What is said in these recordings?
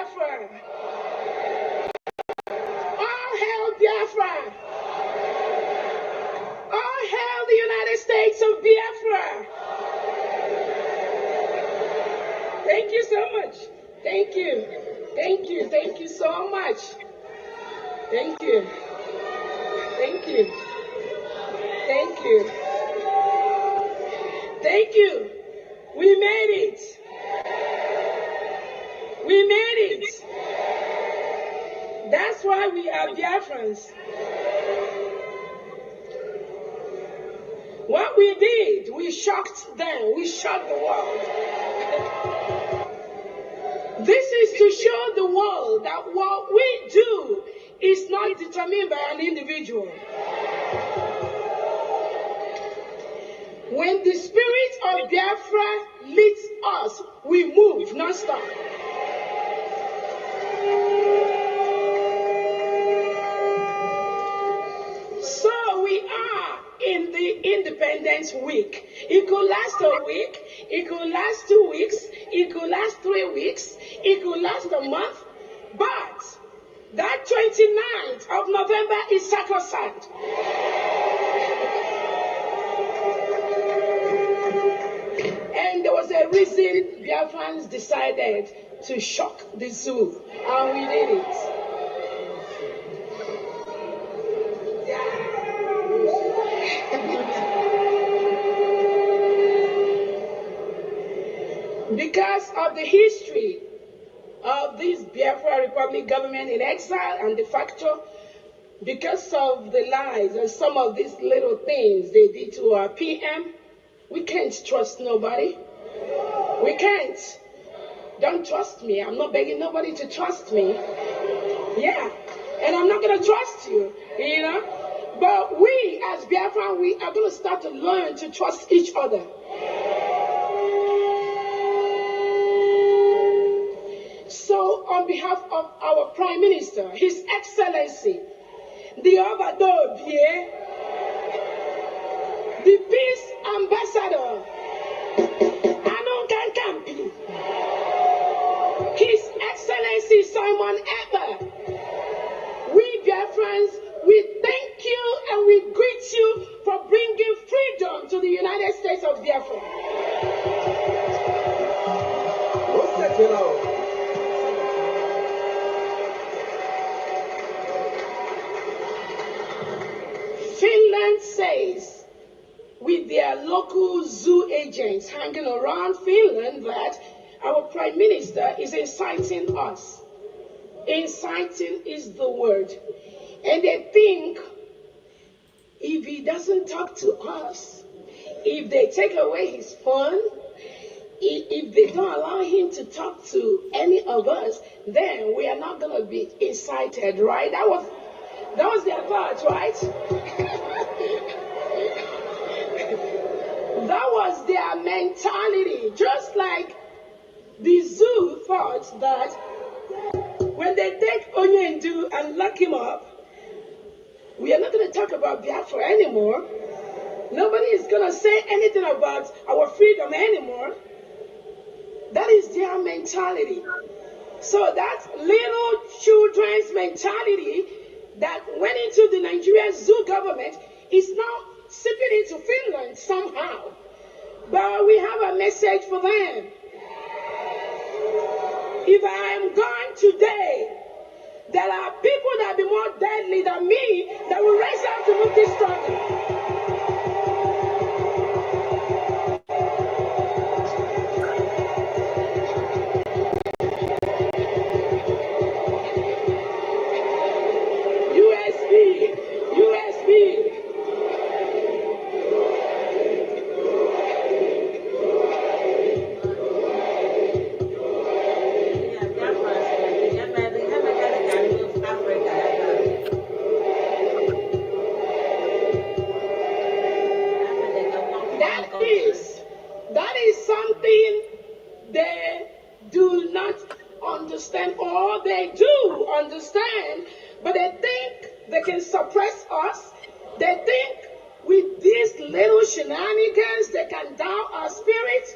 Biafra! All hail Biafra! All hail the United States of Biafra! Thank you so much. Thank you. Thank you. Thank you so much. Thank you. Thank you. Thank you. Thank you. We made it. We made it. That's why we are Biafrans. What we did, we shocked them. We shocked the world. This is to show the world that what we do is not determined by an individual. When the spirit of Biafra leads us, we move, not stop. So we are in the Independence Week. It could last a week, it could last 2 weeks, it could last 3 weeks, it could last a month, but that 29th of November is sacrosanct. And there was a reason Biafrans decided to shock the zoo, and we did it. Because of the history of this Biafra Republic government in exile and de facto, because of the lies and some of these little things they did to our PM, we can't trust nobody. We can't. Don't trust me. I'm not begging nobody to trust me. Yeah. And I'm not going to trust you, you know. But we, as Biafra, we are going to start to learn to trust each other. So, on behalf of our Prime Minister, His Excellency, the Obadobie, the Peace Ambassador, Anon Kampi, His Excellency Simon Eber, we Biafrans, we thank you and we greet you for bringing freedom to the United States of Biafra. Finland says, with their local zoo agents hanging around Finland, that our Prime Minister is inciting us. Inciting is the word. And they think if he doesn't talk to us, if they take away his phone, if they don't allow him to talk to any of us, then we are not going to be incited, right? That was their thought, right? That was their mentality. Just like the zoo thought that when they take Onyendu and lock him up, we are not going to talk about Biafra anymore. Nobody is going to say anything about our freedom anymore. That is their mentality. So that little children's mentality that went into the Nigerian zoo government is now seeping into Finland somehow. But we have a message for them. If I am gone today, there are people that will be more deadly than me that will rise up to move this struggle. That is something they do not understand, or they do understand, but they think they can suppress us. They think with these little shenanigans they can down our spirits.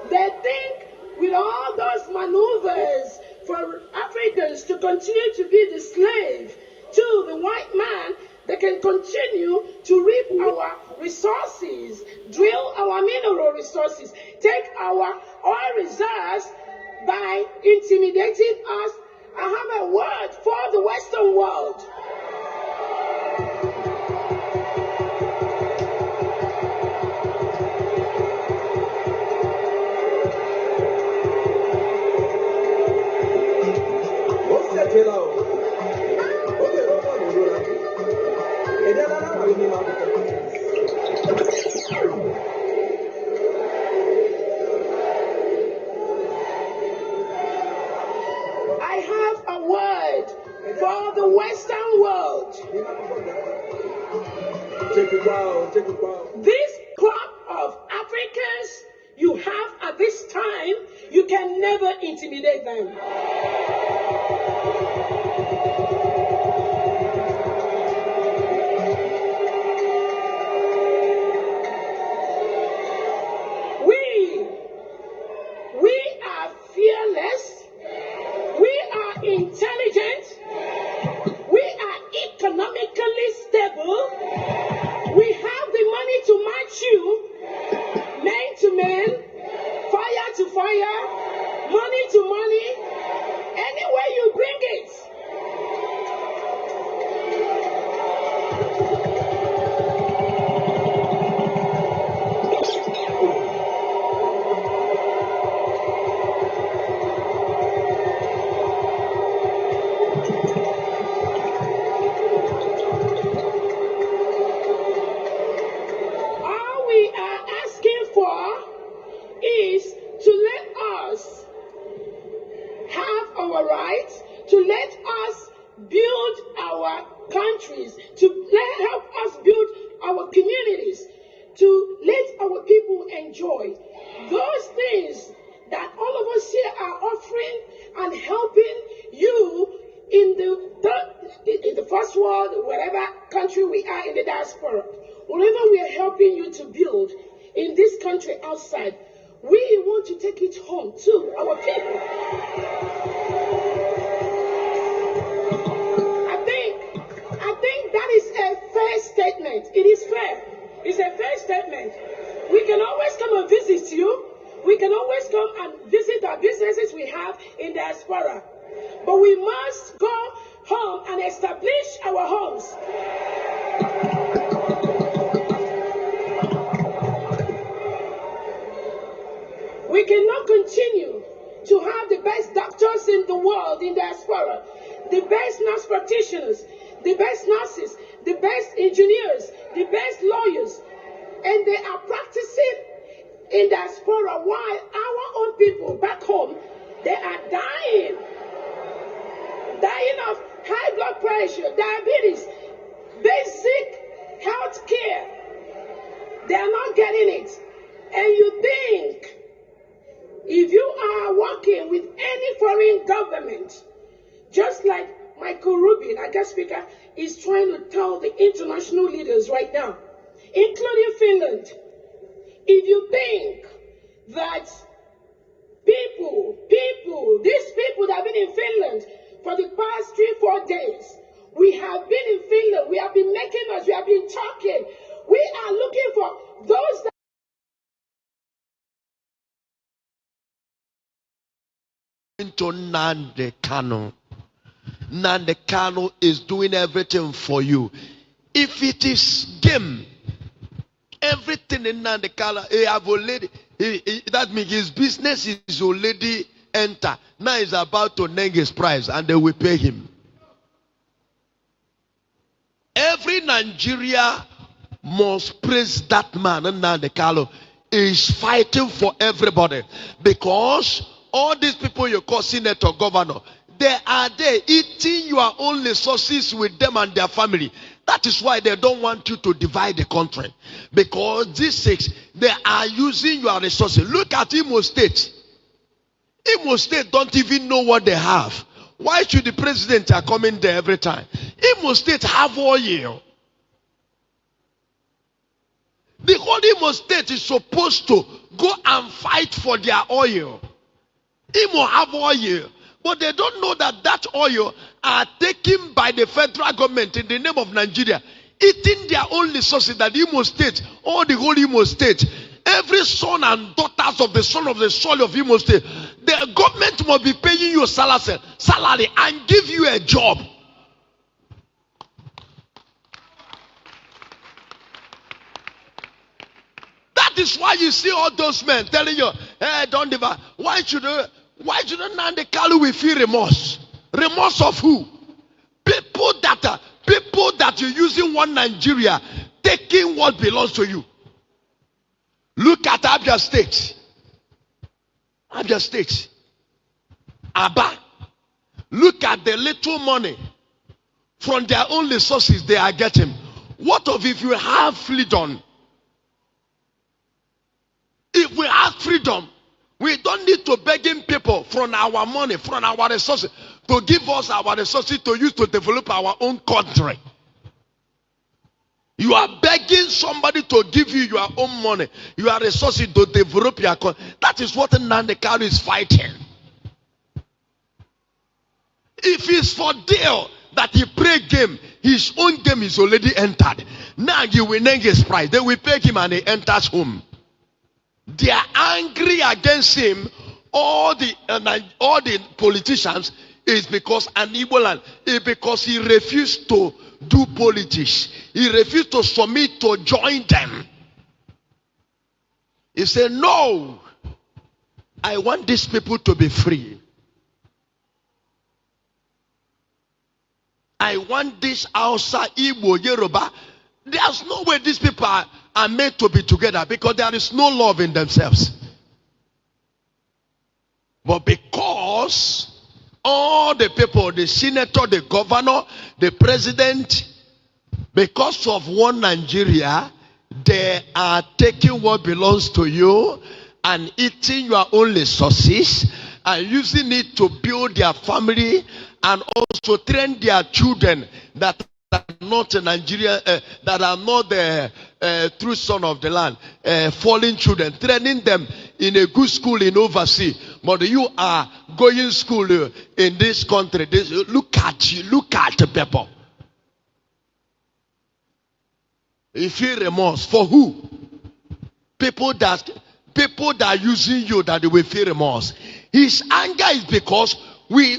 They think with all those maneuvers for Africa resources, take our oil reserves by intimidating us. I have a word for the Western world. I have a word for the Western world. This crop of Africans you have at this time, you can never intimidate them. We are fearless. We are intelligent. We are economically stable. We have the money to match you, men to men, fire to fire, money to money, anywhere you bring it. Is to let us have our rights, to let us build our countries, to help us build our communities, to let our people enjoy those things that all of us here are offering and helping you in the first world, whatever country we are in the diaspora, whatever we are helping you to build in this country outside, we want to take it home to our people. I think that is a fair statement. It is fair. It's a fair statement. We can always come and visit you. We can always come and visit our businesses we have in diaspora. But we must go home and establish our homes. We cannot continue to have the best doctors in the world in diaspora, the best nurse practitioners, the best nurses, the best engineers, the best lawyers, and they are practicing in diaspora while our own people back home, they are dying of high blood pressure, diabetes, basic health care. They are not getting it. And you think, if you are working with any foreign government, just like Michael Rubin, our guest speaker, is trying to tell the international leaders right now, including Finland, if you think that these people that have been in Finland for the past 3-4 days, we have been in Finland, we have been making noise, we have been talking, we are looking for those that to Nande Kano. Nande Kano is doing everything for you. If it is game, everything in Nande Kano, that means his business is already enter. Now he's about to name his price and they will pay him. Every Nigeria must praise that man. Nande Kano is fighting for everybody because all these people you call senator, governor, they are there eating your own resources with them and their family. That is why they don't want you to divide the country. Because these six, they are using your resources. Look at Imo State. Imo State don't even know what they have. Why should the president are coming there every time? Imo State have oil. The whole Imo State is supposed to go and fight for their oil. Imo have oil. But they don't know that that oil are taken by the federal government in the name of Nigeria, eating their own resources that Imo State, or the whole Imo State, every son and daughters of the son of the soil of Imo State, the government must be paying you salary and give you a job. That is why you see all those men telling you, hey, don't give up. Why should Nnamdi Kanu we feel remorse? Remorse of who? People that you're using one Nigeria, taking what belongs to you. Look at Abia State. Abia State. Aba. Look at the little money from their own resources they are getting. What of if you have freedom? If we have freedom, we don't need to begging people from our money, from our resources, to give us our resources to use to develop our own country. You are begging somebody to give you your own money, your resources to develop your country. That is what Nnamdi Kanu is fighting. If it's for deal that he play game, his own game is already entered. Now he will name his price. They will pay him and he enters home. They are angry against him. All the politicians is because an Igbo land, because he refused to do politics. He refused to submit to join them. He said, no, I want these people to be free. I want this Hausa, Igbo, Yoruba. There's no way these people are made to be together, because there is no love in themselves. But because all the people, the senator, the governor, the president, because of one Nigeria, they are taking what belongs to you and eating your own resources and using it to build their family and also train their children that are not in Nigeria, that are not the true son of the land, fallen children, training them in a good school in overseas. But you are going school in this country. Look at you, look at the people. You feel remorse for who? People that are using you, that they will feel remorse. His anger is because we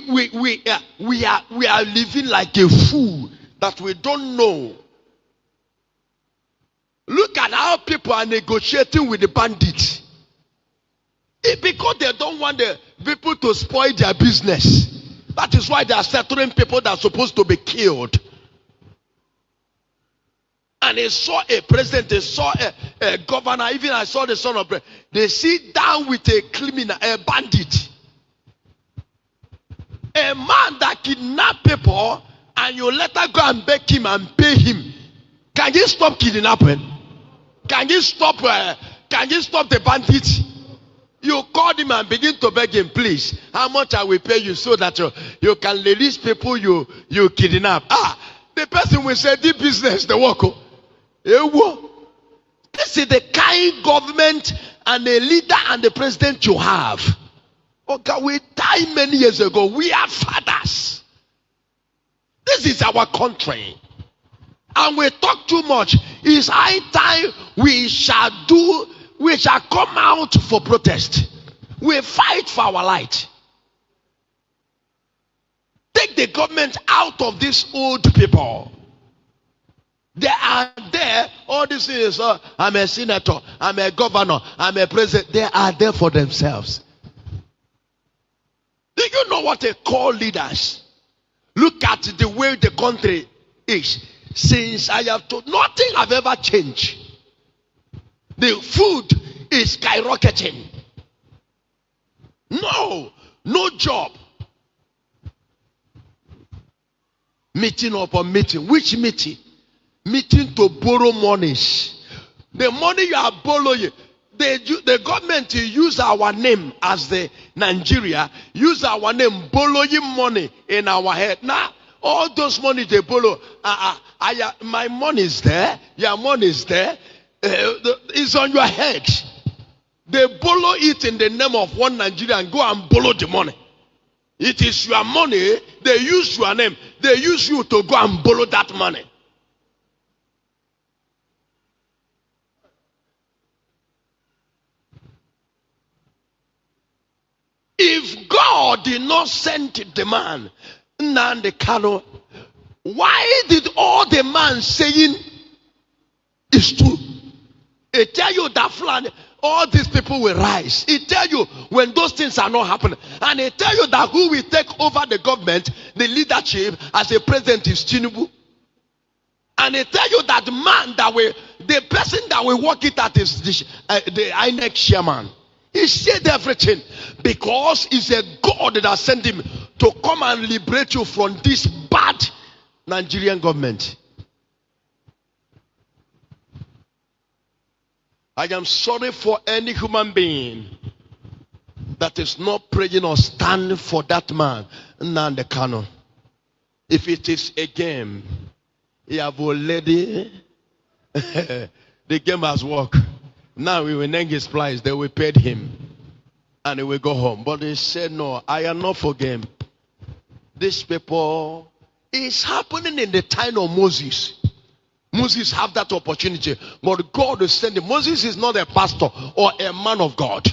are living like a fool that we don't know. Look at how people are negotiating with the bandits. It's because they don't want the people to spoil their business. That is why they are settling people that are supposed to be killed. And they saw a president, they saw a governor, even I saw the son of president. They sit down with a criminal, a bandit. A man that kidnapped people, and you let her go and beg him and pay him. Can you stop kidnapping? Can you stop the bandit? You call him and begin to beg him, please, how much I will pay you so that you can release people you kidnap. The person will say, this business, the work. This is the kind government and the leader and the president you have. Okay, we died many years ago. We are fathers. This is our country. And we talk too much. It's high time we shall come out for protest. We fight for our light. Take the government out of these old people. They are there. All these things. I'm a senator. I'm a governor. I'm a president. They are there for themselves. Do you know what they call leaders? Look at the way the country is. Since I have told, nothing have ever changed. The food is skyrocketing. No job. Meeting upon meeting. Which meeting? Meeting to borrow monies. The money you are borrowing, the government use our name as the Nigeria, use our name borrowing money in our head. Now, all those money they borrow, my money is there, your money is there, it's on your head. They borrow it in the name of one Nigeria and go and borrow the money. It is your money, they use your name, they use you to go and borrow that money. If God did not send the man, Nnamdi Kanu, why did all the man saying is true? It tell you that Fulani, all these people will rise. It tell you when those things are not happening. And it tell you that who will take over the government, the leadership as a president is Tinubu. And it tell you that the person that will work it at is the INEC chairman. He said everything because it's a God that sent him to come and liberate you from this bad Nigerian government. I am sorry for any human being that is not praying or standing for that man, Nnamdi Kanu. If it is a game, he have already the game has worked. Now we will name his price, they will pay him and he will go home. But he said, no, I am not for game. These people, it's happening in the time of Moses. Moses have that opportunity, but God is sending. Moses is not a pastor or a man of God.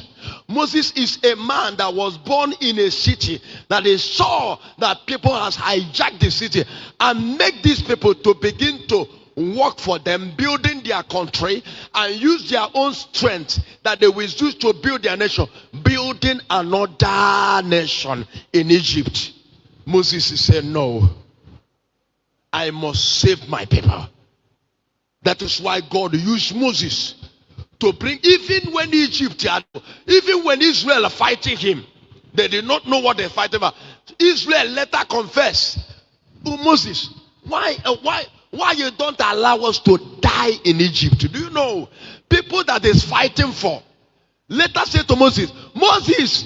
Moses is a man that was born in a city that he saw that people has hijacked the city and make these people to begin to work for them, building their country and use their own strength that they will use to build their nation, building another nation in Egypt. Moses said, no, I must save my people. That is why God used Moses to bring, even when Egypt, even when Israel are fighting him, they did not know what they're fighting about. Israel later confessed to Moses, why you don't allow us to die in Egypt? Do you know people that is fighting for? Later said to Moses, Moses,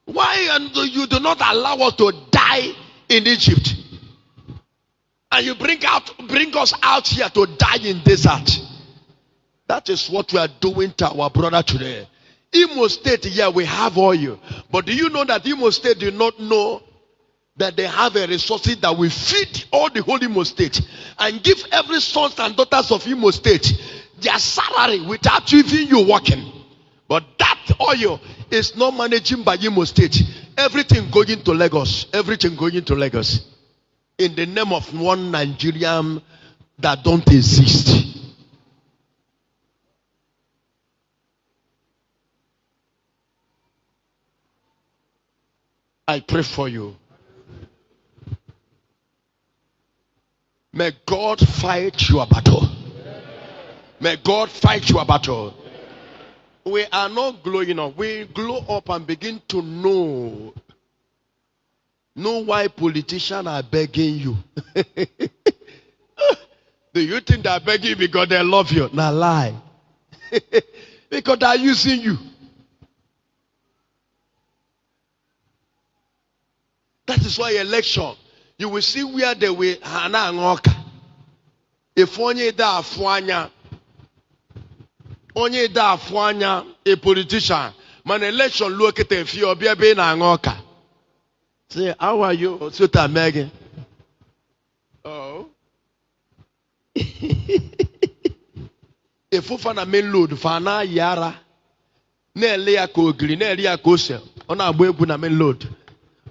why you do not allow us to die in Egypt? And you bring us out here to die in desert. That is what we are doing to our brother today. Imo State, yeah, we have oil. But do you know that Imo State did not know that they have a resource that will feed all the whole Imo State and give every sons and daughters of Imo State their salary without even you working? But that oil is not managing by Imo State. Everything going to Lagos. Everything going to Lagos. In the name of one Nigerian that don't exist. I pray for you. May God fight your battle. May God fight your battle. We are not glowing up. We glow up and begin to know why politicians are begging you. Do you think they are begging you because they love you? Nah, lie. Because they are using you. That is why election, you will see where they will hana ngoka. If onye da afwanya, a politician, man election look at if you be na ngoka. Say, how are you? Suta Megan. Oh. If you find a main load, fana yara. Ne lea ko green, ne lea ko se. Ona abu na main load.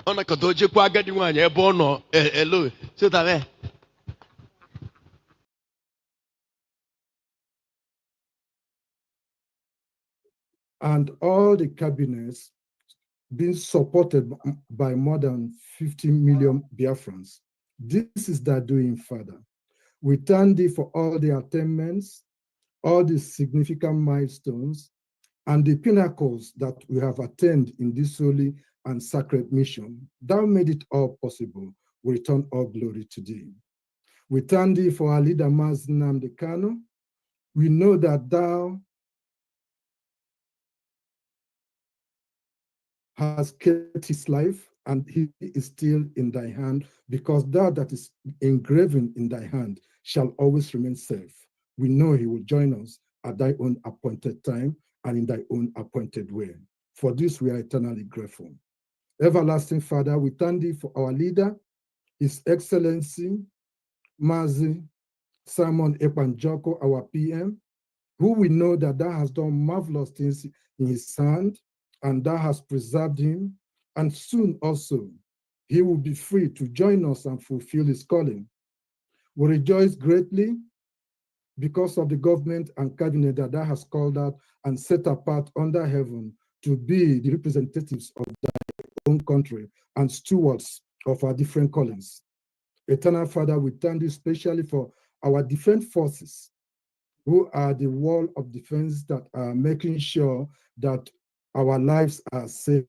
Ona kadoje kwa gadi wanya ebono elo. Suta me. And all the cabinets being supported by more than 50 million Biafrans. This is their doing, Father. We thank thee for all the attainments, all the significant milestones, and the pinnacles that we have attained in this holy and sacred mission. Thou made it all possible. We return all glory to thee. We thank thee for our leader, Mazi Nnamdi Kanu. We know that thou has kept his life, and he is still in thy hand, because that is engraven in thy hand shall always remain safe. We know he will join us at thy own appointed time and in thy own appointed way. For this we are eternally grateful. Everlasting Father, we thank thee for our leader, His Excellency, Mazi Simon Ekpanjoko, our PM, who we know that thou hast done marvelous things in his hand, and thou hast preserved him and soon also he will be free to join us and fulfill his calling. We rejoice greatly because of the government and cabinet that has called out and set apart under heaven to be the representatives of their own country and stewards of our different callings. Eternal Father, we thank you especially for our defense forces, who are the wall of defense that are making sure that our lives are safe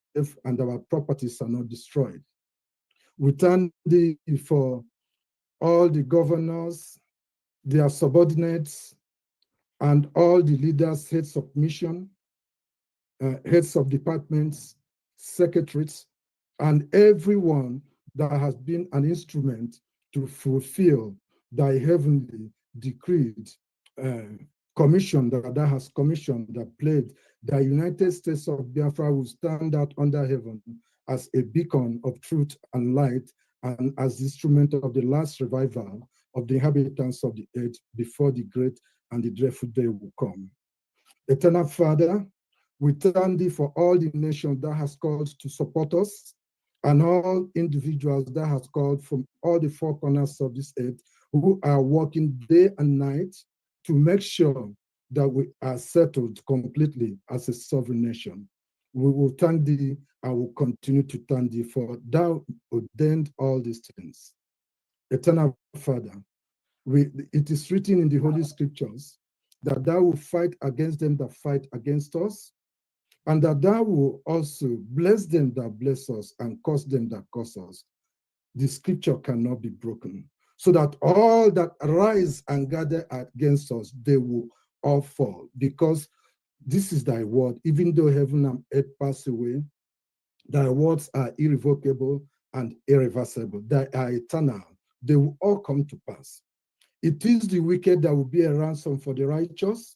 and our properties are not destroyed. We thank thee for all the governors, their subordinates, and all the leaders, heads of mission, heads of departments, secretaries, and everyone that has been an instrument to fulfill thy heavenly decreed commission that has commissioned, that played the United States of Biafra will stand out under heaven as a beacon of truth and light, and as the instrument of the last revival of the inhabitants of the earth before the great and the dreadful day will come. Eternal Father, we thank thee for all the nations that has called to support us, and all individuals that has called from all the four corners of this earth, who are working day and night to make sure that we are settled completely as a sovereign nation. We will thank thee and will continue to thank thee, for thou ordained all these things. Eternal Father, it is written in the Holy Scriptures that thou will fight against them that fight against us, and that thou will also bless them that bless us and curse them that curse us. The scripture cannot be broken, so that all that rise and gather against us, they will all fall, because this is thy word. Even though heaven and earth pass away, thy words are irrevocable and irreversible. They are eternal. They will all come to pass. It is the wicked that will be a ransom for the righteous,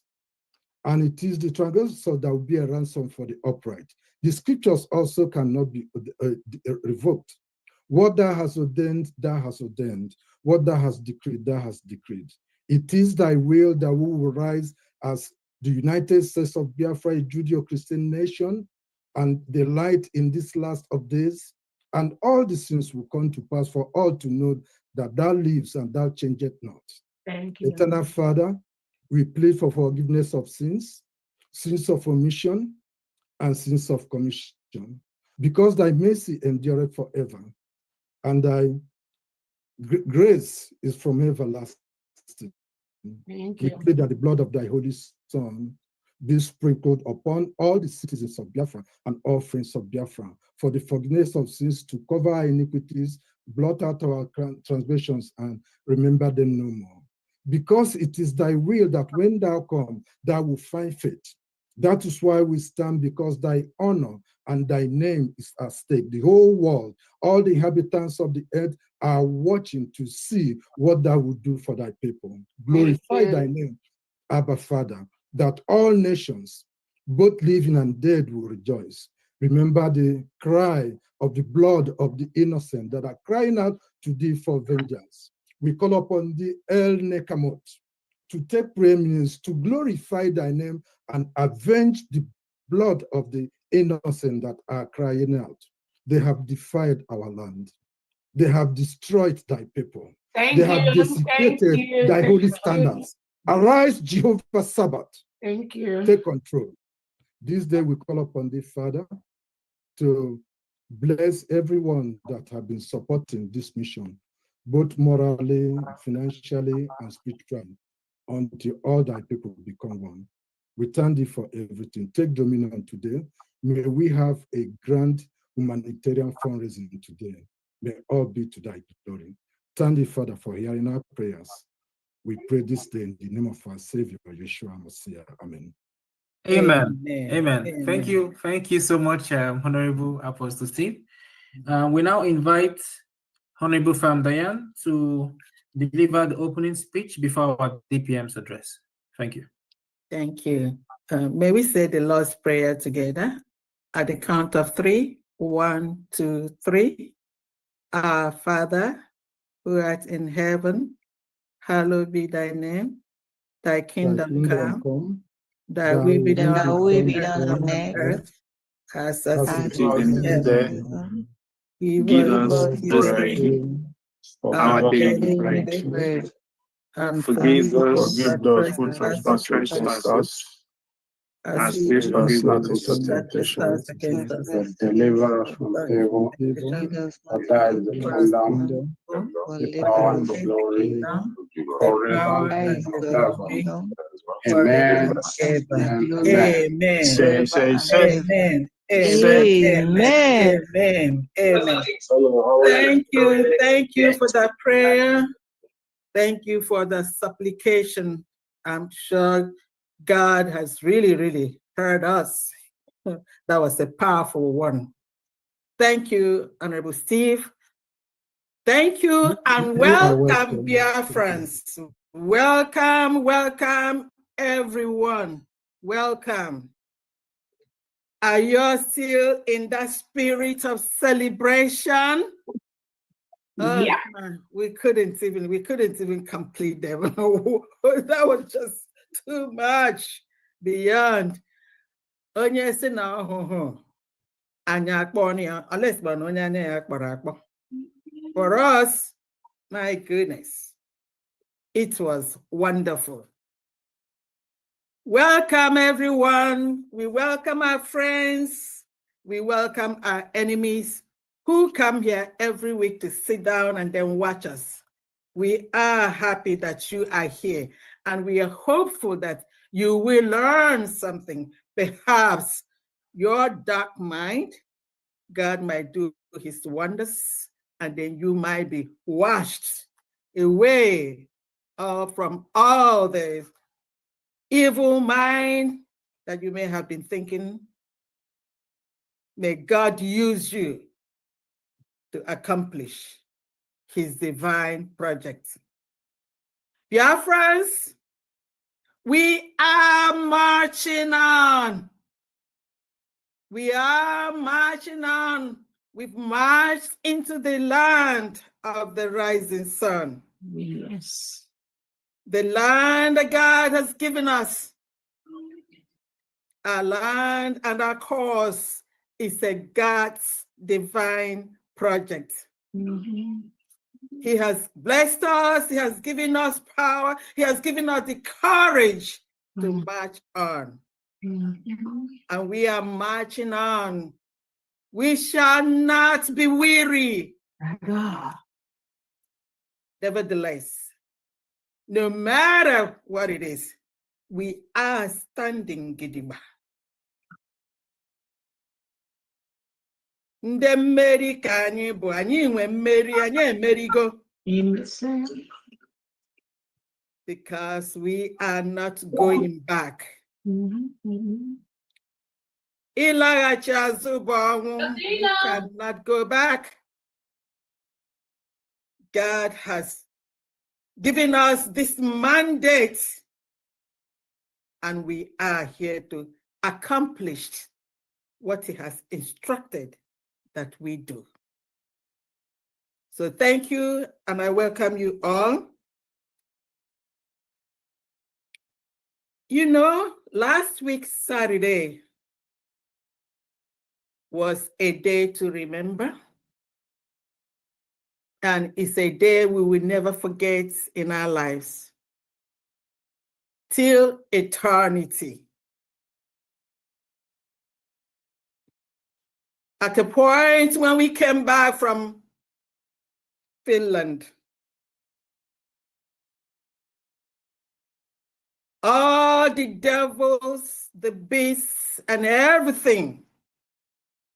and it is the transgressor that will be a ransom for the upright. The scriptures also cannot be revoked. What thou hast ordained, thou hast ordained. What thou hast decreed, thou hast decreed. It is thy will that we will rise as the United States of Biafra, a Judeo-Christian nation, and the light in this last of days, and all the sins will come to pass for all to know that thou lives and thou changeth not. Thank you. Eternal Father, we plead for forgiveness of sins, sins of omission, and sins of commission, because thy mercy endureth forever, and thy grace is from everlasting. Thank We you. pray that the blood of thy Holy Son be sprinkled upon all the citizens of Biafra and all friends of Biafra, for the forgiveness of sins, to cover our iniquities, blot out our transgressions, and remember them no more. Because it is thy will that when thou come, thou will find faith. That is why we stand, because thy honor and thy name is at stake. The whole world, all the inhabitants of the earth are watching to see what thou will do for thy people. Glorify thy name, Abba Father, that all nations, both living and dead, will rejoice. Remember the cry of the blood of the innocent that are crying out to thee for vengeance. We call upon thee, El Nekamot, to take preeminence, to glorify thy name and avenge the blood of the innocent that are crying out. They have defied our land. They have destroyed thy people. They have desecrated thy holy standards. Arise, Jehovah Sabbath. Thank you. Take control. This day we call upon thee, Father, to bless everyone that have been supporting this mission, both morally, financially, and spiritually, until all thy people become one. We thank thee for everything. Take dominion today. May we have a grand humanitarian fundraising today. May all be to thy glory. Thank thee, Father, for hearing our prayers. We pray this day in the name of our Savior, Yeshua Messiah. Amen. Amen. Amen. Amen. Thank you so much, Honorable Apostle Steve. We now invite Honorable Fam Diane to deliver the opening speech before our DPM's address. Thank you. Thank you. May we say the Lord's Prayer together at the count of 3. 1, 2, 3. Our Father, who art in heaven, hallowed be thy name. Thy kingdom come. Thy will be done on earth as As it is in heaven. Give us today our daily bread, and forgive us those who trespass against us, as as we we forgive forgive those who trespass trespass against us. and deliver us from evil. For that is the kingdom, the power, and the glory, forever and ever. Amen. Amen. Say, Amen. Amen. Amen. Amen. Thank you for that prayer. Thank you for the supplication. I'm sure God has really, really heard us. That was a powerful one. Thank you, Honorable Steve. Thank you and welcome, Biafrans. Welcome, welcome, everyone. Welcome. Are you still in that spirit of celebration? Yeah. We couldn't even complete them. That was just too much, beyond. Onye si na ọhụhụ anyị akpọ ya, unless but onye anya ya akpọrọ akpọ. For us, my goodness, it was wonderful. Welcome, everyone. We welcome our friends. We welcome our enemies who come here every week to sit down and then watch us. We are happy that you are here, and we are hopeful that you will learn something. Perhaps your dark mind, God might do his wonders, and then you might be washed away from all the evil mind that you may have been thinking. May God use you to accomplish his divine project. Biafrans, we are marching on. We are marching on. We've marched into the land of the rising sun. Yes. The land that God has given us. Our land and our cause is a God's divine project. Mm-hmm. He has blessed us. He has given us power. He has given us the courage to march on. Mm-hmm. And we are marching on. We shall not be weary. Nevertheless, no matter what it is, we are standing gidigba. Ndị mmeri ka anyị bụ, anyị nwe mmeri, anyị emerigo. Because we are not going back. Ịlaghachi azụ bụ ọnwụ. We cannot go back. God has given us this mandate, and we are here to accomplish what he has instructed that we do. So thank you, and I welcome you all. You know, last week, Saturday, was a day to remember. And it's a day we will never forget in our lives. Till eternity. At a point when we came back from Finland, all the devils, the beasts, and everything,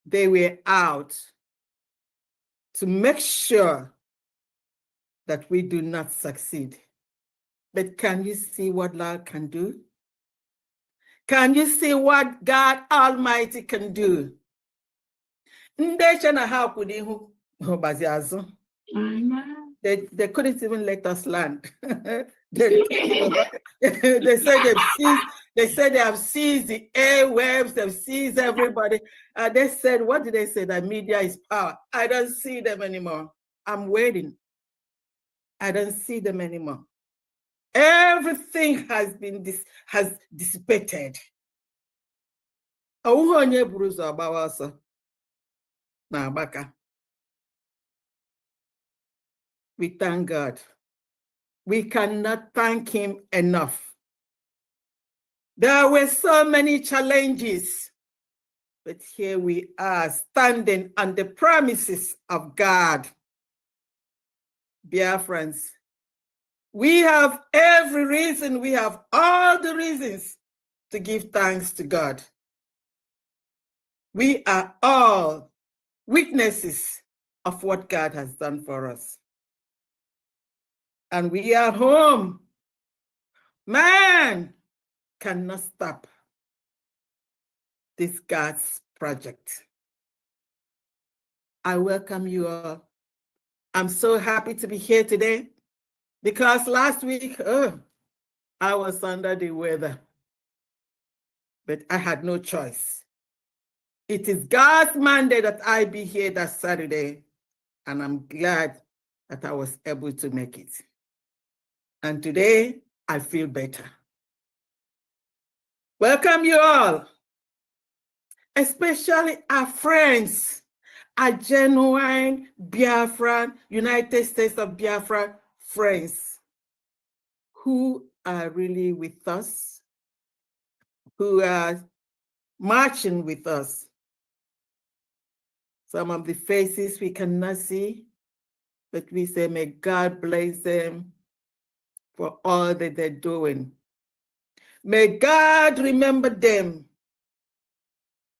they were out to make sure that we do not succeed. But can you see what Lord can do? Can you see what God Almighty can do? They couldn't even let us land. They said they have seized the airwaves, they've seized everybody. They said, what did they say? That media is power. I don't see them anymore. I'm waiting. I don't see them anymore. Everything has been dissipated. Ọwụghị onye buru ụzọ agbawa ọsọ na agbaka. We thank God. We cannot thank him enough. There were so many challenges, but here we are standing on the promises of God. Biafrans, we have every reason, we have all the reasons to give thanks to God. We are all witnesses of what God has done for us. And we are home. Man cannot stop this God's project. I welcome you all. I'm so happy to be here today because last week, I was under the weather, but I had no choice. It is God's mandate that I be here that Saturday, and I'm glad that I was able to make it. And today, I feel better. Welcome you all, especially our friends, our genuine Biafra, United States of Biafra friends who are really with us, who are marching with us. Some of the faces we cannot see, but we say, may God bless them for all that they're doing. May God remember them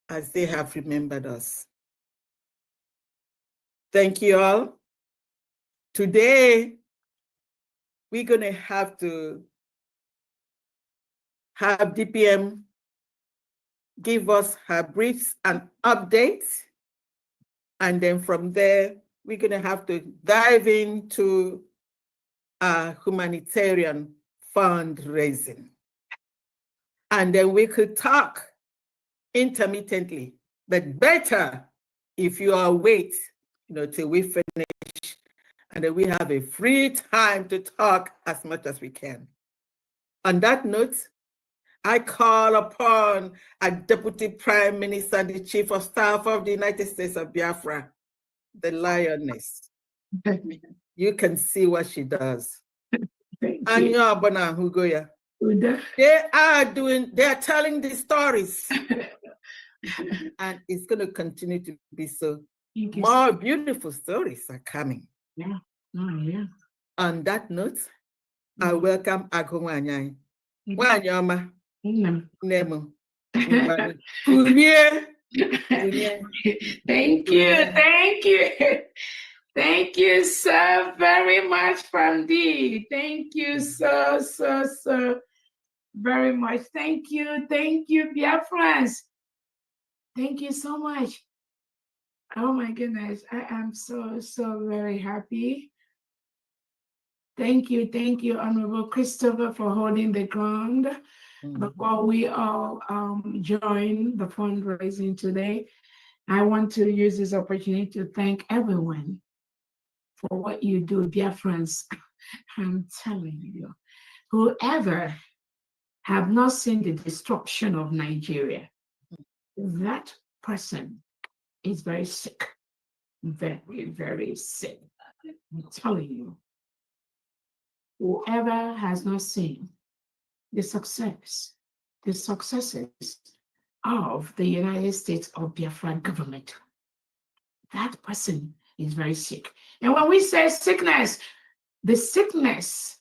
as they have remembered us. Thank you all. Today, we're going to have DPM give us her briefs and updates. And then from there, we're going to have to dive into humanitarian fundraising. And then we could talk intermittently, but better if you all wait, till we finish, and then we have a free time to talk as much as we can. On that note, I call upon a Deputy Prime Minister, the Chief of Staff of the United States of Biafra, the Lioness. You can see what she does. Anya Abana Hugoya. They are telling the stories. And it's going to continue to be so. More beautiful stories are coming. Yeah. Oh, yeah. On that note, I welcome Agumanyai. Wanyama. Nemo. Thank you. Thank you so very much, Famdi. Thank you so very much. Thank you, Biafrans. Thank you so much. Oh my goodness, I am so very happy. Thank you, Honorable Christopher, for holding the ground. Before we all join the fundraising today, I want to use this opportunity to thank everyone for what you do, dear friends. I'm telling you, whoever have not seen the destruction of Nigeria, that person is very sick, very, very sick. I'm telling you, whoever has not seen the successes of the United States of Biafra government, that person is very sick. And when we say sickness, the sickness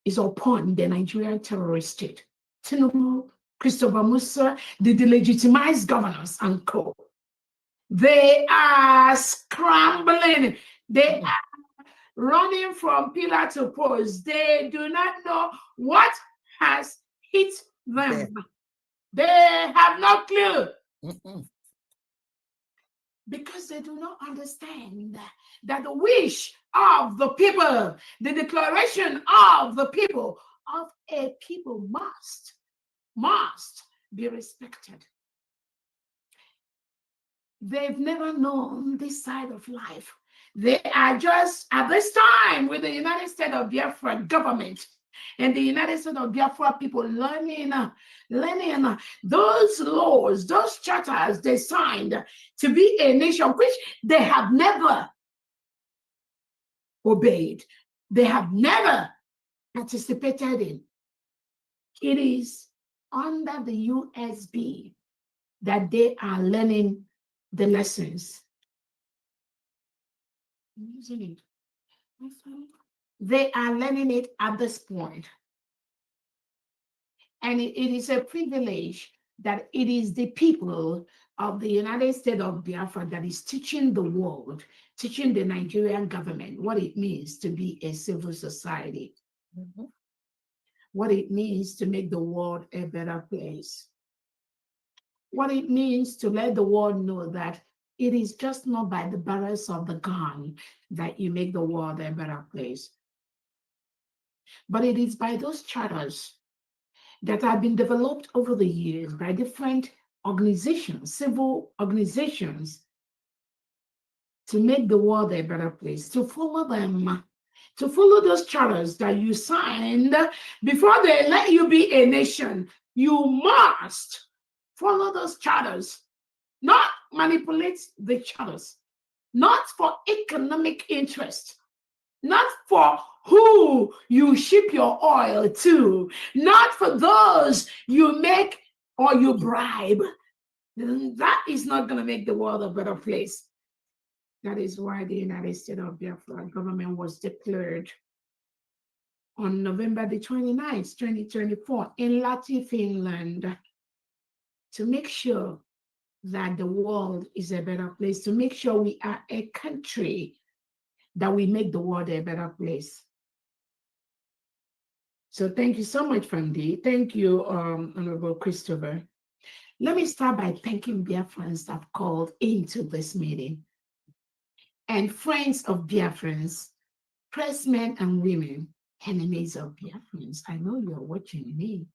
is upon the Nigerian terrorist state. Tinubu, Christopher Musa, the delegitimized governors and co. They are scrambling. They are running from pillar to post. They do not know what has hit them. They have no clue. Because they do not understand that the wish of the people, the declaration of the people, of a people must be respected. They've never known this side of life. They are just, at this time, with the United States of Biafra government, And the United States of Biafra people learning those laws, those charters they signed to be a nation which they have never obeyed. They have never participated in. It is under the USB that they are learning the lessons. I'm using it. They are learning it at this point. And it is a privilege that it is the people of the United States of Biafra that is teaching the world, teaching the Nigerian government what it means to be a civil society, what it means to make the world a better place, what it means to let the world know that it is just not by the barrels of the gun that you make the world a better place, but it is by those charters that have been developed over the years by different organizations, civil organizations, to make the world a better place, to follow them, to follow those charters that you signed before they let you be a nation. You must follow those charters, not manipulate the charters, not for economic interest, not for who you ship your oil to, not for those you make or you bribe. That is not going to make the world a better place. That is why the United States of Biafra government was declared on November the 29th, 2024 in Lahti, Finland, to make sure that the world is a better place, to make sure we are a country that we make the world a better place. So thank you so much, Famdi. Thank you, Honorable Christopher. Let me start by thanking Biafrans that called into this meeting, and friends of Biafrans, pressmen and women, enemies of Biafrans. I know you're watching me.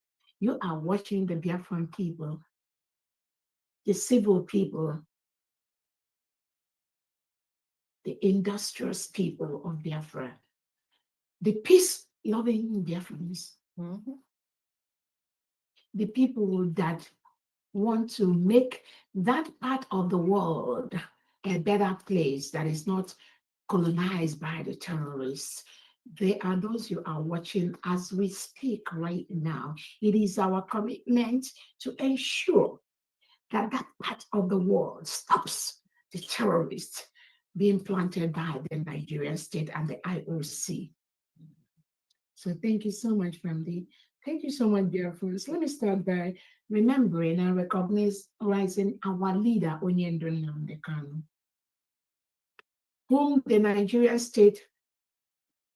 You are watching the Biafran people, the civil people, the industrious people of Biafra, the peace-loving Biafrans, the people that want to make that part of the world a better place that is not colonized by the terrorists. They are those you are watching as we speak right now. It is our commitment to ensure that that part of the world stops the terrorists being planted by the Nigerian state and the IOC. So thank you so much, Famdi. Thank you so much, dear friends. Let me start by remembering and recognizing our leader, Onyendo Nnamdi Kanu, whom the Nigerian state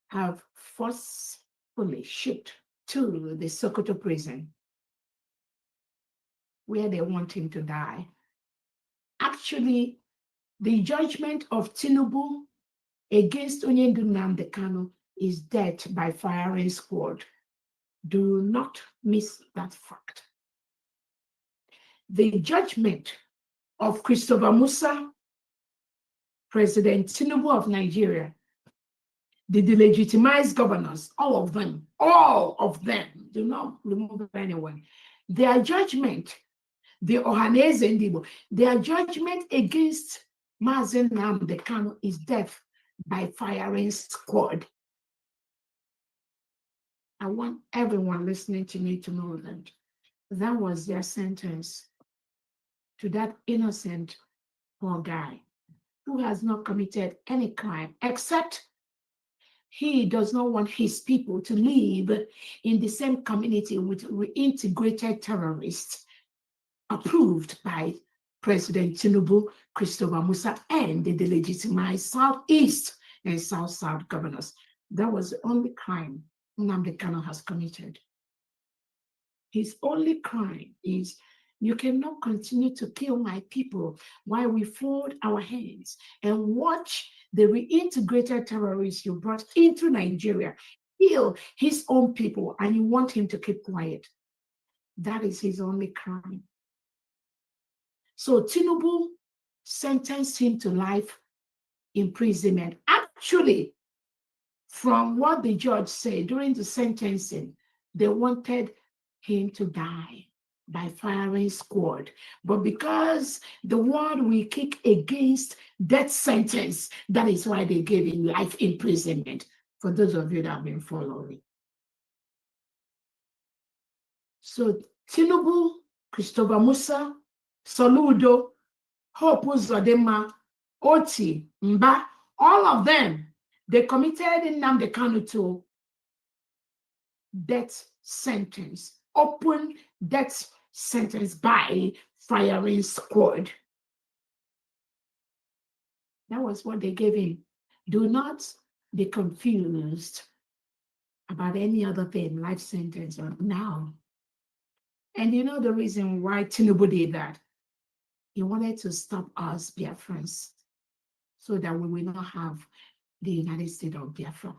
have forcefully shipped to the Sokoto prison, where they want him to die. Actually, the judgment of Tinubu against Onyendo Nnamdi Kanu is death by firing squad. Do not miss that fact. The judgment of Christopher Musa, President Tinubu of Nigeria, the delegitimized governors, all of them, do not remove anyone. Their judgment, the Ohaneze Ndibo, their judgment against Mazen Nnamdi Kanu is death by firing squad. I want everyone listening to me to know that that was their sentence to that innocent poor guy who has not committed any crime, except he does not want his people to live in the same community with reintegrated terrorists approved by President Tinubu, Christopher Musa, and the delegitimized Southeast and South-South governors. That was the only crime Nnamdi Kanu has committed. His only crime is, you cannot continue to kill my people while we fold our hands and watch the reintegrated terrorists you brought into Nigeria kill his own people, and you want him to keep quiet. That is his only crime. So Tinubu sentenced him to life imprisonment. Actually, from what the judge said during the sentencing, they wanted him to die by firing squad. But because the world will kick against death sentence, that is why they gave him life imprisonment, for those of you that have been following. So Tinubu, Christopher Musa, Soludo, Hope Uzodinma, Oti, Mba, all of them, they committed Nnamdi Kanu to death sentence, open death sentence by firing squad. That was what they gave him. Do not be confused about any other thing, life sentence or now. And you know the reason why Tinubu did that? He wanted to stop us Biafrans so that we will not have the United States of Biafra.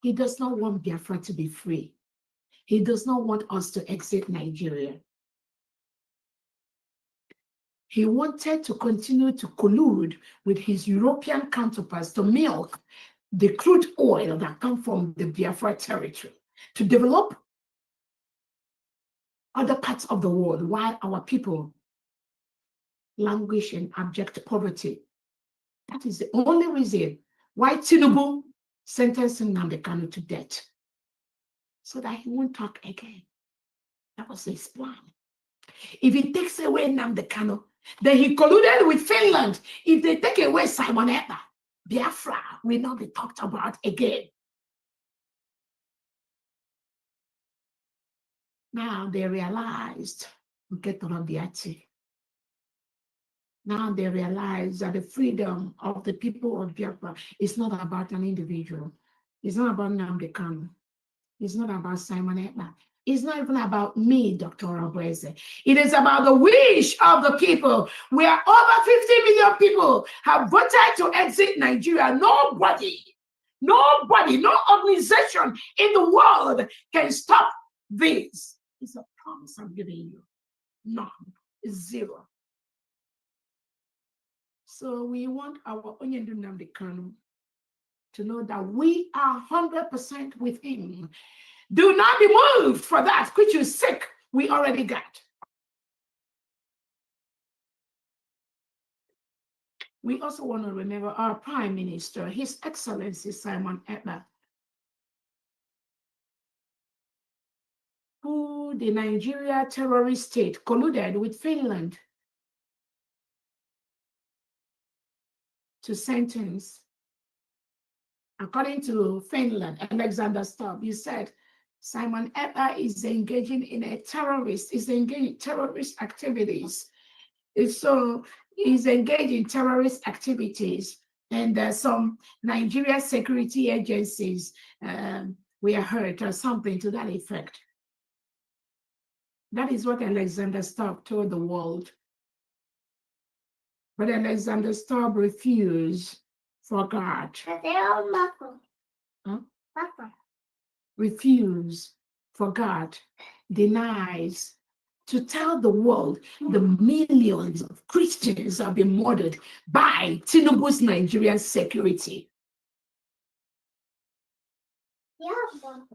He does not want Biafra to be free. He does not want us to exit Nigeria. He wanted to continue to collude with his European counterparts to milk the crude oil that comes from the Biafra territory, to develop other parts of the world while our people languish in abject poverty. That is the only reason why Tinubu sentenced Nnamdi Kanu to death, so that he won't talk again. That was his plan. If he takes away Nnamdi Kanu, then he colluded with Finland. If they take away Simon Ekpa, Biafra will not be talked about again. Now they realized, now they realize that the freedom of the people of Biafra is not about an individual. It's not about Nnamdi Kanu. It's not about Simon Ekpa. It's not even about me, Dr. Obueze. It is about the wish of the people, where over 50 million people have voted to exit Nigeria. Nobody, no organization in the world can stop this. It's a promise I'm giving you. None. It's zero. So we want our Onyendu Nnamdi Kanu to know that we are 100% with him. Do not be moved for that which you seek, we already got. We also want to remember our Prime Minister, His Excellency Simon Ekpa, who the Nigeria terrorist state colluded with Finland to sentence. According to Finland, Alexander Stubb, he said Simon Ekpa is engaging in terrorist activities. So he's engaged in terrorist activities, and some Nigeria security agencies were hurt or something to that effect. That is what Alexander Stubb told the world. But Alexander Stubb refused for God. Refuse for God, denies to tell the world the millions of Christians have been murdered by Tinubu's Nigerian security.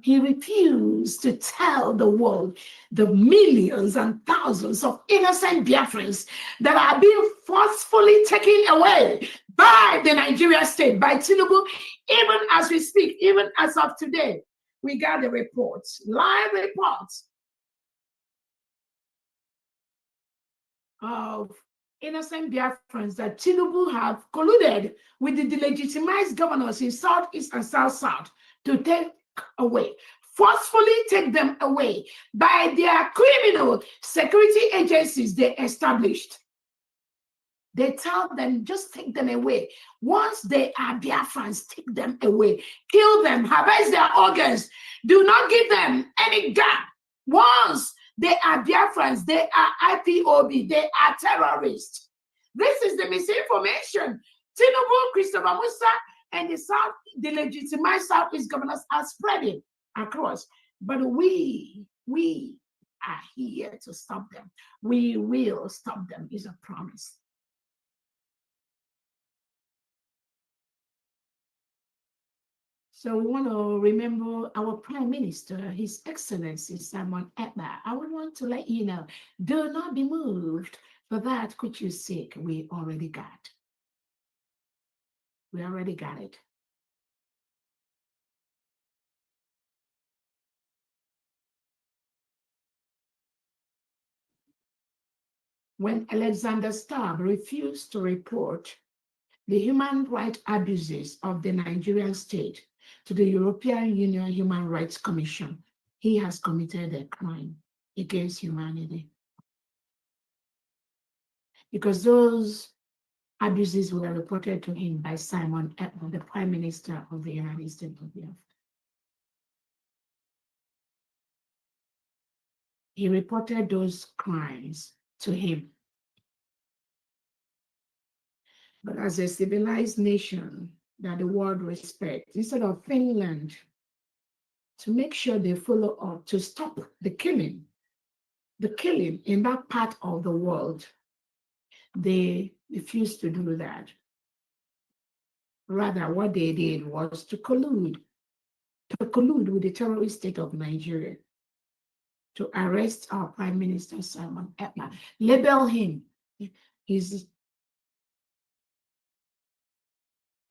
He refused to tell the world the millions and thousands of innocent Biafrans that are being forcefully taken away by the Nigerian state, by Tinubu, even as we speak, even as of today. We got the reports, live reports of innocent Biafrans that Tinubu have colluded with the delegitimized governors in Southeast and South to take away, forcefully take them away by their criminal security agencies they established. They tell them, just take them away. Once they are Biafrans, take them away. Kill them, harvest their organs. Do not give them any gap. Once they are Biafrans, they are IPOB, they are terrorists. This is the misinformation Tinubu, Christopher Musa, and the legitimized Southeast governors are spreading across. But we are here to stop them. We will stop them, is a promise. So we want to remember our Prime Minister, His Excellency Simon Ekpa. I would want to let you know, do not be moved. For that which you seek, we already got. We already got it. When Alexander Stubb refused to report the human rights abuses of the Nigerian state to the European Union Human Rights Commission, he has committed a crime against humanity. Because those abuses were reported to him by Simon Ekpa, the Prime Minister of the United States of Biafra. He reported those crimes to him. But as a civilized nation that the world respects, instead of Finland to make sure they follow up to stop the killing in that part of the world, they refused to do that. Rather, what they did was to collude with the terrorist state of Nigeria to arrest our Prime Minister Simon Ekpa, label him. He's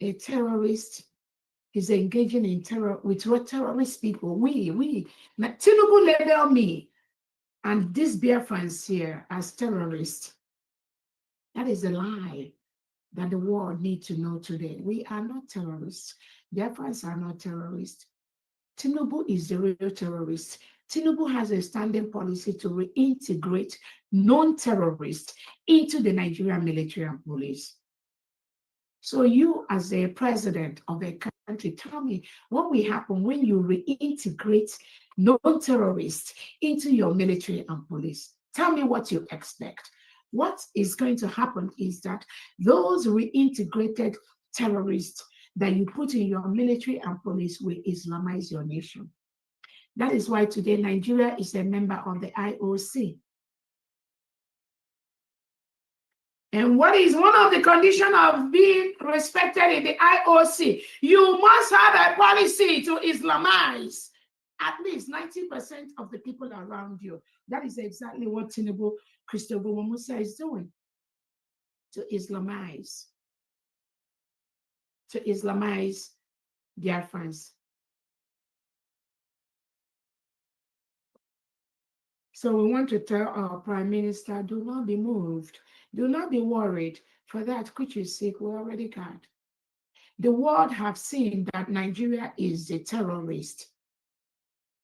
a terrorist. He's engaging in terror with terrorist people. Tinubu label me and these Biafrans here as terrorists. That is a lie that the world needs to know today. We are not terrorists. Biafrans are not terrorists. Tinubu is the real terrorist. Tinubu has a standing policy to reintegrate non-terrorists into the Nigerian military and police. So you, as a president of a country, tell me what will happen when you reintegrate non-terrorists into your military and police. Tell me what you expect. What is going to happen is that those reintegrated terrorists that you put in your military and police will Islamize your nation. That is why today Nigeria is a member of the IOC. And what is one of the conditions of being respected in the IOC? You must have a policy to Islamize at least 90% of the people around you. That is exactly what Tinubu Christopher Musa is doing. To Islamize their friends. So we want to tell our Prime Minister, do not be moved. Do not be worried. For that which you seek, we already got. The world have seen that Nigeria is a terrorist.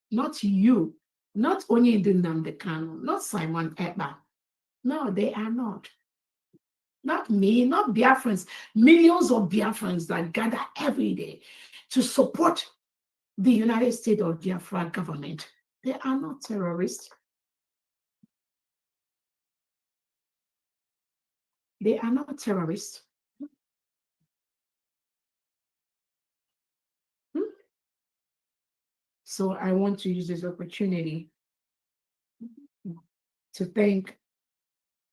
Not you, not Onyedinamdi Kanu, not Simon Ekpa. No, they are not. Not me, not Biafrans. Millions of Biafrans that gather every day to support the United States of Biafra government. They are not terrorists. They are not terrorists. So I want to use this opportunity to thank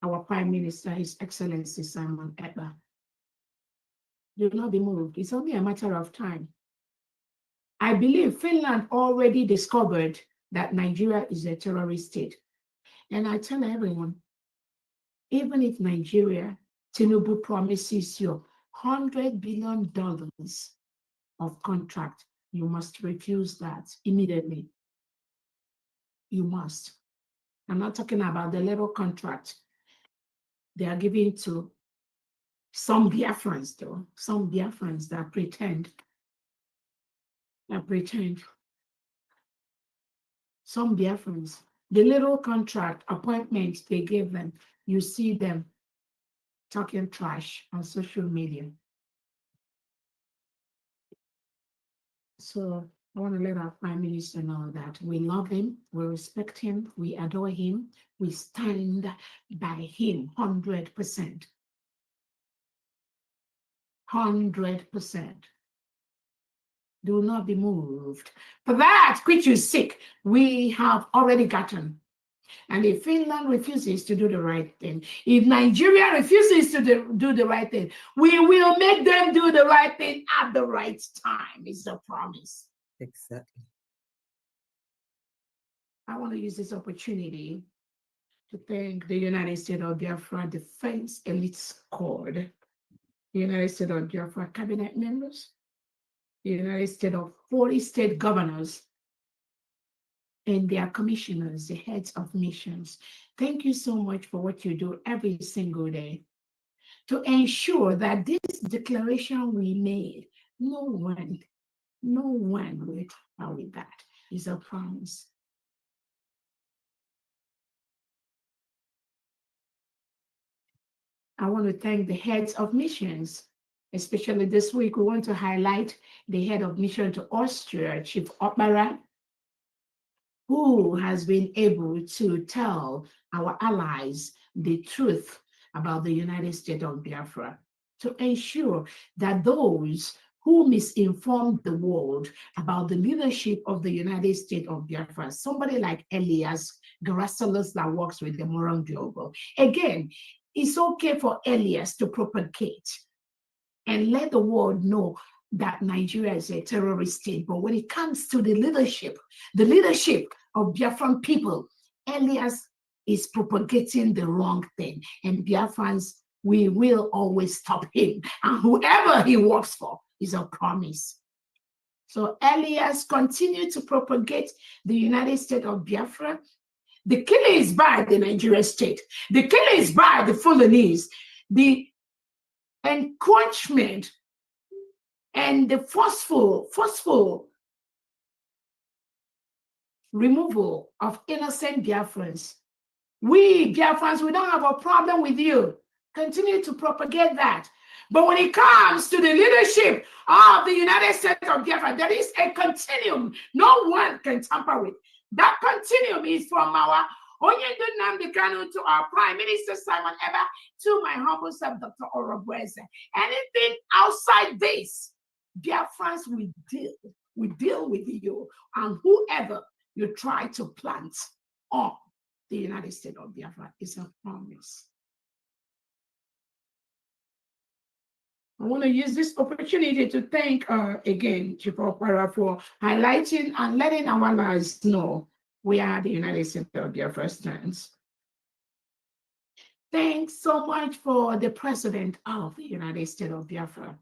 our Prime Minister, His Excellency Simon Ekpa. Do not be moved. It's only a matter of time. I believe Finland already discovered that Nigeria is a terrorist state. And I tell everyone, even if Nigeria, Tinubu promises you $100 billion of contract, you must refuse that immediately. You must. I'm not talking about the labor contract they are giving to some Biafrans, though. Some Biafrans that pretend. Some Biafrans. The little contract appointments they gave them, you see them talking trash on social media. So I want to let our Prime Minister know that we love him, we respect him, we adore him, we stand by him 100%. 100%. Do not be moved. For that which you seek, we have already gotten. And if Finland refuses to do the right thing, if Nigeria refuses to do the right thing, we will make them do the right thing at the right time. It's a promise. Exactly. I want to use this opportunity to thank the United States of Biafra Defense Elite Squad, the United States of Biafra cabinet members, the United States of 40 state governors, and their commissioners, the heads of missions. Thank you so much for what you do every single day to ensure that this declaration we made, no one will tell with that. Is a promise. I want to thank the heads of missions. Especially this week, we want to highlight the head of mission to Austria, Chief Opera, who has been able to tell our allies the truth about the United States of Biafra, to ensure that those who misinformed the world about the leadership of the United States of Biafra, somebody like Elias Garasalos that works with the Moron Global. Again, it's okay for Elias to propagate and let the world know that Nigeria is a terrorist state. But when it comes to the leadership of Biafran people, Elias is propagating the wrong thing. And Biafrans, we will always stop him. And whoever he works for is a promise. So Elias continued to propagate the United States of Biafra. The killing is by the Nigerian state. The killing is by the Fulanese. The encroachment and the forceful removal of innocent Biafrans. We Biafrans, we don't have a problem with you. Continue to propagate that. But when it comes to the leadership of the United States of Biafra, there is a continuum no one can tamper with. That continuum is from our Onyendu Nnamdi Kanu to our Prime Minister Simon Eba to my humble self, Dr. Orobweze. Anything outside this, Biafrans will deal with you and whoever you try to plant on the United States of Biafra is a promise. I want to use this opportunity to thank again Chief Opera for highlighting and letting our allies know we are the United States of Biafra stands. Thanks so much for the President of the United States of Biafra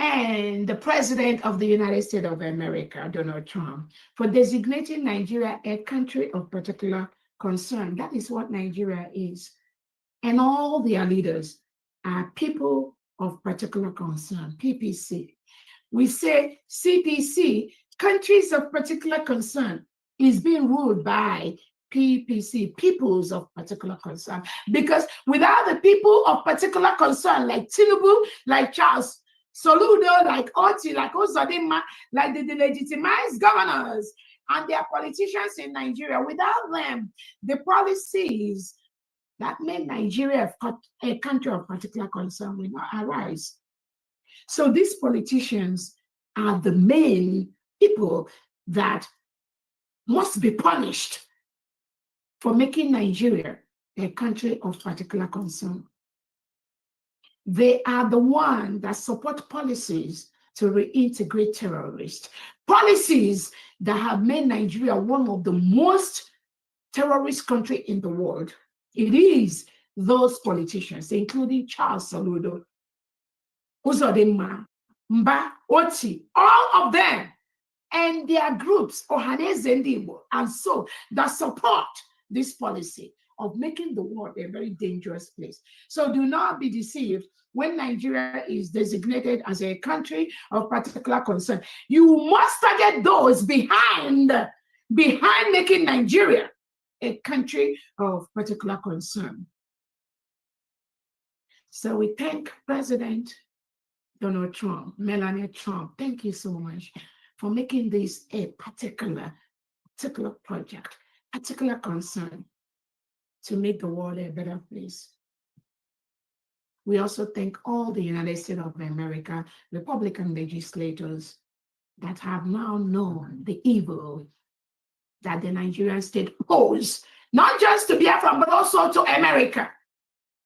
and the President of the United States of America, Donald Trump, for designating Nigeria a country of particular concern. That is what Nigeria is. And all their leaders are people of particular concern, PPC. We say CPC, countries of particular concern, is being ruled by PPC, peoples of particular concern. Because without the people of particular concern, like Tinubu, like Charles Soludo, like Oti, like Ozodinma, like the delegitimized governors and their politicians in Nigeria, without them, the policies that made Nigeria a country of particular concern will not arise. So these politicians are the main people that must be punished for making Nigeria a country of particular concern. They are the ones that support policies to reintegrate terrorists, policies that have made Nigeria one of the most terrorist countries in the world. It is those politicians, including Charles Soludo, Uzodinma, Mba, Oti, all of them, and their groups, Ohaneze Ndibo, and so that support this policy of making the world a very dangerous place. So do not be deceived when Nigeria is designated as a country of particular concern. You must target those behind making Nigeria a country of particular concern. So we thank President Donald Trump, Melania Trump. Thank you so much for making this a particular project, particular concern to make the world a better place. We also thank all the United States of America, Republican legislators that have now known the evil that the Nigerian state poses, not just to Biafra, but also to America.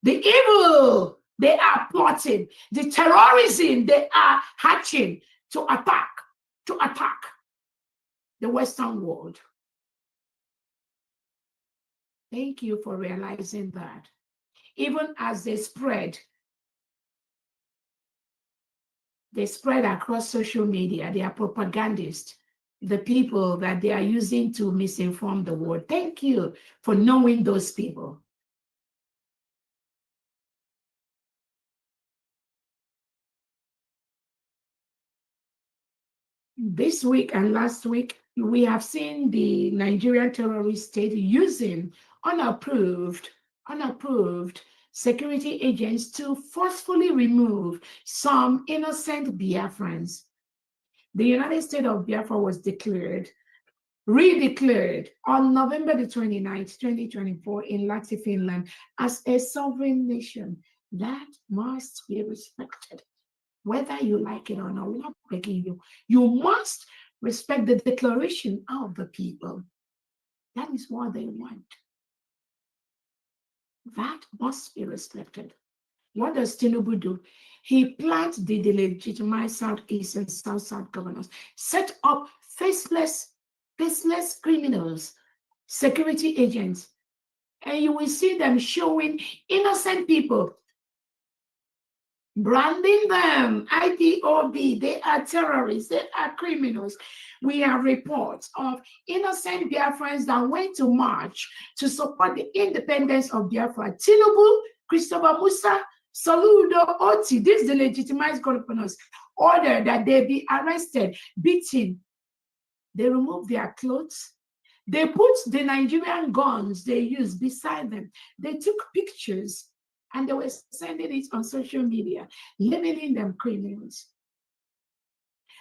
The evil they are plotting, the terrorism they are hatching to attack the Western world. Thank you for realizing that. Even as they spread across social media, they are propagandists, the people that they are using to misinform the world. Thank you for knowing those people. This week and last week, we have seen the Nigerian terrorist state using unapproved security agents to forcefully remove some innocent Biafrans. The United States of Biafra was redeclared on November the 29th, 2024 in Lahti, Finland, as a sovereign nation that must be respected. Whether you like it or not, we're not begging you. You must respect the declaration of the people. That is what they want. That must be respected. What does Tinubu do? He plants the delegitimized Southeast and South governors, set up faceless criminals, security agents, and you will see them showing innocent people, branding them IPOB. They are terrorists, they are criminals. We have reports of innocent Biafrans that went to march to support the independence of Biafra. Tinubu, Christopher Musa, Soludo, Oti, these delegitimized governors, ordered that they be arrested, beaten. They removed their clothes. They put the Nigerian guns they used beside them. They took pictures and they were sending it on social media, labeling them criminals.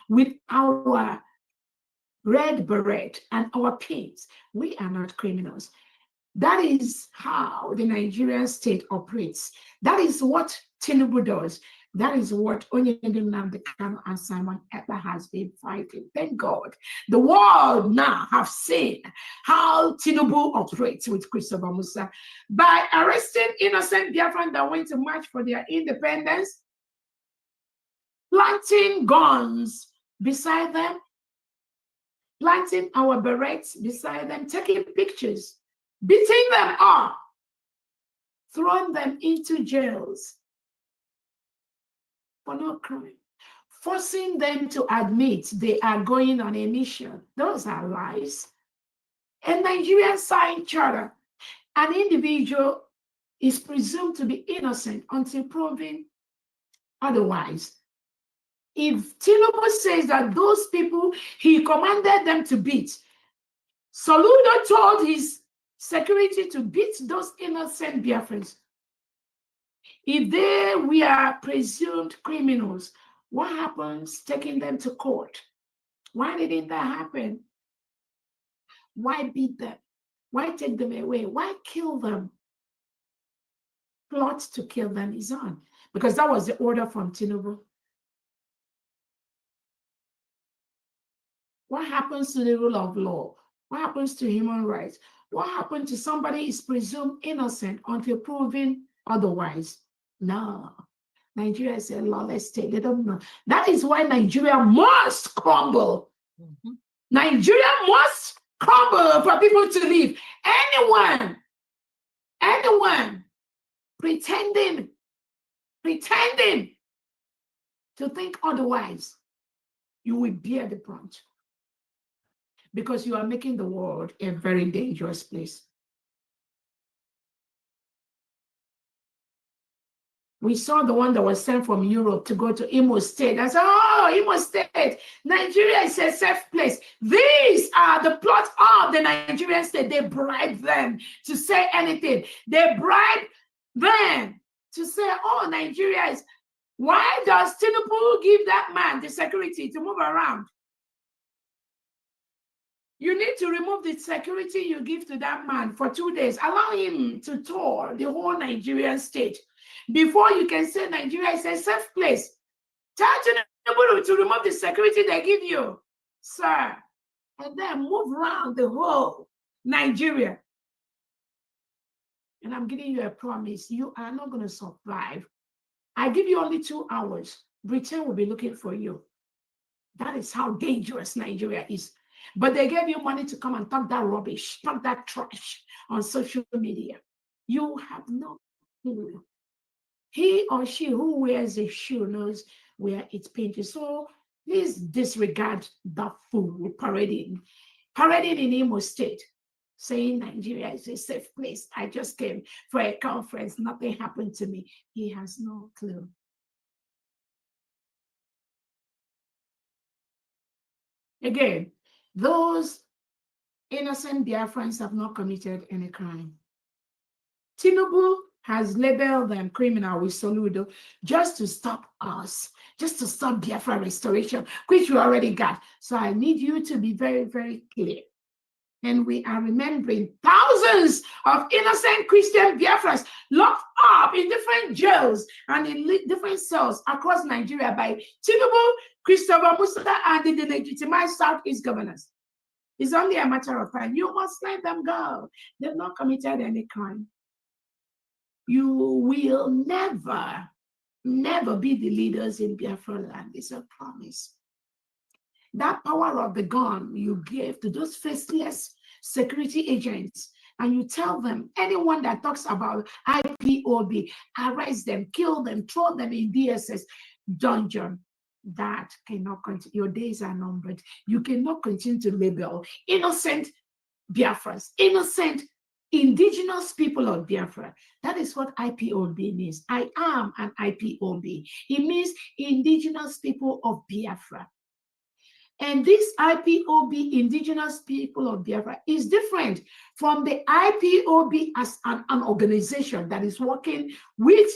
With our red beret and our pins, we are not criminals. That is how the Nigerian state operates. That is what Tinubu does. That is what Onyedin Nnamdi Kanu and Simon Ekpa has been fighting. Thank God. The world now have seen how Tinubu operates with Christopher Musa by arresting innocent Biafran that went to march for their independence, planting guns beside them, planting our berets beside them, taking pictures, beating them up, throwing them into jails for no crime, forcing them to admit they are going on a mission. Those are lies. A Nigerian signed charter, an individual is presumed to be innocent until proven otherwise. If Tinubu says that those people he commanded them to beat, Soludo told his security to beat those innocent Biafrans. If they were presumed criminals, what happens taking them to court? Why didn't that happen? Why beat them? Why take them away? Why kill them? Plot to kill them is on, because that was the order from Tinubu. What happens to the rule of law? What happens to human rights? What happens to somebody is presumed innocent until proven otherwise? No. Nigeria is a lawless state. They don't know. That is why Nigeria must crumble. Nigeria must crumble for people to leave. Anyone pretending to think otherwise, you will bear the brunt, because you are making the world a very dangerous place. We saw the one that was sent from Europe to go to Imo State. I said, oh, Imo State, Nigeria is a safe place. These are the plots of the Nigerian state. They bribe them to say anything. They bribe them to say, oh, Nigeria is. Why does Tinubu give that man the security to move around? You need to remove the security you give to that man for 2 days. Allow him to tour the whole Nigerian state before you can say Nigeria is a safe place. Tell Tinubu to remove the security they give you, sir. and then move around the whole Nigeria. And I'm giving you a promise, you are not going to survive. I give you only 2 hours. Britain will be looking for you. That is how dangerous Nigeria is. But they gave you money to come and talk that rubbish, talk that trash on social media. You have no clue. He or she who wears a shoe knows where it's painted. So please disregard that fool parading in Imo State, saying Nigeria is a safe place. I just came for a conference. Nothing happened to me. He has no clue. Again, those innocent Biafrans have not committed any crime. Tinubu has labeled them criminal with Soludo just to stop us, just to stop Biafra restoration, which we already got. So I need you to be very, very clear. And we are remembering thousands of innocent Christian Biafrans locked up in different jails and in different cells across Nigeria by Tinubu, Christopher Musa, and the delegitimized Southeast governors. It's only a matter of time. You must let them go. They've not committed any crime. You will never, never be the leaders in Biafra land. It's a promise. That power of the gun you give to those faceless security agents, and you tell them, anyone that talks about IPOB, arrest them, kill them, throw them in DSS dungeon. That cannot continue. Your days are numbered. You cannot continue to label innocent Biafrans, innocent indigenous people of Biafra. That is what IPOB means. I am an IPOB. It means indigenous people of Biafra. And this IPOB, indigenous people of Biafra, is different from the IPOB as an organization that is working with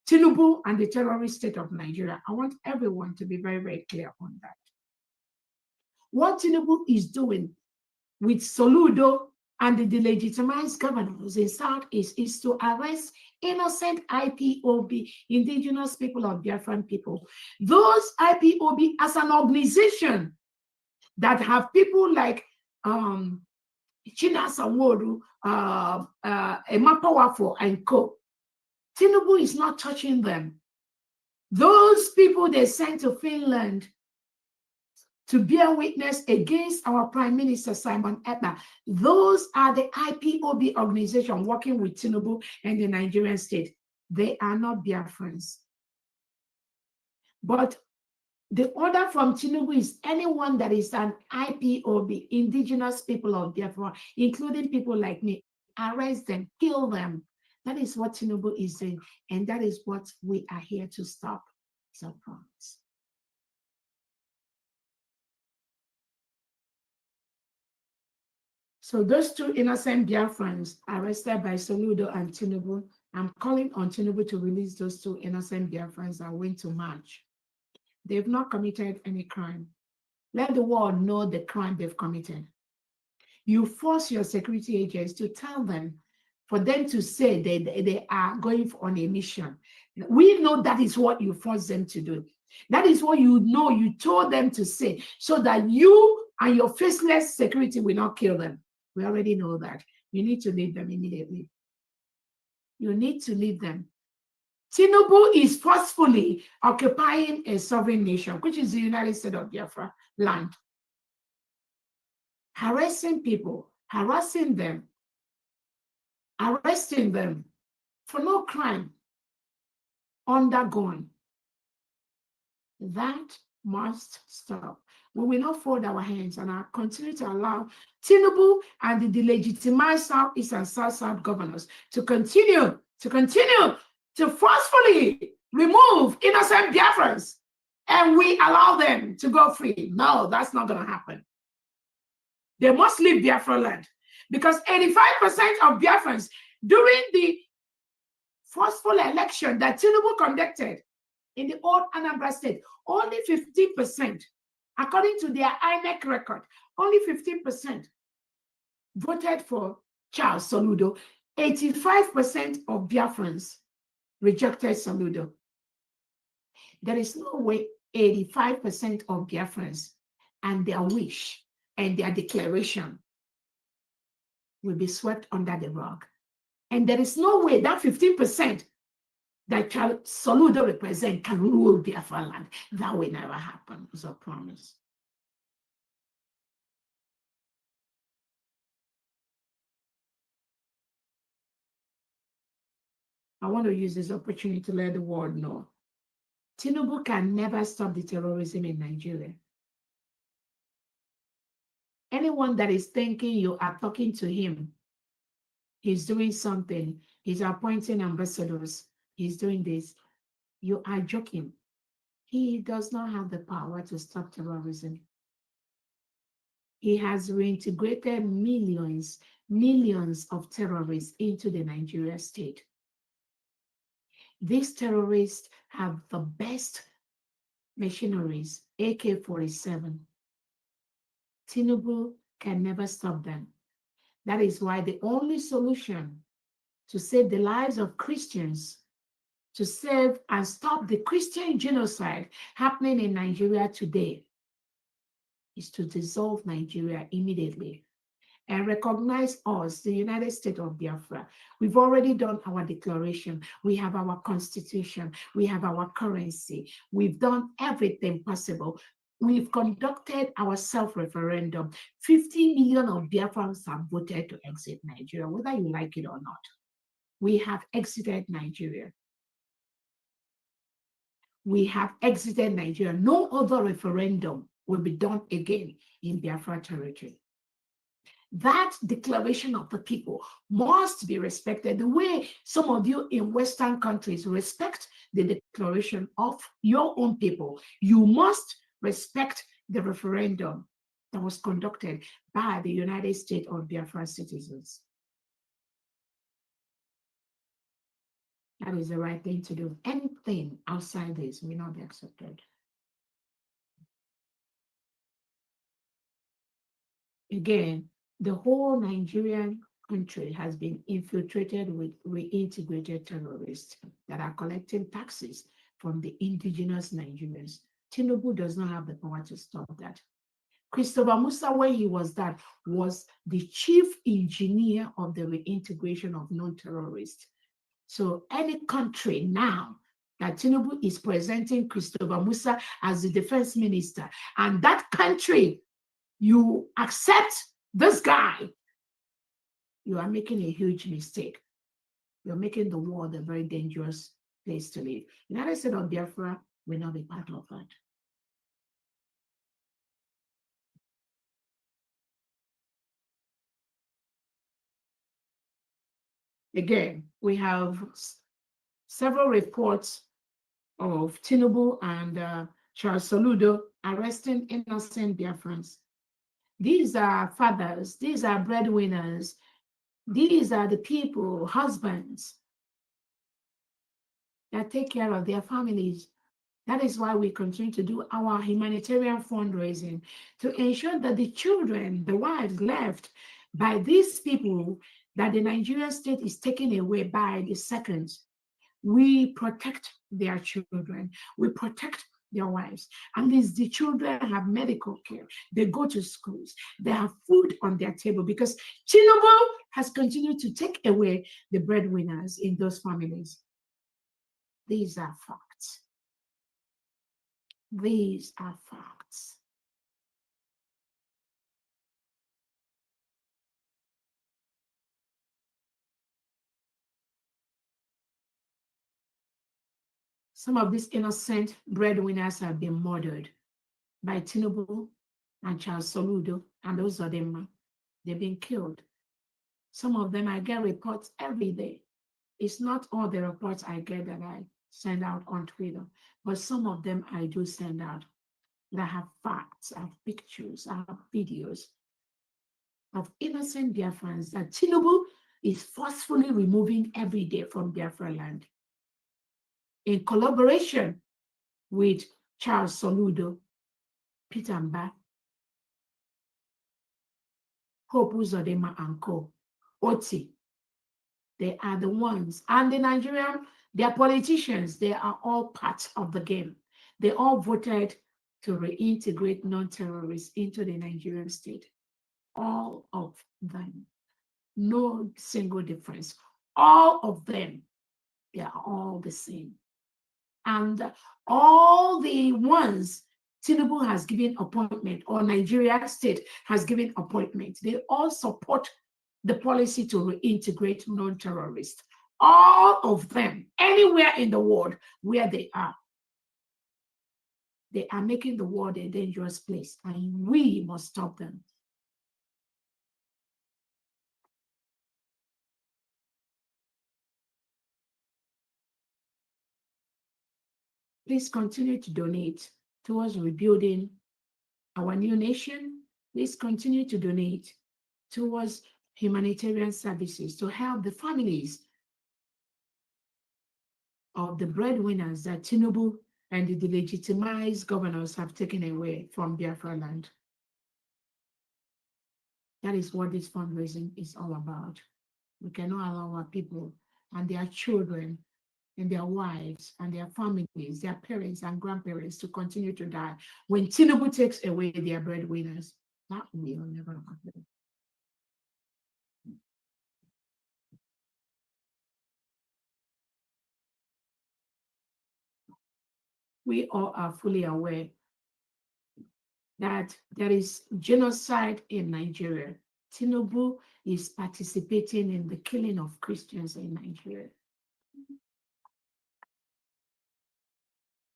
Tinubu and the terrorist state of Nigeria. I want everyone to be very, very clear on that. What Tinubu is doing with Soludo and the delegitimized governors in Southeast is to arrest innocent IPOB, indigenous people of Biafran people. Those IPOB as an organization that have people like China Saworu, Emapawafo, and co. Tinubu is not touching them. Those people they sent to Finland to bear witness against our Prime Minister Simon Ekpa, those are the IPOB organization working with Tinubu and the Nigerian state. They are not Biafrans. But the order from Tinubu is anyone that is an IPOB, indigenous people of Biafra, including people like me, arrest them, kill them. That is what Tinubu is doing, and that is what we are here to stop. So promise. So those two innocent Biafrans arrested by Soludo and Tinubu, I'm calling on Tinubu to release those two innocent Biafrans that went to march. They've not committed any crime. Let the world know the crime they've committed. You force your security agents to tell them, for them to say they are going on a mission. We know that is what you force them to do. That is what you know you told them to say, so that you and your faceless security will not kill them. We already know that. You need to leave them immediately. You need to leave them. Tinubu is forcefully occupying a sovereign nation, which is the United States of Biafra land. Harassing people, harassing them, arresting them for no crime undergone. That must stop. We will not fold our hands, and I'll continue to allow Tinubu and the delegitimized Southeast and South governors to continue to forcefully remove innocent Biafrans, and we allow them to go free. No, that's not going to happen. They must leave Biafra land, because 85% of Biafrans during the forceful election that Tinubu conducted in the old Anambra state, only 15%, according to their INEC record, only 15% voted for Charles Soludo. 85% of Biafrans rejected Soludo. There is no way 85% of Biafrans and their wish and their declaration will be swept under the rug. And there is no way that 15% that Soludo represent can rule Biafra land. That will never happen, is a promise. I want to use this opportunity to let the world know Tinubu can never stop the terrorism in Nigeria. Anyone that is thinking you are talking to him, he's doing something, he's appointing ambassadors, he's doing this, you are joking. He does not have the power to stop terrorism. He has reintegrated millions of terrorists into the Nigeria state. These terrorists have the best machineries, AK-47. Tinubu can never stop them. That is why the only solution to save the lives of Christians, to save and stop the Christian genocide happening in Nigeria today, is to dissolve Nigeria immediately and recognize us, the United States of Biafra. We've already done our declaration. We have our constitution. We have our currency. We've done everything possible. We've conducted our self-referendum. 50 million of Biafrans have voted to exit Nigeria, whether you like it or not. We have exited Nigeria. We have exited Nigeria. No other referendum will be done again in Biafra territory. That declaration of the people must be respected the way some of you in Western countries respect the declaration of your own people. You must respect the referendum that was conducted by the United States of Biafra citizens. That is the right thing to do. Anything outside this will not be accepted. Again, the whole Nigerian country has been infiltrated with reintegrated terrorists that are collecting taxes from the indigenous Nigerians. Tinubu does not have the power to stop that. Christopher Musa, when he was that, was the chief engineer of the reintegration of non-terrorists. So any country now that Tinubu is presenting Christopher Musa as the defense minister, and that country, you accept this guy, you are making a huge mistake. You're making the world a very dangerous place to live. United States of Biafra will not be part of that. Again, we have several reports of Tinubu and Charles Soludo arresting innocent Biafrans. These are fathers, these are breadwinners, these are the people, husbands, that take care of their families. That is why we continue to do our humanitarian fundraising to ensure that the children, the wives left by these people that the Nigerian state is taking away by the seconds, we protect their children, we protect their wives. At least the children have medical care, they go to schools, they have food on their table, because Tinubu has continued to take away the breadwinners in those families. These are facts. These are facts. Some of these innocent breadwinners have been murdered by Tinubu and Charles Soludo and those of them. They've been killed. Some of them, I get reports every day. It's not all the reports I get that I send out on Twitter, but some of them I do send out. That I have facts, I have pictures, I have videos of innocent Biafrans that Tinubu is forcefully removing every day from Biafra land, in collaboration with Charles Soludo, Peter Mba, Hope Uzodinma and Co. Oti. They are the ones. And the Nigerian, their politicians, they are all part of the game. They all voted to reintegrate non-terrorists into the Nigerian state. All of them. No single difference. All of them, they are all the same. And all the ones Tinubu has given appointment, or Nigeria state has given appointment, they all support the policy to reintegrate non-terrorists. All of them, anywhere in the world where they are making the world a dangerous place, and we must stop them. Please continue to donate towards rebuilding our new nation. Please continue to donate towards humanitarian services to help the families of the breadwinners that Tinubu and the delegitimized governors have taken away from Biafra land. That is what this fundraising is all about. We cannot allow our people and their children and their wives and their families, their parents and grandparents to continue to die when Tinubu takes away their breadwinners. That will never happen. We all are fully aware that there is genocide in Nigeria. Tinubu is participating in the killing of Christians in Nigeria.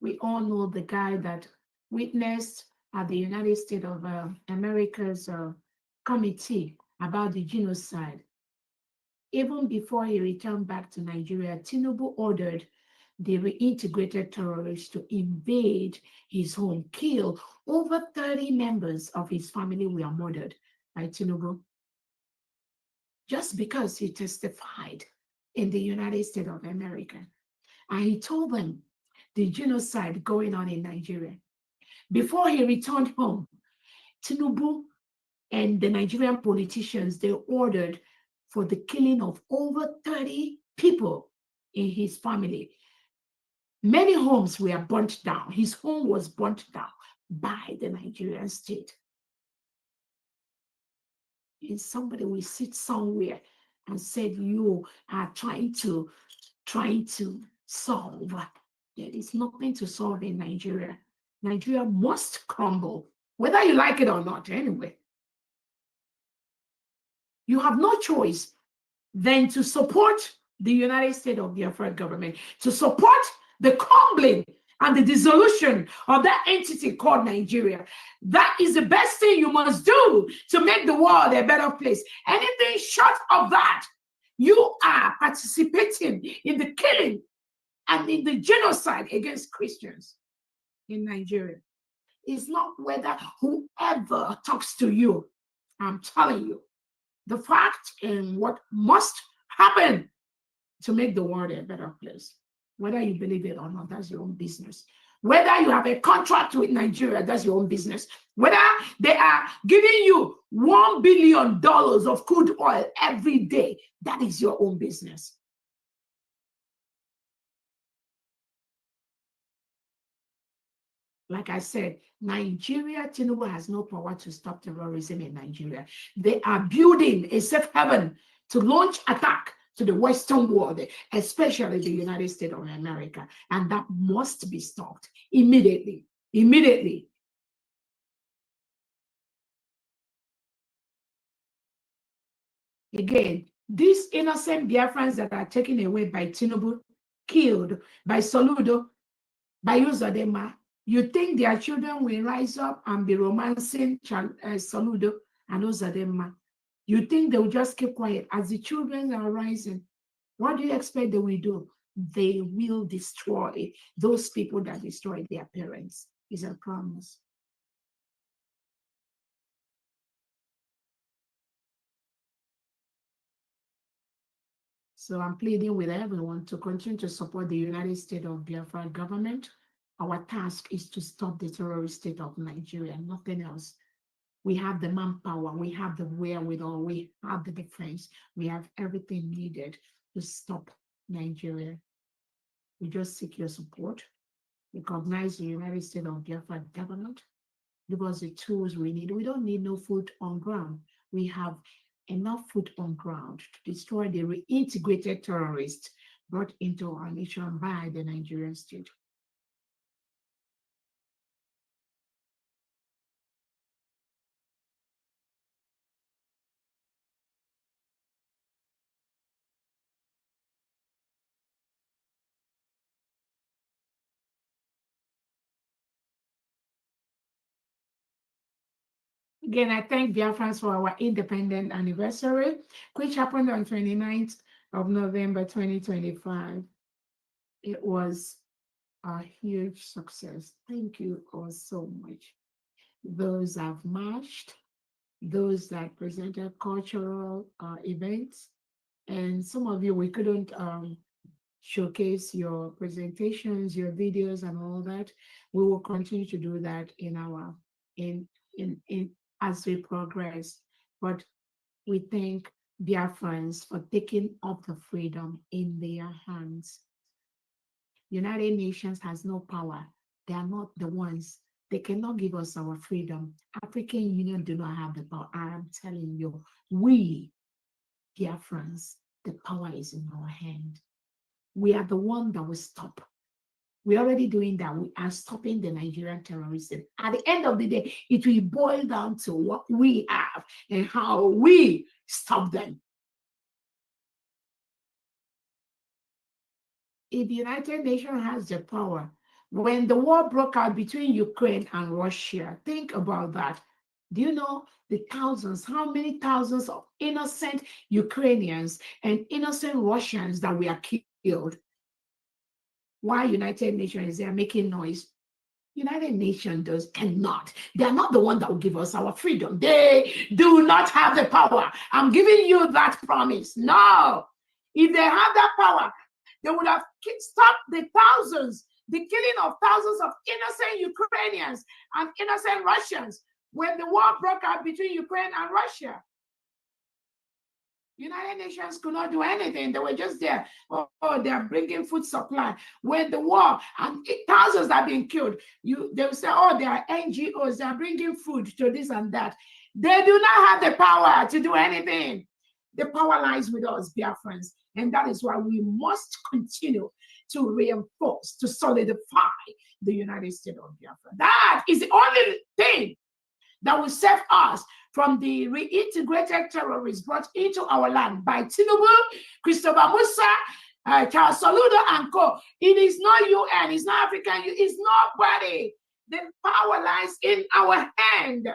We all know the guy that witnessed at the United States of America's committee about the genocide. Even before he returned back to Nigeria, Tinubu ordered the reintegrated terrorists to invade his home, kill over 30 members of his family were murdered by Tinubu, just because he testified in the United States of America. And he told them the genocide going on in Nigeria. Before he returned home, Tinubu and the Nigerian politicians, they ordered for the killing of over 30 people in his family. Many homes were burnt down. His home was burnt down by the Nigerian state. And somebody will sit somewhere and said, you are trying to solve. There is nothing to solve in Nigeria. Nigeria must crumble, whether you like it or not, anyway. You have no choice than to support the United States of Biafra government, to support the crumbling and the dissolution of that entity called Nigeria. That is the best thing you must do to make the world a better place. Anything short of that, you are participating in the killing and in the genocide against Christians in Nigeria. It's not whether whoever talks to you, I'm telling you, the fact and what must happen to make the world a better place. Whether you believe it or not, that's your own business. Whether you have a contract with Nigeria, that's your own business. Whether they are giving you $1 billion of crude oil every day, that is your own business. Like I said, Nigeria, Tinubu has no power to stop terrorism in Nigeria. They are building a safe haven to launch attack to the Western world, especially the United States of America. And that must be stopped immediately. Immediately. Again, these innocent Biafrans that are taken away by Tinubu, killed by Soludo, by Uzodinma, you think their children will rise up and be romancing Soludo and Uzodinma? You think they will just keep quiet as the children are rising? What do you expect they will do? They will destroy those people that destroyed their parents. It's a promise. So I'm pleading with everyone to continue to support the United States of Biafra government. Our task is to stop the terrorist state of Nigeria, nothing else. We have the manpower, we have the wherewithal, we have the defense, we have everything needed to stop Nigeria. We just seek your support. Recognize the United States of Biafra government. Give us the tools we need. We don't need no foot on ground. we have enough foot on ground to destroy the reintegrated terrorists brought into our nation by the Nigerian state. Again, I thank Biafrans for our independent anniversary, which happened on 29th of November 2025. It was a huge success. Thank you all so much. Those that have marched, those that presented cultural events, and some of you, we couldn't showcase your presentations, your videos, and all that. We will continue to do that in our as we progress. But we thank Biafrans for taking up the freedom in their hands. United Nations has no power. They are not the ones. They cannot give us our freedom. African Union do not have the power. I am telling you, we, Biafrans, the power is in our hand. We are the one that will stop. We're already doing that. We are stopping the Nigerian terrorists. At the end of the day, it will boil down to what we have and how we stop them. If the United Nations has the power, when the war broke out between Ukraine and Russia, think about that. Do you know the thousands, how many thousands of innocent Ukrainians and innocent Russians that were killed? Why United Nations is there making noise? United Nations cannot. They are not the one that will give us our freedom. They do not have the power. I'm giving you that promise. No. If they have that power, they would have stopped the killing of thousands of innocent Ukrainians and innocent Russians when the war broke out between Ukraine and Russia. United Nations could not do anything. They were just there. Oh, they are bringing food supply. When the war and thousands are being killed, they will say, oh, they are NGOs. They are bringing food to this and that. They do not have the power to do anything. The power lies with us, Biafrans. And that is why we must continue to reinforce, to solidify the United States of Biafra. That is the only thing that will save us from the reintegrated terrorists brought into our land by Tinubu, Christopher Musa, Charles Soludo, and co. It is not UN, it's not African, it's nobody. The power lies in our hand.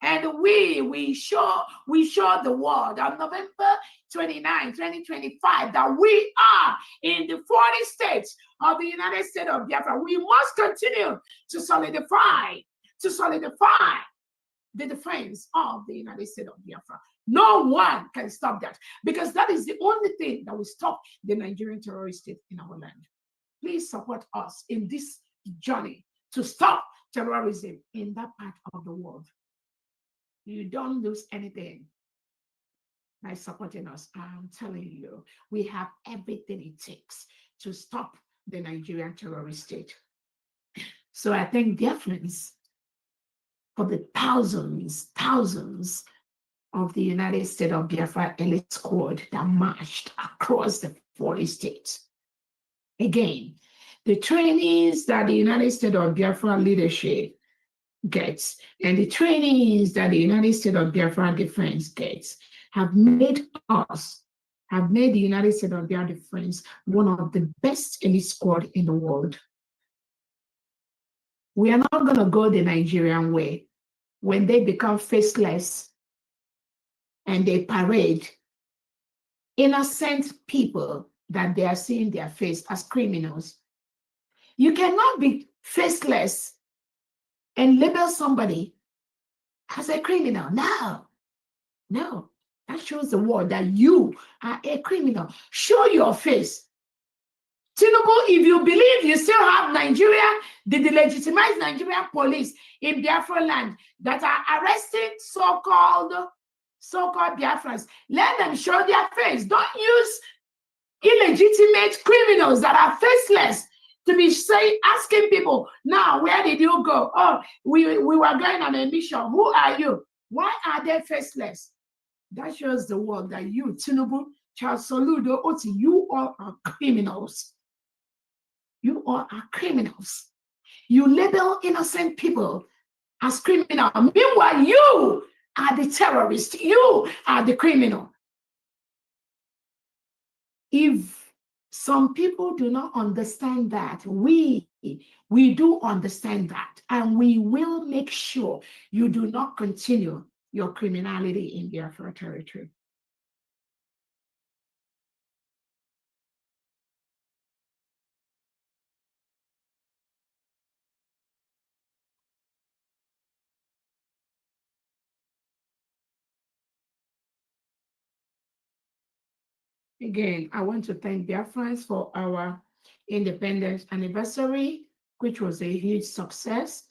And we show the world on November 29, 2025, that we are in the 40 states of the United States of Biafra. We must continue to solidify the defense of the United States of Biafra. No one can stop that, because that is the only thing that will stop the Nigerian terrorist state in our land. Please support us in this journey to stop terrorism in that part of the world. You don't lose anything by supporting us. I'm telling you, we have everything it takes to stop the Nigerian terrorist state. So I thank Biafrans for the thousands of the United States of Biafra elite squad that marched across the 40 states. Again, the trainings that the United States of Biafra leadership gets and the trainings that the United States of Biafra defense gets have made the United States of Biafra defense one of the best elite squad in the world. We are not going to go the Nigerian way when they become faceless and they parade innocent people that they are seeing their face as criminals. You cannot be faceless and label somebody as a criminal. No, that shows the world that you are a criminal. Show your face. Tinubu, if you believe you still have Nigeria, the delegitimized Nigerian police in Biafra land that are arresting so-called Biafrans, let them show their face. Don't use illegitimate criminals that are faceless to be asking people, now, where did you go? Oh, we were going on a mission. Who are you? Why are they faceless? That shows the world that you, Tinubu, Charles Soludo, Oti, you all are criminals. You all are criminals. You label innocent people as criminal. Meanwhile, you are the terrorist. You are the criminal. If some people do not understand that, we do understand that, and we will make sure you do not continue your criminality in Biafra territory. Again, I want to thank Biafrans for our independence anniversary, which was a huge success.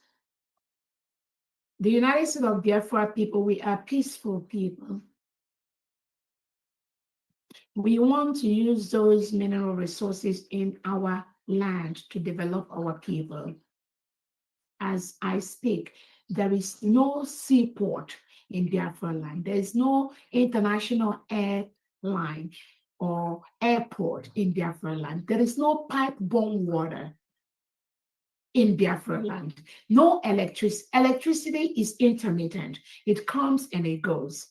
The United States of Biafra people, we are peaceful people. We want to use those mineral resources in our land to develop our people. As I speak, there is no seaport in Biafra land. There is no international airline or airport in Biafra land. There is no pipe-borne water in Biafra land. No electricity. Electricity is intermittent. It comes and it goes.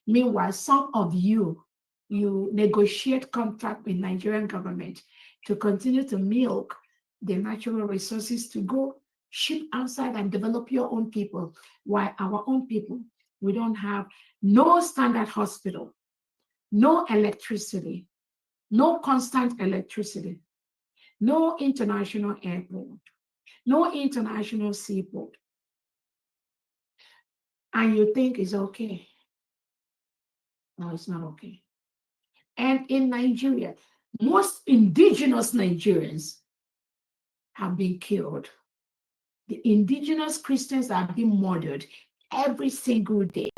Meanwhile, some of you negotiate contract with Nigerian government to continue to milk the natural resources to go ship outside and develop your own people. While our own people, we don't have no standard hospital, no electricity, no constant electricity, no international airport, no international seaport. And you think it's okay. No, it's not okay. And in Nigeria, most indigenous Nigerians have been killed. The indigenous Christians are being murdered every single day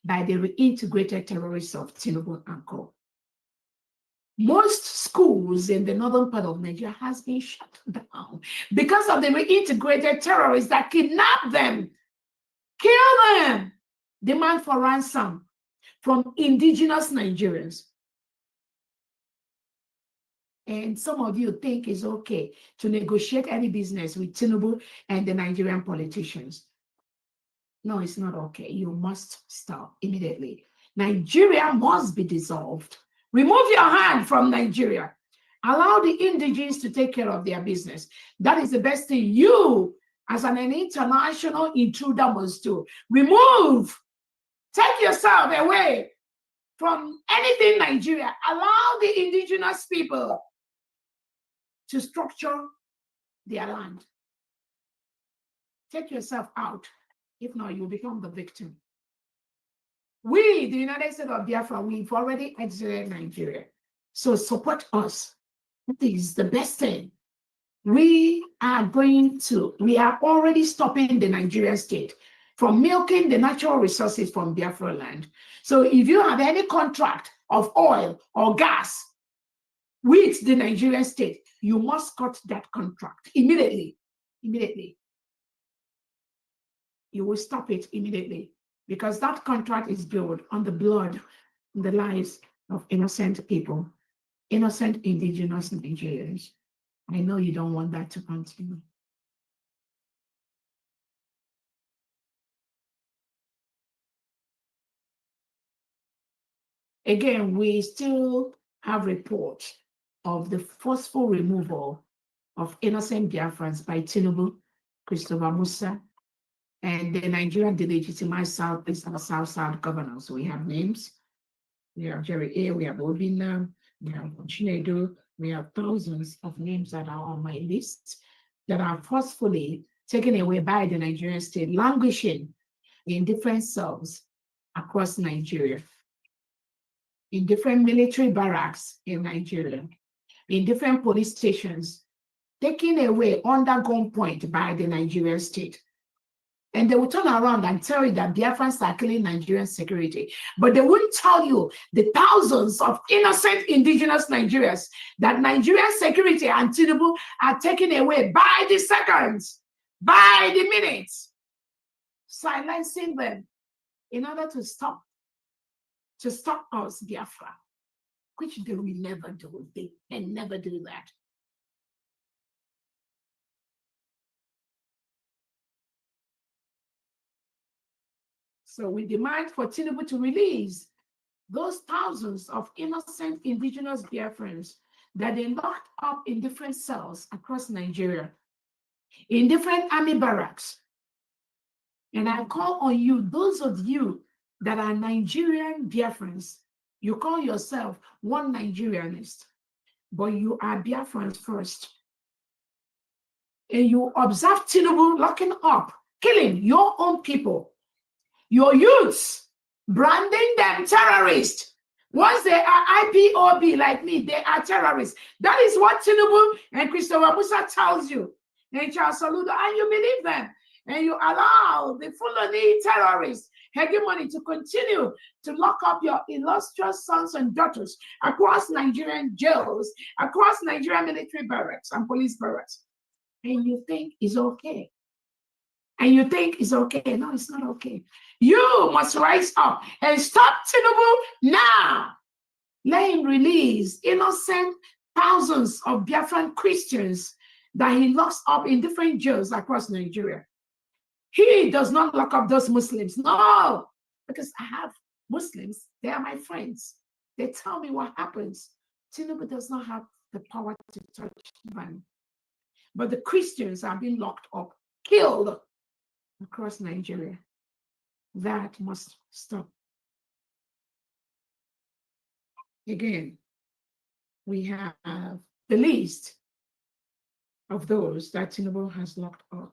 by the reintegrated terrorists of Tinubu and Co. Most schools in the northern part of Nigeria has been shut down because of the reintegrated terrorists that kidnap them, kill them, demand for ransom from indigenous Nigerians. And some of you think it's okay to negotiate any business with Tinubu and the Nigerian politicians. No, it's not okay. You must stop immediately. Nigeria must be dissolved. Remove your hand from Nigeria. Allow the indigenes to take care of their business. That is the best thing you, as an international intruder, must do. Remove. Take yourself away from anything Nigeria. Allow the indigenous people to structure their land. Take yourself out. If not, you become the victim. We, the United States of Biafra, we've already exited Nigeria. So support us. This is the best thing. We are already stopping the Nigerian state from milking the natural resources from Biafra land. So if you have any contract of oil or gas with the Nigerian state, you must cut that contract immediately. Immediately. You will stop it immediately because that contract is built on the blood, and the lives of innocent people, innocent indigenous Nigerians. I know you don't want that to continue. Again, we still have reports of the forceful removal of innocent Biafrans by Tinubu, Christopher Musa, and the Nigerian delegitimized Southeast and South-South governors. We have names. We have Jerry A., we have Obina, we have Chinedu, we have thousands of names that are on my list that are forcefully taken away by the Nigerian state, languishing in different cells across Nigeria, in different military barracks in Nigeria, in different police stations, taken away under gunpoint by the Nigerian state. And they will turn around and tell you that Biafrans are killing Nigerian security. But they won't tell you the thousands of innocent indigenous Nigerians that Nigerian security and Tinubu are taken away by the seconds, by the minutes, silencing them in order to stop us, Biafra, which they will never do. They can never do that. So we demand for Tinubu to release those thousands of innocent indigenous Biafrans that they locked up in different cells across Nigeria, in different army barracks. And I call on you, those of you that are Nigerian Biafrans, you call yourself one Nigerianist, but you are Biafrans first. And you observe Tinubu locking up, killing your own people, your youths, branding them terrorists. Once they are IPOB like me, they are terrorists. That is what Tinubu and Christopher Musa tells you. And Charles Saludo, and you believe them. And you allow the Fulani terrorists hegemony to continue to lock up your illustrious sons and daughters across Nigerian jails, across Nigerian military barracks and police barracks. And you think it's okay. And you think it's okay. No, it's not okay. You must rise up and stop Tinubu now. Let him release innocent thousands of Biafran Christians that he locks up in different jails across Nigeria. He does not lock up those Muslims. No, because I have Muslims. They are my friends. They tell me what happens. Tinubu does not have the power to touch them. But the Christians are being locked up, killed across Nigeria. That must stop. Again, we have the list of those that Tinubu has locked up.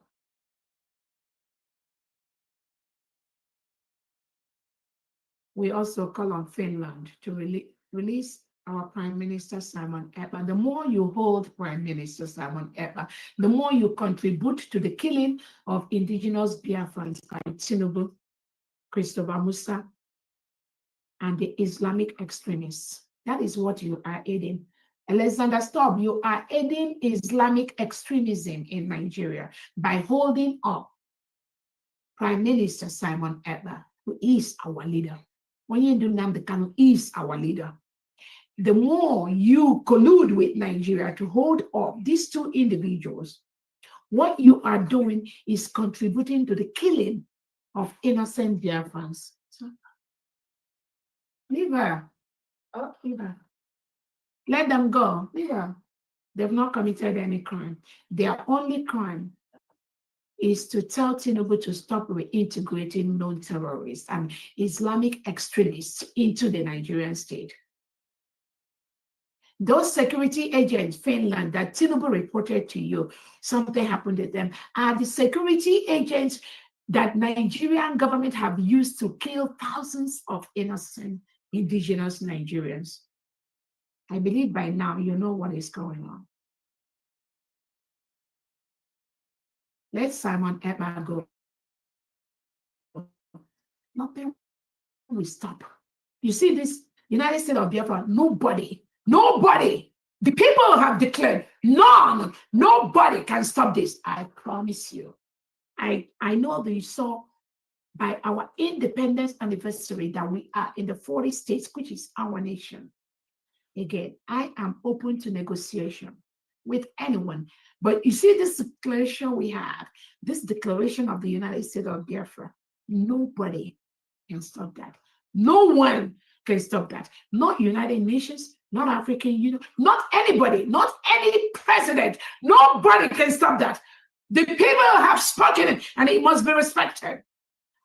We also call on Finland to release our Prime Minister Simon Ekpa. The more you hold Prime Minister Simon Ekpa, the more you contribute to the killing of indigenous Biafrans by Tinubu, Christopher Musa, and the Islamic extremists. That is what you are aiding. Alexander Stubb, you are aiding Islamic extremism in Nigeria by holding up Prime Minister Simon Ekpa, who is our leader. When you do Nnamdi Kanu is our leader. The more you collude with Nigeria to hold up these two individuals, what you are doing is contributing to the killing of innocent Biafrans. So, leave her. Oh, leave her. Let them go. Leave her. They've not committed any crime. Their only crime is to tell Tinubu to stop reintegrating known terrorists and Islamic extremists into the Nigerian state. Those security agents, Finland, that Tinubu reported to you, something happened to them, are the security agents that Nigerian government have used to kill thousands of innocent indigenous Nigerians. I believe by now you know what is going on. Let Simon Ekpa go. Nothing will stop. You see this United States of Biafra, nobody, the people have declared, nobody can stop this. I promise you. I know that you saw by our independence anniversary that we are in the 40 states, which is our nation. Again, I am open to negotiation with anyone. But you see this declaration we have, this declaration of the United States of Biafra, nobody can stop that. No one can stop that. Not United Nations, not African Union, not anybody, not any president. Nobody can stop that. The people have spoken and it must be respected.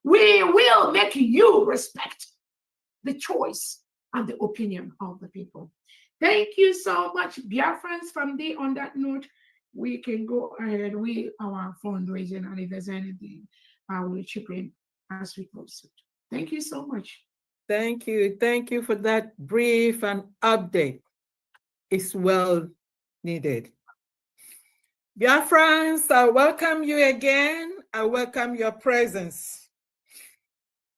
We will make you respect the choice and the opinion of the people. Thank you so much, Biafrans. From there, on that note, we can go ahead with our fundraising, and if there's anything, I will chip in as we close it. Thank you so much. Thank you. Thank you for that brief and update. It's well needed. Biafrans, I welcome you again. I welcome your presence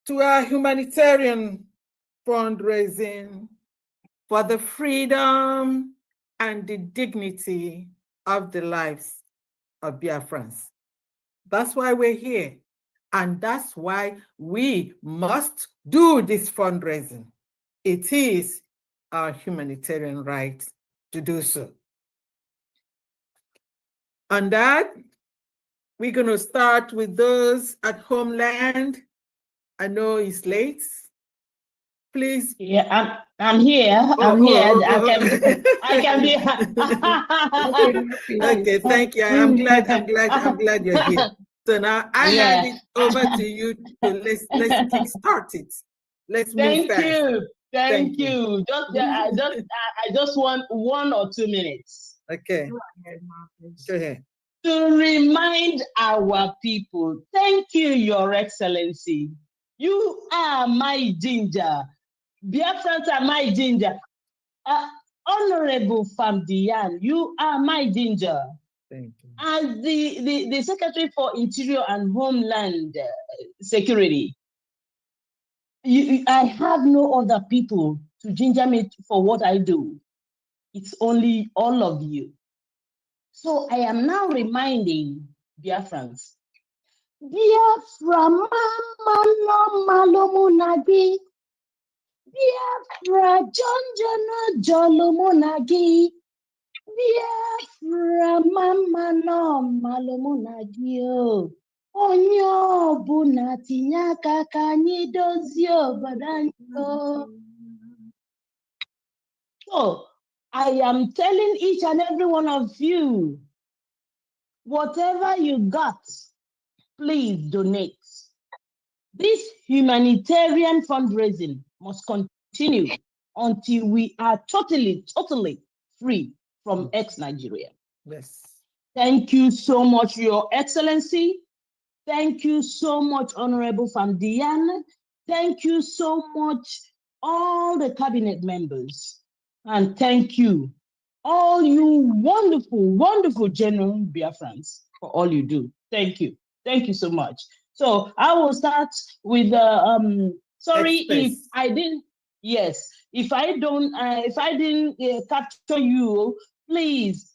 to our humanitarian fundraising for the freedom and the dignity of the lives of Biafrans. That's why we're here. And that's why we must do this fundraising. It is our humanitarian right to do so. On that, we're going to start with those at homeland. I know it's late. Please. Yeah, I'm here. I'm here. I can be. Okay, thank you. I'm glad you're here. So now I hand it over to you. Let's kickstart it. Let's move fast. Thank you. I just want 1 or 2 minutes. Okay. Go ahead. To remind our people, thank you, Your Excellency. You are my ginger. Biafrans are my ginger. Honorable Famdian, you are my ginger. Thank you. As the Secretary for Interior and Homeland Security, I have no other people to ginger me for what I do. It's only all of you. So I am now reminding Biafrans, Biafra mama no malomunagi, Biafra jonjono jolomunagi, Biafra mama no malomunagi o. Onye ọbụla tinye aka ka anyị dozie obodo anyị o. So I am telling each and every one of you, whatever you got, please donate. This humanitarian fundraising must continue until we are totally free from ex-Nigeria. Yes. Thank you so much, Your Excellency. Thank you so much, Honorable Famdian. Thank you so much, all the cabinet members. And thank you, all you wonderful, wonderful genuine Biafrans for all you do. Thank you. Thank you so much. So I will start with sorry if I didn't, yes, if I didn't capture you, please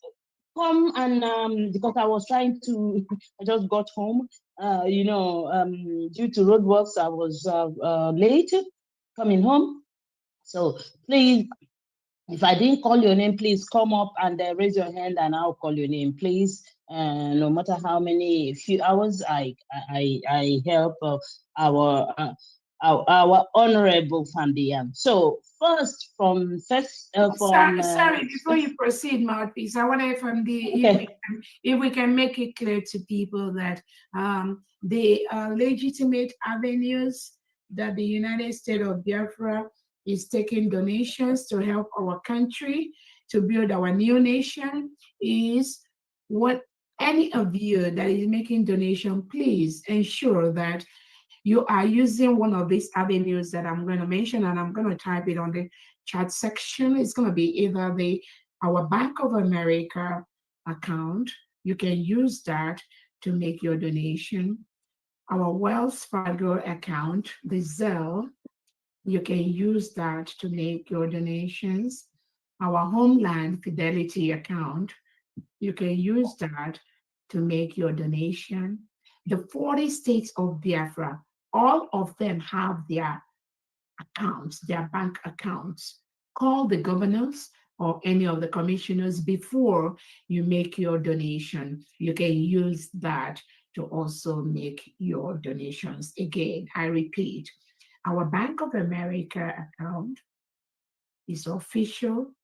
come and because I was trying to, I just got home, due to roadworks, I was late coming home. So please, if I didn't call your name, please come up and raise your hand and I'll call your name, please. No matter how many few hours I help our honorable Famdian. So sorry, before you proceed, Mouthpiece, I wonder if we can make it clear to people that the legitimate avenues that the United States of Biafra is taking donations to help our country to build our new nation is what any of you that is making donation, please ensure that you are using one of these avenues that I'm going to mention, and I'm going to type it on the chat section. It's going to be either our Bank of America account. You can use that to make your donation. Our Wells Fargo account, the Zelle, you can use that to make your donations. Our Homeland Fidelity account, you can use that to make your donation. The 40 states of Biafra, all of them have their accounts, their bank accounts. Call the governors or any of the commissioners before you make your donation. You can use that to also make your donations. Again, I repeat, our Bank of America account is official,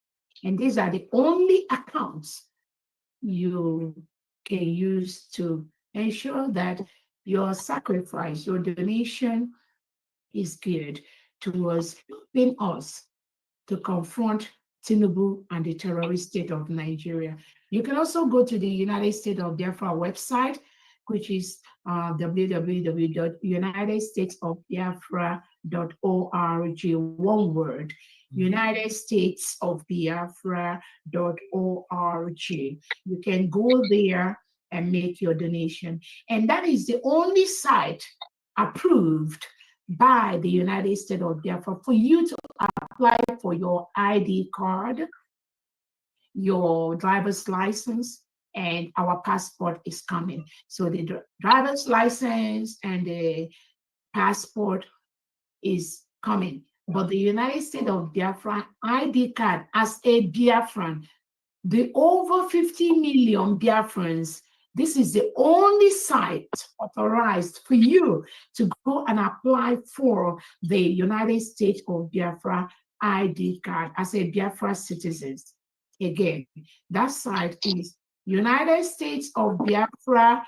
and these are the only accounts you can use to ensure that your sacrifice, your donation is geared towards helping us to confront Tinubu and the terrorist state of Nigeria. You can also go to the United States of Biafra website, which is www.unitedstatesofbiafra.org, one word, unitedstatesofbiafra.org. You can go there and make your donation. And that is the only site approved by the United States of Biafra for you to apply for your ID card, your driver's license, and our passport is coming. So the driver's license and the passport is coming. But the United States of Biafra ID card as a Biafran, the over 50 million Biafrans, this is the only site authorized for you to go and apply for the United States of Biafra ID card as a Biafra citizen. Again, that site is United States of Biafra.org.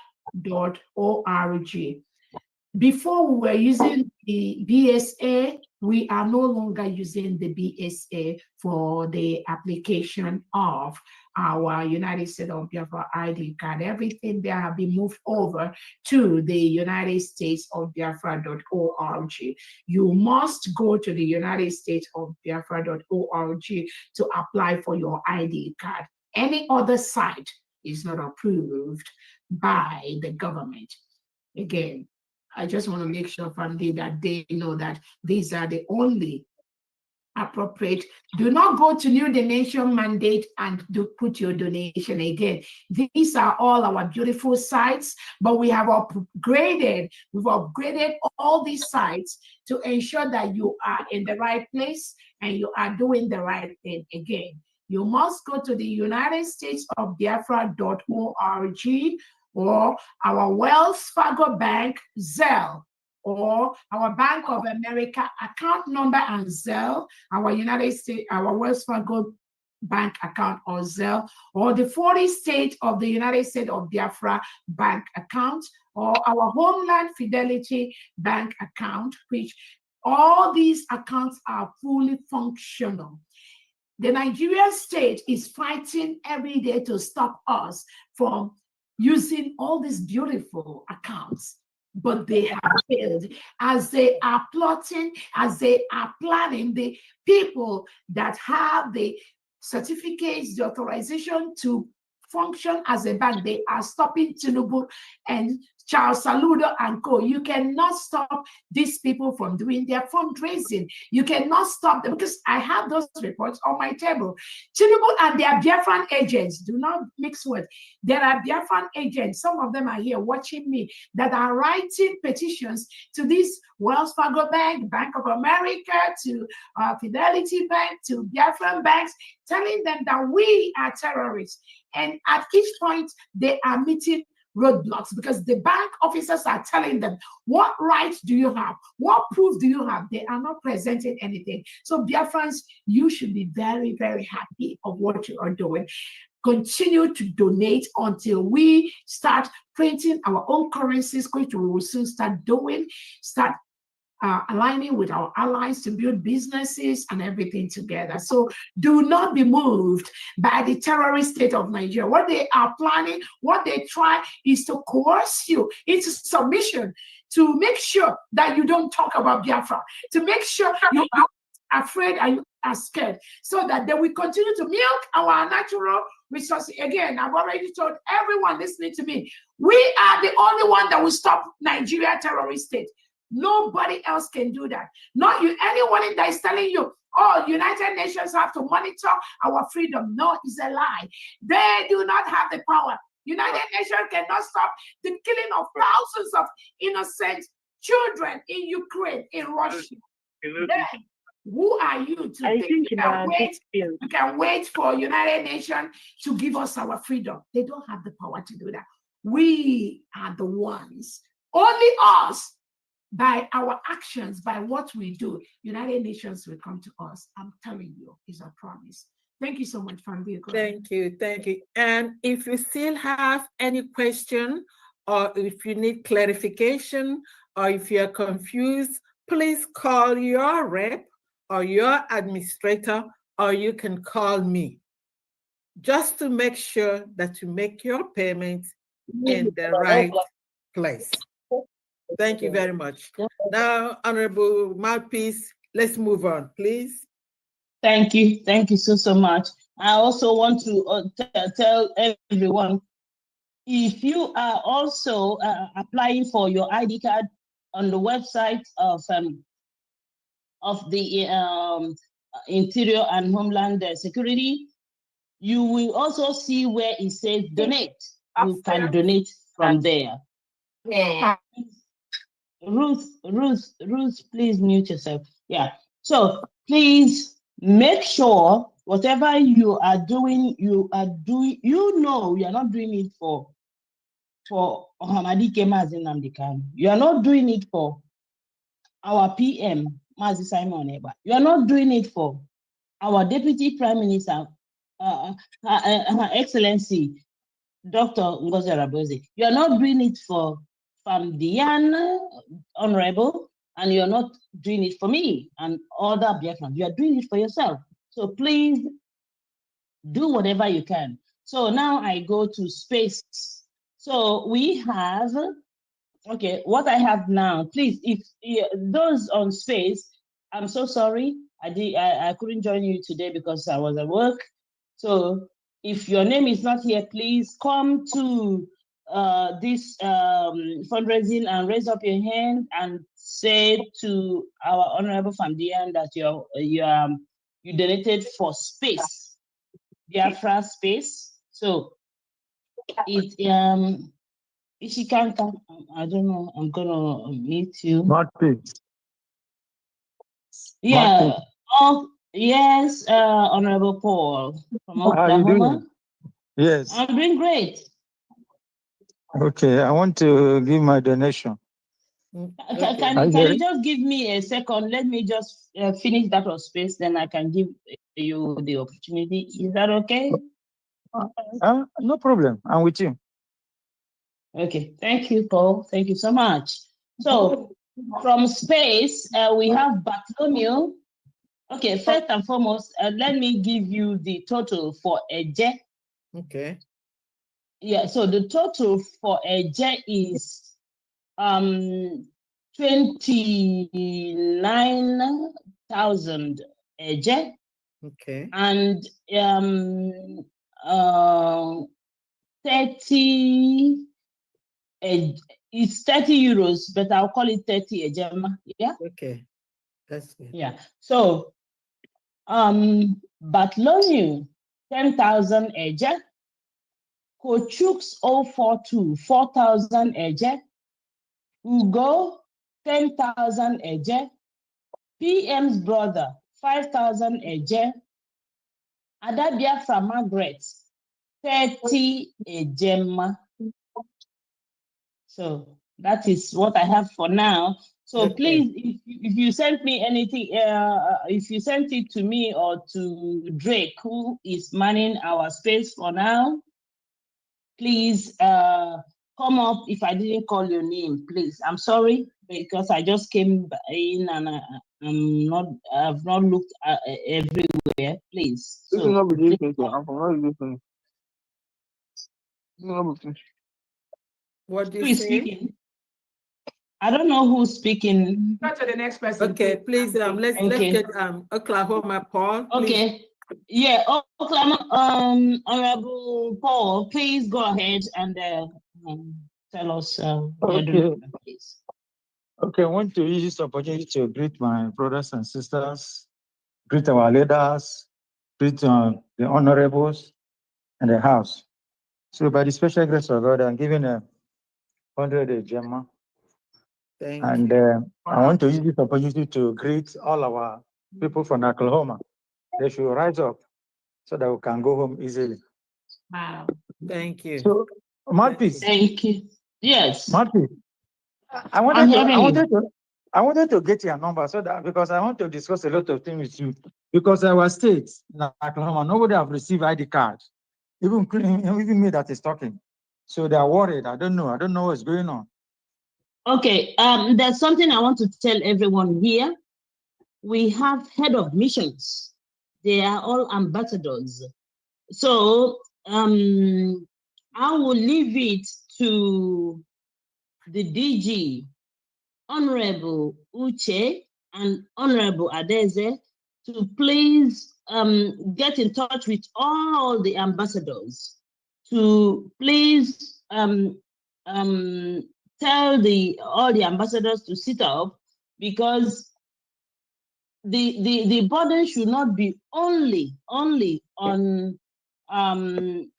Before we were using the BSA, we are no longer using the BSA for the application of our United States of Biafra ID card. Everything there have been moved over to the United States of Biafra.org. You must go to the United States of Biafra.org to apply for your ID card. Any other site is not approved by the government. Again, I just want to make sure from them that they know that these are the only appropriate. Do not go to new donation mandate and put your donation again. These are all our beautiful sites, but we have upgraded. We've upgraded all these sites to ensure that you are in the right place and you are doing the right thing. Again, you must go to the United States of Biafra.org or our Wells Fargo Bank Zelle, or our Bank of America account number and Zelle, our United States, our Wells Fargo Bank account or Zelle, or the 40 state of the United States of Biafra bank account, or our Homeland Fidelity Bank account, which all these accounts are fully functional. The Nigerian state is fighting every day to stop us from using all these beautiful accounts, but they have failed. As they are plotting, as they are planning, the people that have the certificates, the authorization to function as a bank, they are stopping Tinubu and Charles Saludo and co. You cannot stop these people from doing their fundraising. You cannot stop them, because I have those reports on my table. Tinubu and their Biafran agents, do not mix with. There are Biafran agents, some of them are here watching me, that are writing petitions to this Wells Fargo Bank, Bank of America, to Fidelity Bank, to Biafran banks, telling them that we are terrorists. And at each point, they are meeting roadblocks because the bank officers are telling them, what rights do you have? What proof do you have? They are not presenting anything. So Biafrans, you should be very, very happy of what you are doing. Continue to donate until we start printing our own currencies, which we will soon start doing, aligning with our allies to build businesses and everything together. So do not be moved by the terrorist state of Nigeria. What they are planning, what they try is to coerce you into submission, to make sure that you don't talk about Biafra, to make sure you are afraid and you are scared, so that they will continue to milk our natural resources. Again, I've already told everyone listening to me, we are the only one that will stop Nigeria terrorist state. Nobody else can do that. Not you. Anyone that is telling you, oh, United Nations have to monitor our freedom. No, it's a lie. They do not have the power. United Nations cannot stop the killing of thousands of innocent children in Ukraine, in Russia. Then, who are you to think you can wait for United Nations to give us our freedom? They don't have the power to do that. We are the ones, only us. By our actions, by what we do, United Nations will come to us. I'm telling you, it's a promise. Thank you so much, Famdi. Thank you, thank you. And if you still have any question, or if you need clarification, or if you're confused, please call your rep or your administrator, or you can call me, just to make sure that you make your payment in the right place. Thank you very much. Now, Honorable Mouthpiece, let's move on, please. Thank you. Thank you so much. I also want to tell everyone, if you are also applying for your ID card on the website of the Interior and Homeland Security, you will also see where it says donate. You can donate from there. Yeah. Ruth, please mute yourself. Yeah. So please make sure whatever you are doing, you are not doing it for Ohamadi Mazi Nnamdi Kanu. You are not doing it for our PM, Mazi Simon Eba. You are not doing it for our Deputy Prime Minister, Her Excellency, Dr. Ngozi Araboze. You are not doing it for Famdian, Honorable, and you're not doing it for me and other Biafrans. You are doing it for yourself. So please do whatever you can. So now I go to space. So we have, okay, what I have now, please, if those on space, I'm so sorry. I couldn't join you today because I was at work. So if your name is not here, please come to this fundraising and raise up your hand and say to our Honorable Famdian that you donated for space, Biafra space. So it if you can't come, I don't know. I'm gonna meet you. Yeah. Oh yes, Honorable Paul from Oklahoma. How are you doing? Yes. I'm doing great. Okay, I want to give my donation. Can you just give me a second? Let me just finish that of space, then I can give you the opportunity. Is that okay? No problem. I'm with you. Okay. Thank you, Paul. Thank you so much. So from space, we have Bartholomew. Okay, first and foremost, let me give you the total for Eje. Okay. Yeah, so the total for Eje is 29,000 Eje. Okay. And 30 it's 30 euros, but I'll call it 30 Ejema. Yeah. Okay. That's good. Yeah. So Bartholomew 10,000 Eje. Kochuk's 042 4,000 Eje. Ugo 10,000 Eje. PM's brother 5,000 Eje. Ada Biafra Margaret 30 Ejema. So that is what I have for now. So Okay. please, if you send me anything, if you sent it to me or to Drake, who is manning our space for now, please come up. If I didn't call your name, please. I'm sorry because I just came in and I've not looked everywhere. Please. So, what do you who is say? speaking? I don't know who's speaking. Go to the next person. Okay, please. Let's get Oklahoma Paul. Please. Okay. Yeah, Oklahoma, Honorable Paul, please go ahead and tell us Okay. Please. Okay, I want to use this opportunity to greet my brothers and sisters, greet our leaders, greet the honorables and the house. So by the special grace of God, I'm giving 100 Ejema. And I want to use this opportunity to greet all our people from Oklahoma. They should rise up so that we can go home easily. Wow. Thank you. So, Marpis. Thank you. Yes. Marpis, I wanted to get your number so that because I want to discuss a lot of things with you. Because our state, Oklahoma, nobody have received ID card, even me that is talking. So they are worried. I don't know what's going on. Okay. There's something I want to tell everyone here. We have head of missions. They are all ambassadors. So I will leave it to the DG, Honorable Uche and Honorable Adeze, to please get in touch with all the ambassadors to please tell all the ambassadors to sit up, because the burden should not be only on Honorable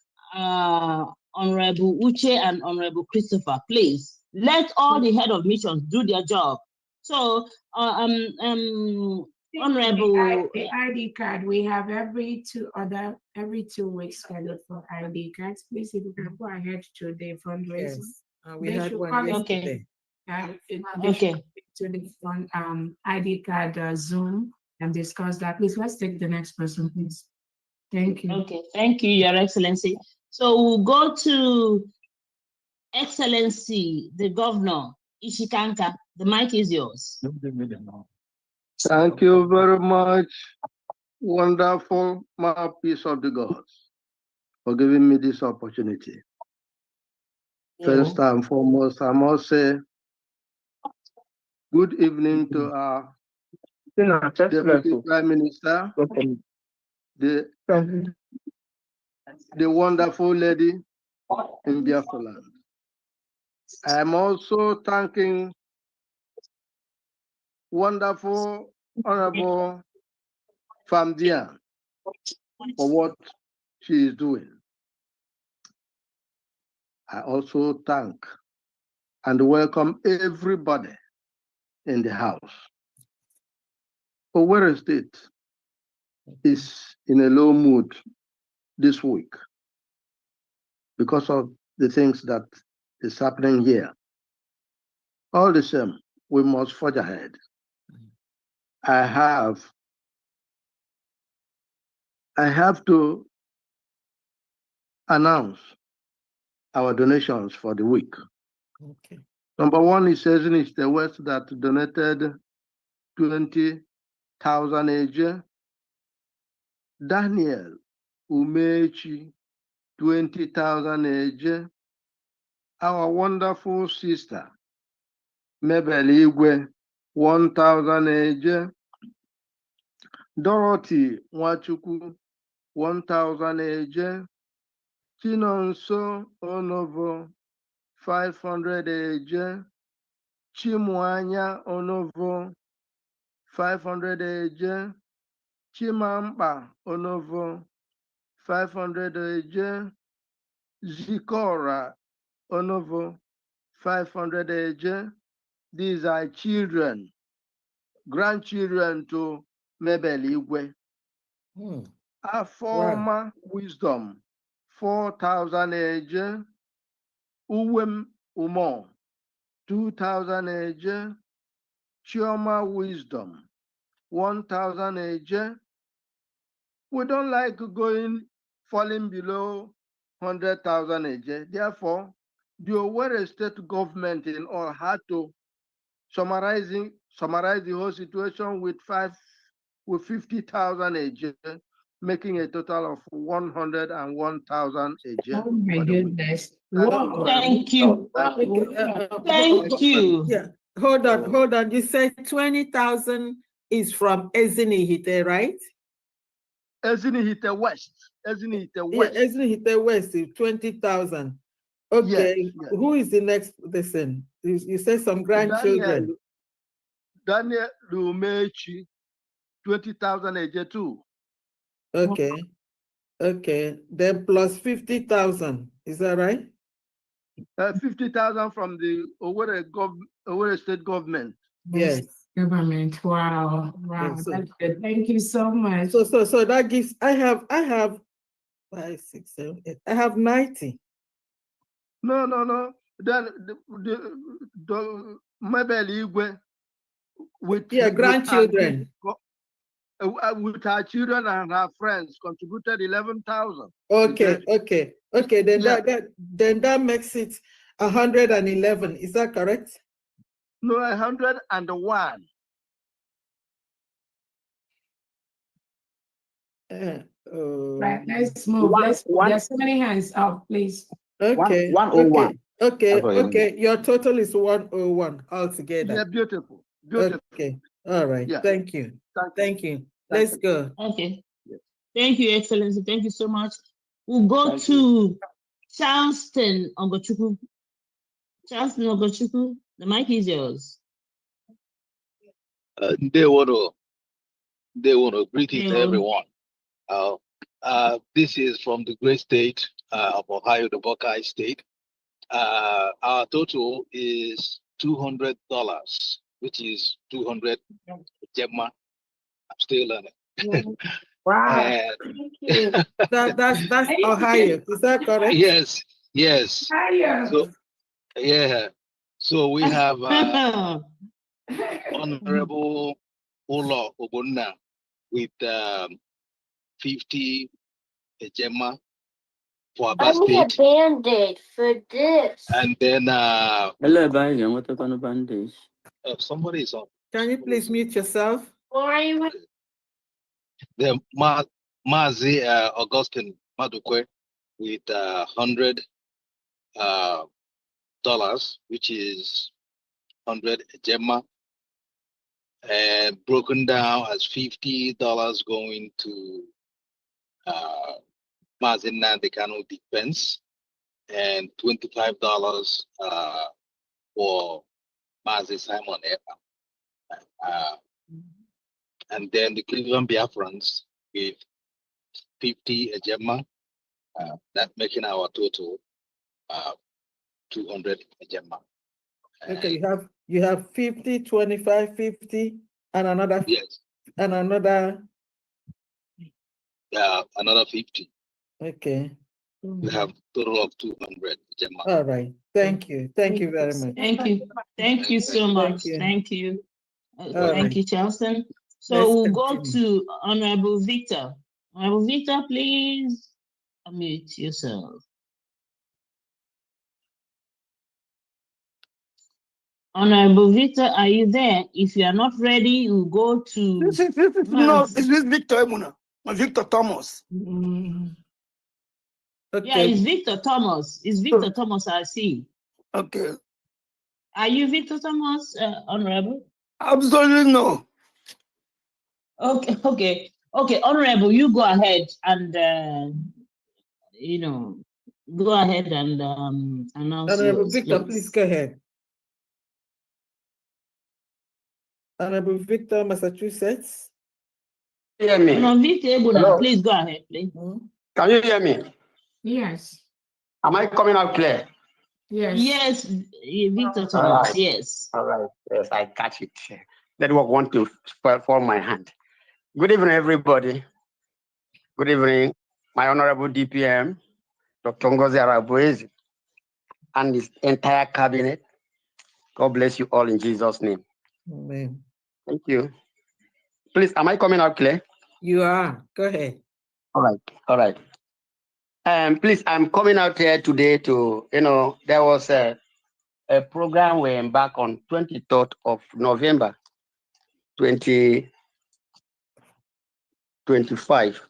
Uche and Honorable Christopher, please let all the head of missions do their job. So, Honorable, the ID card, we have every 2 weeks scheduled for ID cards. Please, if you can go ahead to the fundraising. Yes, we had one yesterday. Okay. To the ID card Zoom and discuss that. Please, let's take the next person, please. Thank you. Okay, thank you, Your Excellency. So we'll go to Excellency, the Governor, Ishikanka. The mic is yours. Thank you very much, wonderful mouthpiece of the gods, for giving me this opportunity. First and foremost, I must say good evening to our Deputy Prime Minister, the wonderful lady in Biafra land. I am also thanking wonderful Honorable Famdia for what she is doing. I also thank and welcome everybody in the house. Owerri State is in a low mood this week because of the things that is happening here. All the same, we must forge ahead. I have to announce our donations for the week. Okay. Number one is East the West that donated 20,000 each. Daniel Umechi, 20,000 each. Our wonderful sister, Mabel Igwe, 1,000 each. Dorothy Wachuku, 1,000 each. Chinonso Onovo, 500 each. Chimwanya Onovo, 500 each. Chimampa Onovo, 500 each. Zikora Onovo, 500 each. These are children, grandchildren to Mabel Igwe. Our former wisdom, 4,000 each. Uwem Umo, 2,000 each. Chioma Wisdom, 1,000 each. We don't like falling below 100,000 each. Therefore, the Owerri State government in all had to summarize the whole situation with 50,000 each, making a total of 101,000 each. Oh my goodness. Thank you. Thank you. Yeah. Hold on. You said 20,000 is from Ezinihite, right? Ezinihite West. West. Yeah, Ezinihite West is 20,000. Okay. Yes. Who is the next person? You said some grandchildren. Daniel Lumechi, 20,000 each too. Okay. Then plus 50,000. Is that right? 50,000 from the Owerri State government. Yes. Government. Wow. Yes, That's good. Thank you so much. So that gives I have 5, 6, 7, 8. I have 90. No. Then the Mabel Igwe with grandchildren. With her children and her friends contributed 11,000. Okay. Then that makes it 111. Is that correct? No, 101. Right, let's move. There's so many hands up, please. Okay. 101. Okay. Your total is 101 altogether. Yeah, beautiful. Okay. All right. Yeah. Thank you. Let's go. Okay. Thank you, Excellency. Thank you so much. We'll go to Charleston Ogochukwu. Charleston Ogochukwu, the mic is yours. They want to greet everyone. This is from the great state of Ohio, the Buckeye State. Our total is $200, which is 200 Gemma. I'm still learning. Wow. And Thank you. That's Ohio. Is that correct? yes, yes. Ohio. So, yeah. So we have Honorable Ola Obonna with 50 Gemma for I Abba need a State. band-aid for this. And then Hello, guys. What kind of bandage? somebody is on. Can you please mute yourself? Why? The Mazi Augustine Madukwe with $100, which is 100 Gemma, and broken down as $50 going to Mazi Nandekano Defense, and $25 for Mazi Simon Epa. And then the Cleveland Biafrans with 50 Gemma, that making our total 200 Gemma. Okay, you have 50, 25, 50, and another. Yes. And another. Another 50. Okay. We have total of 200 Gemma. All right. Thank you. Thank you very much. Thank you. Thank you so much. Thank you. Thank you, Charleston. So Let's we'll go continue. to Honorable Victor. Honorable Victor, please unmute yourself. Honorable Victor, are you there? If you are not ready, we'll go to. This is Victor Emuna, Victor Thomas. Okay. Yeah, it's Victor Thomas. It's Victor Thomas, I see. Okay. Are you Victor Thomas, Honorable? Absolutely no. Okay, Honorable, you go ahead and go ahead and announce Honorable yours, Victor, please. please go ahead. Honorable Victor, Massachusetts. Hear me? No, Victor Ebuna, Hello? please go ahead, please. Can you hear me? Yes. Am I coming out clear? Yes. Yes, Victor Thomas, All right. yes. All right. Yes, I catch it. Network want to fall my hand. Good evening, everybody. Good evening, my honorable DPM, Dr. Ngozi Arabuezi, and his entire cabinet. God bless you all in Jesus' name. Amen. Thank you. Please, am I coming out clear? You are. Go ahead. All right. All right. Please, I'm coming out here today to, there was a program we embarked on 23rd of November, 2025.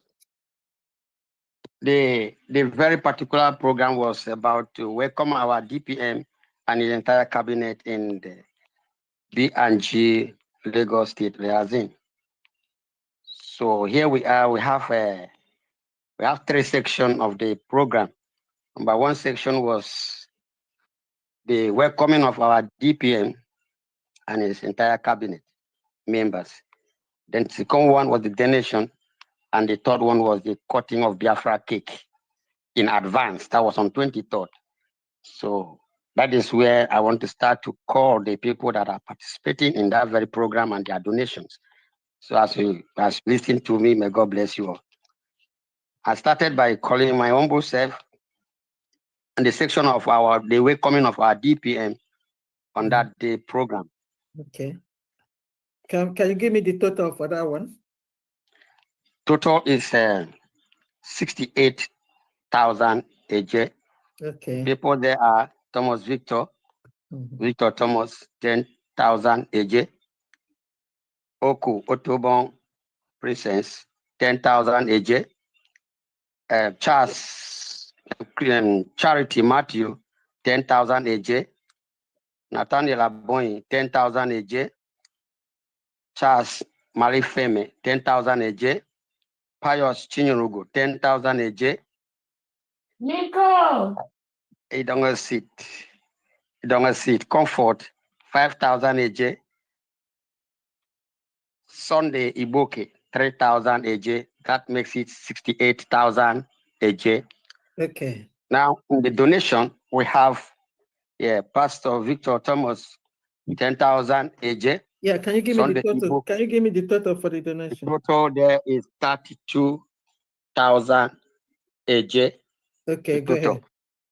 The very particular program was about to welcome our DPM and his entire cabinet in the B&G Lagos State Liaison. So here we are. We have three sections of the program. Number one section was the welcoming of our DPM and his entire cabinet members. Then the second one was the donation, and the third one was the cutting of Biafra cake in advance. That was on 23rd. So that is where I want to start to call the people that are participating in that very program and their donations. So as you listen to me, may God bless you all. I started by calling my humble self in the section of the welcoming of our DPM on that day program. Okay. Can you give me the total for that one? Total is 68,000 AJ. Okay. People there are Thomas Victor, Victor Thomas, 10,000 AJ. Oku Otobon Princess, 10,000 AJ. Charles Charity Matthew, 10,000 AJ. Nathaniel Aboy, 10,000 AJ. Charles Marie Feme, 10,000 AJ. Pius Chinyorugo, 10,000 AJ. Nico. Idonga seat. Comfort, 5,000 AJ. Sunday Iboke, 3,000 AJ. That makes it 68,000 AJ. Okay. Now, in the donation, we have Pastor Victor Thomas, 10,000 AJ. Yeah, can you give me Sunday the total? people, Can you give me the total for the donation? the total there is 32,000 AJ. Okay, go ahead.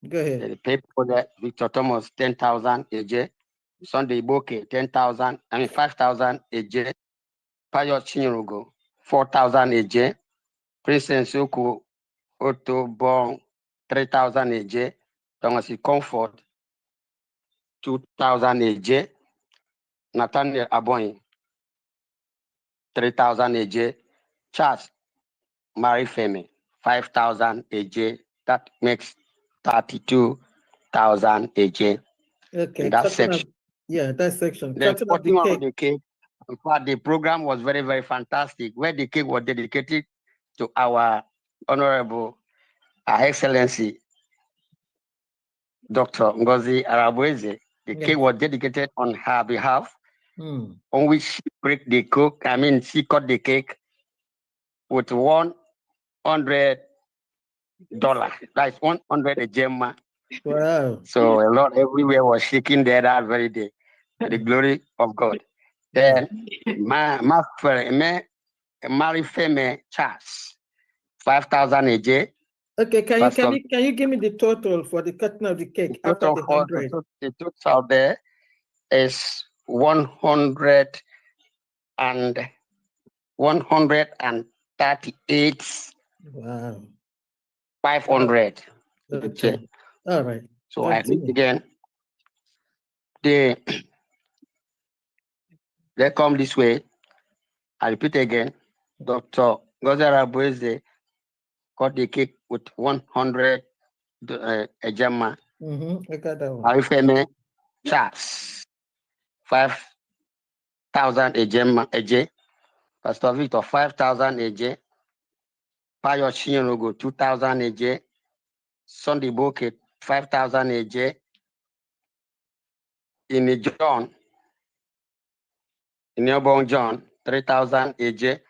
Go ahead. The people there, Victor Thomas, 10,000 AJ. Sunday Boke, 5,000 AJ. Payo Chinyogo, 4,000 AJ. Princess Yoku, Otto Bong, 3,000 AJ. Thomas Comfort, 2,000 AJ. Nathaniel Aboy, 3,000 AJ. Charles Mary Femi, 5,000 AJ. That makes 32,000 AJ. Okay, In that section. that section. Then Cutting up cutting the of cake. the cake. In fact, the program was very, very fantastic, where the cake was dedicated to our Honorable Her Excellency, Dr. Ngozi Arabueze. The cake was dedicated on her behalf, on which she break the cook. She cut the cake with $100. That's 100 gemma. Wow. So a lot everywhere was shaking there that very day. To the glory of God. Then Mary Feme Charles, 5,000 AJ. Okay, can you give me the total for the cutting of the cake after the 100? The total there is 138. Wow. 500. Okay. All right. So I read again. They come this way. I repeat again. Dr. Gozara Boeze cut the cake with 100 ejema. I got that one. Arifeme Charles, 5,000 ejema AJ. Pastor Victor, 5,000 AJ. Payo Chinyorogo, 2,000 AJ. Sunday Bouquet, 5,000 AJ. In Newborn John, 3,000 AJ.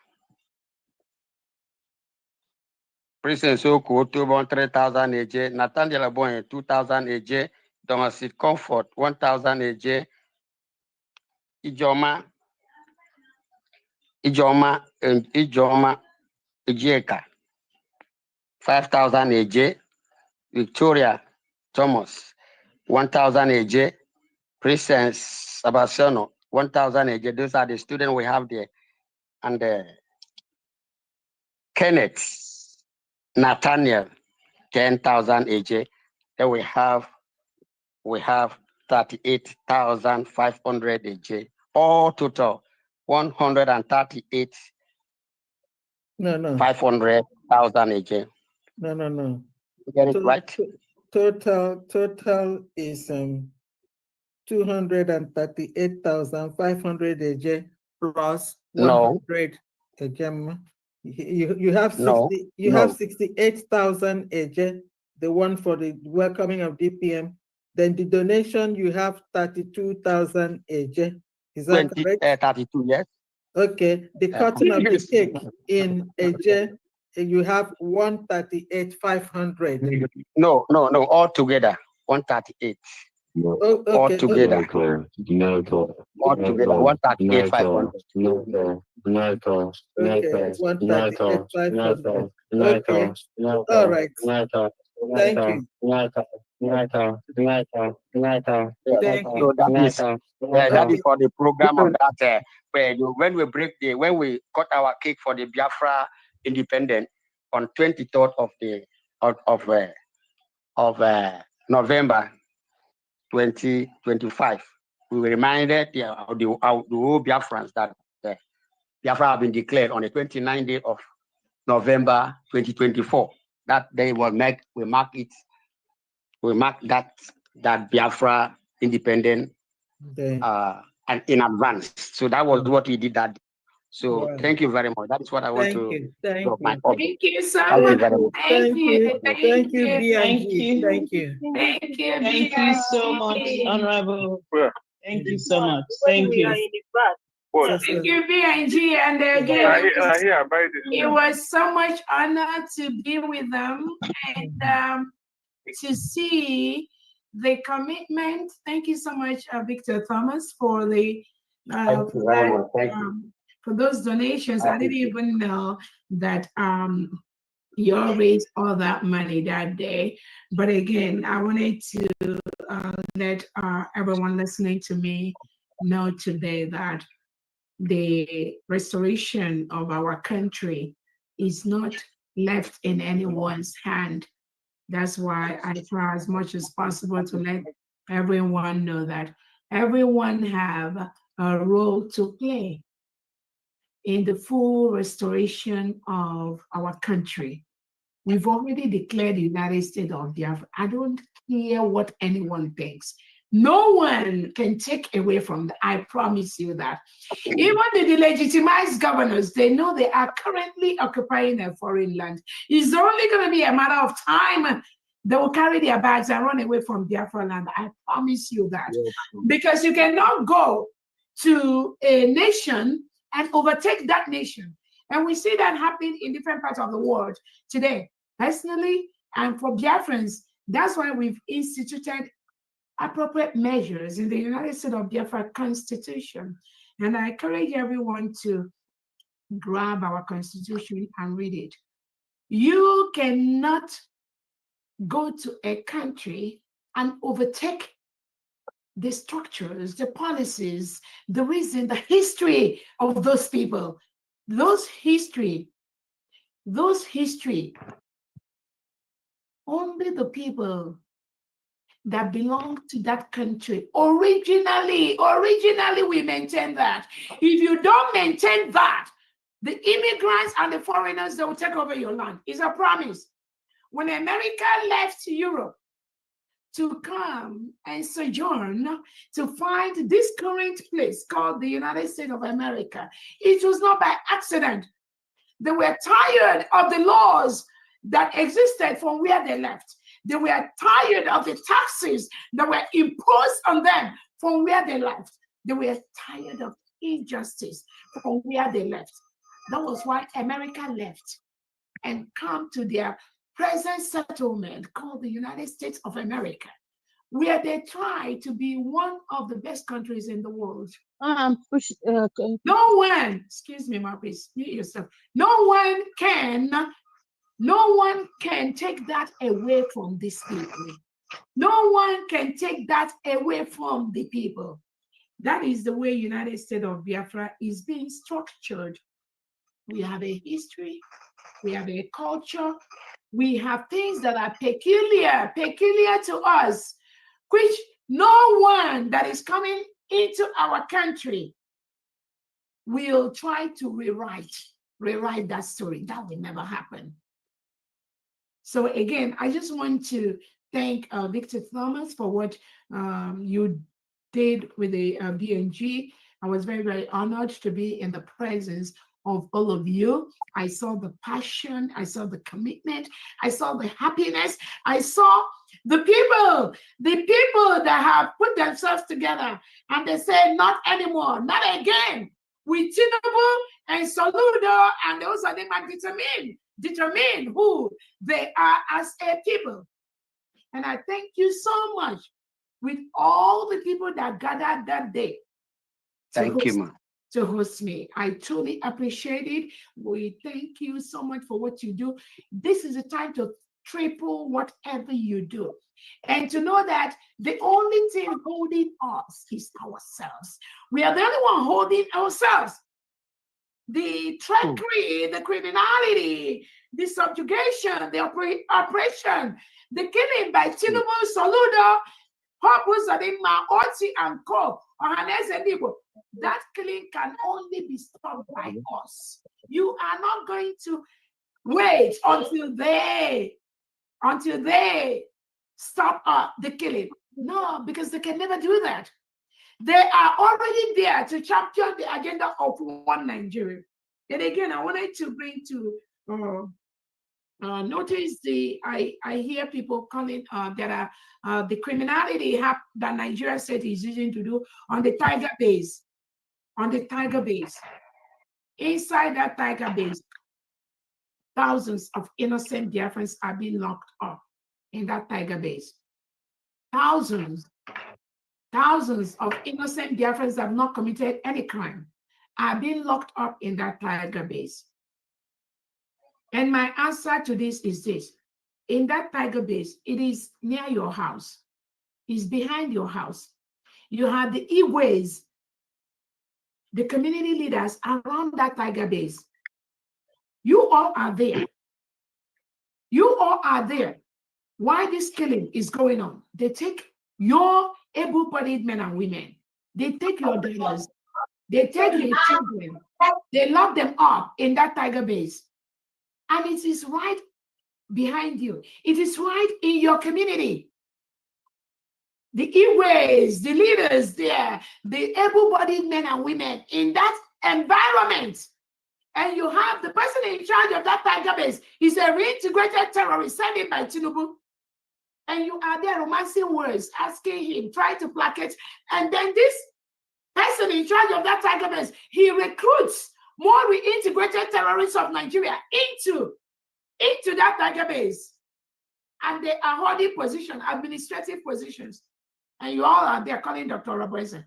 Princess Oku, 3,000 AJ. Nathaniel Aboy, 2,000 AJ. Thomas Comfort, 1,000 AJ. Ijoma Ijeka, 5,000 AJ. Victoria Thomas, 1,000 AJ. Princess Abasano, 1,000 AJ. Those are the students we have there. And Kenneth Nathaniel, 10,000 AJ. Then we have 38,500 AJ. All total 138. No. 500,000 AJ. No. You get it right? Total is 238,500 AJ plus 100 AJ. You have 60. Have 68,000 AJ. The one for the welcoming of DPM. Then the donation you have 32,000 AJ. Is that correct? 32, yes. Okay. The cutting of the cake in AJ, you have 138,500. No. All together, 138. Okay. All together. All together, 138,500. Okay, 138,500. Okay. All right. Thank you. So that is for the program of that. When we cut our cake for the Biafra independence on 23rd of November 2025, we reminded the whole Biafrans that Biafra have been declared on the 29th day of November 2024. That day we mark that Biafra independent and in advance. So that was what we did that day. So thank you very much. That is what I want to. Thank you so much. Thank you, Thank you so much, Honorable. Thank you so much. Thank you. Thank you, BNG, and again, it was so much honor to be with them and to see the commitment. Thank you so much, Victor Thomas, for the for those donations. I didn't even know that you all raised all that money that day. But again, I wanted to let everyone listening to me know today that the restoration of our country is not left in anyone's hand. That's why I try as much as possible to let everyone know that everyone have a role to play in the full restoration of our country. We've already declared the United States of Biafra. I don't care what anyone thinks. No one can take away from that. I promise you that. Even the delegitimized governors, they know they are currently occupying a foreign land. It's only going to be a matter of time. They will carry their bags and run away from Biafra land. I promise you that. Yes. Because you cannot go to a nation and overtake that nation. And we see that happening in different parts of the world today. Personally, and for Biafrans, that's why we've instituted appropriate measures in the United States of Biafra Constitution. And I encourage everyone to grab our Constitution and read it. You cannot go to a country and overtake the structures, the policies, the reason, the history of those people. Those history, only the people that belong to that country originally we maintain that. If you don't maintain that, the immigrants and the foreigners, they will take over your land. It's a promise. When America left Europe to come and sojourn to find this current place called the United States of America, it was not by accident. They were tired of the laws that existed from where they left. They were tired of the taxes that were imposed on them from where they left. They were tired of injustice from where they left. That was why America left and come to their present settlement called the United States of America, where they try to be one of the best countries in the world. No one, excuse me, Marcus, mute yourself. No one can take that away from these people. No one can take that away from the people. That is the way United States of Biafra is being structured. We have a history, we have a culture, we have things that are peculiar to us, which no one that is coming into our country will try to rewrite that story. That will never happen. So again, I just want to thank Victor Thomas for what you did with the BNG. I was very, very honored to be in the presence of all of you. I saw the passion, I saw the commitment, I saw the happiness, I saw the people that have put themselves together and they say, not anymore, not again. With Tinubu and Soludo, and those are them are determine who they are as a people. And I thank you so much with all the people that gathered that day. Thank you, ma'am. To host me. I truly appreciate it. We thank you so much for what you do. This is a time to triple whatever you do. And to know that the only thing holding us is ourselves. We are the only one holding ourselves. The treachery, the criminality, the subjugation, the oppression, the killing by Tinubu, Soludo, Hopuzadima, Oti, and Co. That killing can only be stopped by us. You are not going to wait until they stop the killing. No, because they can never do that. They are already there to champion the agenda of one Nigeria. And again, I wanted to bring to notice I hear people calling that the criminality that Nigeria state is using to do on the Tiger base. on the tiger base. Inside that tiger base, thousands of innocent Biafrans are being locked up in that tiger base. Thousands of innocent Biafrans that have not committed any crime are being locked up in that tiger base. And my answer to this is this. In that tiger base, it is near your house. It's behind your house. You have the Igwes, the community leaders around that tiger base. You all are there. You all are there. Why this killing is going on? They take your able-bodied men and women. They take your daughters. They take your children. They lock them up in that tiger base. And it is right behind you. It is right in your community. The Igwes, the leaders there, the able-bodied men and women in that environment. And you have the person in charge of that tiger base. He's a reintegrated terrorist sent in by Tinubu. And you are there romancing words, asking him, trying to placate. And then this person in charge of that tiger base, he recruits more reintegrated terrorists of Nigeria into that tiger base. And they are holding positions, administrative positions. And you all are there calling Dr. Robertson.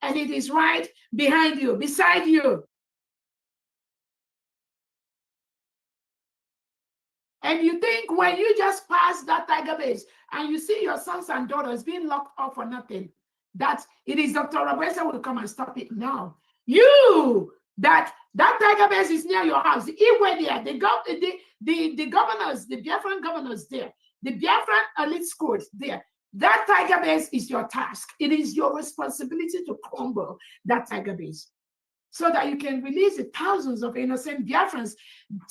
And it is right behind you, beside you. And you think when you just pass that tiger base and you see your sons and daughters being locked up for nothing, that it is Dr. Robertson will come and stop it. No. You, that tiger base is near your house. Even there, the governors, the Biafran governors there, the Biafran elite schools there. That tiger base is your task. It is your responsibility to crumble that tiger base so that you can release the thousands of innocent Biafrans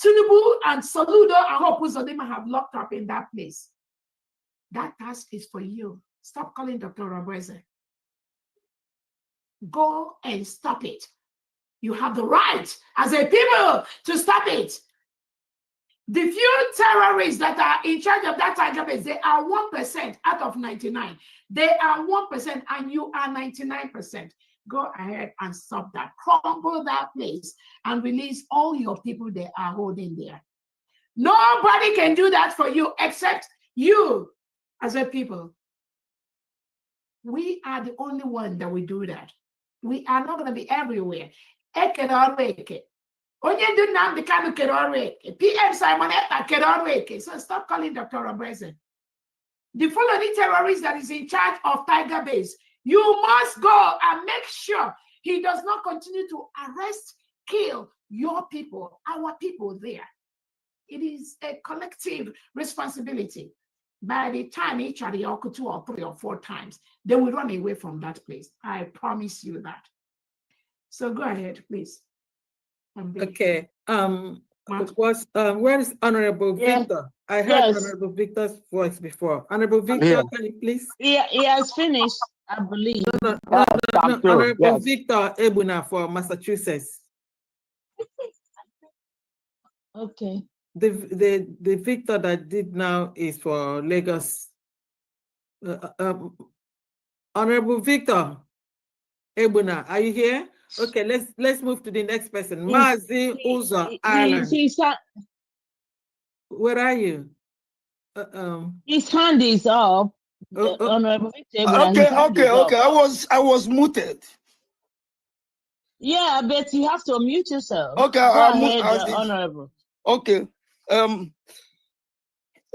Tinubu and Soludo and Hope Uzodinma have locked up in that place. That task is for you. Stop calling Dr. Robertson. Go and stop it. You have the right as a people to stop it. The few terrorists that are in charge of that tiger base, they are 1% out of 99. They are 1% and you are 99%. Go ahead and stop that. Crumble that place and release all your people they are holding there. Nobody can do that for you except you as a people. We are the only one that will do that. We are not going to be everywhere. PM Simon so stop calling Dr. Robertson. The Fulani terrorist that is in charge of Tiger Base, you must go and make sure he does not continue to arrest, kill your people, our people there. It is a collective responsibility. By the time each of the 2 or 3 or 4 times, they will run away from that place. I promise you that. So go ahead, please. Okay. Where is Honorable Victor? I heard Honorable Victor's voice before. Honorable Victor, can you please? Yeah, he has finished, I believe. No. Honorable Victor Ebuna for Massachusetts. Okay. The Victor that did now is for Lagos. Honorable Victor Ebuna, are you here? Okay, let's move to the next person. Mazi Uzo Island. Where are you? His hand is up. Honorable Victor Ebuna, Okay. I was muted. Yeah, but you have to unmute yourself. Okay, Go ahead, Honorable. Okay.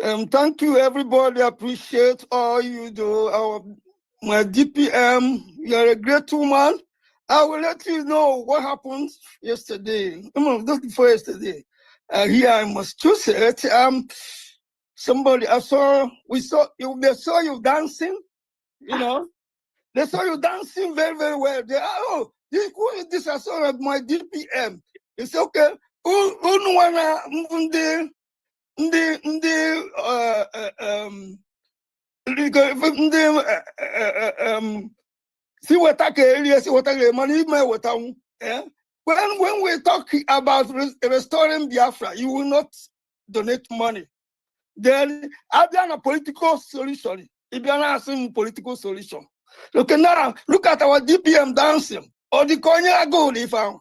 Thank you, everybody. I appreciate all you do. My DPM, you're a great woman. I will let you know what happened yesterday. Just before yesterday, here in Massachusetts. They saw you dancing. You know, they saw you dancing very, very well. Who is this? I saw my DPM. It's okay. Who wanna see what I can see what I money what when we talk about restoring Biafra, you will not donate money. Then I've done a political solution. If you're not asking political solution. Okay, now look at our DPM dancing. Or the Konya go they found.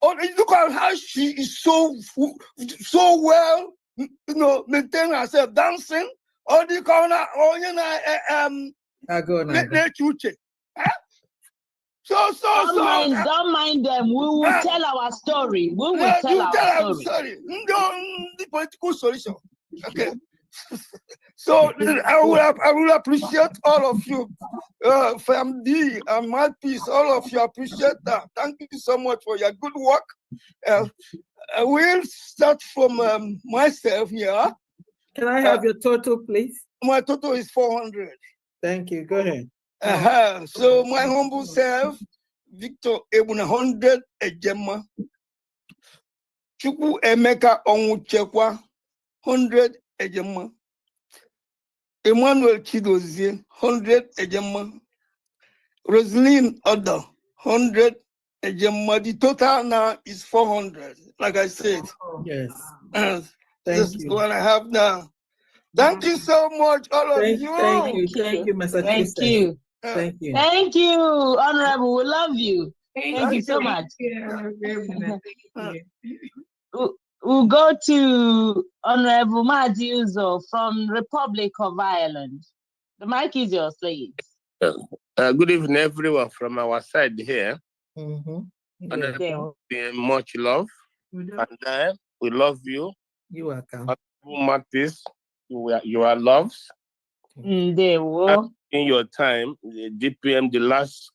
Or look at how she is so well, maintain herself, dancing. Or the corner, or Don't mind them. We will tell our story. We will tell our story. The political solution. Okay. So I will appreciate all of you, family and my peace. All of you appreciate that. Thank you so much for your good work. I will start from myself here. Can I have your total, please? My total is 400. Thank you. Go ahead. So my humble self, Victor Ebuna 100 Ejema. Chukwu Emeka Onwuchekwa 100 Ejema. Emmanuel Chidozie 100 Ejema. Rosaline Oda 100 Ejema. The total now is 400. Like I said. Yes. This is what I have now. Thank you so much, all of you. Thank you, Massachusetts. Thank you. Thank you. Thank you, Honorable. We love you. Thank you so much. We'll go to Honorable Mazi Uzo from Republic of Ireland. The mic is yours, please. Good evening, everyone from our side here. Much love. And we love you. You are Matis, you are loved. In your time, DPM, the last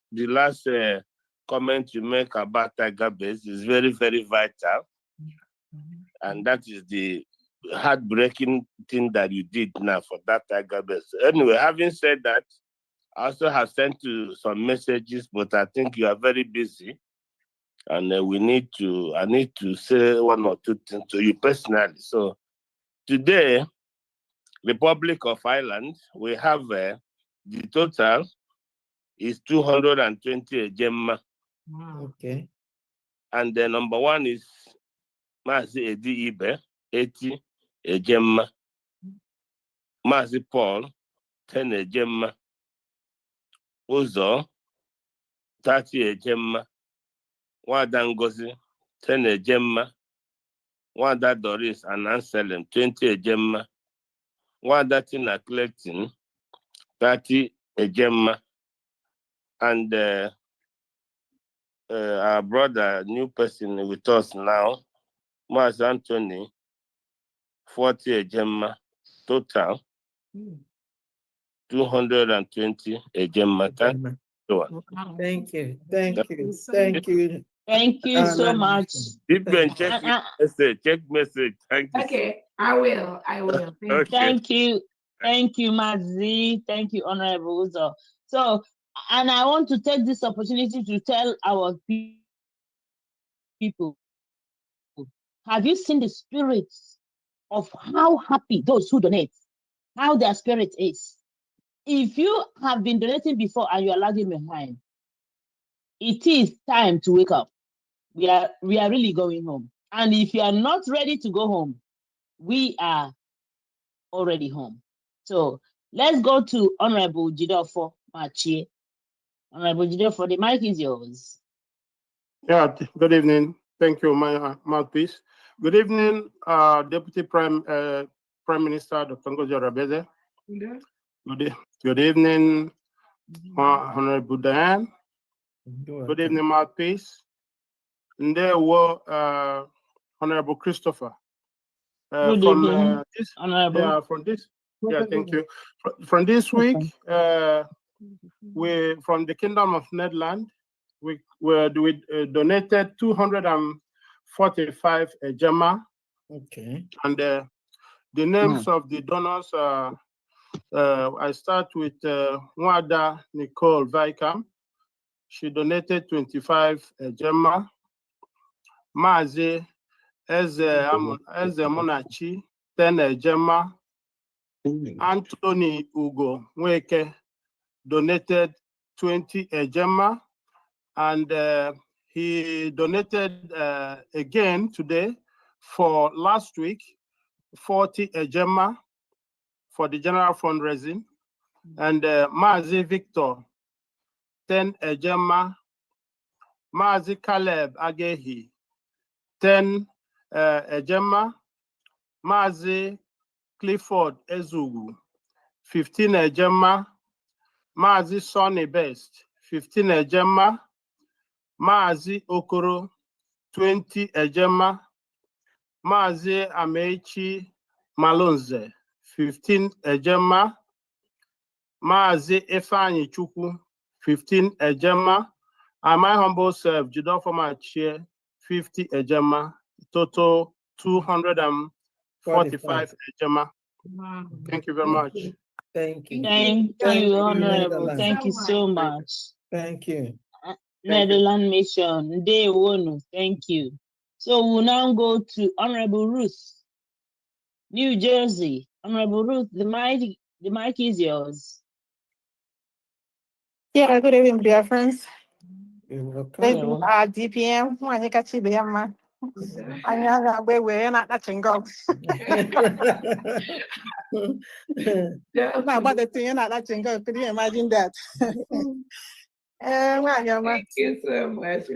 comment you make about Tiger Base is very, very vital. And that is the heartbreaking thing that you did now for that Tiger Base. Anyway, having said that, I also have sent you some messages, but I think you are very busy. And I need to say one or two things to you personally. So today, Republic of Ireland, we have the total is 220 Ejema. Okay. And the number one is Mazi Edi Ibe, 80 Ejema. Mazi Paul, 10 Ejema. Uzo, 30 Ejema. Wada Ngozi, 10 Ejema. Wada Doris and Anselm, 20 Ejema. Wada Tina Clayton, 30 Ejema. And our brother, new person with us now, Mas Anthony, 40 Ejema, total, 220 Ejema. Thank you. Thank you. Thank you so much. Check message. Thank you. Okay, I will. Thank you. Thank you, Mazi. Thank you, Honorable Uzo. So, and I want to take this opportunity to tell our people, have you seen the spirits of how happy those who donate, how their spirit is? If you have been donating before and you are lagging behind, it is time to wake up. We are really going home. And if you are not ready to go home, we are already home. So let's go to Honorable Jidofo Machie. Honorable Jidofo, the mic is yours. Yeah, good evening. Thank you, my mouthpiece. Good evening, Deputy Prime Minister Dr. Ngozi Orebeze. Good evening, Honorable Diane. Good evening, mouthpiece. And there were Honorable Christopher. Good evening, Honorable. Thank you. From this week, we from the Kingdom of Netherlands, we donated 245 Ejema. Okay. And the names of the donors I start with Wada Nicole Vaikam. She donated 25 Ejema. Mazi Eze Monachi, 10 Ejema. Anthony Ugo Nweke donated 20 Ejema. And he donated again today for last week 40 Ejema for the general fundraising. And Mazi Victor 10 Ejema, Mazi Caleb Agehi, 10 Ejema, Mazi Clifford Ezugu, 15 Ejema, Mazi Sonny Best, 15 Ejema, Mazi Okoro, 20 Ejema, Mazi Amechi Malonze, 15 Ejema, Mazi Ifeanyi Chukwu, 15 Ejema, and my humble self, Judon for my chair, 50 Ejema, total 245 Ejema. Thank you very much. Thank you. Thank you, Honorable. Thank you so much. Thank you. Netherlands Mission, day one. Thank you. So we'll now go to Honorable Ruth, New Jersey. Honorable Ruth, the mic is yours. Yeah, good evening, dear friends. You're welcome. Thank you, DPM. Mwanya kachibe yama. Anya ga wewe na tachingo. My mother thing na tachingo. Could you imagine that? Thank you so much.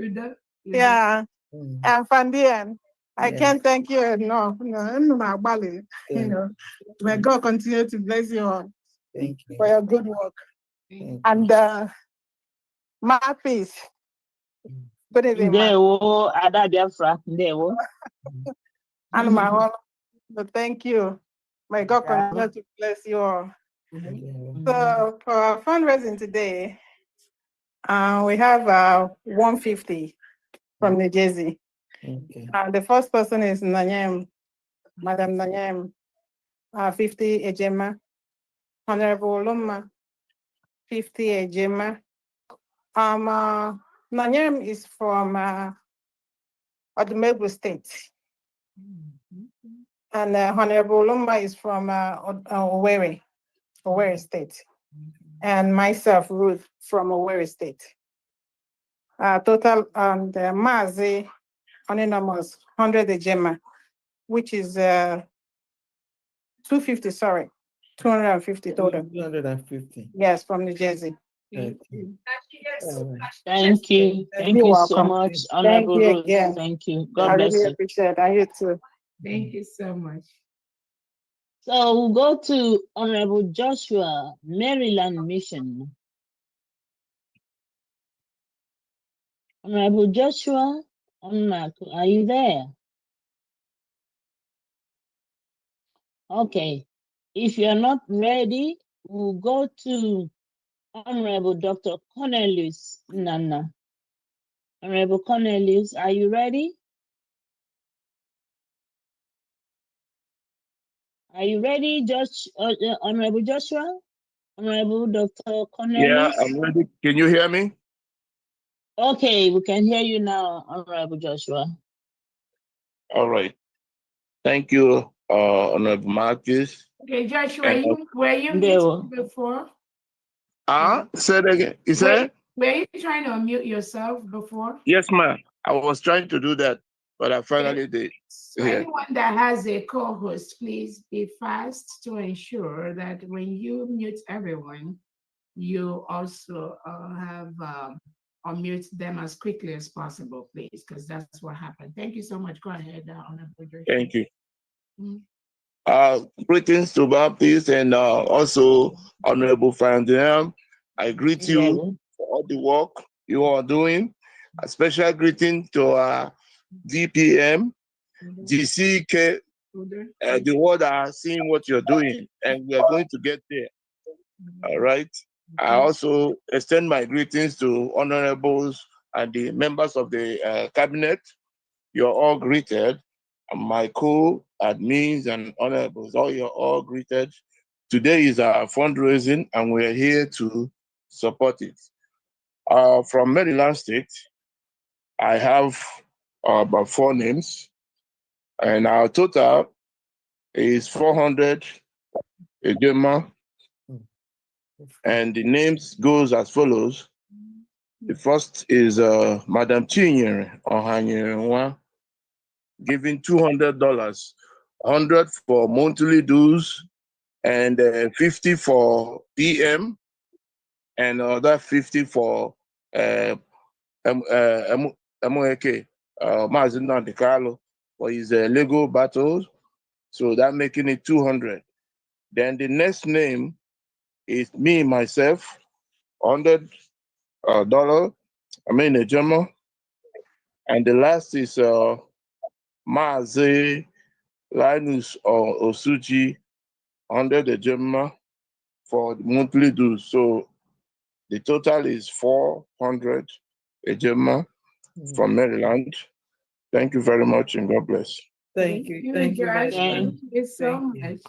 Yeah, and Fandian, I can't thank you enough. No, you know, may God continue to bless you all for your good work. And my peace. Good evening, Ndewo, Ada Biafra, Ndewo. and my all. So thank you. May God continue to bless you all. So for our fundraising today, we have 150 from New Jersey. The first person is Nanyem, Madam Nanyem, 50 Ejema. Honorable Luma, 50 Ejema. Nanyem is from Odumegwu State. And Honorable Luma is from Owerri State. And myself, Ruth, from Owerri State. Total and Mazi anonymous 100 Ejema, which is 250, sorry, 250 total. 250. Yes, from New Jersey. Thank you. Thank you so much, Honorable Ruth. Thank you. God bless really you. Appreciate it. I you too. Thank you so much. So we'll go to Honorable Joshua, Maryland Mission. Honorable Joshua, are you there? Okay. If you're not ready, we'll go to Honorable Dr. Cornelius Nana. Honorable Cornelius, are you ready? Are you ready, Honorable Joshua? Honorable Dr. Cornelius? Yeah, I'm ready. Can you hear me? Okay, we can hear you now, Honorable Joshua. All right. Thank you, Honorable Marcus. Okay, Joshua, were you muted before? Say it again. You said? Were you trying to unmute yourself before? Yes, ma'am. I was trying to do that, but I finally did. So anyone that has a co-host, please be fast to ensure that when you mute everyone, you also have unmute them as quickly as possible, please, because that's what happened. Thank you so much. Go ahead, Honorable Joshua. Thank you. Greetings to Baptist and also Honorable Fundraising. I greet you for all the work you are doing. A special greeting to DPM, GCK, the world are seeing what you're doing, and we are going to get there. All right. I also extend my greetings to honorables and the members of the cabinet. You're all greeted. My co-admins and honorables, you're all greeted. Today is our fundraising, and we're here to support it. From Maryland State, I have about 4 names, and our total is 400 Ejema, and the names goes as follows. The first is Madam Chinyere Ohanyerewa, giving $200, 100 for monthly dues, and 50 for PM, and another 50 for MOAK, Mazi Nnamdi Kanu, for his legal battles. So that making it 200. Then the next name is me, myself, $100. I mean, a German. And the last is Mazi Linus or Osuji, 100 a German for the monthly dues. So the total is 400 a German from Maryland. Thank you very much and God bless. Thank you. Thank you very Thank much. you so much.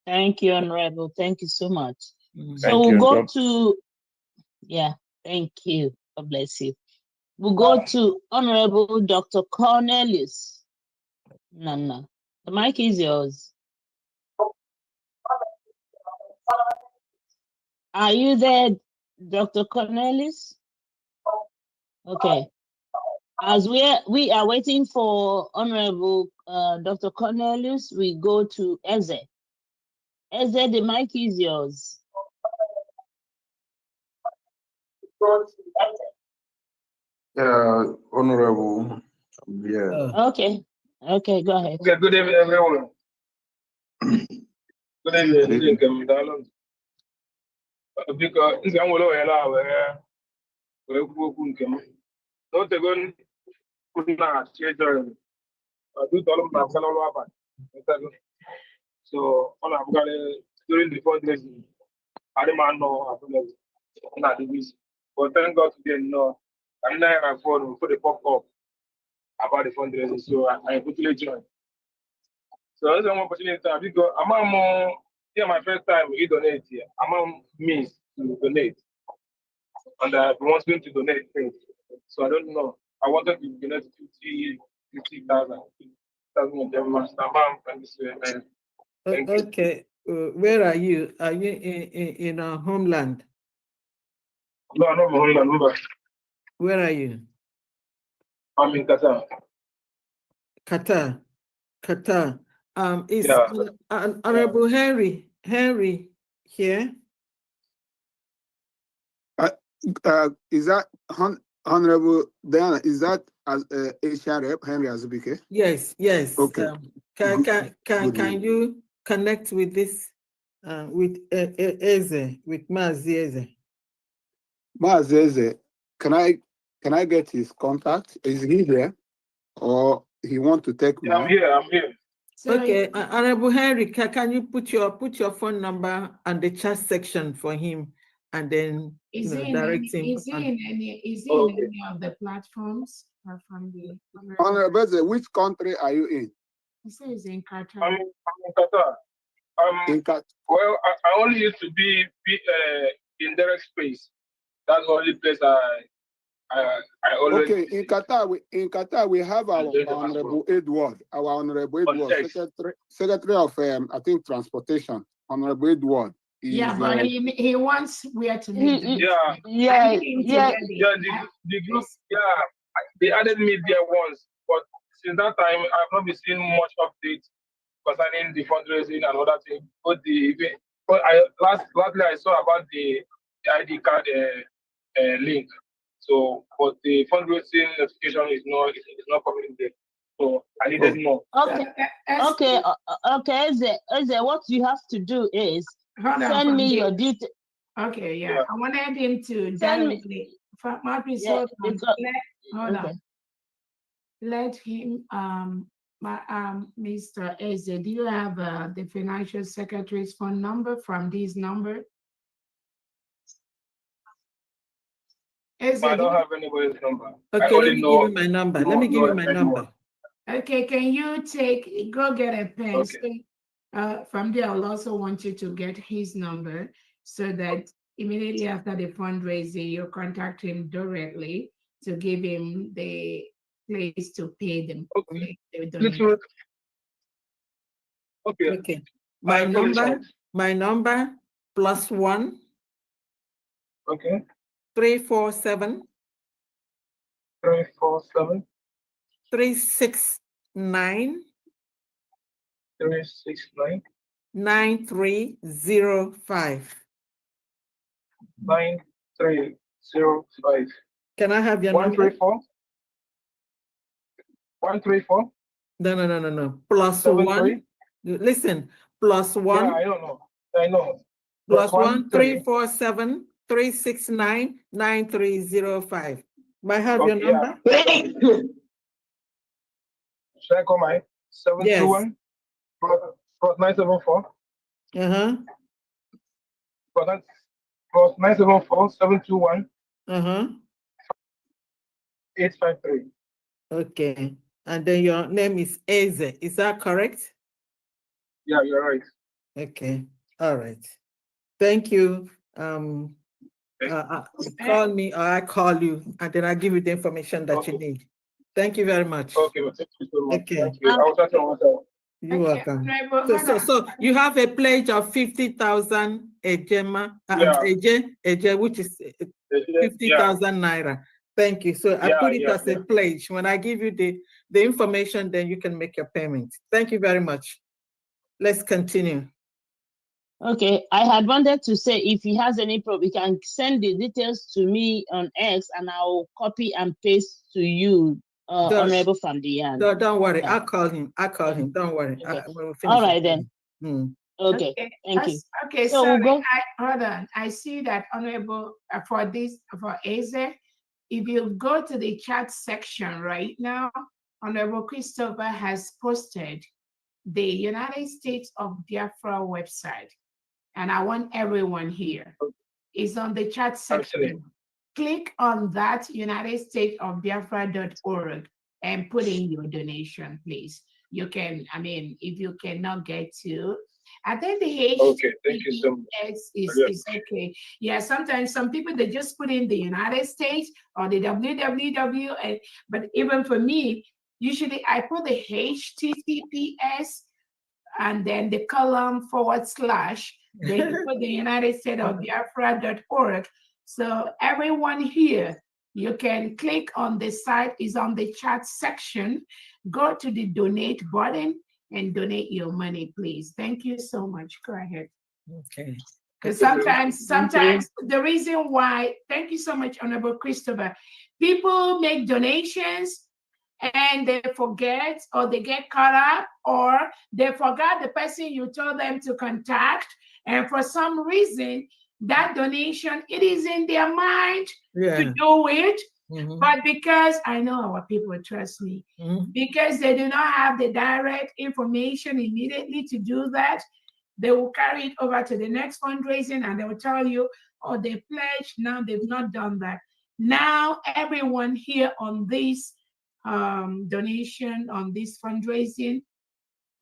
Thank you, Honorable. Thank you so much. So Thank we'll you. go to, yeah, thank you. God bless you. We'll go to Honorable Dr. Cornelius. Nana, the mic is yours. Are you there, Dr. Cornelius? Okay. As we are waiting for Honorable Dr. Cornelius, we go to Eze. Eze, the mic is yours. Honorable. Yeah. Okay. Okay, go ahead. Okay, good evening, everyone. Good evening, Darling. Because I'm going to don't take on do tell them about so on I'm gonna during the fundraising, I didn't know not the reason. But thank God today, no, I'm not going to put the pop up about the fundraising, so I quickly joined. So that's one opportunity because I'm more here my first time we donate here. I'm means to donate. And I want me to donate things. So I don't know. I wanted to donate 50,000. Okay. Where are you? Are you in our homeland? No, I'm not my homeland. Where are you? I'm in Qatar. Qatar. Is Yeah. Honorable Henry here? Is that Honorable Diana? Is that as HR rep Henry Azubike? Yes. Okay. Can you connect with this with Eze, with Mazi Eze? Mazi Eze, can I get his contact? Is he there, or he want to take I'm here. Okay, Honorable Henry, can you put your phone number on the chat section for him, and then direct him? Is he in any of the platforms or from the Honorable Eze, which country are you in? He says in Qatar. I'm in Qatar. Well, I only used to be in direct space. That's the only place I always. Okay, in Qatar we have our Honorable Edward, Secretary of I think Transportation, Honorable Edward. Yeah, but he wants where to meet. Yeah. They added me there once, but since that time I've not been seeing much updates concerning the fundraising and other things. But lastly I saw about the ID card link. So, but the fundraising notification is not coming in there. So I needed more. Okay. Eze, what you have to do is send me your details. Okay, yeah. I wanted him to directly. Hold on. Let him, Mr. Eze, do you have the financial secretary's phone number from this number? Eze, I don't have anybody's number. Okay, let me give you my number. Let me give you my number. Okay, can you go get a pen? Okay. So, from there, I'll also want you to get his number so that immediately after the fundraising, you contact him directly to give him the place to pay them. Okay. Okay. My number +1. Okay. 347. 347. 369. 369. 9305. 9305. Can I have your 134? number? 134? No. Plus 73? 1. Listen, plus 1. Yeah, I don't know. I know. Plus 1 347 369 9305. May I have your number? Yeah. Should I call my 721? Yes. Plus 974? Plus 974 721? 853. Okay. And then your name is Eze. Is that correct? Yeah, you're right. Okay. All right. Thank you. Call me or I call you, and then I give you the information that you need. Thank you very much. Okay, well, thank you so much. Okay. Thank you. I will talk to myself. You're welcome. So you have a pledge of 50,000 Ejema, Eje, which is 50,000 naira. Thank you. So I put it as a pledge. When I give you the information, then you can make your payment. Thank you very much. Let's continue. Okay, I had wanted to say if he has any problem, he can send the details to me on X and I'll copy and paste to you, Honorable Famdian. Don't worry, yeah. I'll call him. Don't worry. Okay. All right then. Okay, thank you. Okay, so sorry, we'll go. Hold on. I see that Honorable for Eze, if you go to the chat section right now, Honorable Christopher has posted the United States of Biafra website. And I want everyone here. It's on the chat section. Absolutely. Click on that UnitedStatesOfBiafra.org and put in your donation, please. You can, if you cannot get to, I think the HTTPS is okay. Yeah, sometimes some people, they just put in the United States or the www, but even for me, usually I put the HTTPS and then the column / then you put the United States of Biafra.org. So everyone here, you can click on the site, is on the chat section, go to the donate button and donate your money, please. Thank you so much. Go ahead. Okay. Because sometimes the reason why, thank you so much, Honorable Christopher, people make donations and they forget or they get caught up or they forgot the person you told them to contact. And for some reason, that donation, it is in their mind to do it. But because I know our people, trust me, because they do not have the direct information immediately to do that, they will carry it over to the next fundraising and they will tell you, oh, they pledged, now they've not done that. Now, everyone here on this donation, on this fundraising,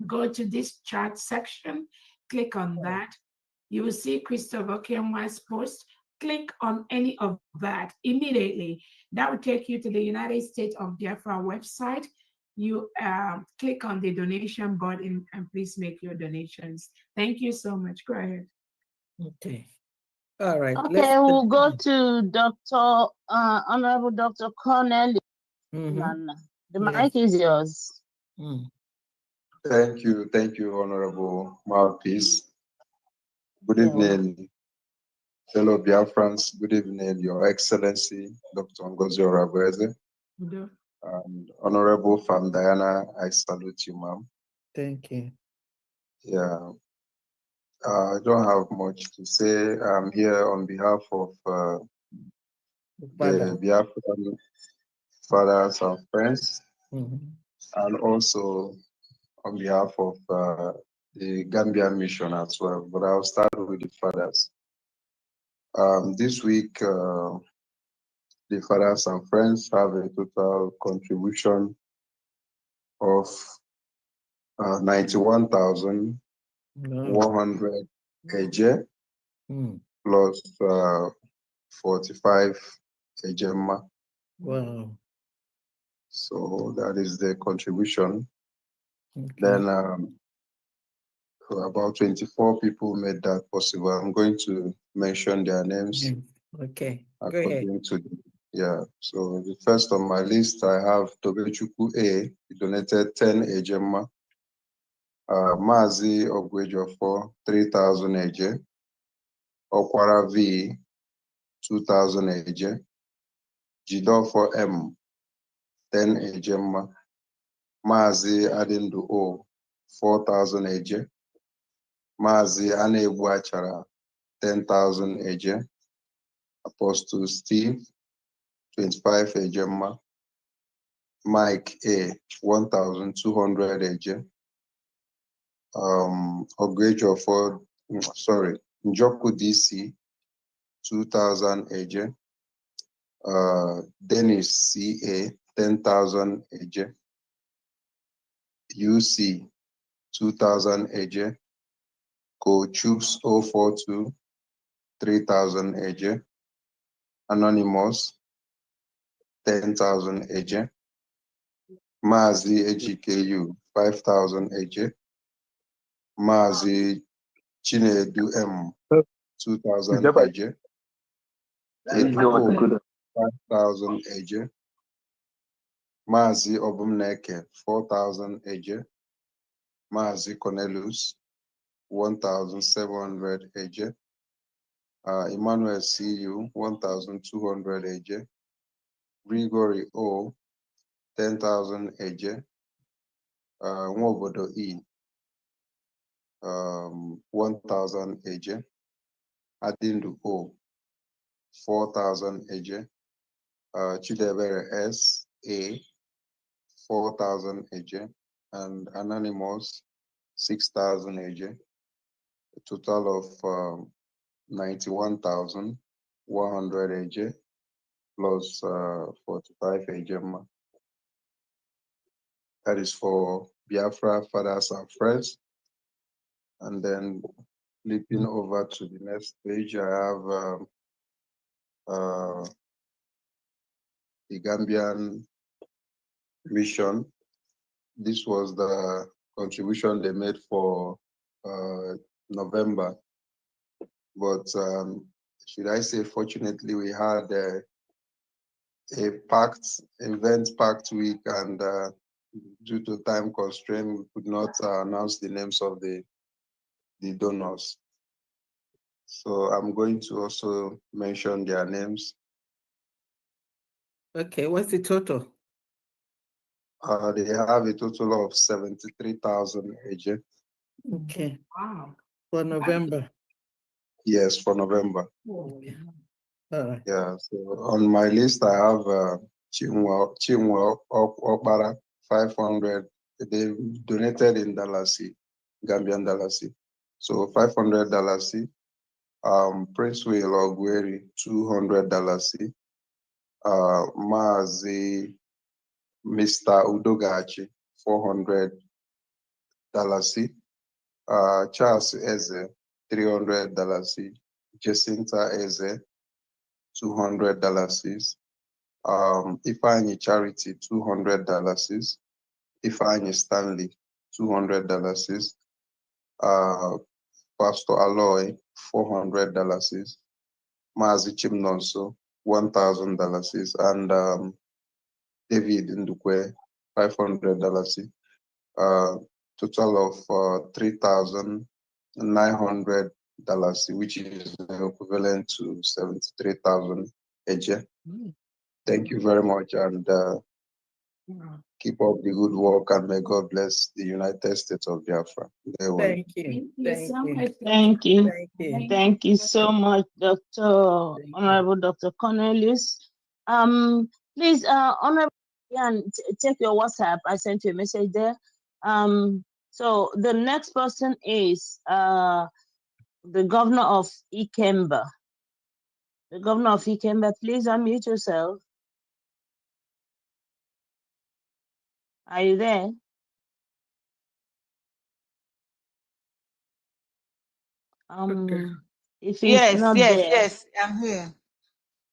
go to this chat section, click on that. You will see Christopher Kenwa's post. Click on any of that immediately. That will take you to the United States of Biafra website. You click on the donation button and please make your donations. Thank you so much. Go ahead. Okay. All right. Okay, we'll go to Dr. Honorable Dr. Cornell. The mic is yours. Thank you, Honorable Mouthpiece. Good evening, fellow Biafrans. Good evening, Your Excellency, Dr. Ngozi Orabueze. And Honorable Fam Diana, I salute you, ma'am. Thank you. Yeah, I don't have much to say. I'm here on behalf of the Biafran fathers and friends, and also on behalf of the Gambian mission as well. But I'll start with the fathers. This week, the fathers and friends have a total contribution of 91,100 AJ plus 45 AJMA. Wow. So that is the contribution. Okay. Then about 24 people made that possible. I'm going to mention their names. Okay. Go ahead. Yeah. So the first on my list, I have Tobechuku A. He donated 10 AJMA. Mazi Ogwejofo, 3,000 AJ. Okwara V, 2,000 AJ. Jidofo M, 10 Ejema. Mazi Adindu O, 4,000 Eje. Mazi Anebu Achara, 10,000 Eje. Apostle Steve, 25 Ejema. Mike A, 1,200 Eje. Ogrejo for, Njoku DC, 2,000 Eje. Dennis CA, 10,000 Eje. UC, 2,000 Eje. Coachups 042, 3,000 Eje. Anonymous, 10,000 Eje. Mazi AGKU, 5,000 Eje. Mazi Chinedu M, 2,000 Eje. Edo, 5,000 Eje. Mazi Obumneke, 4,000 Eje. Mazi Cornelius, 1,700 Eje. Emmanuel CU, 1,200 Eje. Gregory O, 10,000 Eje. Nwobodo E, 1,000 Eje. Adindu O, 4,000 Eje. Chidebere S, A, 4,000 Eje. And Anonymous, 6,000 Eje. A total of 91,100 Eje plus 45 Eje. That is for Biafra Fathers and Friends. And then flipping over to the next page, I have the Gambian mission. This was the contribution they made for November. But should I say, fortunately, we had a event-packed week, and due to time constraint, we could not announce the names of the donors. So I'm going to also mention their names. Okay, what's the total? They have a total of 73,000 AJ. Okay. Wow. For November. Yes, for November. Okay. All right. Yeah, so on my list, I have Chinwe Okpara, 500. They donated in Dalasi, Gambian Dalasi. So $500 Dalasi. Prince Will Ogweri, $200 Dalasi. Mazi Mr. Udogachi, $400 Dalasi. Charles Eze, $300 Dalasi. Jacinta Eze, $200 Dalasis. Ifeanyi Charity, $200 Dalasis. Ifeanyi Stanley, $200 Dalasis. Pastor Aloy, $400 Dalasis. Mazi Chimnonso, $1,000 Dalasis. And David Ndukwe, $500 Dalasis. Total of $3,900, which is equivalent to 73,000 AJ. Thank you very much, and keep up the good work, and may God bless the United States of Biafra. Thank you. Thank you. Thank you so much, Honorable Dr. Cornelius. Please, Honorable Jan, check your WhatsApp. I sent you a message there. So the next person is the governor of Ikemba. The governor of Ikemba, please unmute yourself. Are you there? If he's yes, not yes, there. yes, I'm here.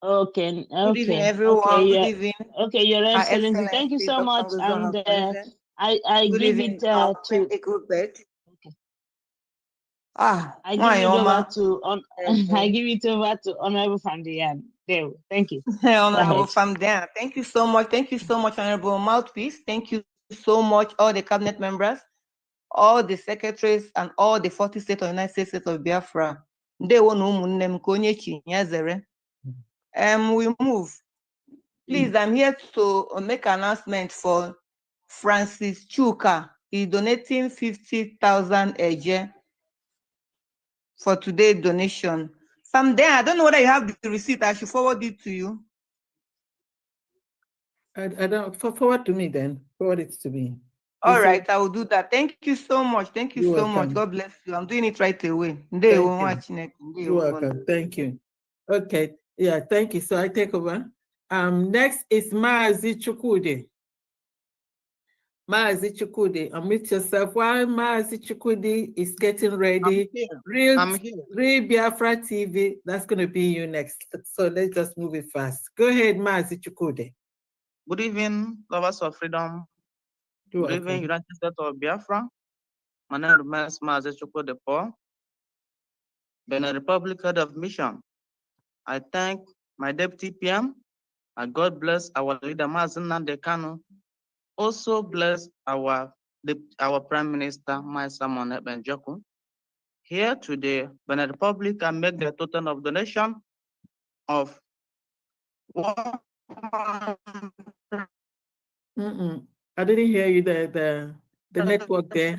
Okay, Good evening, okay, everyone. okay, Good yeah. evening. Okay, Your Her Excellency, thank you Excellency, so much. Dr. And President. I Good give evening, it to. Gilbert. I give it over to I give it over to Honorable Fandian. There, thank you. Honorable Famdian, thank you so much. Thank you so much, Honorable Mouthpiece. Thank you so much, all the cabinet members, all the secretaries, and all the 40 states of the United States of Biafra. We move. Please, I'm here to make an announcement for Francis Chuka. He's donating 50,000 a year for today's donation. Someday, I don't know whether you have the receipt. I should forward it to you. I don't, forward to me then. Forward it to me. All right, I will do that. Thank you so much. Thank you You're so much. welcome. God bless you. I'm doing it right away. Thank you. You're welcome. Thank you. Okay. Yeah, thank you. So I take over. Next is Maazi Chukwudi. Maazi Chukwudi, unmute yourself while Maazi Chukwudi is getting ready. I'm here. Real Biafra TV, that's going to be you next. So let's just move it fast. Go ahead, Maazi Chukwudi. Good evening, lovers of freedom. Good evening, United States of Biafra. My name is Maazi Chukwudi Paul, Benin Republic Head of Mission. I thank my Deputy PM, and God bless our leader, Mazi Nnamdi Kanu. Also bless our Prime Minister, Simon Ekpa-Njoku. Here today, Benin Republic can make the total of donation of I didn't hear you, the network there.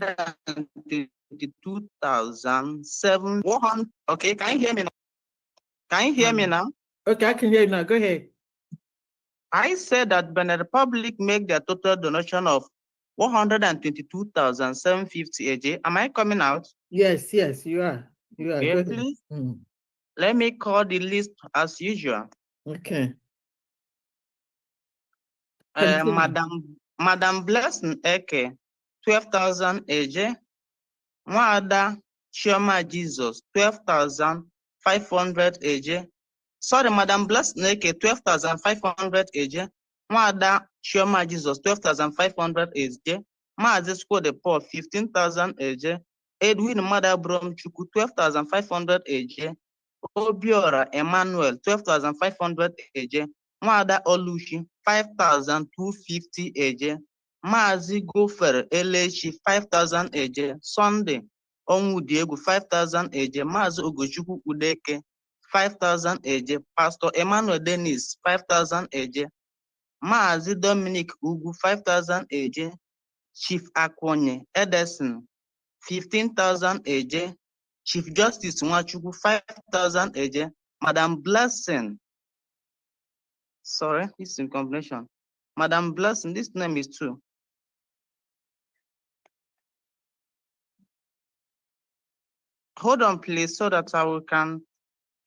22,700. Okay, can you hear me now? Can you hear me now? Okay, I can hear you now. Go ahead. I said that Benin Republic make their total donation of 122,750 AJ. Am I coming out? Yes, you are. You are. Okay, Go ahead. please. Let me call the list as usual. Okay. Madam Blessing Eke, 12,000 AJ. Mwada Chioma Jesus, 12,500 AJ. Sorry, Madam Blessing Eke, 12,500 AJ. Mwada Chioma Jesus, 12,500 AJ. Maazi Squad Paul, 15,000 AJ. Edwin Madabrom Chuku, 12,500 AJ. Obiora Emmanuel, 12,500 AJ. Mwada Olushi, 5,250 AJ. Maazi Gofer Elechi, 5,000 AJ. Sunday Onwudiegu, 5,000 AJ. Maazi Ogochukwu Udeke, 5,000 AJ. Pastor Emmanuel Dennis, 5,000 AJ. Maazi Dominic Ugu, 5,000 AJ. Chief Akwonye Edison, 15,000 AJ. Chief Justice Nwachukwu, 5,000 AJ. Madam Blessing, sorry, this is in combination. Madam Blessing, this name is true. Hold on, please, so that I can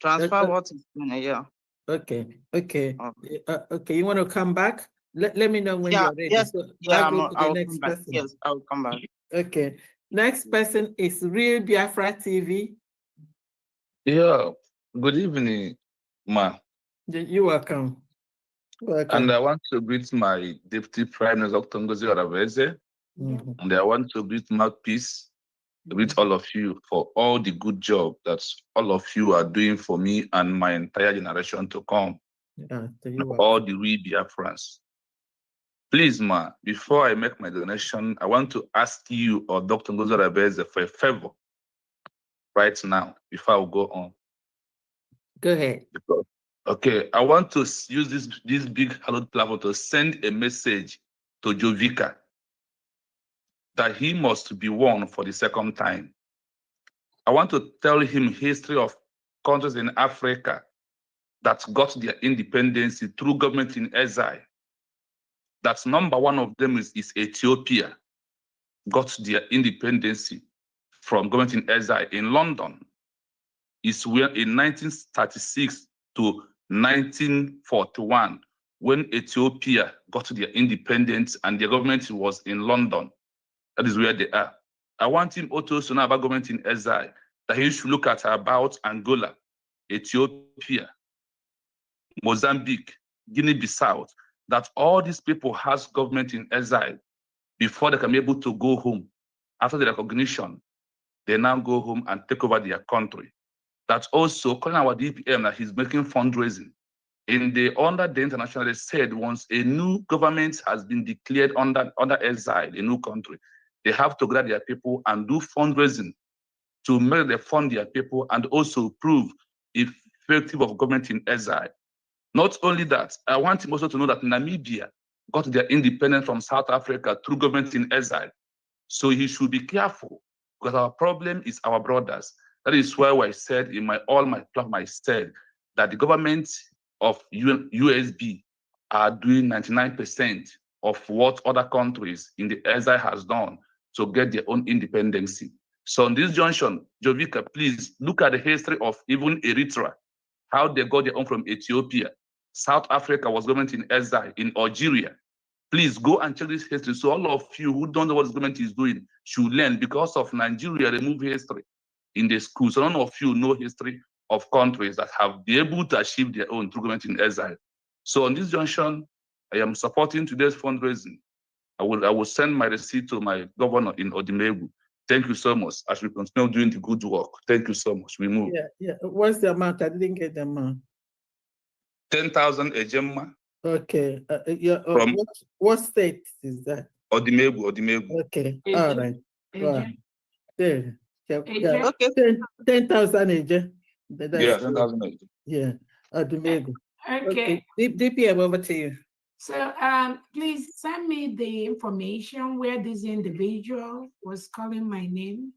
transfer what is in here. Okay. You want to come back? Let me know when you're ready. Yes, So yeah, I'll go to the I'll next come back. person. Yes, I'll come back. Okay. Next person is Real Biafra TV. Yeah. Good evening, Ma. You're welcome. And I want to greet my Deputy Prime Minister, Dr. Ngozi Oraveze. And I want to greet Mouthpiece, greet all of you for all the good job that all of you are doing for me and my entire generation to come. All the we Biafrans. Please, Ma, before I make my donation, I want to ask you or Dr. Ngozi Oraveze for a favor right now before I go on. Go ahead. Okay, I want to use this big hallowed platform to send a message to Jovika that he must be won for the second time. I want to tell him history of countries in Africa that got their independence through government in exile. That's number one of them is Ethiopia, got their independence from government in exile in London. It's where in 1936 to 1941, when Ethiopia got their independence and their government was in London. That is where they are. I want him also to know about government in exile, that he should look at about Angola, Ethiopia, Mozambique, Guinea-Bissau, that all these people has government in exile before they can be able to go home. After the recognition, they now go home and take over their country. That's also calling our DPM that he's making fundraising. Under the international, they said once a new government has been declared under exile, a new country, they have to gather their people and do fundraising to make them fund their people and also prove effective of government in exile. Not only that, I want him also to know that Namibia got their independence from South Africa through government in exile. So he should be careful because our problem is our brothers. That is why I said in all my platform, I said that the government of USB are doing 99% of what other countries in the exile has done to get their own independence. So on this junction, Jovica, please look at the history of even Eritrea, how they got their own from Ethiopia. South Africa was government in exile in Algeria. Please go and check this history. So all of you who don't know what the government is doing should learn. Because of Nigeria, remove history in the school. So none of you know history of countries that have been able to achieve their own through government in exile. So on this junction, I am supporting today's fundraising. I will send my receipt to my governor in Odimegu. Thank you so much as we continue doing the good work. Thank you so much. We move. Yeah. What's the amount? I didn't get the amount. 10,000 a gemma. Okay. From what state is that? Odimegu. Okay. All right. Wow. There. Yeah. Okay. 10,000 a gen. Yeah, 10,000 a gen. Yeah. Odimegu. Okay. DPM, over to you. So please send me the information where this individual was calling my name.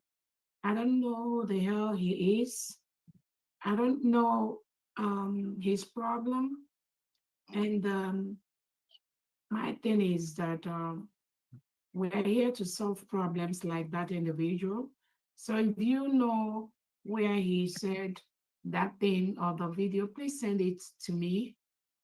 I don't know who the hell he is. I don't know his problem. And my thing is that we're here to solve problems like that individual. So if you know where he said that thing or the video, please send it to me.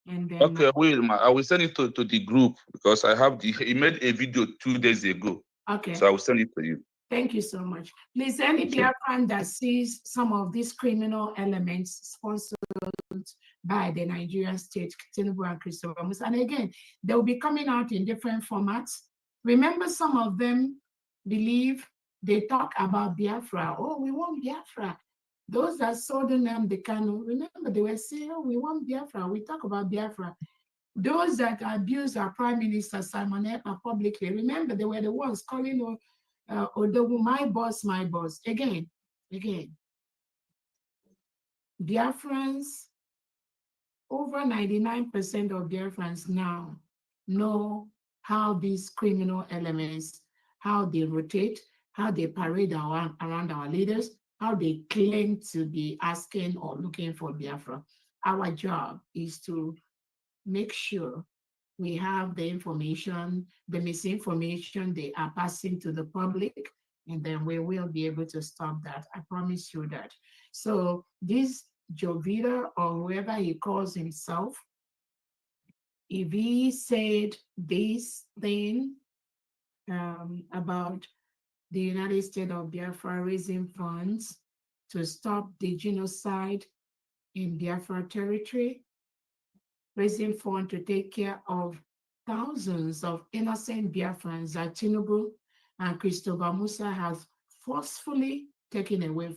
And then Okay, I will send it to the group because I have he made a video 2 days ago. Okay. So I will send it to you. Thank you so much. Please, any Biafran that sees some of these criminal elements sponsored by the Nigerian state, Tinubu and Christopher Musa, and again, they will be coming out in different formats. Remember, some of them believe they talk about Biafra. Oh, we want Biafra. Those that sold them the Kanu, remember, they were saying, oh, we want Biafra. We talk about Biafra. Those that abused our Prime Minister, Simon Ekpa, publicly, remember, they were the ones calling Odogu, my boss, my boss. Again. Biafrans, over 99% of Biafrans now know how these criminal elements, how they rotate, how they parade around our leaders, how they claim to be asking or looking for Biafra. Our job is to make sure we have the information, the misinformation they are passing to the public, and then we will be able to stop that. I promise you that. So this Jovita, or whoever he calls himself, if he said this thing about the United States of Biafra raising funds to stop the genocide in Biafra territory, raising funds to take care of thousands of innocent Biafrans that Tinubu and Christopher Musa has forcefully taken away,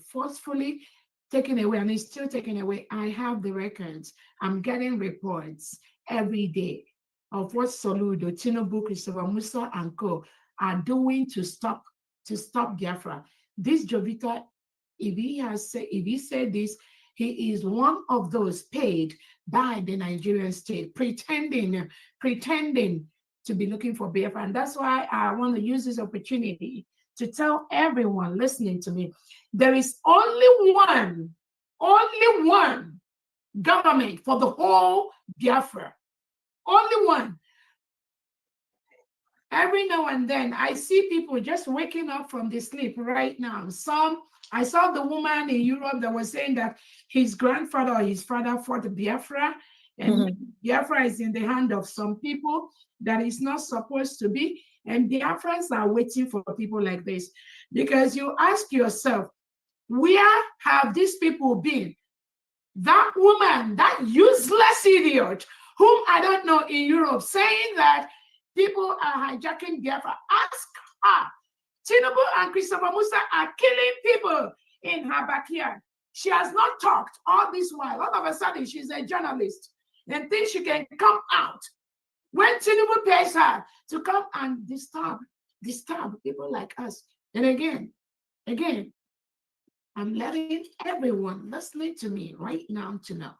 and is still taken away. I have the records. I'm getting reports every day of what Soludo, Tinubu, Christopher Musa, and co are doing to stop Biafra. This Jovita, if he said this, he is one of those paid by the Nigerian state, pretending to be looking for Biafra. And that's why I want to use this opportunity to tell everyone listening to me, there is only one government for the whole Biafra. Only one. Every now and then, I see people just waking up from the sleep right now. I saw the woman in Europe that was saying that his grandfather or his father fought Biafra, and Biafra is in the hand of some people that is not supposed to be. And Biafrans are waiting for people like this. Because you ask yourself, where have these people been? That woman, that useless idiot, whom I don't know in Europe, saying that people are hijacking Biafra. Ask her. Tinubu and Christopher Musa are killing people in her backyard. She has not talked all this while. All of a sudden, she's a journalist and thinks she can come out. When Tinubu pays her to come and disturb people like us. And again, I'm letting everyone listening to me right now to know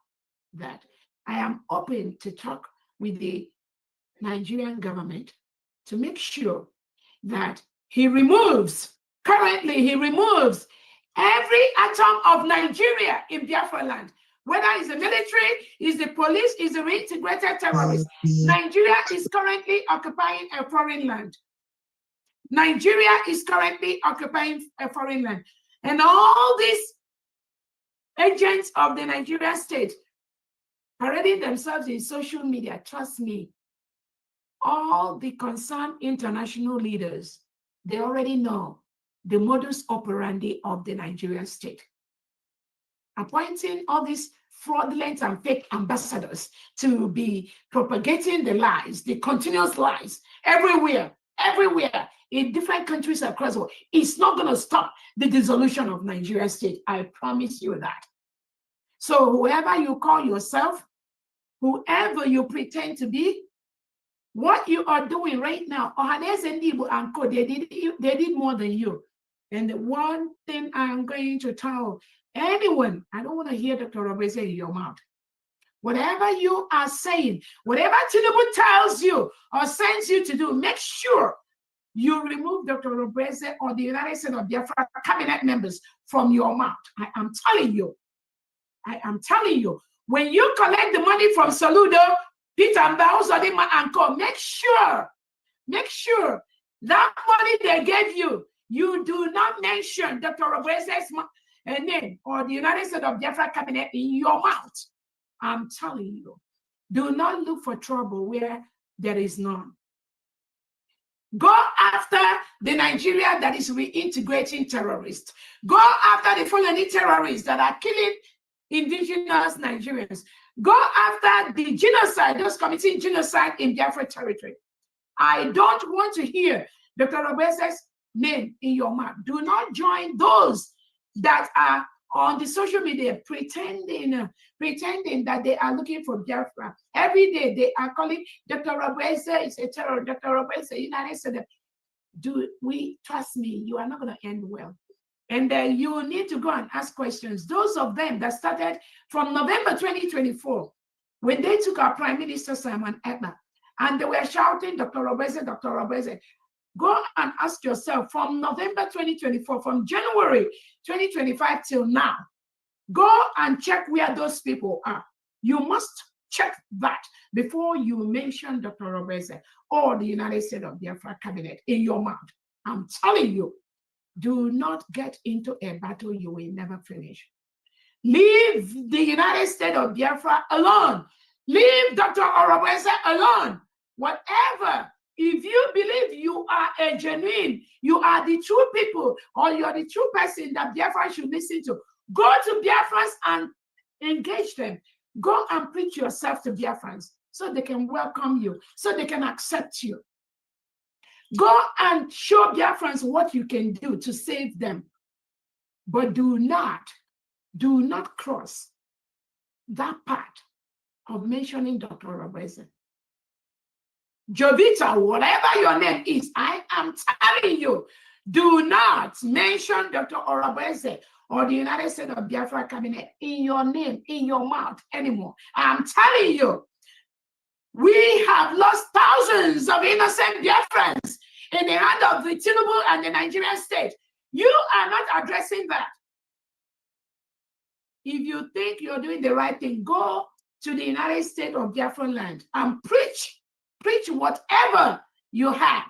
that I am open to talk with the Nigerian government to make sure that currently he removes every atom of Nigeria in Biafra land. Whether it's the military, is the police, is the reintegrated terrorists. Nigeria is currently occupying a foreign land. Nigeria is currently occupying a foreign land. And all these agents of the Nigerian state parading themselves in social media, trust me, all the concerned international leaders, they already know the modus operandi of the Nigerian state. Appointing all these fraudulent and fake ambassadors to be propagating the lies, the continuous lies, everywhere, in different countries across the world. It's not going to stop the dissolution of Nigerian state. I promise you that. So whoever you call yourself, whoever you pretend to be, what you are doing right now, they did more than you. And the one thing I'm going to tell anyone, I don't want to hear Dr. Robese in your mouth. Whatever you are saying, whatever Tinubu tells you or sends you to do, make sure you remove Dr. Robese or the United States of Biafra cabinet members from your mouth. I am telling you. When you collect the money from Saludo, Peter Mbao, Zodima, and Co, make sure that money they gave you, you do not mention Dr. Robese's name or the United States of Biafra cabinet in your mouth. I'm telling you, do not look for trouble where there is none. Go after the Nigeria that is reintegrating terrorists. Go after the Fulani terrorists that are killing indigenous Nigerians. Go after the genocide, those committing genocide in Biafra territory. I don't want to hear Dr. Robese's name in your mouth. Do not join those that are on the social media pretending that they are looking for Biafra. Every day they are calling Dr. Robese is a terror, Dr. Robese, United States. Trust me, you are not going to end well. And you need to go and ask questions. Those of them that started from November 2024, when they took our Prime Minister Simon Ekpa, and they were shouting, Dr. Robese, Dr. Robese. Go and ask yourself from November 2024, from January 2025 till now, go and check where those people are. You must check that before you mention Dr. Robese or the United States of Biafra cabinet in your mouth. I'm telling you, do not get into a battle you will never finish. Leave the United States of Biafra alone. Leave Dr. Robese alone. Whatever, if you believe you are a genuine, you are the true people, or you're the true person that Biafra should listen to, go to Biafrans and engage them. Go and preach yourself to Biafrans so they can welcome you, so they can accept you. Go and show Biafrans what you can do to save them. But do not cross that part of mentioning Dr. Robese. Jovita, whatever your name is, I am telling you, do not mention Dr. Robese or the United States of Biafra cabinet in your name, in your mouth anymore. I'm telling you, we have lost thousands of innocent Biafrans in the hand of the Tinubu and the Nigerian state. You are not addressing that. If you think you're doing the right thing, go to the United States of Biafra land and preach whatever you have.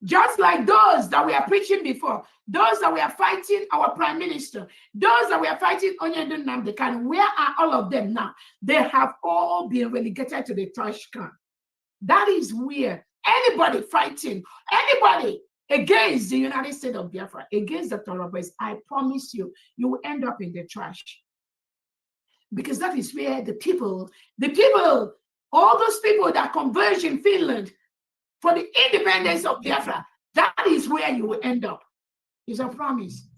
Just like those that we are preaching before, those that we are fighting our prime minister, those that we are fighting Onyedun Namdekan, where are all of them now? They have all been relegated to the trash can. That is where anybody fighting, anybody against the United States of Biafra, against Dr. Roberts, I promise you, you will end up in the trash. Because that is where the people, all those people that converged in Finland for the independence of Biafra, that is where you will end up. It's a promise.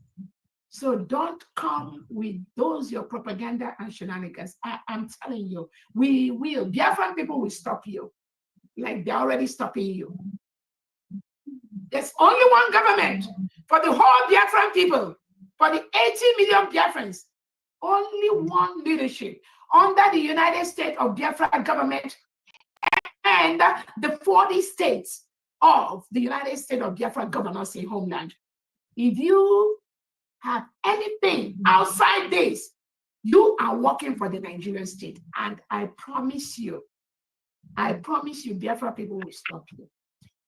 So don't come with those your propaganda and shenanigans. I'm telling you, we will. Biafran people will stop you, like they're already stopping you. There's only one government for the whole Biafran people, for the 80 million Biafrans. Only one leadership, under the United States of Biafra government and the 40 states of the United States of Biafra governance in homeland. If you have anything outside this, you are working for the Nigerian state. And I promise you, Biafra people will stop you.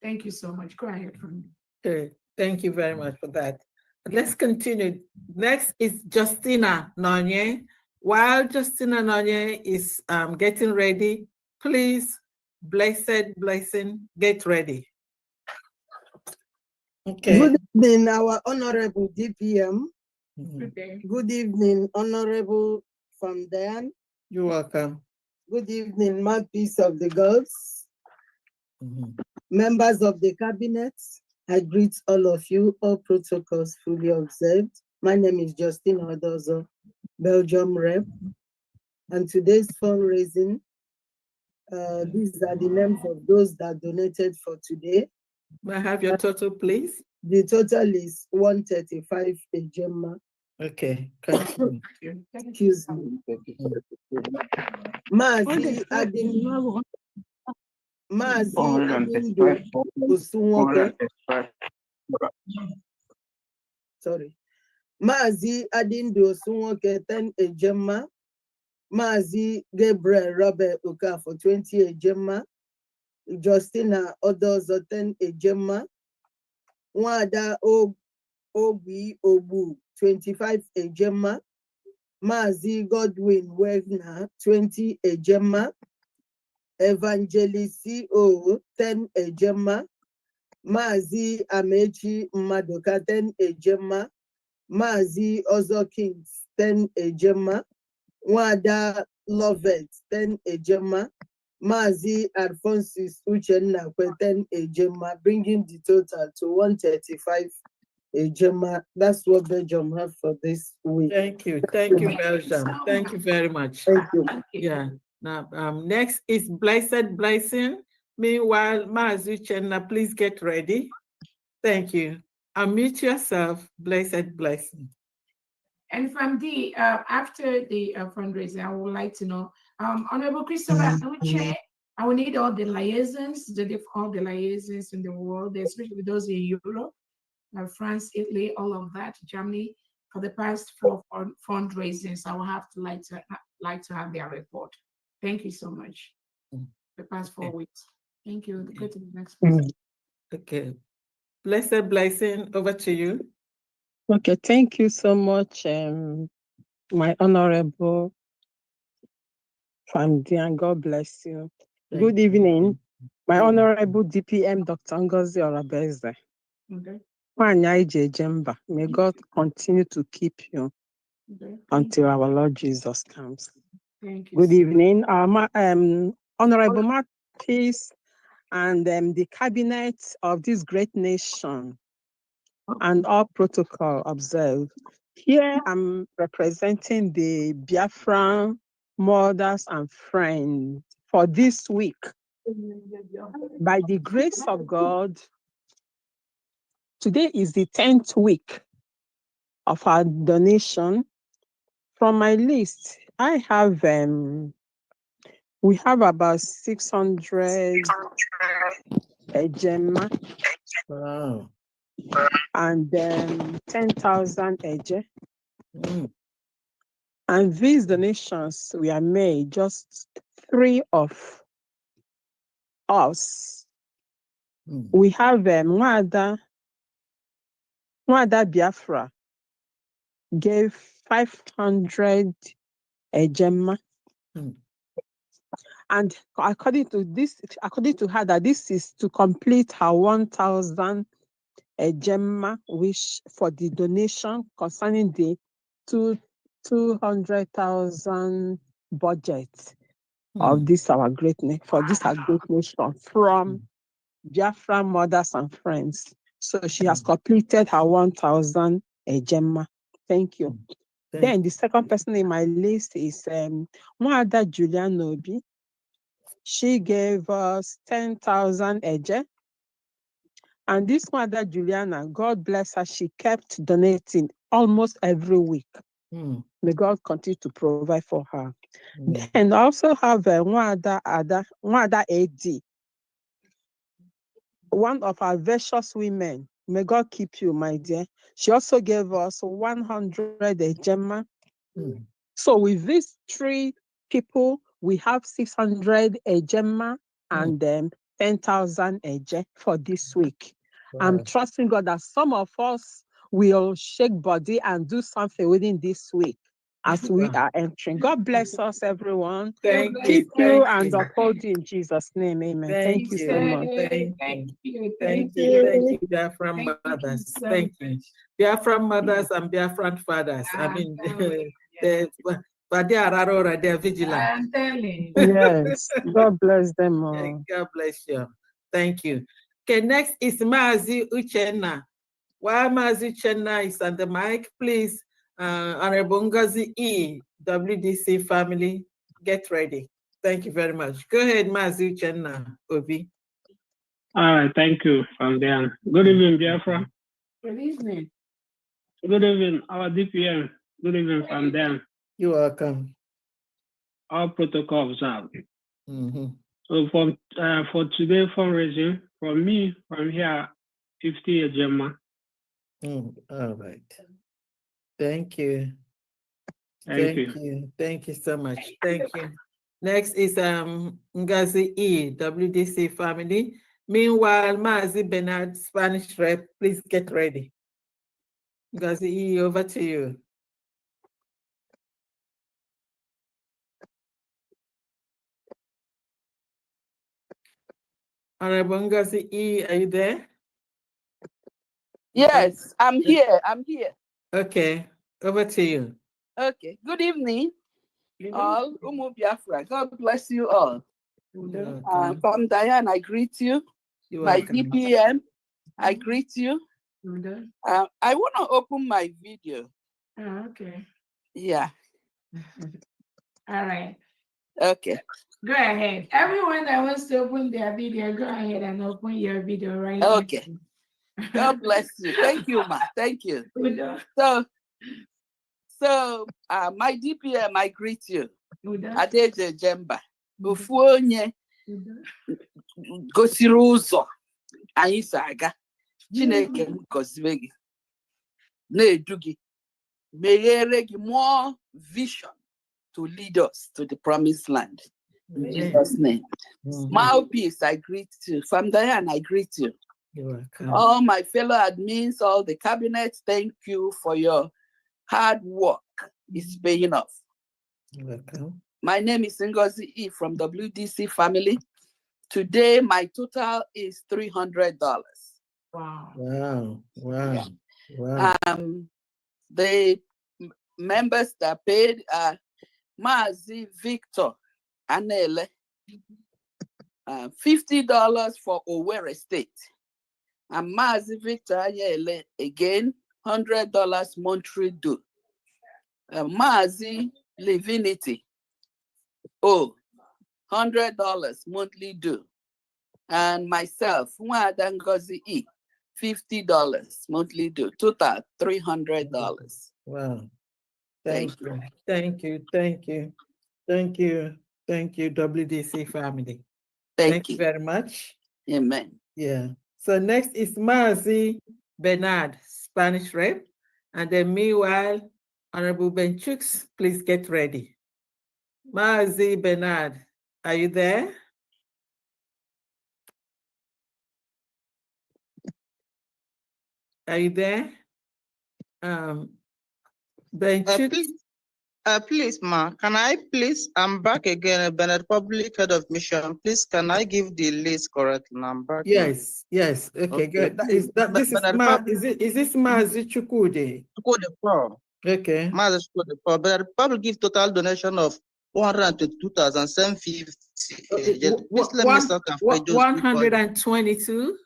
Thank you so much. Go ahead from me. Okay, thank you very much for that. Let's continue. Next is Justina Nonye. While Justina Nonye is getting ready, please, Blessing, get ready. Okay. Good evening, our Honorable DPM. Good day. Good evening, Honorable Fundraising. You're welcome. Good evening, mouthpiece of the girls. Members of the cabinet, I greet all of you, all protocols fully observed. My name is Justine Odozo, Belgium rep. And today's fundraising, these are the names of those that donated for today. May I have your total, please? The total is 135 Ejema. Okay, continue. Excuse me. Mazi Adindo Osunwoke. Sorry. Mazi Adindo Osunwoke 10 Ejema. Mazi Gabriel Robert Oka for 20 Ejema. Justina Odozo 10 Ejema. Wada Obi Obu 25 Ejema. Mazi Godwin Wegner 20 Ejema. Evangelist CO 10 Ejema. Mazi Amechi Madoka 10 Ejema. Mazi Ozo Kings 10 Ejema. Wada Lovett 10 Ejema. Mazi Alphonsus Uchenna 10 Ejema, bringing the total to 135 Ejema. That's what Belgium have for this week. Thank you, Belgium. Thank you very much. Thank you. Yeah. Now, next is Blessing. Meanwhile, Mazi Uchenna, please get ready. Thank you. Unmute yourself, Blessing. And from the after the fundraising, I would like to know, Honorable Christopher Uche, I will need all the liaisons, all the liaisons in the world, especially those in Europe, France, Italy, all of that, Germany. For the past 4 fundraisings, I will have to like to have their report. Thank you so much. The past 4 weeks. Thank you. Go to the next person. Okay. Blessing, over to you. Okay, thank you so much, my Honorable Famdian. God bless you. Good evening, my Honorable DPM, Dr. Ngozi Orabeze. Okay. May God continue to keep you until our Lord Jesus comes. Thank you. Good evening, Honorable Mouthpiece and the cabinet of this great nation and all protocol observed. Here I'm representing the Biafran mothers and friends for this week. By the grace of God, today is the 10th week of our donation. From my list, I have we have about 600 Ejema. Wow. And 10,000 Eje. And these donations were made, just 3 of us. We have Mwada Biafra gave 500 Ejema. And according to her, that this is to complete her 1,000 Ejema wish for the donation concerning the 200,000 budget of this our great nation from Biafra mothers and friends. So she has completed her 1,000 Ejema. Thank you. Then the second person in my list is Mwada Julian Obi. She gave us 10,000 Eje. And this mother, Juliana, God bless her, she kept donating almost every week. May God continue to provide for her. And also have Nwada AD, one of our virtuous women. May God keep you, my dear. She also gave us 100 Gemma. So with these 3 people, we have 600 Gemma and 10,000 for this week. Wow. I'm trusting God that some of us will shake body and do something within this week as we are entering. God bless us, everyone. Thank Keep you. you Thank and you. uphold you in Jesus' name. Amen. Thank you so much. Thank you, Biafra mothers. Thank you. Biafra mothers and Biafra fathers. I mean, but they are already, they're vigilant. I'm telling you. Yes, God bless them all. God bless you. Thank you. Okay, next is Mazi Uchenna. While Mazi Uchenna is on the mic, please, Honorable Ngozi E, WDC family, get ready. Thank you very much. Go ahead, Mazi Uchenna, Obi. All right, thank you, from there. Good evening, Biafra. Good evening. Good evening, our DPM. Good evening, from there. You're welcome. All protocols observed. So for today fundraising, from me, from here, 50 Gemma. All right. Thank you. Thank you. Thank you so much. Thank you. Next is Ngozi E, WDC family. Meanwhile, Mazi Bernard, Spanish rep, please get ready. Ngozi E, over to you. Honorable Ngozi E, are you there? Yes, I'm here. I'm here. Okay, over to you. Okay. Good evening, all. Umu Biafra. God bless you all. From Diane, I greet you. My DPM, I greet you. I want to open my video. Okay. Yeah. All right. Okay. Go ahead. Everyone that wants to open their video, go ahead and open your video right now. Okay. God bless you. Thank you, ma. Thank you. So my DPM, I greet you. Adeje Jemba. Ufuonye gosiri ụzọ anyị si aga. Chineke m gọzie gị. Na-edu gị. Meghere gị more vision to lead us to the promised land. In Jesus' name. Mouthpiece, I greet you. From Diane, I greet you. All my fellow admins, all the cabinet, thank you for your hard work. It's paying off. My name is Ngozi E from WDC family. Today, my total is $300. Wow. Wow. Wow. Yeah. Wow. The members that paid are Mazi Victor Anele, $50 for Owerri State. And Mazi Victor Anele, again, $100 monthly due. Mazi Livinity, $100 monthly due. And myself, Nwada Ngozi E, $50 monthly due. Total $300. Wow. Thank you. Thank you. Thank you. Thank you. Thank you, WDC family. Thank you very much. Amen. Yeah. So next is Mazi Bernard, Spanish rep. And then meanwhile, Honorable Benchux, please get ready. Mazi Bernard, are you there? Are you there? Benchux. Please, ma, can I please? I'm back again, Benin Republic Head of Mission. Please, can I give the list correctly? I'm back. Yes, yes. Okay, good. This is this Mazi Chukwude? Chukwude. Okay. Mazi Chukwude. Benin Republic give total donation of 122,750. Please let me start and 122?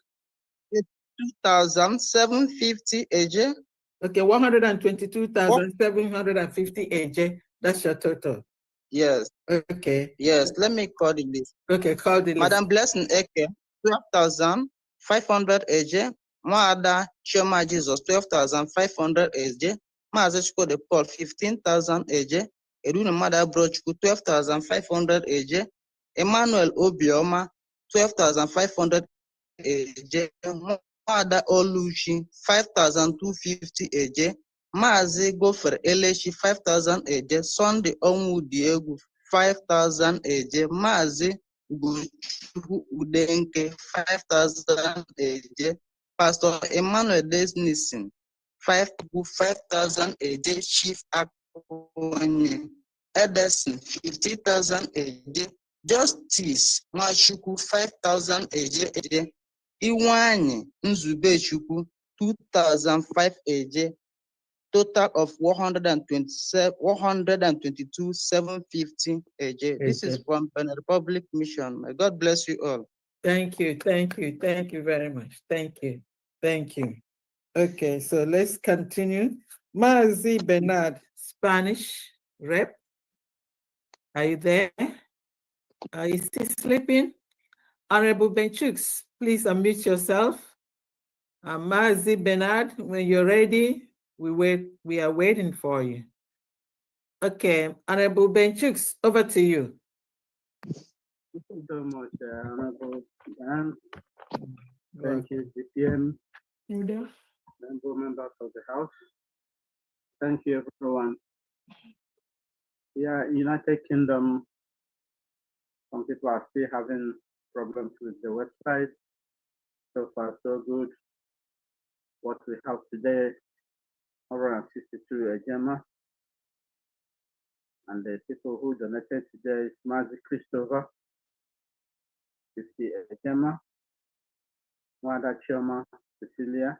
2,750 AJ. Okay, 122,750 AJ. That's your total. Yes. Okay. Yes, let me call the list. Okay, call the list. Madam Blessing Eke, 12,500 AJ. Moada Choma Jesus, 12,500 AJ. Mazi Chukwude Paul, 15,000 AJ. Eruna Mada Brochku 12,500 AJ, Emmanuel Obioma 12,500 AJ, Mada Oluchi 5,250 AJ, Mazi Gofer Eleshi 5,000 AJ, Sunday Onwudiegu 5,000 AJ, Mazi Udenke 5,000 AJ, Pastor Emmanuel Desnison 5,000 AJ, Chief Akponye Edison 50,000 AJ, Justice Nwachukwu 5,000 AJ, Iwanyi Nzubechukwu 2,005 AJ, total of 122,750 AJ. This is from Benin Republic Mission. May God bless you all. Thank you very much. Thank you. Okay, so let's continue. Mazi Bernard, Spanish rep. Are you there? Are you still sleeping? Honorable Benchooks, please unmute yourself. Mazi Bernard, when you're ready, we are waiting for you. Okay, Honorable Benchooks, over to you. Thank you so much, Honorable Dan. Thank you, DPM, honorable members of the House. Thank you, everyone. Yeah, United Kingdom, some people are still having problems with the website. So far, so good. What we have today, 162 Ejema. And the people who donated today is Mazi Christopher, 50 Ejema. Wada Chioma Cecilia,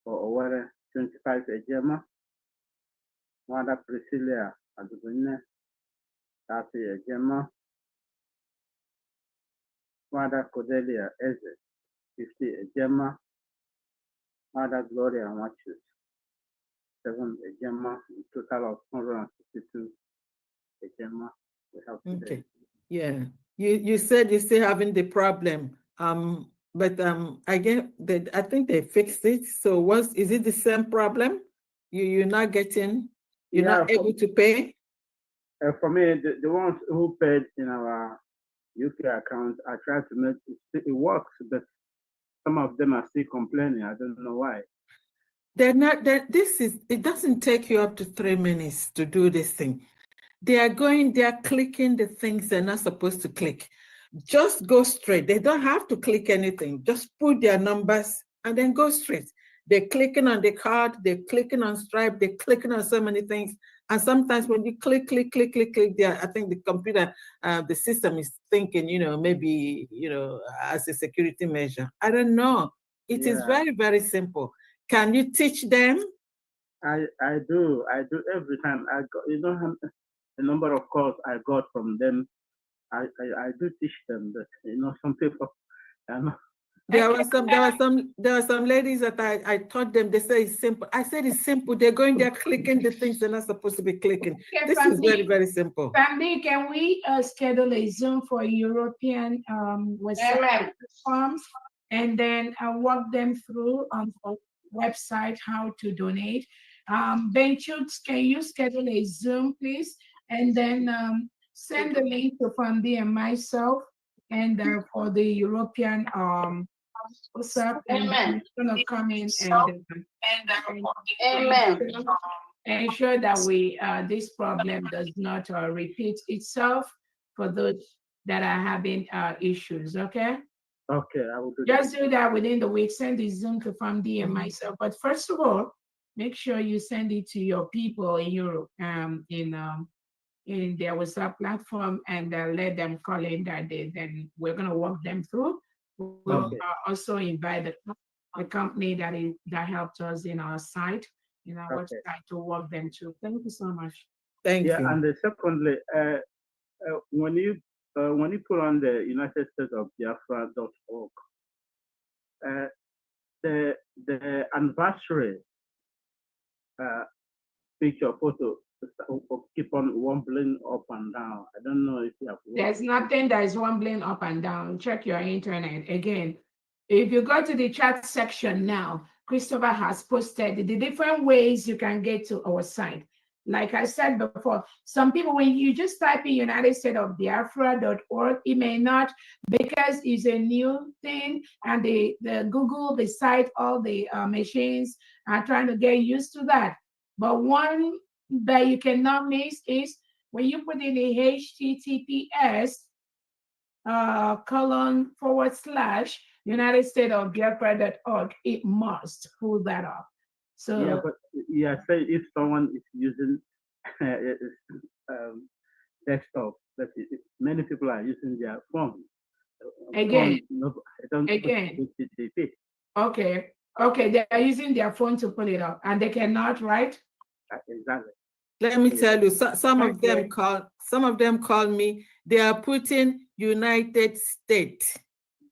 for Owere, 25 Ejema. Wada Priscilla Adubune, 30 Ejema. Wada Cordelia Eze, 50 Ejema. Wada Gloria Machus, 7 Ejema, in total of 162 Ejema we have today. Okay, yeah. You said you're still having the problem. But again, I think they fixed it. So is it the same problem? You're not getting, you're not able to pay? For me, the ones who paid in our UK account, I tried to make it works, but some of them are still complaining. I don't know why. They're not, it doesn't take you up to 3 minutes to do this thing. They are clicking the things they're not supposed to click. Just go straight. They don't have to click anything. Just put their numbers and then go straight. They're clicking on the card, they're clicking on Stripe, they're clicking on so many things. And sometimes when you click there, I think the computer, the system is thinking, maybe, as a security measure. I don't know. It is very, very simple. Can you teach them? I do every time. I got, the number of calls I got from them. I do teach them, but some people There were some ladies that I taught them. They say it's simple. I said it's simple. They're going there clicking the things they're not supposed to be clicking. Okay, this is very, very simple. Family, can we schedule a Zoom for European platforms and then walk them through on the website how to donate? Benchooks, can you schedule a Zoom, please? And then send the link to Fundy and myself, and for the European what's up? Amen. And gonna come in Amen. ensure that this problem does not repeat itself for those that are having issues. Okay. Okay, I will do Just that. do that within the week. Send the Zoom to Famdi and myself. But first of all, make sure you send it to your people in Europe, in their WhatsApp platform, and let them call in that day. Then we're gonna walk them through. We'll also invite the company that helped us in our site, in our website, to walk them through. Thank you so much. Thank you. And secondly, when you put on the United States of Biafra.org, the anniversary picture photo keep on wobbling up and down. I don't know if you have. There's nothing that is wobbling up and down. Check your internet again. If you go to the chat section now, Christopher has posted the different ways you can get to our site. like I said before, some people, when you just type in United States of Biafra.org, it may not, because it's a new thing, and the Google, the site, all the machines are trying to get used to that. But one that you cannot miss is when you put in the HTTPS / United States of Biafra.org, it must pull that up. So yeah, but yeah, say if someone is using desktop, but many people are using their phone. Again, Phone, again. HTTP. Okay, okay, they are using their phone to pull it up, and they cannot, right? Exactly. Let me tell you, some of them call me. They are putting United States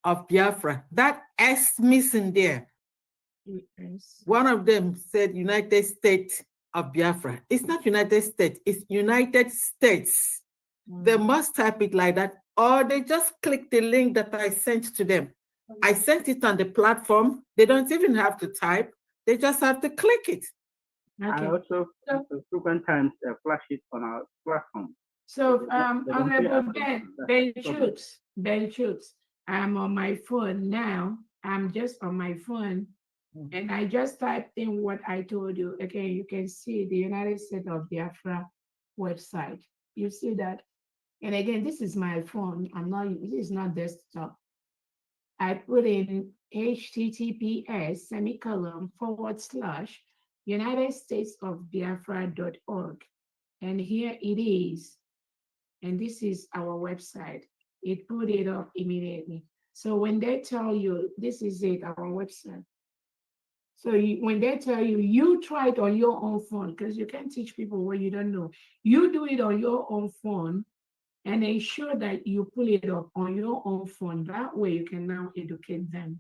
of Biafra. That S missing there. Yes. One of them said United States of Biafra. It's not United States, it's United States. They must type it like that, or they just click the link that I sent to them. I sent it on the platform. They don't even have to type. They just have to click it. I also frequent times flash it on our platform. So, Honorable Ben Schutz, I'm on my phone now. I'm just on my phone, and I just typed in what I told you. Again, you can see the United States of Biafra website. You see that? And again, this is my phone. This is not desktop. I put in HTTPS / United States of Biafra.org. And here it is. And this is our website. It put it up immediately. So when they tell you, this is it, our website. So when they tell you, you try it on your own phone, because you can't teach people what you don't know. You do it on your own phone and ensure that you pull it up on your own phone. That way you can now educate them.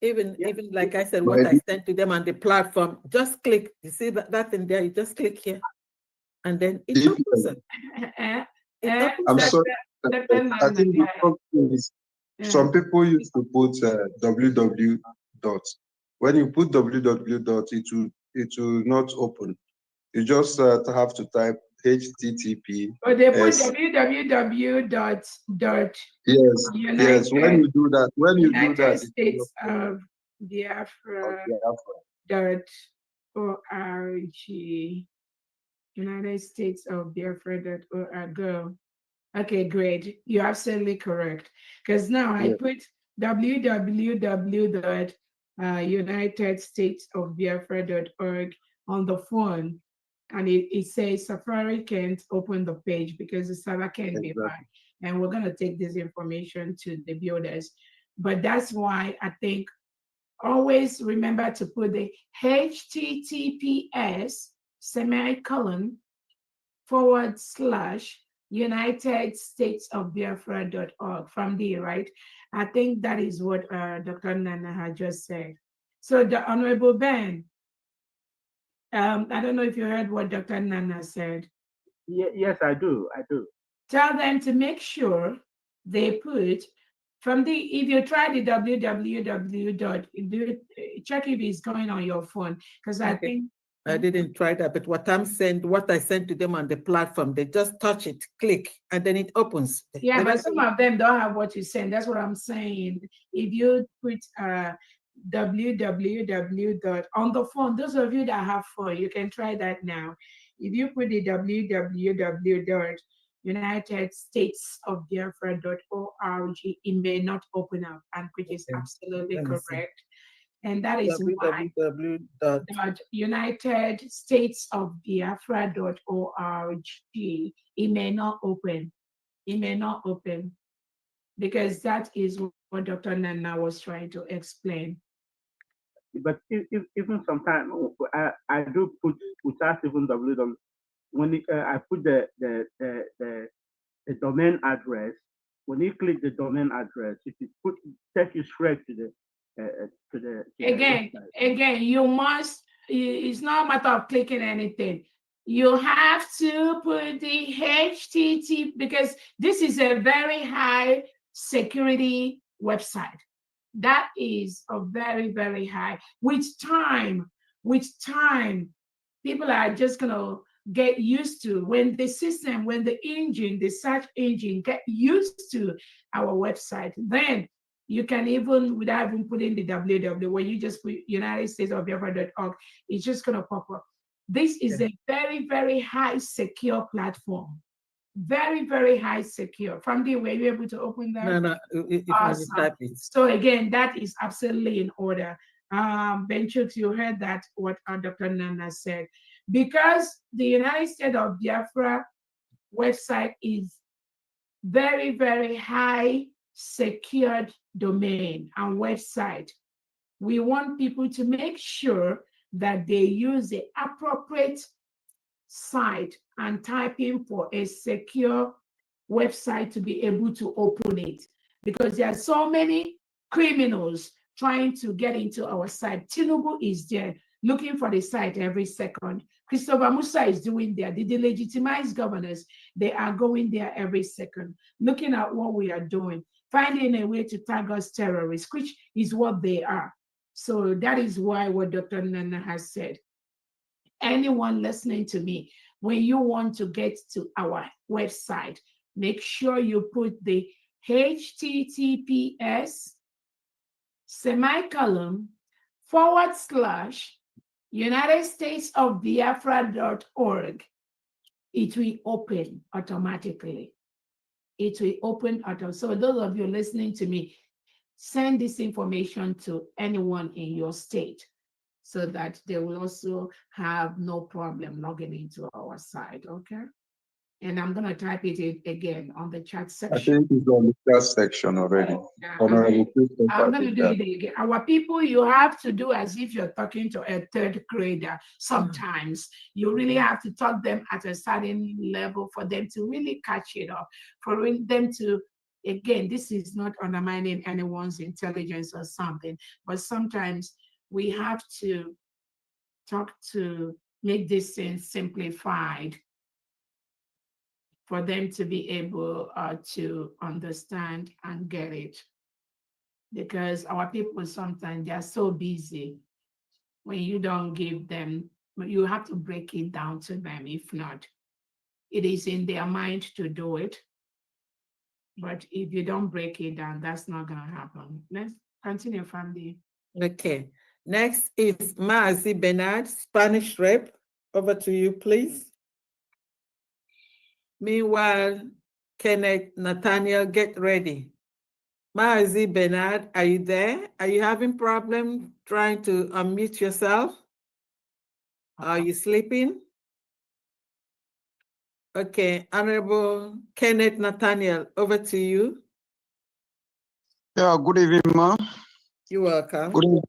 Even like I said, what I sent to them on the platform, just click. You see that in there, you just click here. And then it opens it. I'm sorry. I think the problem is some people used to put www dot. When you put www dot, it will not open. You just have to type HTTP. Or they put www dot. Yes, yes. When you do that, United States of Biafra.org. United States of Biafra.org. Okay, great. You're absolutely correct. Because now I put www.unitedstatesofbiafra.org on the phone, and it says Safari can't open the page because the server can't be run. And we're going to take this information to the builders. But that's why I think always remember to put the HTTPS / United States of Biafra.org from there, right? I think that is what Dr. Nana had just said. So the Honorable Ben, I don't know if you heard what Dr. Nana said. Yes, I do. Tell them to make sure they put from the, if you try the www dot, check if it's going on your phone, because I think I didn't try that, but what I sent to them on the platform, they just touch it, click, and then it opens. Yeah, but some of them don't have what you send. That's what I'm saying. If you put www dot on the phone, those of you that have phone, you can try that now. If you put the www dot United States of Biafra.org, it may not open up, and which is absolutely correct. And that is why United States of Biafra.org, it may not open. It may not open because that is what Dr. Nana was trying to explain. But even sometimes I do put without even www. When I put the domain address, when you click the domain address, if you take you straight to the again, you must. It's not a matter of clicking anything. You have to put the HTTP because this is a very high security website. That is a very, very high. With time, people are just gonna get used to when the system, when the engine, the search engine get used to our website, then you can even, without even putting the www, when you just put UnitedStatesOfBiafra.org, it's just gonna pop up. This is a very, very high secure platform. Very, very high secure. From there, were you able to open that? No, Awesome. So again, that is absolutely in order. Benchuk, you heard that, what Dr. Nana said. Because the United States of Biafra website is very, very high secured domain and website, we want people to make sure that they use the appropriate site and type in for a secure website to be able to open it, because there are so many criminals trying to get into our site. Tinubu is there looking for the site every second. Christopher Musa is doing there. The delegitimized governors, they are going there every second, looking at what we are doing, finding a way to tag us terrorists, which is what they are. So that is why what Dr. Nana has said. Anyone listening to me, when you want to get to our website, make sure you put the https://UnitedStatesOfBiafra.org. It will open automatically. It will open automatically. So those of you listening to me, send this information to anyone in your state, so that they will also have no problem logging into our site, okay? And I'm gonna type it again on the chat I section. think it's on the chat section already. Yeah, Honorable I'm gonna do it again. Our people, you have to do as if you're talking to a third grader. Sometimes you really have to talk them at a certain level for them to really catch it up, for them to, again, this is not undermining anyone's intelligence or something, but sometimes we have to talk to make this thing simplified for them to be able to understand and get it. Because our people sometimes, they are so busy. When you don't give them, you have to break it down to them. If not, it is in their mind to do it. But if you don't break it down, that's not gonna happen. Let's continue from the. Okay. Next is Maazi Bernard, Spanish rep. Over to you, please. Meanwhile, Kenneth, Nathaniel, get ready. Maazi Bernard, are you there? Are you having problem trying to unmute yourself? Are you sleeping? Okay, Honorable Kenneth Nathaniel, over to you. Yeah, good evening, ma'am. You're welcome. Good evening.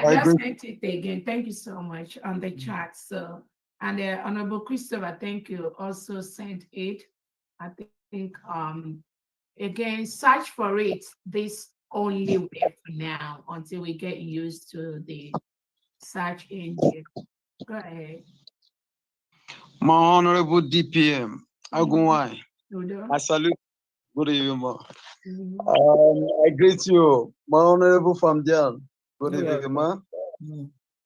I just sent it again. Thank you so much on the chat. So, and Honorable Christopher, thank you, also sent it. I think, again, search for it this only way for now until we get used to the search engine. Go ahead. My Honorable DPM, Agunwai, I salute. Good evening, ma'am. I greet you, my Honorable Famdian. Good evening, ma'am.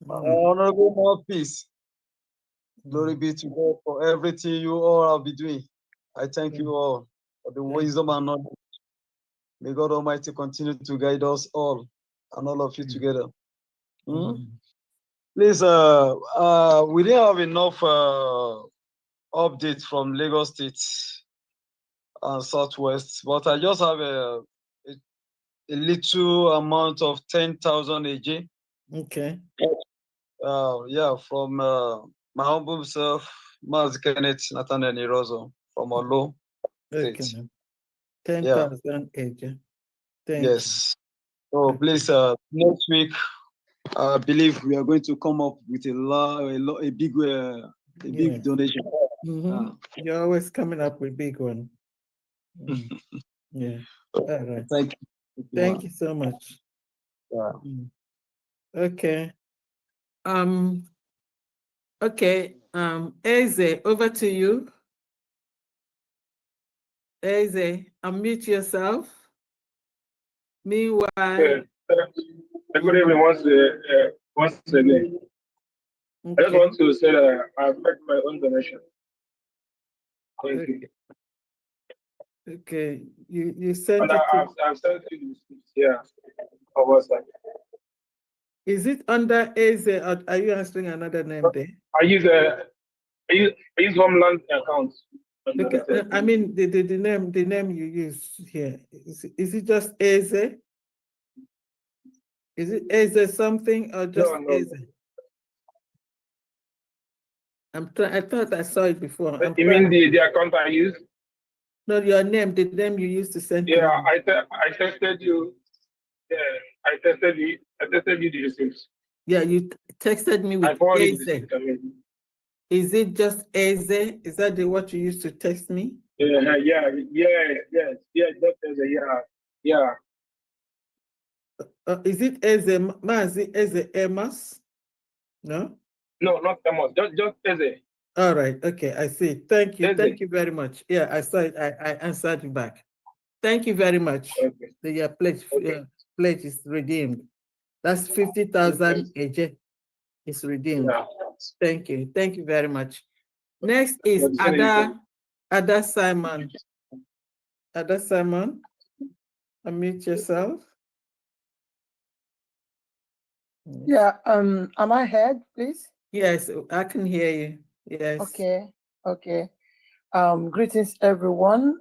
Honorable Mouthpiece. Glory be to God for everything you all have been doing. I thank you all for the wisdom and knowledge. May God Almighty continue to guide us all and all of you together. Please, we didn't have enough updates from Lagos State and Southwest, but I just have a little amount of 10,000 AJ. Okay. Yeah, from my humble self, Maz Kenneth Nathaniel Nirozo from Olo State. Okay. 10,000 AJ. Thank Yes. So please, next week, I believe we are going to come up with a big donation. You're always coming up with big one. Yeah. All right. Thank you. Thank you so much. Yeah. Okay. Okay. Eze, over to you. Eze, unmute yourself. Meanwhile. Good evening once again. I just want to say that I've made my own donation. Thank you. Okay, you sent And it to, I've sent you this, yeah, on WhatsApp. is it under Eze or are you answering another name there? I use Homeland account. Okay, I mean the name you use here. Is it just Eze? Is it Eze something or just No. Eze? I thought I saw it before. You mean the account I use? No, your name, the name you used to send Yeah, to me. I tested you. Yeah, I tested you the receipts. Yeah, you texted me with Eze. Is it just Eze? Is that what you used to text me? Yeah, that is yeah. Is it Eze, Mazi Eze Emas? No? No, not Amos, just Eze. All right, okay, I see. Thank you. Eze. Thank you very much. Yeah, I saw it. I answered you back. Thank you very much. Okay. The pledge is redeemed. That's 50,000 AJ is redeemed. Yeah. Thank you. Thank you very much. Next is Ada Simon. Ada Simon, unmute yourself. Yeah, am I heard, please? Yes, I can hear you. Yes. Okay. Greetings, everyone.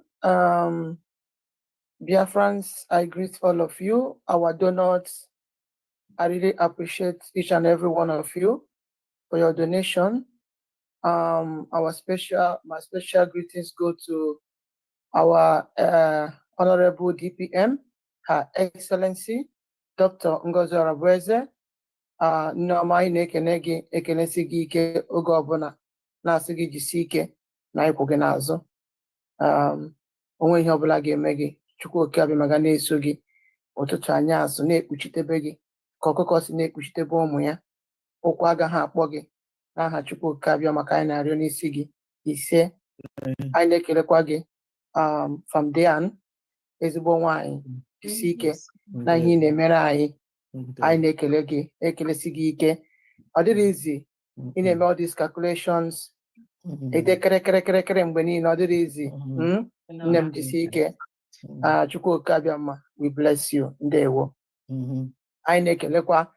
Biafrans, I greet all of you. Our donors, I really appreciate each and every one of you for your donation. My special greetings go to our Honorable DPM, Her Excellency, Dr. Ngozi Arabueze. Nneọma anyị na-ekene gị ekenesi gị ike oge ọbụla na-asị gị jisi ike na ịkwụ gị n'azụ. Onwe ihe ọbụla ga-eme gị, Chukwu oke abịa ga na-eso gị ụtụtụ anyasụ na-ekpuchitebe gị ka ọkụkọ si na-ekpuchitebe ụmụ ya. Ụkwụ agaghị akpọ gị n'aha Chukwu oke abịa maka anyị na-arịọ n'isi gị ise. Anyị na-ekelekwa gị Famdian, ezigbo nwaanyị, jisi ike na ihe ị na-emere anyị. Anyị na-ekele gị, ekelesi gị ike. Ọ dịrị izi ị na-eme all these calculations, ede kere mgbe niile, ọ dịrị izi. Nne m jisi ike. Chukwu oke abịa mma, we bless you. Ndewo. Anyị na-ekelekwa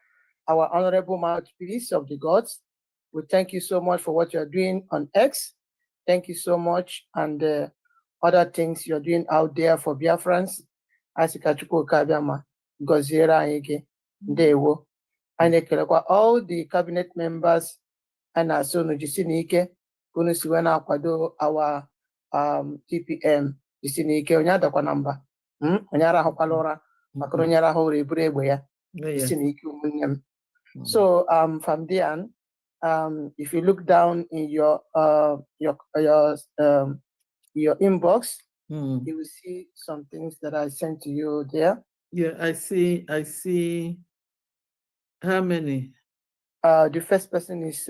our honorable mouthpiece of the gods. We thank you so much for what you're doing on X. Thank you so much, and other things you're doing out there for Biafrans. Asika Chukwu oke abịa mma, gọziere anyị gị. Ndewo. Anyị na-ekelekwa all the cabinet members and na-asị unu jisi n'ike unu si wee na-akwado our TPM. Jisi n'ike, onye adakwa na mba, onye arahụkwala ụra maka onye arahụ ụra eburu egbe ya. Jisi n'ike ụmụnne m. So Famdian, if you look down in your inbox, you will see some things that I sent to you there. Yeah, I see. How many? The first person is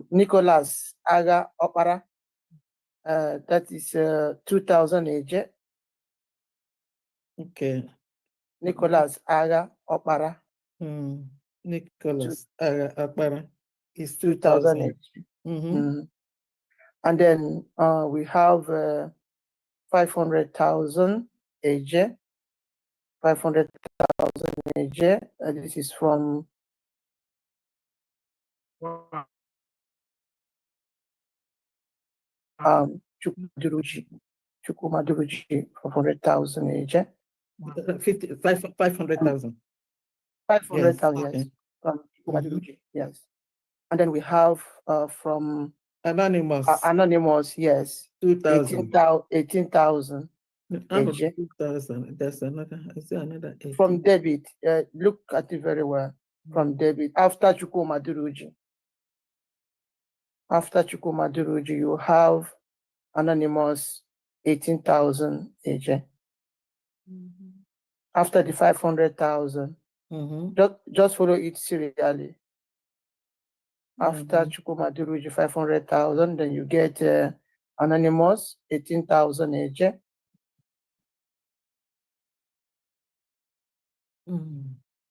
Nicholas Aga Opara. That is 2,000 AJ. Okay. Nicholas Aga Opara. Nicholas Aga Opara is 2,000 AJ. And then we have 500,000 AJ. 500,000 AJ. This is from Chukwumaduruji. 500,000 AJ. 500,000. 500,000, yes. From Chukwumaduruji, yes. And then we have from Anonymous, yes. 2,000. 18,000. 2,000. That's another. Is there another? 18? From David, look at it very well. From David, after Chukwumaduruji. After Chukwumaduruji, you have Anonymous 18,000 AJ. After the 500,000, just follow it serially. After Chukwumaduruji 500,000, then you get Anonymous 18,000 AJ.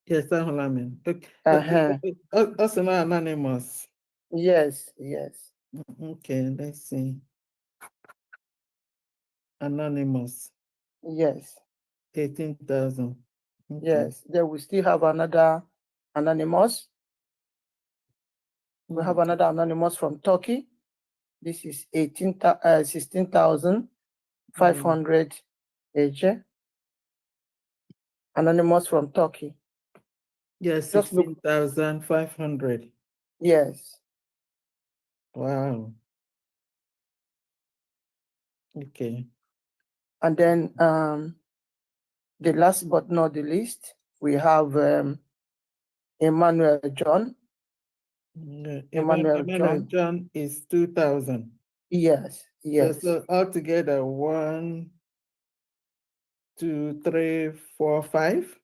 Yes, I'm Uh-huh. Also not anonymous. Yes, yes. Okay, let's see. Anonymous. Yes. 18,000. Okay. Yes. Then we still have another anonymous. We have another anonymous from Turkey. This is 16,500 AJ. Anonymous from Turkey. Yes, Just look. 16,500. Yes. Wow. Okay. And then the last but not the least, we have Emmanuel John. Emmanuel John is 2,000. Yes, yes. So altogether 1, 2, 3, 4, 5.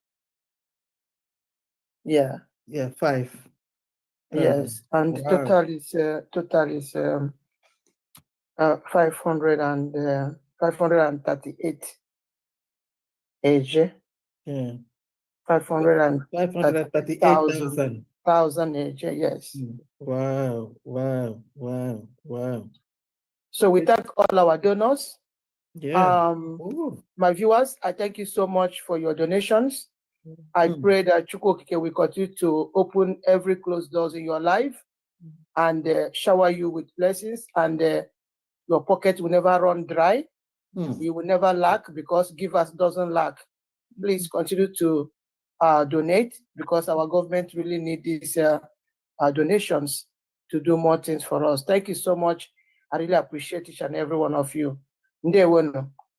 Yeah. Yeah, 5. Yes, and wow. total is 538 AJ. Yeah. 538,000 AJ. Yes. Wow, wow, wow, wow. So we thank all our donors. Yeah. My viewers, I thank you so much for your donations. I pray that Chukwokike will continue to open every closed doors in your life and shower you with blessings, and your pocket will never run dry. You will never lack, because givers doesn't lack. Please continue to donate, because our government really need these donations to do more things for us. Thank you so much. I really appreciate each and every one of you.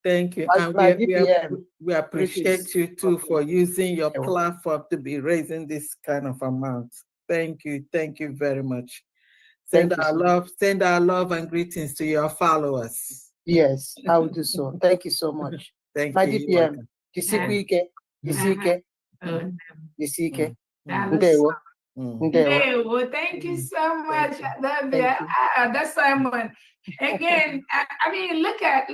Thank you. And My we DPM, appreciate you too for using your platform to be raising this kind of amount. Thank you. Thank you very much. Send our love and greetings to your followers. Yes, I will do so. Thank you so much. Thank My you. DPM, Jisike. Well, thank you so much. I love you. That's Simon. Again, I mean, look at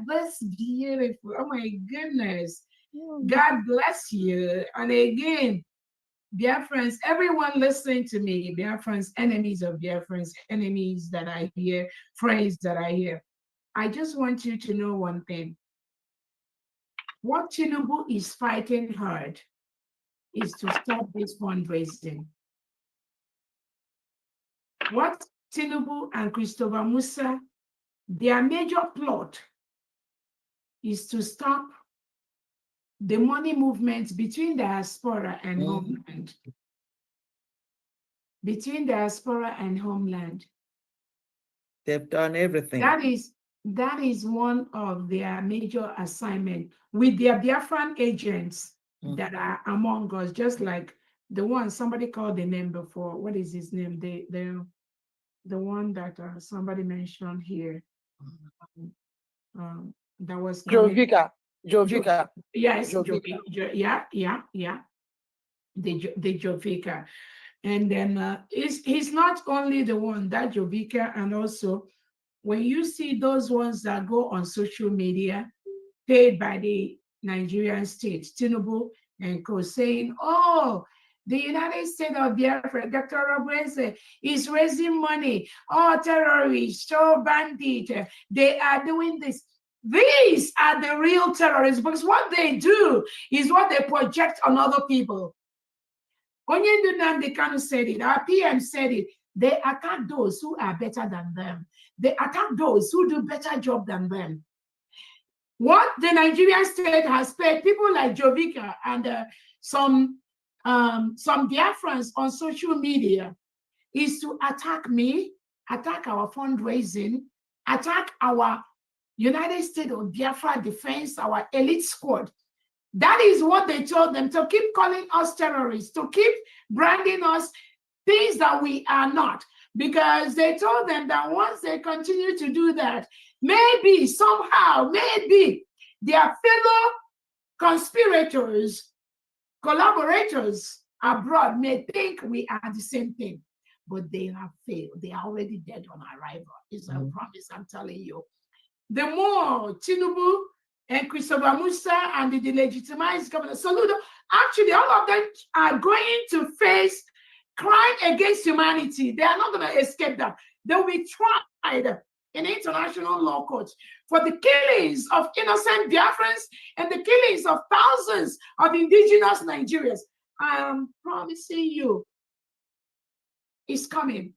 this beautiful. Oh my goodness. God bless you. And again, Biafrans, everyone listening to me, Biafrans, enemies of Biafrans, enemies that I hear, friends that I hear. I just want you to know one thing. What Tinubu is fighting hard is to stop this fundraising. What Tinubu and Christopher Musa, their major plot is to stop the money movement between diaspora and homeland. Between diaspora and homeland. They've done everything. That is one of their major assignments with their Biafran agents that are among us, just like the one somebody called the name before. What is his name? The one that somebody mentioned here. That was Jovica. Yes, Jovica. yeah. The Jovica. And then he's not only the one, that Jovica, and also when you see those ones that go on social media paid by the Nigerian state, Tinubu and co, saying, oh, the United States of Biafra, Dr. Robreze is raising money. Oh, terrorists, oh, bandits, they are doing this. These are the real terrorists, because what they do is what they project on other people. Onyendu Nnamdi Kanu said it, our PM said it. They attack those who are better than them. They attack those who do better job than them. What the Nigerian state has paid people like Jovica and some Biafrans on social media is to attack me, attack our fundraising, attack our United States of Biafra defense, our elite squad. That is what they told them, to keep calling us terrorists, to keep branding us things that we are not, because they told them that once they continue to do that, maybe somehow, maybe their fellow conspirators, collaborators abroad may think we are the same thing, but they have failed. They are already dead on arrival. It's a promise, I'm telling you. The more Tinubu and Christopher Musa and the delegitimized governor Soludo, actually all of them are going to face crime against humanity. They are not going to escape that. They will be tried in international law courts for the killings of innocent Biafrans and the killings of thousands of indigenous Nigerians. I am promising you, it's coming.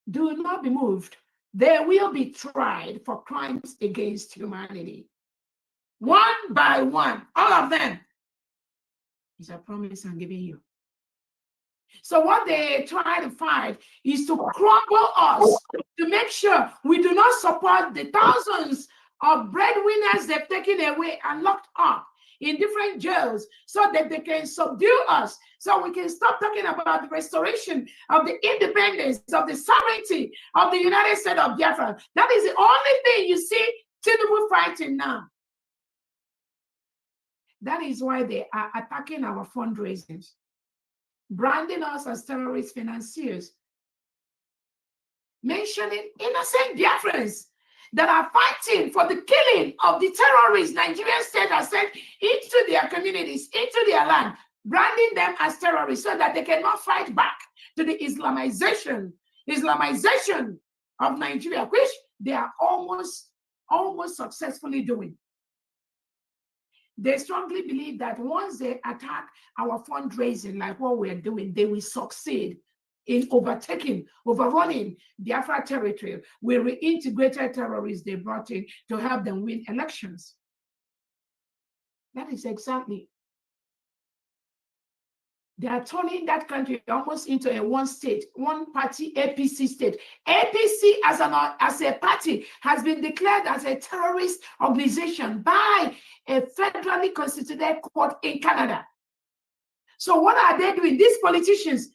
Do not be moved. They will be tried for crimes against humanity. One by one, all of them. It's a promise I'm giving you. So what they try to find is to crumble us, to make sure we do not support the thousands of breadwinners they've taken away and locked up in different jails so that they can subdue us, so we can stop talking about the restoration of the independence, of the sovereignty of the United States of Biafra. That is the only thing you see Tinubu fighting now. That is why they are attacking our fundraisers, branding us as terrorist financiers, mentioning innocent Biafrans that are fighting for the killing of the terrorists Nigerian state has sent into their communities, into their land, branding them as terrorists so that they cannot fight back to the Islamization of Nigeria, which they are almost successfully doing. They strongly believe that once they attack our fundraising, like what we're doing, they will succeed in overrunning Biafra territory with reintegrated terrorists they brought in to help them win elections. That is exactly. They are turning that country almost into a one-party APC state. APC as a party has been declared as a terrorist organization by a federally constituted court in Canada. So what are they doing? These politicians,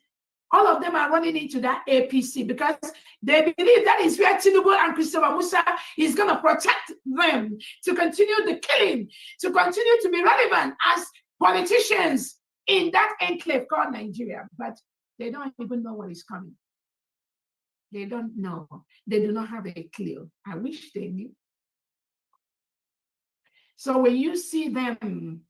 all of them are running into that APC because they believe that is where Tinubu and Christopher Musa is going to protect them, to continue the killing, to continue to be relevant as politicians in that enclave called Nigeria. But they don't even know what is coming. They don't know. They do not have a clue. I wish they knew. So when you see them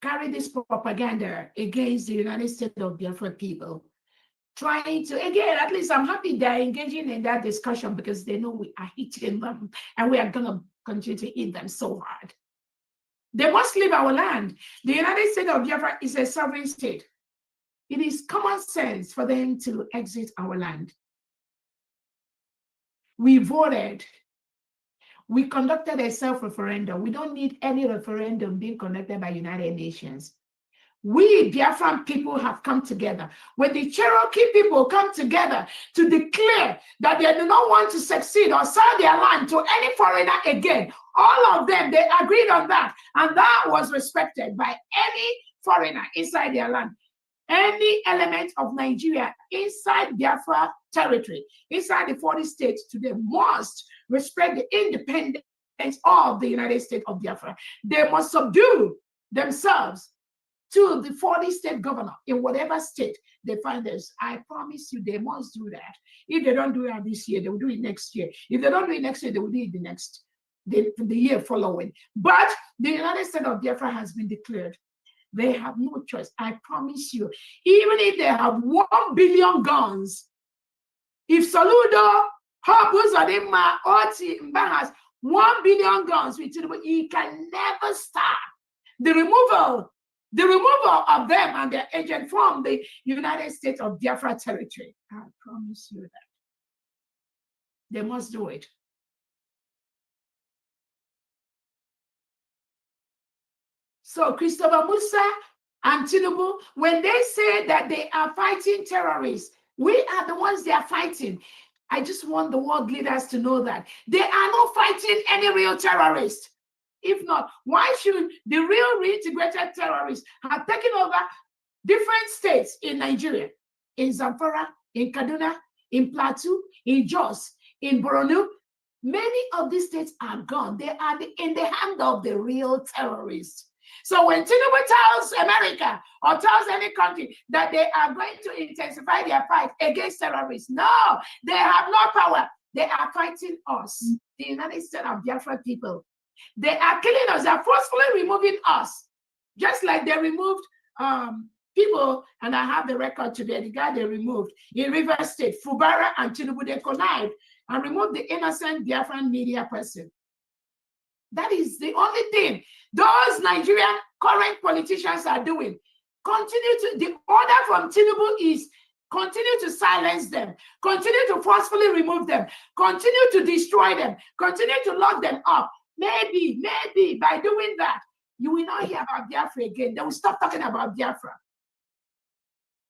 carry this propaganda against the United States of Biafra people, trying to, again, at least I'm happy they're engaging in that discussion because they know we are hitting them and we are going to continue to hit them so hard. They must leave our land. The United States of Biafra is a sovereign state. It is common sense for them to exit our land. We voted. We conducted a self-referendum. We don't need any referendum being conducted by United Nations. We Biafran people have come together. When the Cherokee people come together to declare that they do not want to succeed or sell their land to any foreigner again, all of them, they agreed on that. And that was respected by any foreigner inside their land. Any element of Nigeria inside Biafra territory, inside the 40 states today, must respect the independence of the United States of Biafra. They must subdue themselves to the 40 state governor in whatever state they find this. I promise you, they must do that. If they don't do it this year, they will do it next year. If they don't do it next year, they will do it the year following. But the United States of Biafra has been declared. They have no choice. I promise you, even if they have 1 billion guns, if Soludo, Habuzadima, Oti, Mbahas, 1 billion guns, he can never stop the removal of them and their agent from the United States of Biafra territory. I promise you that. They must do it. So Christopher Musa and Tinubu, when they say that they are fighting terrorists, we are the ones they are fighting. I just want the world leaders to know that they are not fighting any real terrorists. If not, why should the real reintegrated terrorists have taken over different states in Nigeria, in Zamfara, in Kaduna, in Plateau, in Jos, in Borno? Many of these states are gone. They are in the hand of the real terrorists. So when Tinubu tells America or tells any country that they are going to intensify their fight against terrorists, no, they have no power. They are fighting us, the United States of Biafra people. They are killing us. They are forcefully removing us, just like they removed people. And I have the record today. The guy they removed in River State, Fubara and Tinubu, they connived and removed the innocent Biafran media person. That is the only thing those Nigerian current politicians are doing. Continue to, the order from Tinubu is continue to silence them, continue to forcefully remove them, continue to destroy them, continue to lock them up. Maybe by doing that, you will not hear about Biafra again. They will stop talking about Biafra.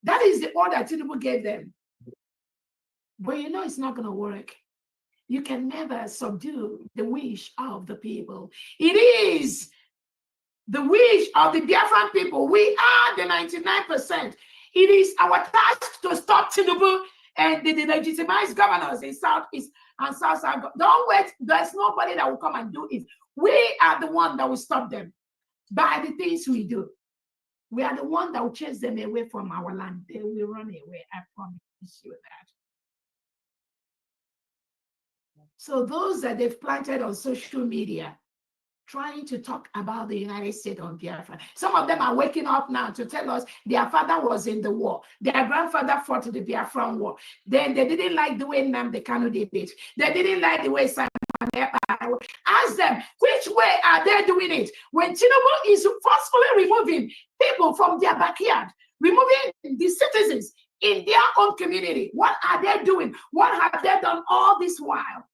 That is the order Tinubu gave them. But you know it's not going to work. You can never subdue the wish of the people. It is the wish of the Biafran people. We are the 99%. It is our task to stop Tinubu and the legitimized governors in Southeast and South. Don't wait. There's nobody that will come and do it. We are the one that will stop them by the things we do. We are the one that will chase them away from our land. They will run away. I promise you that. So those that they've planted on social media, trying to talk about the United States of Biafra. Some of them are waking up now to tell us their father was in the war. Their grandfather fought the Biafran war. Then they didn't like the way Nnamdi Kanu did it. They didn't like the way Simon Ekpa. Ask them, which way are they doing it? When Tinubu is forcefully removing people from their backyard, removing the citizens in their own community, what are they doing? What have they done all this while?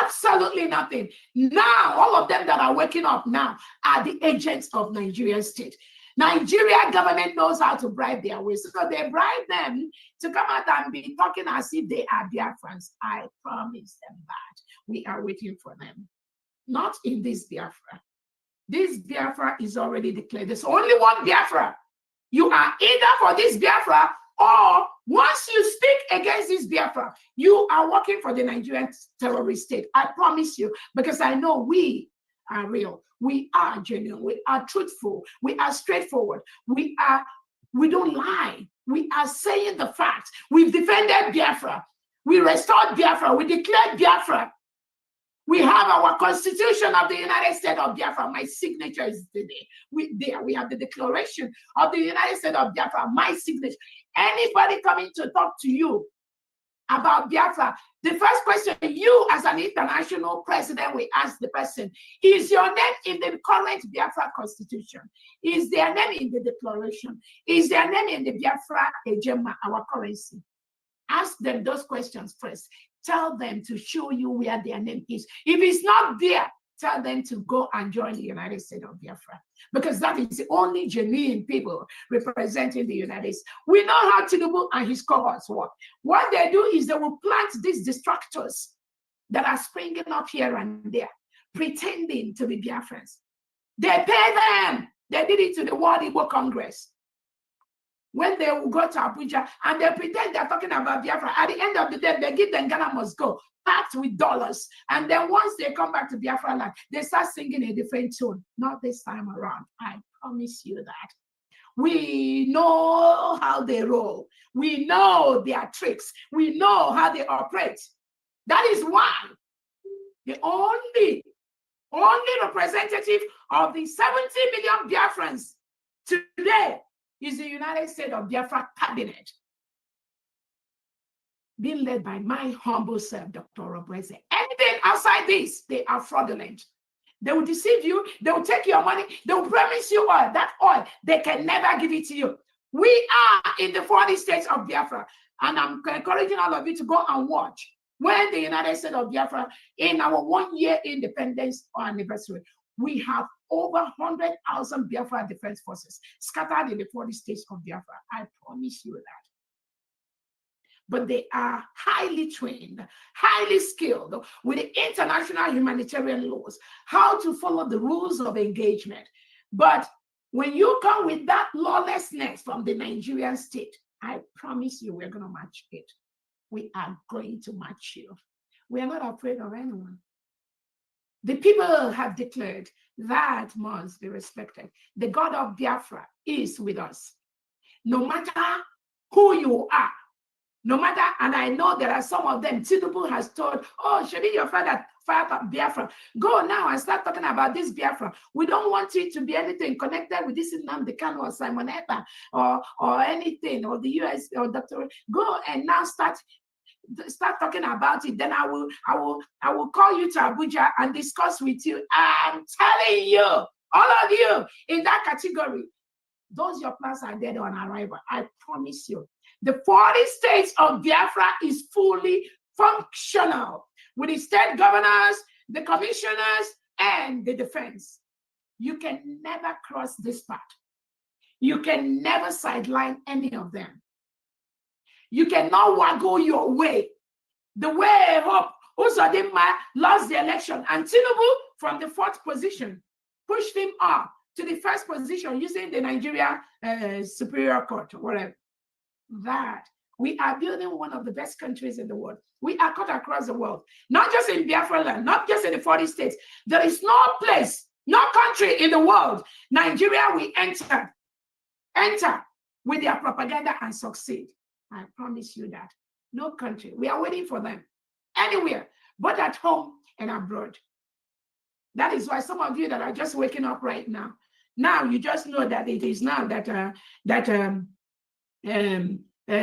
Absolutely nothing. Now, all of them that are waking up now are the agents of Nigerian state. Nigeria government knows how to bribe their way. So they bribe them to come out and be talking as if they are Biafrans. I promise them that. We are waiting for them. Not in this Biafra. This Biafra is already declared. There's only one Biafra. You are either for this Biafra or once you speak against this Biafra, you are working for the Nigerian terrorist state. I promise you, because I know we are real. We are genuine. We are truthful. We are straightforward. We don't lie. We are saying the facts. We've defended Biafra. We restored Biafra. We declared Biafra. We have our Constitution of the United States of Biafra. My signature is today. We have the Declaration of the United States of Biafra. My signature. Anybody coming to talk to you about Biafra, the first question you as an international president will ask the person, is your name in the current Biafra Constitution? Is their name in the Declaration? Is their name in the Biafra Ejema, our currency? Ask them those questions first. Tell them to show you where their name is. If it's not there, tell them to go and join the United States of Biafra, because that is the only genuine people representing the United States. We know how Tinubu and his cohorts work. What they do is they will plant these distractors that are springing up here and there, pretending to be Biafrans. They pay them. They did it to the World Igbo Congress. When they will go to Abuja and they pretend they're talking about Biafra, at the end of the day, they give them Ghana must go, packed with dollars. And then once they come back to Biafra land, they start singing a different tune. Not this time around. I promise you that. We know how they roll. We know their tricks. We know how they operate. That is why the only representative of the 70 million Biafrans today is the United States of Biafra cabinet, being led by my humble self, Dr. Obreze. Anything outside this, they are fraudulent. They will deceive you. They will take your money. They will promise you oil. That oil, they can never give it to you. We are in the 40 states of Biafra, and I'm encouraging all of you to go and watch when the United States of Biafra, in our 1 year independence anniversary, we have over 100,000 Biafra Defense Forces scattered in the 40 states of Biafra. I promise you that. But they are highly trained, highly skilled with the international humanitarian laws, how to follow the rules of engagement. But when you come with that lawlessness from the Nigerian state, I promise you we're going to match it. We are going to match you. We are not afraid of anyone. The people have declared that must be respected. The God of Biafra is with us. No matter who you are, No matter, and I know there are some of them, Tinubu has told, oh, Shebi, your father Biafra. Go now and start talking about this Biafra. We don't want it to be anything connected with this Nnamdi Kanu or Simon Ekpa or anything, or the US or Dr. Go and now start talking about it. Then I will call you to Abuja and discuss with you. I'm telling you, all of you in that category, those your plans are dead on arrival. I promise you. The 40 states of Biafra is fully functional with the state governors, the commissioners, and the defense. You can never cross this part. You can never sideline any of them. You cannot waggle your way. The way Hope Uzodinma lost the election and Tinubu from the 4th position pushed him up to the 1st position using the Nigeria Superior Court or whatever. That we are building one of the best countries in the world. We are cut across the world, not just in Biafra land, not just in the 40 states. There is no place, no country in the world, Nigeria will enter with their propaganda and succeed. I promise you that. No country. We are waiting for them anywhere, but at home and abroad. That is why some of you that are just waking up right now, you just know that it is now that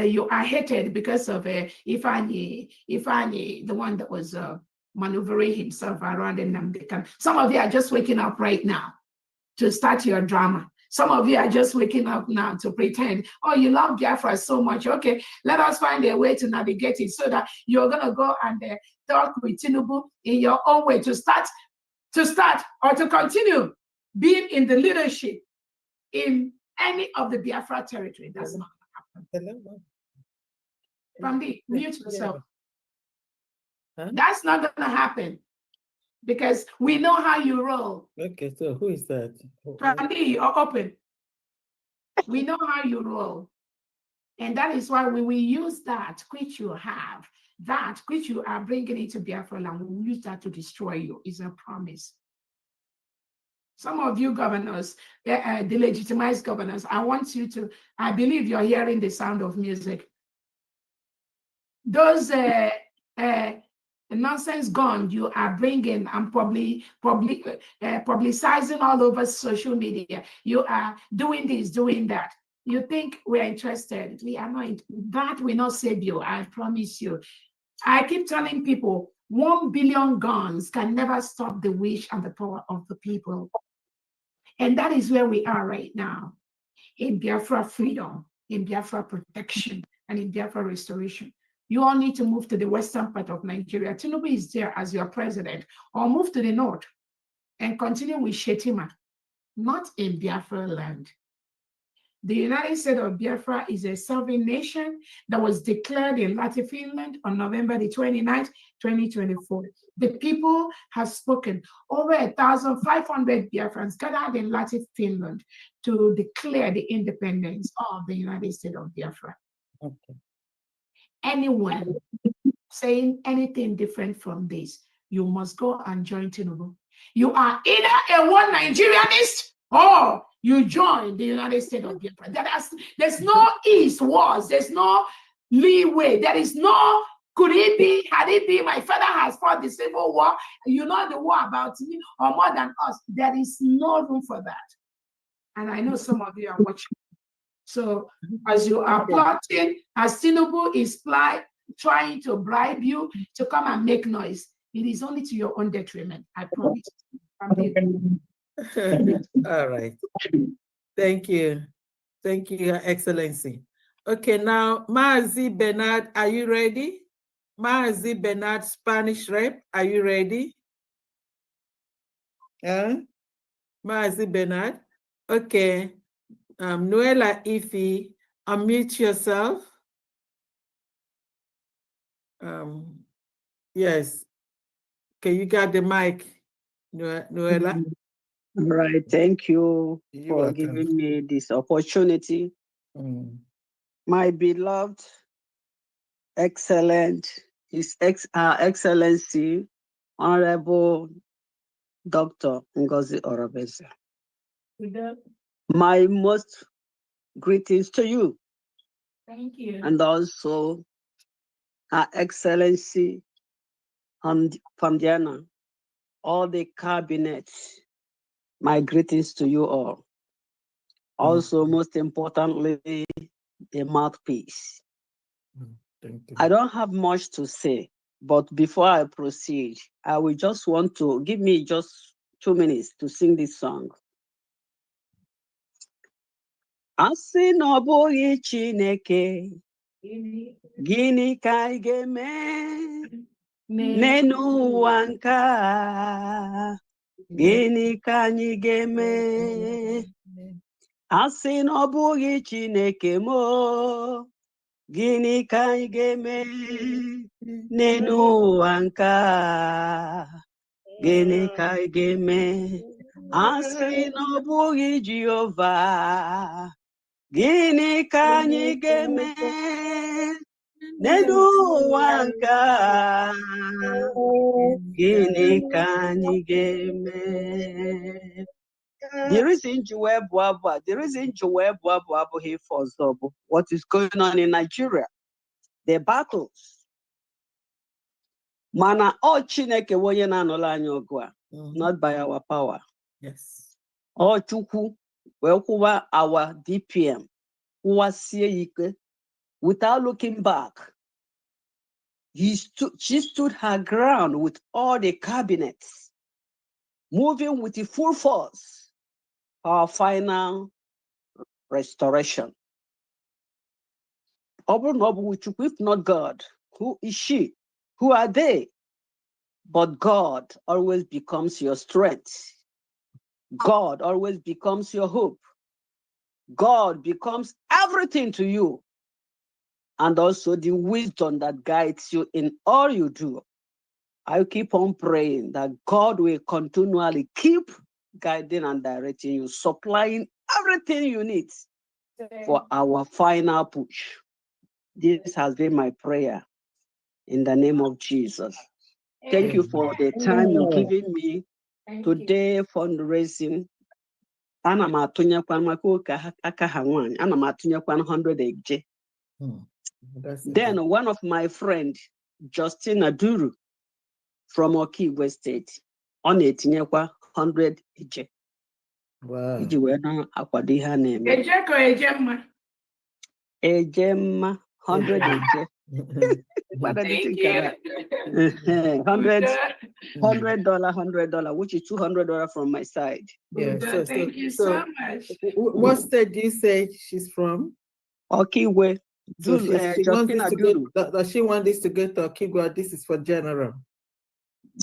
you are hated because of Ifeanyi, the one that was maneuvering himself around in Nnamdi Kanu. Some of you are just waking up right now to start your drama. Some of you are just waking up now to pretend, oh, you love Biafra so much. Okay, let us find a way to navigate it so that you're going to go and talk with Tinubu in your own way to start or to continue being in the leadership in any of the Biafra territory. That's not going to happen. Famdi, mute yourself. Huh? That's not going to happen because we know how you roll. Okay, so who is that? Famdi, you're open. We know how you roll. And that is why we will use that which you have, that which you are bringing into Biafra land, we will use that to destroy you. It's a promise. Some of you governors, the legitimized governors, I want you to, I believe you're hearing the sound of music. Those nonsense gun you are bringing and publicizing all over social media. You are doing this, doing that. You think we're interested. We are not. That will not save you, I promise you. I keep telling people, 1 billion guns can never stop the wish and the power of the people. And that is where we are right now, in Biafra freedom, in Biafra protection, and in Biafra restoration. You all need to move to the western part of Nigeria. Tinubu is there as your president, or move to the north and continue with Shetima, not in Biafra land. The United States of Biafra is a sovereign nation that was declared in Latin Finland on November the 29th, 2024. The people have spoken. Over 1,500 Biafrans gathered in Latin Finland to declare the independence of the United States of Biafra. Okay. Anyone saying anything different from this, you must go and join Tinubu. You are either a one Nigerianist or you join the United States of Biafra. There's no east wars, there's no leeway, there is no could it be, had it be, my father has fought the civil war, you know the war about me, or more than us. There is no room for that. And I know some of you are watching. So as you are plotting, as Tinubu is trying to bribe you to come and make noise, it is only to your own detriment, I promise. All right. Thank you. Thank you, Your Excellency. Okay, now, Maazi Bernard, are you ready? Maazi Bernard, Spanish rep, are you ready? Maazi Bernard. Okay. Noela Ifi, unmute yourself. Yes. Okay, you got the mic, Noela. All right, thank you You're for welcome. giving me this opportunity. My beloved, excellent, His Excellency, Honorable Dr. Ngozi Orobeze. My most greetings to you. Thank you. And also Her Excellency Famdiana, all the cabinets, my greetings to you all. Also, most importantly, the mouthpiece. Thank you. I don't have much to say, but before I proceed, I will just want to give me just 2 minutes to sing this song. Asị na ọ bụghị Chineke, gịnị ka anyị ga-eme n'elu ụwa nke a? Gịnị ka anyị ga-eme? Asị na ọ bụghị Chineke mo, gịnị ka anyị ga-eme n'elu ụwa nke a? Gịnị ka anyị ga-eme? Asị na ọ bụghị Jehova, gịnị ka anyị ga-eme n'elu ụwa nke a? Gịnị ka anyị ga-eme? The reason ji wee bụ abụ a, the reason ji wee bụ abụ abụghị ife ọzọ bụ what is going on in Nigeria, the battles. Mana ọ Chineke bụ onye na-anụla anyị ọgụ a, not by our power. Yes. Ọ Chukwu wee kwụwa our DPM, kwụwasie ike without looking back. She stood her ground with all the cabinets, moving with the full force for our final restoration. If not God, who is she? Who are they? But God always becomes your strength. God always becomes your hope. God becomes everything to you. And also the wisdom that guides you in all you do. I keep on praying that God will continually keep guiding and directing you, supplying everything you need for our final push. This has been my prayer in the name of Jesus. Thank you for the time you're giving me today fundraising. Ana m atụnyekwa maka ụka aka ha nwanyị. Ana m atụnyekwa 100 eje. Then one of my friend, Justina Duru from Okigwe State, ọ na-etinyekwa 100 eje. Wow. Iji wee na-akwado ihe a na-eme. Eje ka eje mma. Eje mma, 100 eje. Thank you. $100, which is $200 from my side. Yeah, Thank you so much. What state do you say she's from? Okigwe. So she wants this to Duru. does she want this to go to Okigwe? This is for general.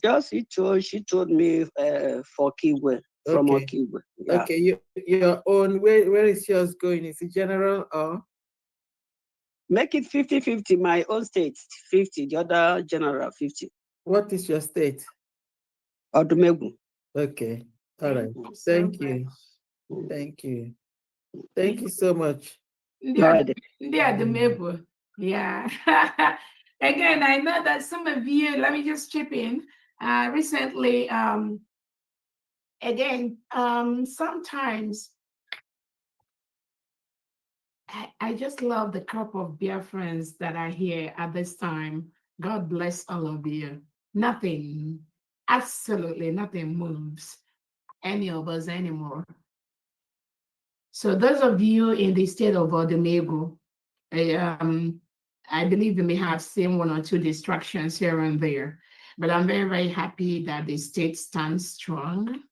Just she told me for Okigwe, from Okigwe. Yeah. Okay, your own, where is yours going? Is it general or? Make it 50-50, my own state 50, the other general 50. What is your state? Odumegu. Okay, all right. Thank you. Thank you. Thank you so much. Yeah. Again, I know that some of you, let me just chip in. Recently, sometimes I just love the crop of Biafrans that are here at this time. God bless all of you. Nothing, absolutely nothing moves any of us anymore. So those of you in the state of Odumegu, I believe you may have seen one or two distractions here and there, but I'm very, very happy that the state stands strong.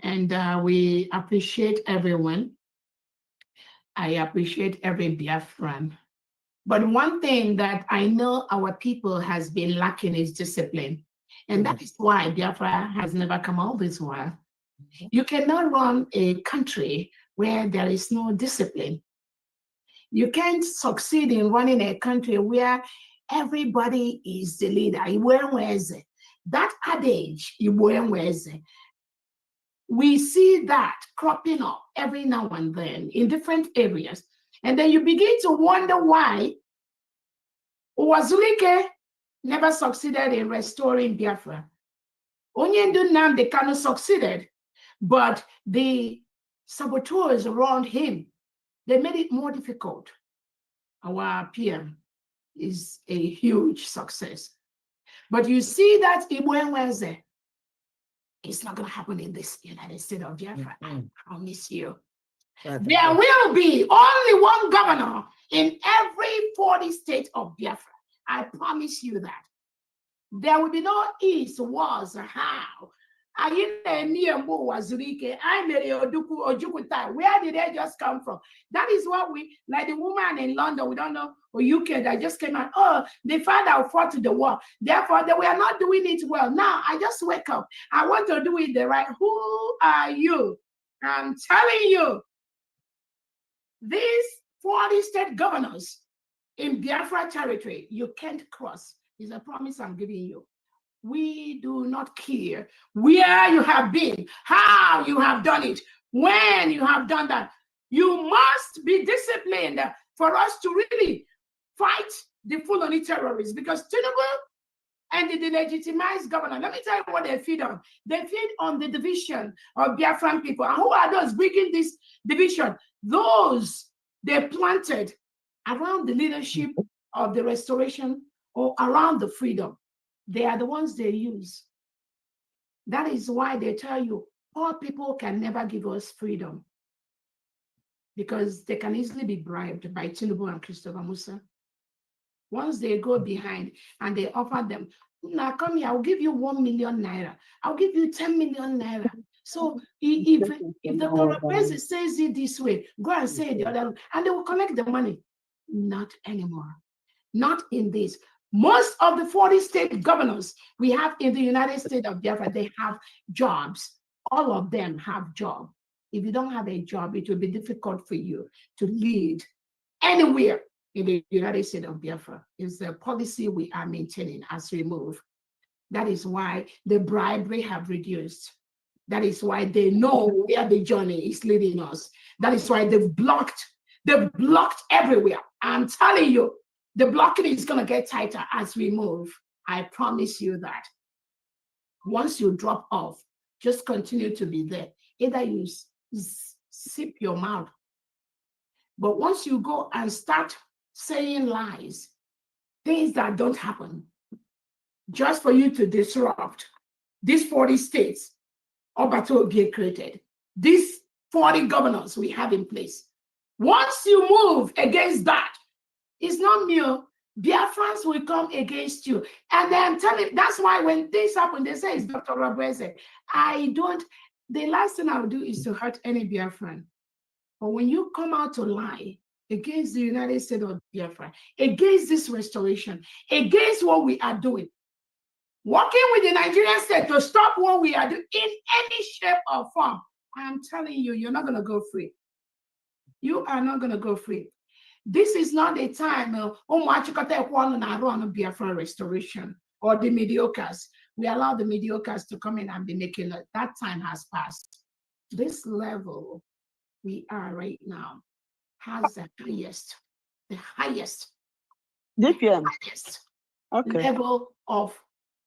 And we appreciate everyone. I appreciate every Biafran. But one thing that I know our people has been lacking is discipline. And that is why Biafra has never come all this while. You cannot run a country where there is no discipline. You can't succeed in running a country where everybody is the leader. That adage, we see that cropping up every now and then in different areas. And then you begin to wonder why Uwazulike never succeeded in restoring Biafra. Onyendu Nnamdi Kanu succeeded, but the saboteurs around him, they made it more difficult. Our PM, is a huge success. But you see that Ibwenweze, it's not going to happen in this United States of Biafra. I promise you. There will be only one governor in every 40 states of Biafra. I promise you that. There will be no east, was, how. Where did they just come from? That is what we, like the woman in London, we don't know, or UK that just came out, oh, the father fought to the war. Therefore, they were not doing it well. Now, I just wake up. I want to do it the right. Who are you? I'm telling you, these 40 state governors in Biafra territory, you can't cross. It's a promise I'm giving you. We do not care where you have been, how you have done it, when you have done that. You must be disciplined for us to really fight the Fulani terrorists, because Tinubu and the delegitimized governor, let me tell you what they feed on. They feed on the division of Biafran people. And who are those bringing this division? Those they planted around the leadership of the restoration or around the freedom. They are the ones they use. That is why they tell you, poor people can never give us freedom, because they can easily be bribed by Tinubu and Christopher Musa. Once they go behind and they offer them, now come here, I'll give you 1 million naira. I'll give you 10 million naira. So if the president says it this way, go and say it the other, and they will collect the money. Not anymore. Not in this. Most of the 40 state governors we have in the United States of Biafra, they have jobs. All of them have jobs. If you don't have a job, it will be difficult for you to lead anywhere in the United States of Biafra. It's the policy we are maintaining as we move. That is why the bribery have reduced. That is why they know where the journey is leading us. That is why they've blocked everywhere. I'm telling you, the blocking is going to get tighter as we move. I promise you that. Once you drop off, just continue to be there. Either you sip your mouth, but once you go and start saying lies, things that don't happen, just for you to disrupt these 40 states Obato being created, these 40 governors we have in place. Once you move against that, it's not me. Biafrans will come against you. And then tell him, that's why when things happen, they say it's Dr. Robese. The last thing I'll do is to hurt any Biafran. But when you come out to lie against the United States of Biafra, against this restoration, against what we are doing, working with the Nigerian state to stop what we are doing in any shape or form, I'm telling you, you're not going to go free. You are not going to go free. This is not a time Biafra restoration or the mediocres. We allow the mediocres to come in and be making it. That time has passed. This level we are right now has the highest level of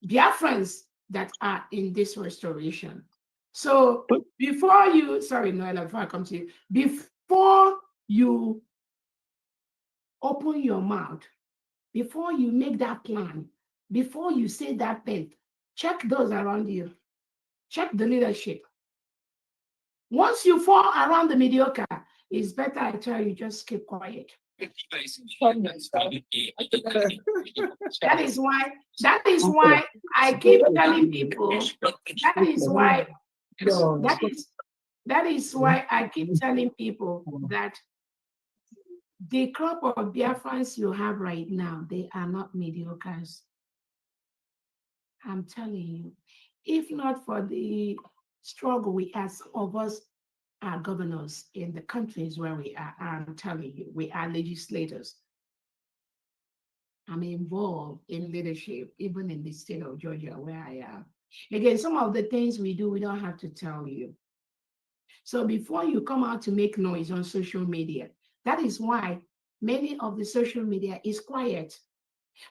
Biafrans that are in this restoration. So before you, sorry, Noella, before I come to you, before you open your mouth, before you make that plan, before you say that thing, check those around you. Check the leadership. Once you fall around the mediocre, it's better I tell you, just keep quiet. That is why I keep telling people, that is why I keep telling people that the crop of Biafrans you have right now, they are not mediocres. I'm telling you, if not for the struggle we have, some of us are governors in the countries where we are. I'm telling you, we are legislators. I'm involved in leadership, even in the state of Georgia where I am. Again, some of the things we do, we don't have to tell you. So before you come out to make noise on social media, that is why many of the social media is quiet.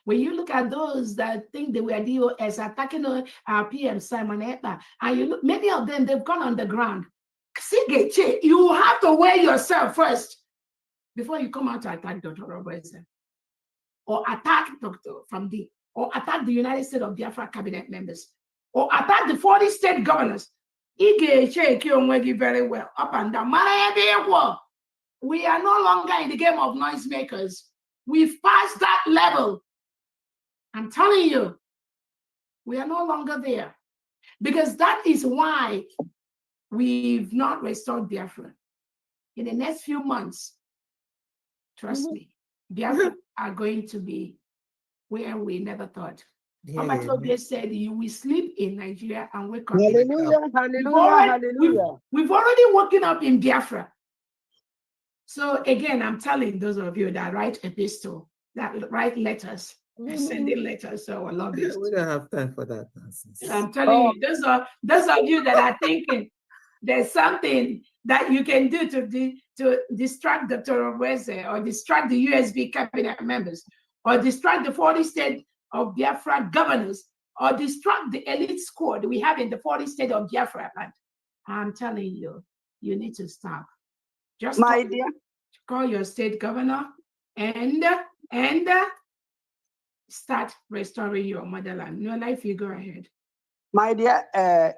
When you look at those that think they were DOS attacking our PM Simon Ekpa, and you look, many of them, they've gone on the ground. You have to weigh yourself first before you come out to attack Dr. Robertson. or attack Dr. Famdi, or attack the United States of Biafra cabinet members, or attack the 40 state governors, check very well up and down. We are no longer in the game of noisemakers. We've passed that level. I'm telling you, we are no longer there. Because that is why we've not restored Biafra. In the next few months, trust me, Biafra are going to be where we never thought. Mama Tobia said, you will sleep in Nigeria and wake up. Hallelujah, hallelujah. We've already woken up in Biafra. So again, I'm telling those of you that write epistle, that write letters, sending letters to our lobbyists. We don't have time for that. I'm telling you, those of you that are thinking there's something that you can do to distract Dr. Obweze, or distract the USB cabinet members, or distract the 40 state of Biafra governors, or distract the elite squad we have in the 40 state of Biafra land. I'm telling you, you need to stop. Just call your state governor and start restoring your motherland. No life, you go ahead. My dear, I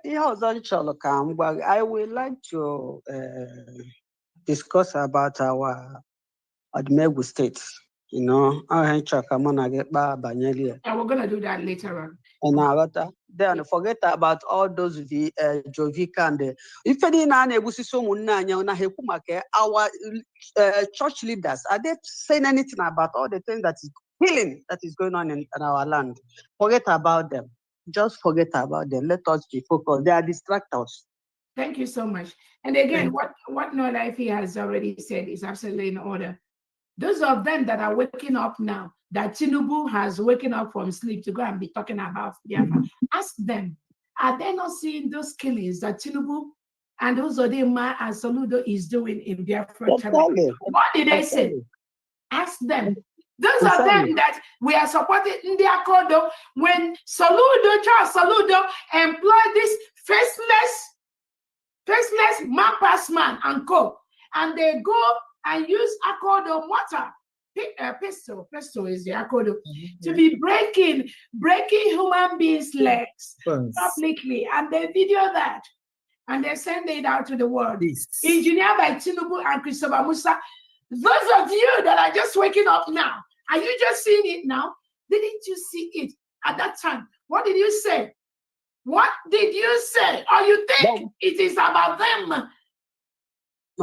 would like to discuss about our Admegu state. You know, and we're gonna do that later on. And then forget about all those Jovika and our church leaders. Are they saying anything about all the things that is healing that is going on in our land? Forget about them. Just forget about them. Let us be focused. They are distractors. Thank you so much. And again, what No Life has already said is absolutely in order. Those of them that are waking up now, that Tinubu has waken up from sleep to go and be talking about Biafra, ask them, are they not seeing those killings that Tinubu and Uzodinma and Soludo is doing in Biafra? What did they say? Ask them. Those are them that we are supporting in the Akodo when Charles Soludo employed this faceless man-pass man and co. And they go and use Akodo mortar, pistol is the Akodo, to be breaking human beings' legs publicly. And they video that. And they send it out to the world. Engineered by Tinubu and Christopher Musa. Those of you that are just waking up now, are you just seeing it now? Didn't you see it at that time? What did you say? What did you say? Or you think it is about them?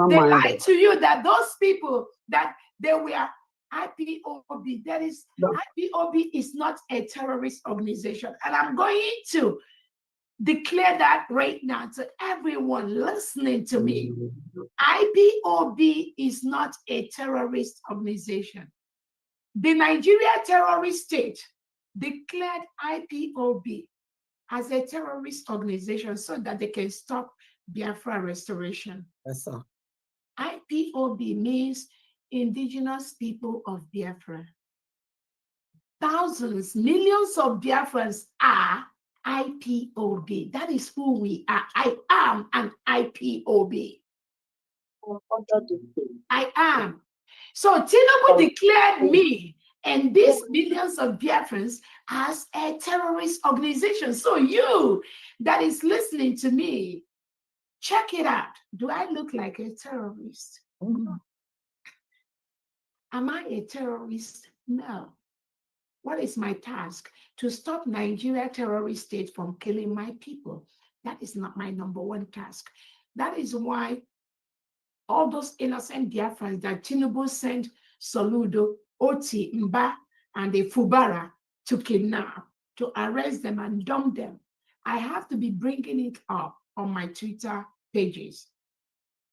They lied to you that those people, that they were IPOB. That is, IPOB is not a terrorist organization. And I'm going to declare that right now to everyone listening to me. IPOB is not a terrorist organization. The Nigeria terrorist state declared IPOB as a terrorist organization so that they can stop Biafra restoration. Yes, sir. IPOB means Indigenous People of Biafra. Thousands, millions of Biafrans are IPOB. That is who we are. I am an IPOB. I am. So Tinubu declared me and these millions of Biafrans as a terrorist organization. So you that is listening to me, check it out. Do I look like a terrorist? No. Am I a terrorist? No. What is my task? To stop Nigeria terrorist state from killing my people. That is not my number one task. That is why all those innocent Biafrans that Tinubu sent Soludo, Oti, Mba, and the Fubara to kidnap, to arrest them and dump them. I have to be bringing it up on my Twitter pages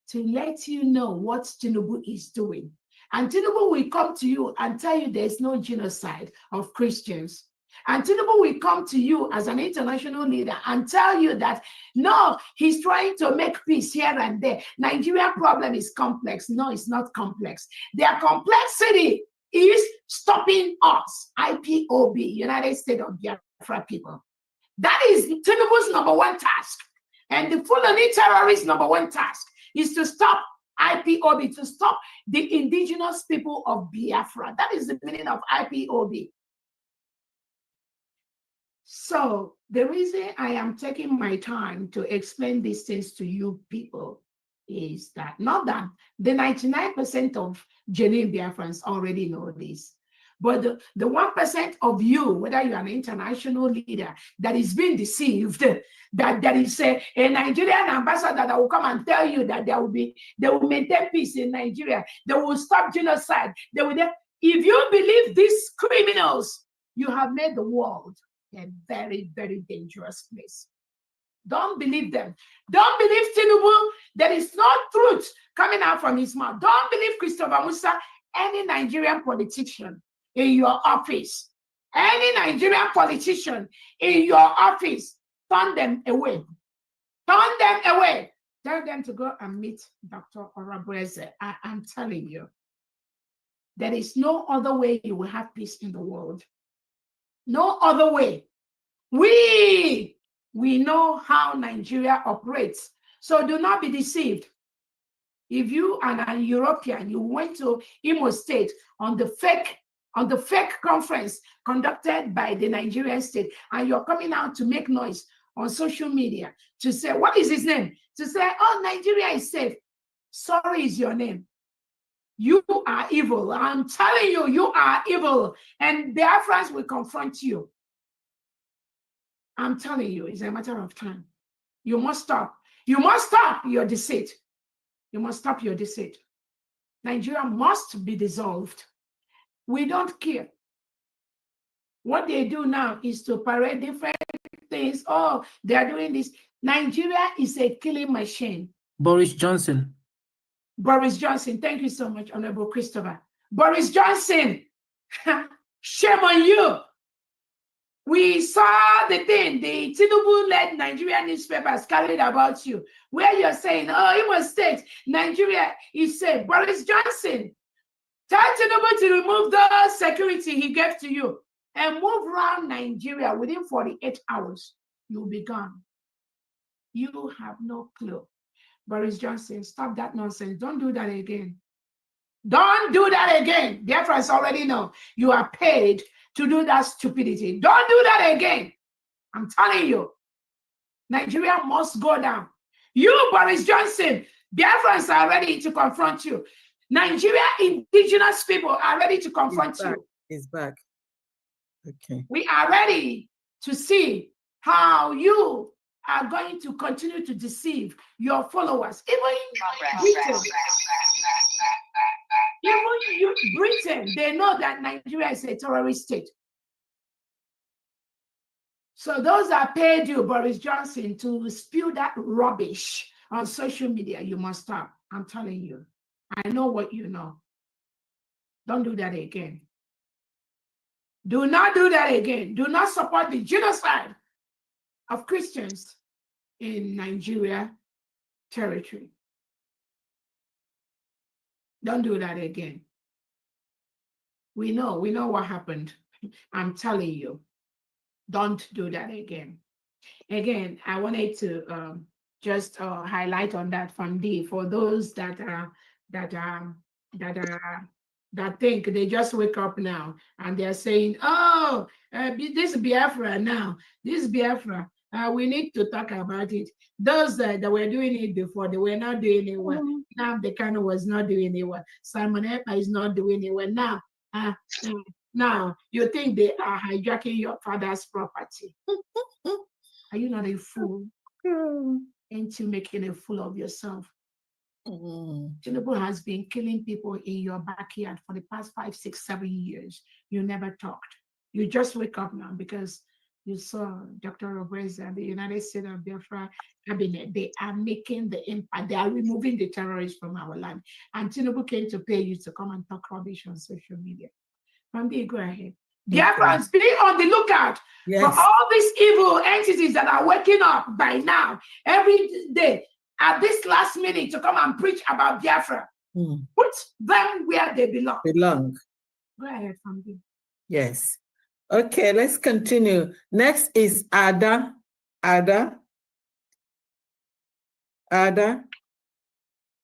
to let you know what Tinubu is doing. And Tinubu will come to you and tell you there's no genocide of Christians. And Tinubu will come to you as an international leader and tell you that, no, he's trying to make peace here and there. Nigeria problem is complex. No, it's not complex. Their complexity is stopping us, IPOB, United States of Biafra people. That is Tinubu's number one task. And the Fulani terrorists' number one task is to stop IPOB, to stop the indigenous people of Biafra. That is the meaning of IPOB. So the reason I am taking my time to explain these things to you people is that, not that the 99% of genuine Biafrans already know this, but the 1% of you, whether you're an international leader that is being deceived, that there is a Nigerian ambassador that will come and tell you that they will maintain peace in Nigeria, they will stop genocide, if you believe these criminals, you have made the world a very, very dangerous place. Don't believe them. Don't believe Tinubu. There is no truth coming out from his mouth. Don't believe Christopher Musa, any Nigerian politician in your office. Any Nigerian politician in your office, turn them away. Turn them away. Tell them to go and meet Dr. Orabreze. I'm telling you, there is no other way you will have peace in the world. No other way. We know how Nigeria operates. So do not be deceived. If you are a European, you went to Imo State on the fake conference conducted by the Nigerian state, and you're coming out to make noise on social media to say, what is his name? To say, oh, Nigeria is safe. Sorry is your name. You are evil. I'm telling you, you are evil. And Biafrans will confront you. I'm telling you, it's a matter of time. You must stop. You must stop your deceit. You must stop your deceit. Nigeria must be dissolved. We don't care. What they do now is to parade different things. Oh, they are doing this. Nigeria is a killing machine. Boris Johnson. Boris Johnson, thank you so much, Honorable Christopher. Boris Johnson, shame on you. We saw the thing, the Tinubu-led Nigerian newspapers carried about you, where you're saying, oh, Imo State, Nigeria is safe. Boris Johnson, tell Tinubu to remove the security he gave to you and move around Nigeria within 48 hours. You'll be gone. You have no clue. Boris Johnson, stop that nonsense. Don't do that again. Don't do that again. Biafrans already know you are paid to do that stupidity. Don't do that again. I'm telling you. Nigeria must go down. You, Boris Johnson, Biafrans are ready to confront you. Nigeria indigenous people are ready to confront you. He's back. Okay. We are ready to see how you are going to continue to deceive your followers. Even Britain, they know that Nigeria is a terrorist state. So those that paid you, Boris Johnson, to spew that rubbish on social media, you must stop. I'm telling you. I know what you know. Don't do that again. Do not do that again. Do not support the genocide of Christians in Nigeria territory. Don't do that again. We know what happened. I'm telling you, don't do that again. Again, I wanted to just highlight on that from D for those that think they just wake up now and they're saying, oh, this Biafra now, this Biafra, we need to talk about it. Those that were doing it before, they were not doing it well. Now the Kano was not doing it well. Simon Ekpa is not doing it well. Now you think they are hijacking your father's property. Are you not a fool? Ain't you making a fool of yourself? Tinubu has been killing people in your backyard for the past 5, 6, 7 years. You never talked. You just wake up now because you saw Dr. Obreza, the United States of Biafra cabinet. They are making the impact. They are removing the terrorists from our land. And Tinubu came to pay you to come and talk rubbish on social media. Mambi, go ahead. Biafrans, be on the lookout for all these evil entities that are waking up by now, every day, at this last minute to come and preach about Biafra. Put them where they belong. Go ahead, Mambi. Yes. Okay, let's continue. Next is Ada. Ada.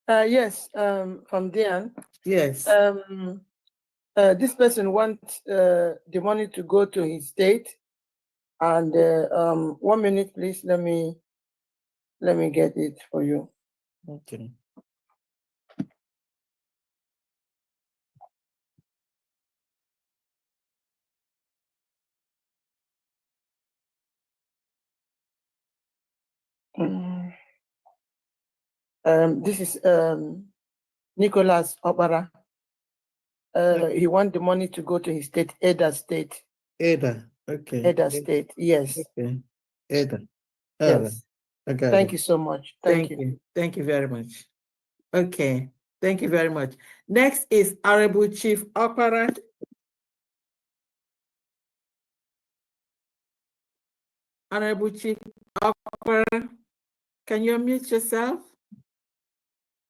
Yes, from Diane. Yes. This person wants the money to go to his state. And 1 minute, please. Let me get it for you. Okay. This is Nicholas Opara. He wants the money to go to his state, Ada State. Ada, okay. Ada State, yes. Okay. Ada. Yes. Okay. Thank you so much. Thank you. Thank you very much. Okay. Thank you very much. Next is Honorable Chief Opera. Honorable Chief Opera, can you unmute yourself?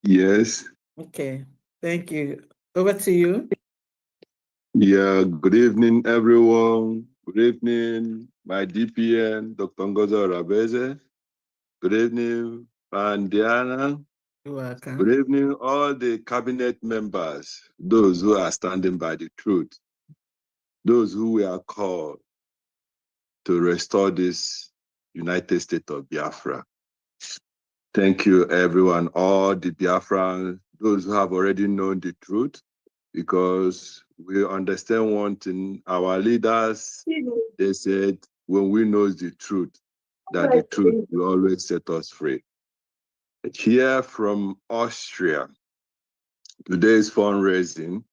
Yes. Okay. Thank you. Over to you. Yeah, good evening, everyone. Good evening, my DPN, Dr. Ngozo Rabeze. Good evening, Diana. You're welcome. Good evening, all the cabinet members, those who are standing by the truth, those who were called to restore this United States of Biafra. Thank you, everyone, all the Biafrans, those who have already known the truth, because we understand one thing, our leaders, they said, when we know the truth, that the truth will always set us free. Here from Austria, today's fundraising,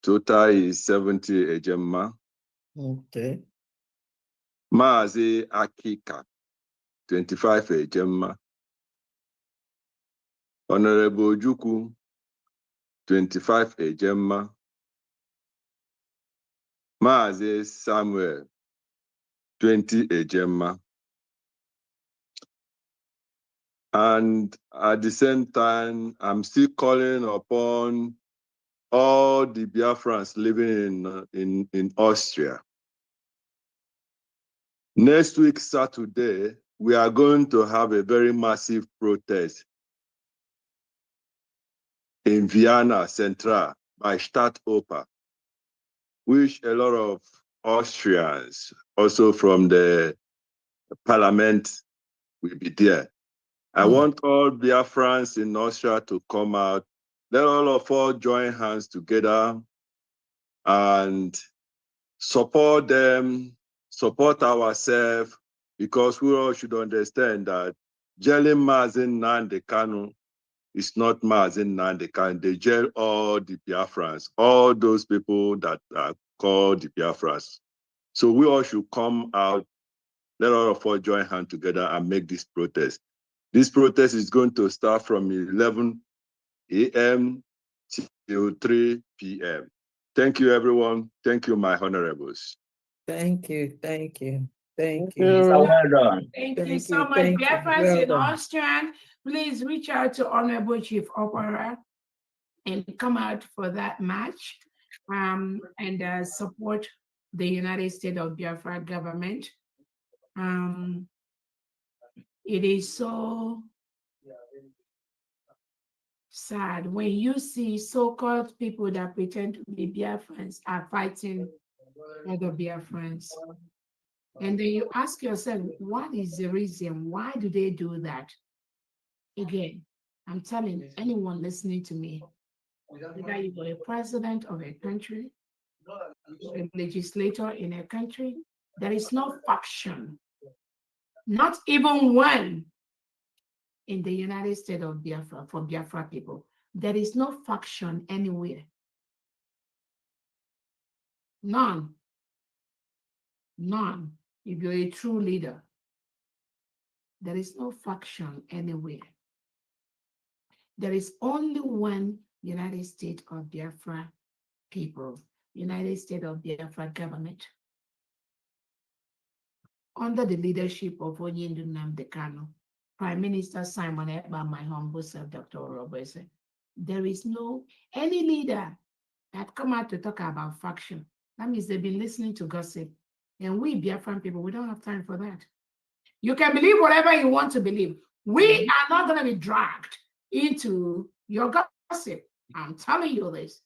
total is 70 ejema. Okay. Maazi Akika, 25 ejema. Honorable Juku, 25 ejema. Maazi Samuel, 20 ejema. And at the same time, I'm still calling upon all the Biafrans living in Austria. Next week, Saturday, we are going to have a very massive protest in Vienna Central by Stadtoper, which a lot of Austrians, also from the parliament, will be there. I want all Biafrans in Austria to come out. Let all of us join hands together and support them, support ourselves, because we all should understand that jailing Mazin Nnamdi Kanu is not Mazin Nnamdi Kanu. They jail all the Biafrans, all those people that are called the Biafrans. So we all should come out, let all of us join hands together and make this protest. This protest is going to start from 11 a.m. till 3 p.m. Thank you, everyone. Thank you, my honorables. Thank you. Thank you. Thank you. you. Well done. Thank you so much. Biafrans in Austrian, please reach out to Honorable Chief Opera and come out for that match and support the United States of Biafra government. It is so sad when you see so-called people that pretend to be Biafrans are fighting other Biafrans. And then you ask yourself, what is the reason? Why do they do that? Again, I'm telling anyone listening to me, whether you are a president of a country, a legislator in a country, there is no faction, not even one in the United States of Biafra, for Biafra people. There is no faction anywhere. None. None. If you're a true leader, there is no faction anywhere. There is only one United States of Biafra people, United States of Biafra government, under the leadership of Onyindu Nnamdi Kanu, Prime Minister Simon Ekpa, my humble self, Dr. Robese. There is no any leader that come out to talk about faction. That means they've been listening to gossip. And we Biafran people, we don't have time for that. You can believe whatever you want to believe. We are not going to be dragged into your gossip. I'm telling you this.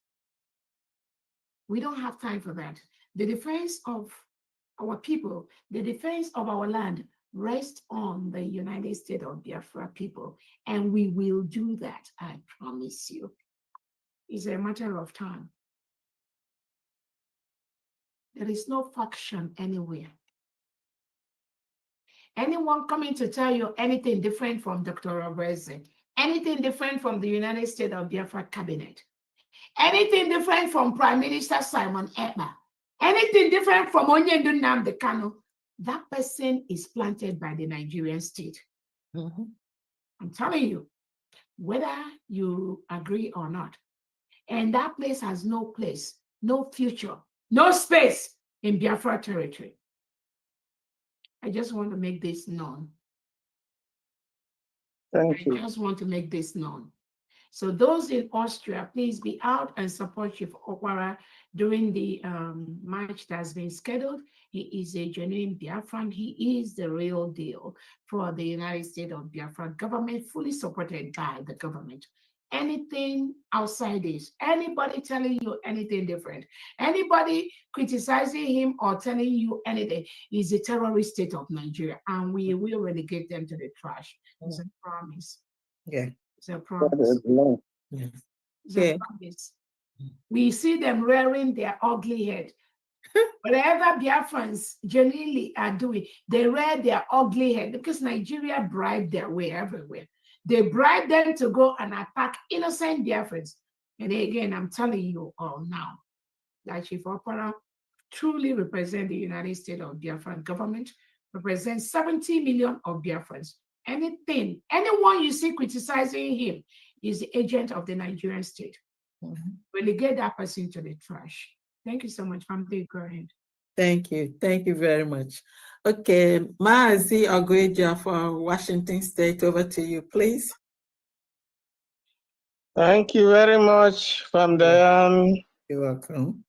We don't have time for that. The defense of our people, the defense of our land rests on the United States of Biafra people, and we will do that, I promise you. It's a matter of time. There is no faction anywhere. Anyone coming to tell you anything different from Dr. Obreze, anything different from the United States of Biafra cabinet, anything different from Prime Minister Simon Ekpa, anything different from Onyendu Nnamdi Kanu, that person is planted by the Nigerian state. I'm telling you, whether you agree or not, and that place has no place, no future, no space in Biafra territory. I just want to make this known. Thank you. I just want to make this known. So those in Austria, please be out and support Chief Okwara during the march that's been scheduled. He is a genuine Biafran. He is the real deal for the United States of Biafra government, fully supported by the government. Anything outside this, anybody telling you anything different, anybody criticizing him or telling you anything is a terrorist state of Nigeria, and we will relegate them to the trash. It's a promise. Yeah. It's a promise. Yeah. It's a promise. We see them rearing their ugly head. Whatever Biafrans genuinely are doing, they rear their ugly head because Nigeria bribed their way everywhere. They bribed them to go and attack innocent Biafrans. And again, I'm telling you all now that Chief Okwara truly represents the United States of Biafran government, represents 70 million of Biafrans. Anyone you see criticizing him is the agent of the Nigerian state. Relegate that person to the trash. Thank you so much, family. Go ahead. Thank you. Thank you very much. Okay, Maazi Ogweja from Washington State, over to you, please. Thank you very much, Diane. You're welcome.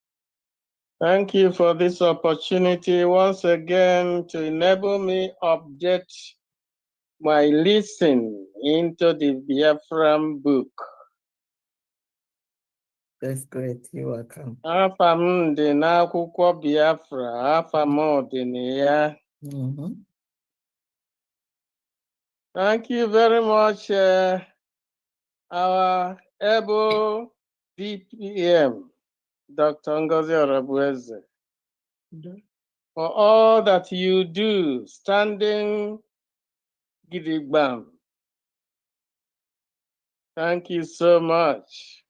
Thank you for this opportunity once again to enable me update my listen into the Biafran book. That's great. You're welcome. Afa m dị n'akwụkwọ Biafra, afa m dị na ya. Thank you very much, our able DPM, Dr. Ngozi Orabueze, for all that you do, standing gidigbam. Thank you so much.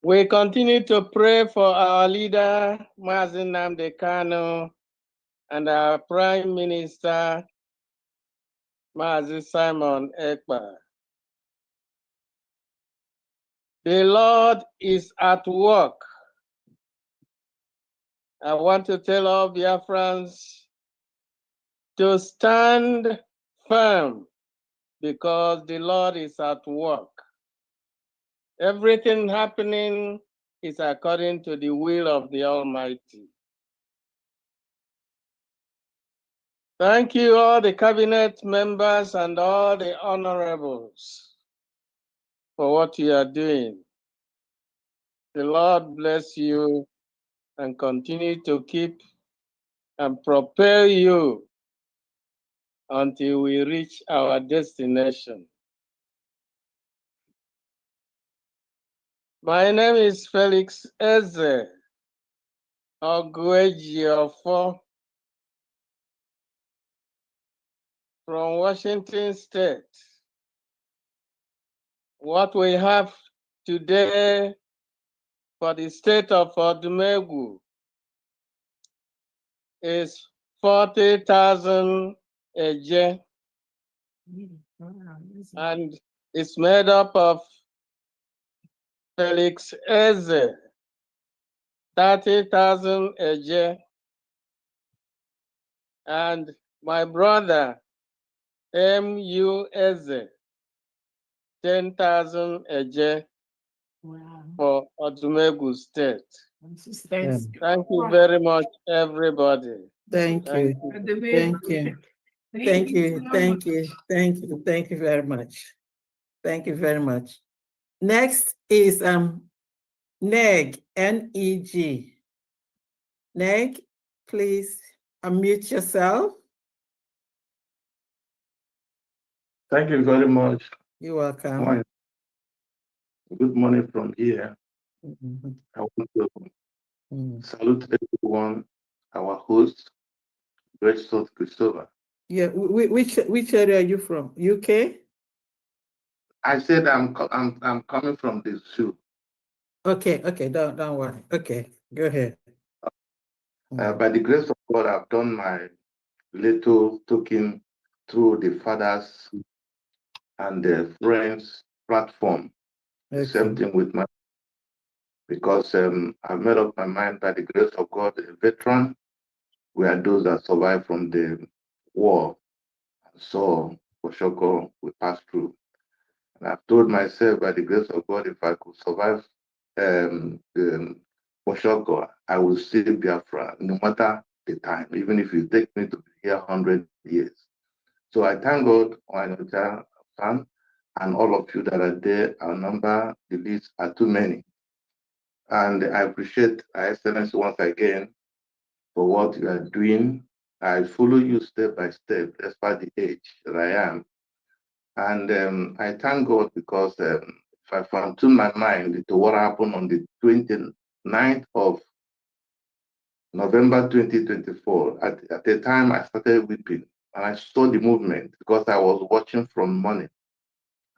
We continue to pray for our leader, Mazi Nnamdi Kanu, and our Prime Minister, Mazi Simon Ekpa. The Lord is at work. I want to tell all Biafrans to stand firm because the Lord is at work. Everything happening is according to the will of the Almighty. Thank you, all the cabinet members and all the honorables, for what you are doing. The Lord bless you and continue to keep and prepare you until we reach our destination. My name is Felix Eze Ogwejiofo from Washington State. What we have today for the state of Odumegwu is 40,000 eje, and it's made up of Felix Eze, 30,000 eje, and my brother M.U. Eze, 10,000 eje for Odumegwu State. Thank you very much, everybody. Thank you. Thank you. Thank you. Thank you. Thank you. Thank you very much. Thank you very much. Next is Neg, N-E-G. Neg, please unmute yourself. Thank you very much. You're welcome. Good morning from here. Mm-hmm. I want to salute everyone, our host, Great South Christopher. Yeah, which area are you from? UK? I said I'm coming from the zoo. Okay, don't worry. Okay, go ahead. By the grace of God, I've done my little token through the fathers and the friends platform. The same thing with my, because I've made up my mind by the grace of God, a veteran. We are those that survived from the war. So for sure, we passed through. And I've told myself by the grace of God, if I could survive Oshoko, I will see Biafra, no matter the time, even if it takes me to be here 100 years. So I thank God, Humanitarian fan, and all of you that are there. Our number, the list are too many. And I appreciate Her Excellency once again for what you are doing. I follow you step by step, despite the age that I am. And I thank God because if I fine-tune my mind to what happened on the 29th of November 2024, at the time I started weeping and I saw the movement because I was watching from morning.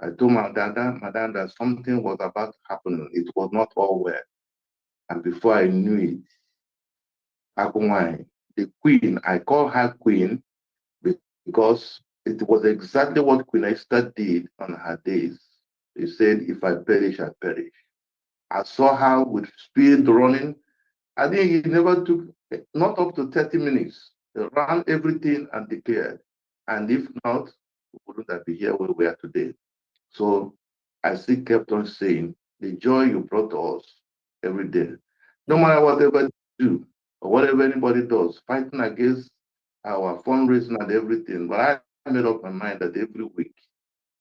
I told my dad that something was about to happen. It was not all well. And before I knew it, Agunwai, the queen, I call her queen because it was exactly what Queen Esther did on her days. She said, if I perish, I perish. I saw her with speed running. I think it never took, not up to 30 minutes. They ran everything and declared. And if not, we wouldn't have been here where we are today. So I still kept on saying, the joy you brought to us every day, no matter whatever you do or whatever anybody does, fighting against our fundraising and everything. But I made up my mind that every week,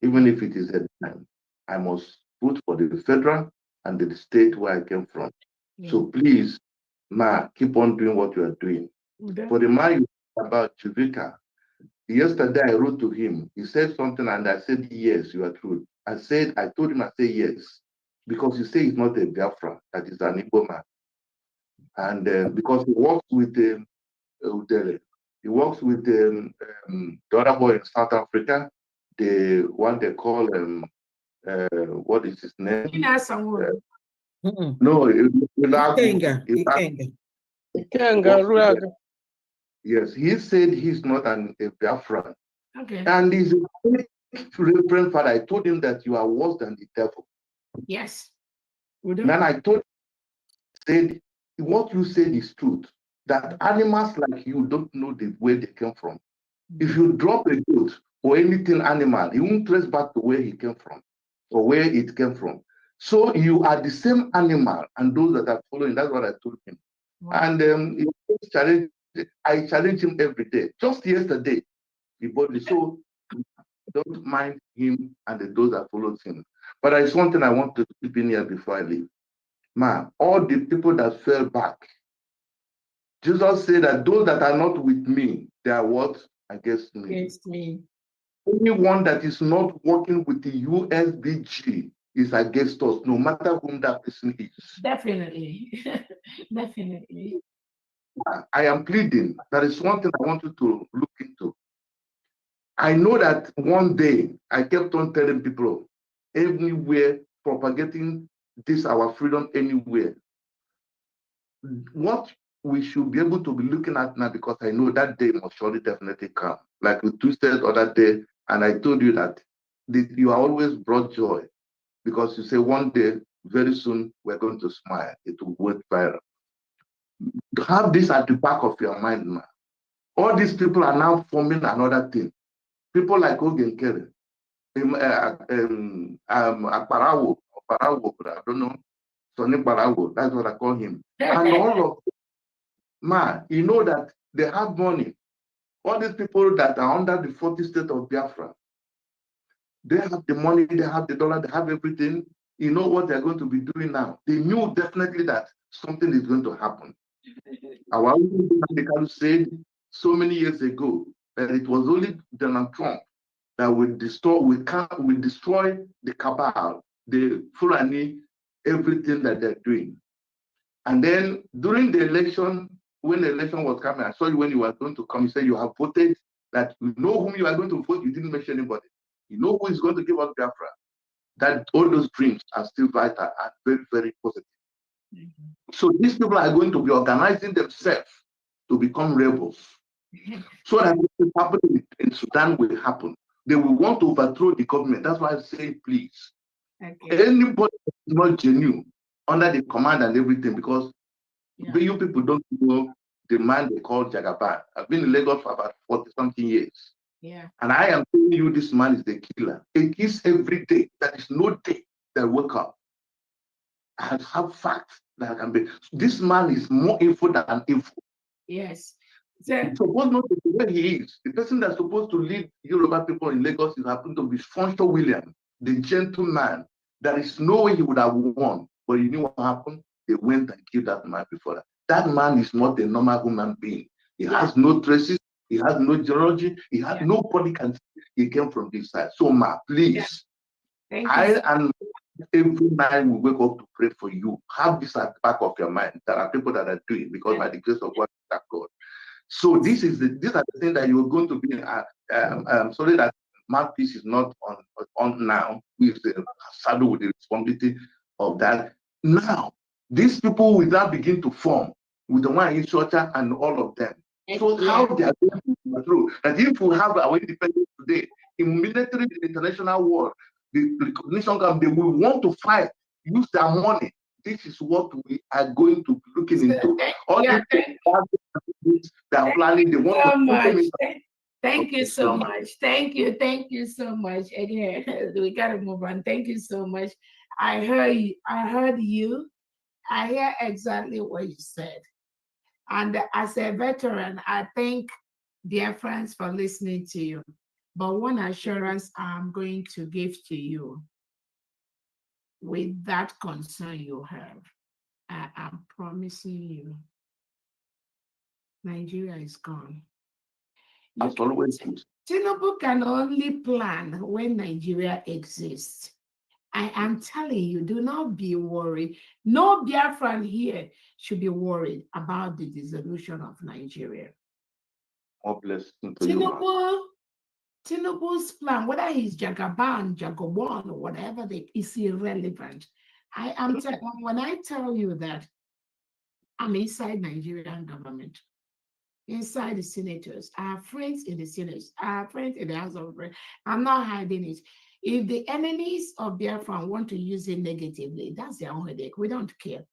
even if it is a time, I must put for the federal and the state where I came from. So please, Ma, keep on doing what you are doing. For the man you about Chivika, yesterday I wrote to him. He said something and I said, yes, you are true. I told him, I said yes, because you say it's not a Biafra, that is an Igbo man. And because he works with Udele, he works with the other boy in South Africa, the one they call, what is his name? No, Ikenga. Yes, he said he's not a Biafran. Okay. And he's a very reverend father. I told him that you are worse than the devil. Yes. Then I told him, said, what you said is truth, that animals like you don't know the way they came from. If you drop a goat or anything animal, he won't trace back to where he came from or where it came from. So you are the same animal, and those that are following, that's what I told him. Wow. And I challenge him every day. Just yesterday, he bought me. So don't mind him and those that followed him. But there's one thing I want to keep in here before I leave. Man, all the people that fell back, Jesus said that those that are not with me, they are what? Against me. Against me. Anyone that is not working with the USBG is against us, no matter whom that person is. Definitely. Definitely. I am pleading. That is one thing I want you to look into. I know that one day I kept on telling people everywhere, propagating this, our freedom anywhere. What we should be able to be looking at now, because I know that day must surely definitely come. Like we twisted other day, and I told you that you are always brought joy, because you say one day, very soon, we're going to smile. It will go viral. Have this at the back of your mind now. All these people are now forming another thing. People like Ogen Kerry, Aparawo, I don't know, Sonny Parawo, that's what I call him. And all of man, you know that they have money. All these people that are under the 40 state of Biafra, They have the money, they have the dollar, they have everything. You know what they're going to be doing now. They knew definitely that something is going to happen. Our own said so many years ago that it was only Donald Trump that will destroy the cabal, the Fulani, everything that they're doing. And then during the election, when the election was coming, I saw you when you were going to come, you said you have voted, that you know whom you are going to vote, you didn't mention anybody. You know who is going to give us Biafra. That all those dreams are still vital and very, very positive. So these people are going to be organizing themselves to become rebels. So that what happening in Sudan will happen. They will want to overthrow the government. That's why I say, please, anybody is not genuine under the command and everything, because you people don't know the man they call Jagaban. I've been in Lagos for about 40-something years. Yeah. And I am telling you, this man is the killer. He kills every day. There is no day that I wake up. I have facts that I can be. This man is more info than info. Yes. It's supposed not to be where he is. The person that's supposed to lead Yoruba people in Lagos is happened to be Fonso William, the gentleman. There is no way he would have won. But you know what happened? They went and killed that man before that. That man is not a normal human being. He has no traces. He has no genealogy. He has nobody can say he came from this side. So, ma, please. I and every night we wake up to pray for you. Have this at the back of your mind. There are people that are doing because by the grace of God, that God. So these are the things that you're going to be. Sorry that mouthpiece is not on now. With the saddle with the responsibility of that. Now these people will now begin to form with the one in Shorter and all of them. So how they are going to go through that if we have our independence today, immediately the international war, the recognition they will want to fight, use their money. This is what we are going to be looking into. All they are planning, they want so to much. Thank you so much. Thank you so much. Again, we gotta move on. Thank you so much. I heard you. I hear exactly what you said. And as a veteran, I thank dear friends for listening to you. But one assurance I'm going to give to you with that concern you have, I am promising you, Nigeria is gone. Tinubu can only plan when Nigeria exists. I am telling you, do not be worried. No Biafran here should be worried about the dissolution of Nigeria. More blessing to you. Tinubu's plan, whether he's Jagaban, Jagobon, or whatever, is irrelevant. I am when I tell you that I'm inside Nigerian government, inside the senators, I have friends in the Senate, I have friends in the House of Reps. I'm not hiding it. If the enemies of Biafra want to use it negatively, that's their own headache. We don't care.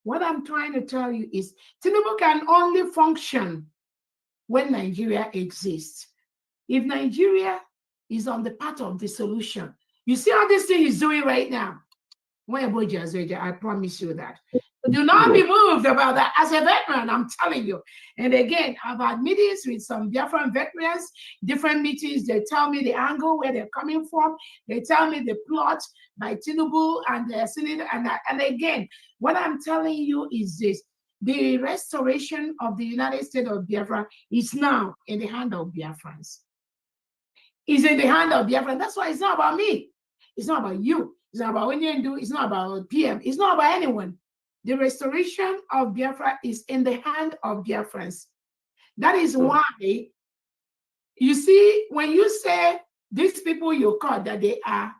What I'm trying to tell you is Tinubu can only function when Nigeria exists. If Nigeria is on the path of the solution, you see all this thing he's doing right now. I promise you that. Do not be moved about that. As a veteran, I'm telling you. And again, I've had meetings with some different veterans, different meetings. They tell me the angle where they're coming from. They tell me the plot by Tinubu and the Senate. And again, what I'm telling you is this. The restoration of the United States of Biafra is now in the hand of Biafrans. It's in the hand of Biafra. That's why it's not about me. It's not about you. It's not about Onyendu. It's not about PM. It's not about anyone. The restoration of Biafra is in the hand of Biafrans. That is why, you see, when you say these people you call that they are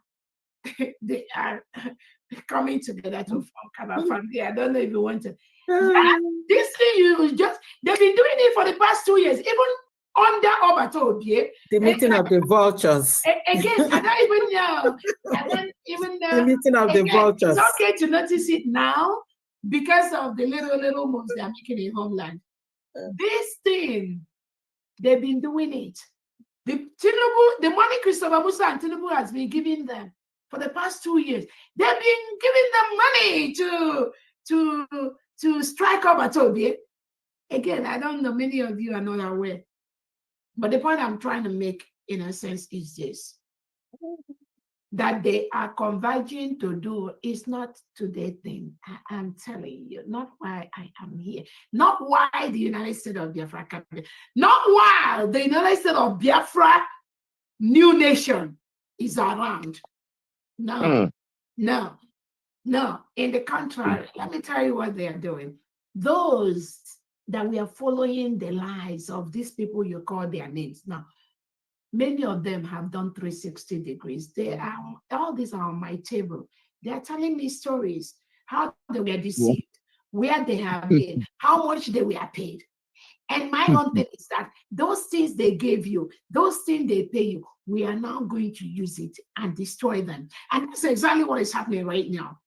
coming together to form Kabafamdi, I don't know if you want to. This thing they've been doing it for the past 2 years, even under Obato Obie. The meeting of the vultures. Again, I don't even know. I don't even know. The meeting of the vultures. It's okay to notice it now because of the little moves they're making in homeland. This thing, they've been doing it. The money Christopher Musa and Tinubu has been giving them for the past 2 years. They've been giving them money to strike Obato Obie. Again, I don't know, many of you are not aware. But the point I'm trying to make, in a sense, is this. that they are converging to do is not today thing. I'm telling you, not why I am here, not why the United States of Biafra cabinet, not why the United States of Biafra new nation is around. No, no, no. In the contrary, let me tell you what they are doing. Those that we are following the lies of these people you call their names now. Many of them have done 360 degrees. They are, all these are on my table. They are telling me stories, how they were deceived, where they have been, how much they were paid. And my own thing is that those things they gave you, those things they pay you, we are now going to use it and destroy them. And that's exactly what is happening right now.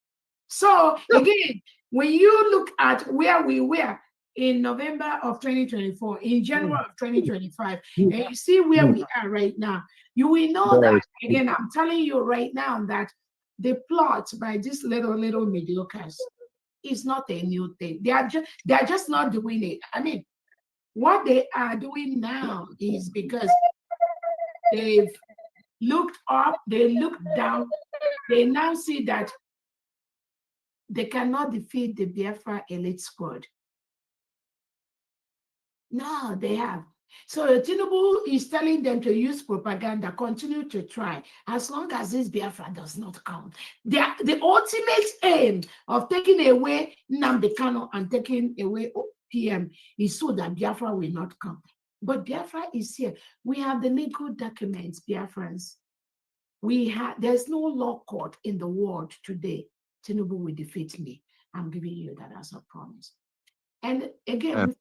So again, when you look at where we were in November of 2024, in January of 2025, and you see where we are right now, you will know that, again, I'm telling you right now that the plot by these little mediocres is not a new thing. They are just not doing it. I mean, what they are doing now is because they've looked up, they looked down, they now see that they cannot defeat the Biafra elite squad. No, they have. So Tinubu is telling them to use propaganda, continue to try, as long as this Biafra does not come. The ultimate aim of taking away Nnamdi Kanu and taking away PM is so that Biafra will not come. But Biafra is here. We have the legal documents, Biafrans. There's no law court in the world today. Tinubu will defeat me. I'm giving you that as a promise. And again,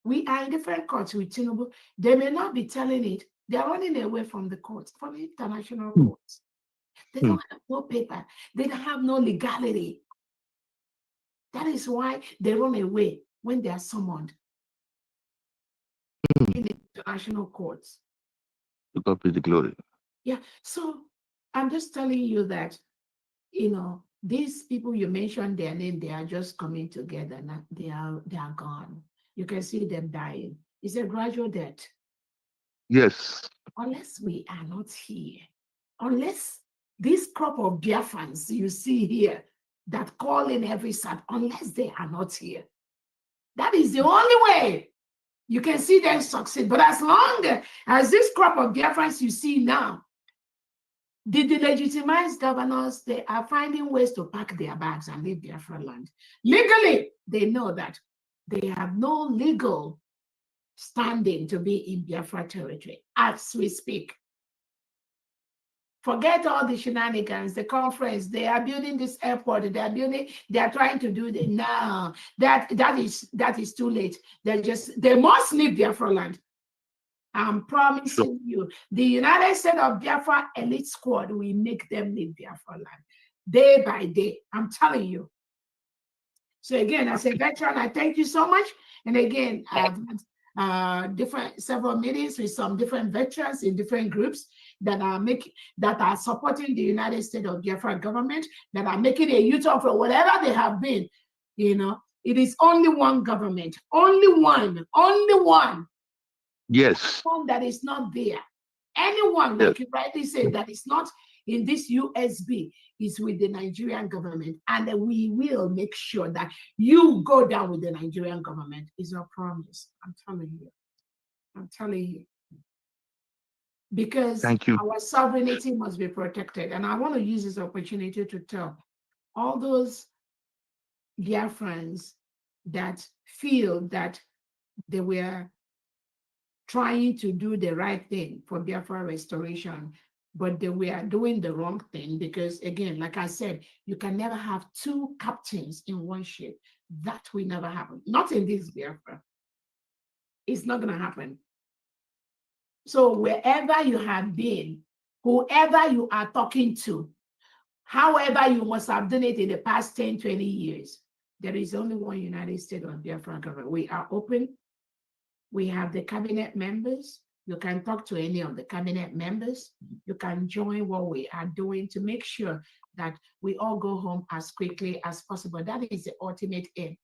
we are in different courts with Tinubu. They may not be telling it. They're running away from the courts, from the international courts. They don't have no paper. They don't have no legality. That is why they run away when they are summoned in the international courts. To God be the glory. Yeah, so I'm just telling you that, these people you mentioned their name, they are just coming together. Now they are gone. You can see them dying. It's a gradual death. Yes. Unless we are not here, unless this crop of Biafrans you see here that call in every Sabbath, unless they are not here, that is the only way you can see them succeed. But as long as this crop of Biafrans you see now, the delegitimized governors, they are finding ways to pack their bags and leave Biafra land. Legally, they know that they have no legal standing to be in Biafra territory as we speak. Forget all the shenanigans, the conference, they are building this airport, they are trying to do the now. That is too late. They must leave Biafra land. I'm promising you, the United States of Biafra elite squad will make them leave Biafra land day by day. I'm telling you. So again, as a veteran, I thank you so much. And again, I've had several meetings with some different veterans in different groups that are supporting the United States of Biafra government, that are making a U-turn for whatever they have been. It is only one government, only one. Yes. One that is not there. Anyone, like you rightly said, that is not in this USB is with the Nigerian government. And we will make sure that you go down with the Nigerian government. Is our promise. I'm telling you. Because our sovereignty must be protected. And I want to use this opportunity to tell all those Biafrans that feel that they were trying to do the right thing for Biafra restoration, but they were doing the wrong thing because, again, like I said, you can never have two captains in one ship. That will never happen. Not in this Biafra. It's not going to happen. So wherever you have been, whoever you are talking to, however you must have done it in the past 10, 20 years, there is only one United States of Biafra government. We are open. We have the cabinet members. You can talk to any of the cabinet members. You can join what we are doing to make sure that we all go home as quickly as possible. That is the ultimate aim.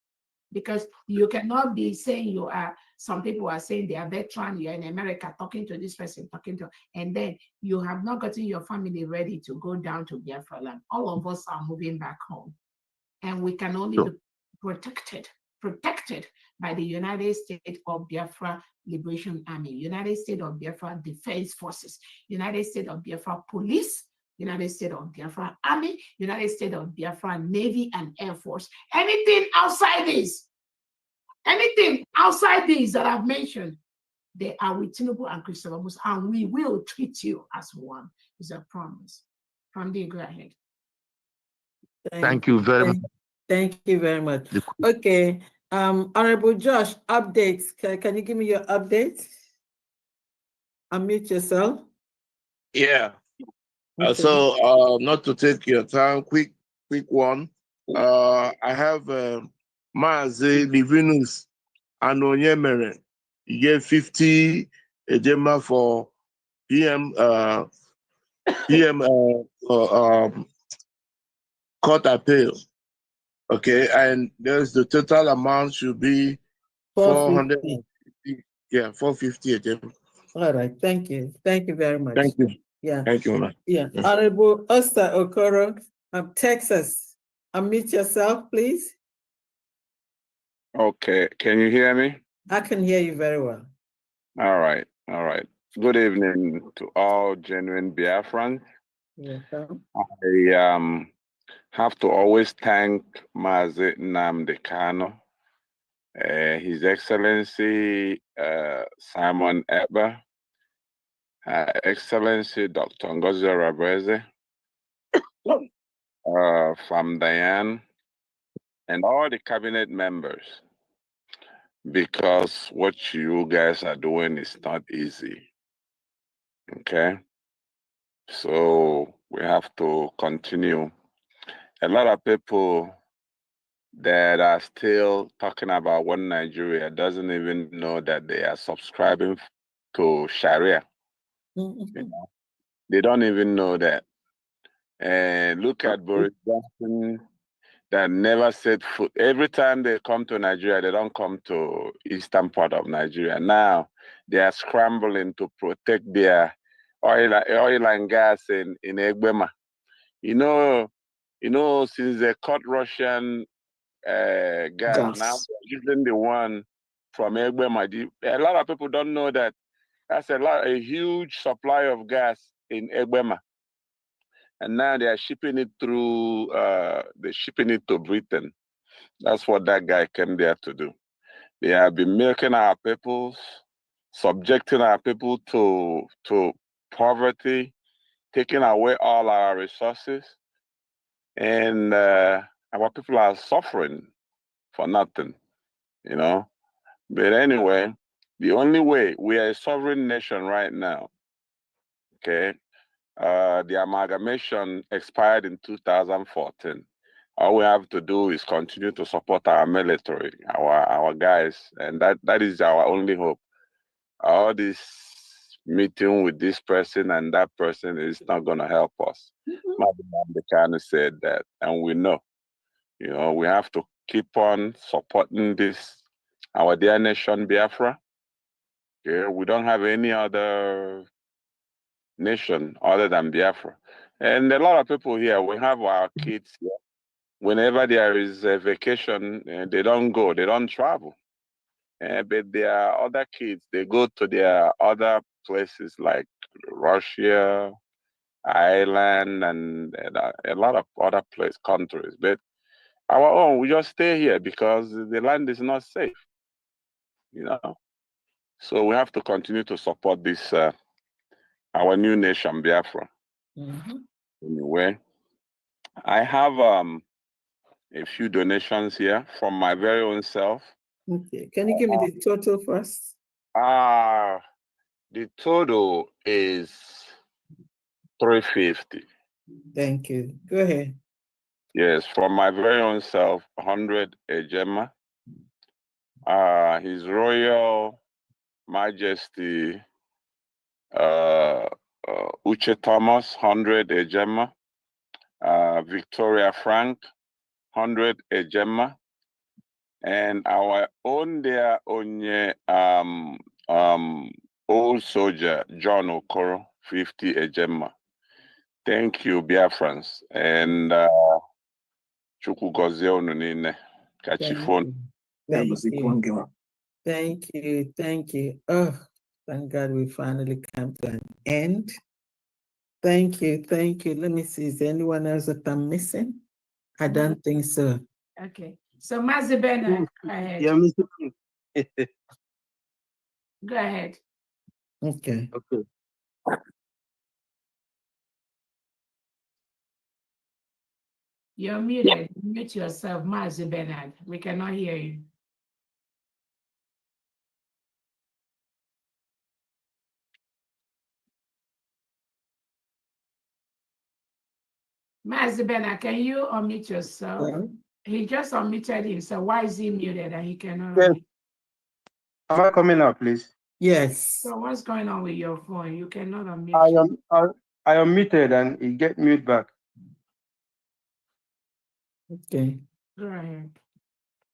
because you cannot be saying you are, some people are saying they are veteran, you're in America talking to this person, and then you have not gotten your family ready to go down to Biafra land. All of us are moving back home, and we can only be protected by the United States of Biafra Liberation Army, United States of Biafra Defense Forces, United States of Biafra Police, United States of Biafra Army, United States of Biafra Navy and Air Force. Anything outside this that I've mentioned, they are with Tinubu and Christopher, and we will treat you as one. It's a promise. From there, go ahead. Thank you very much. Thank you very much. Okay, Honorable Josh, updates. Can you give me your updates? Unmute yourself. Yeah. So not to take your time, quick one. I have Maazi Livinus and Onyemere. He gave 50 ejema for PM court appeal. Okay, and there's the total amount should be 450. Yeah, 450 ejema. All right, thank you. Thank you very much. Thank you. Yeah. Thank you, man. Yeah. Honorable Oster Okoro of Texas. Unmute yourself, please. Okay, can you hear me? I can hear you very well. All right. Good evening to all genuine Biafrans. Welcome. I have to always thank Mazi Nnamdi Kanu, His Excellency Simon Eber, Excellency Dr. Ngozi Rabeze, Fam Diane, and all the cabinet members, because what you guys are doing is not easy. Okay? So we have to continue. A lot of people that are still talking about one Nigeria doesn't even know that they are subscribing to Sharia. You know? They don't even know that. And look at Boris Johnson that never set foot. Every time they come to Nigeria, they don't come to eastern part of Nigeria. Now they are scrambling to protect their oil and gas in Egbema. You know, since they cut Russian gas, now they're using the one from Egbema. A lot of people don't know that that's a huge supply of gas in Egbema. And now they are shipping it through, they're shipping it to Britain. That's what that guy came there to do. They have been milking our people, subjecting our people to poverty, taking away all our resources, and our people are suffering for nothing, you know. But anyway, the only way, we are a sovereign nation right now, okay? The amalgamation expired in 2014. All we have to do is continue to support our military, our guys, and that is our only hope. All this meeting with this person and that person is not going to help us. The kind of said that, and we know, you know, we have to keep on supporting this, our dear nation, Biafra. Yeah, we don't have any other nation other than Biafra. And a lot of people here, we have our kids here. Whenever there is a vacation, they don't go, they don't travel. But there are other kids, they go to their other places like Russia, Ireland, and a lot of other countries. But our own, we just stay here because the land is not safe, you know. So we have to continue to support this, our new nation, Biafra. Anyway, I have a few donations here from my very own self. Okay, can you give me the total first? The total is 350. Thank you. Go ahead. Yes, from my very own self, 100 ejema. His Royal Majesty Uche Thomas, 100 ejema. Victoria Frank, 100 ejema. And our own there onye old soldier John Okoro 50 Ejema. Thank you, Biafrans. And Chukwu gozie unu niile. Kachifon. Thank you. Thank you. Oh, thank God we finally come to an end. Thank you. Thank you. Let me see. Is there anyone else that I'm missing? I don't think so. Okay. So Mazi Bernard, go ahead. Yeah, Mr. Go ahead. Okay. Okay. You're muted. Mute yourself, Mazi Bernard. We cannot hear you. Mazi Bernard, can you unmute yourself? Yeah. He just unmuted himself. Why is he muted and he cannot Yes. unmute? Am I coming up, please? Yes. So what's going on with your phone? You cannot unmute. I am muted and it get mute back. Okay. Go ahead.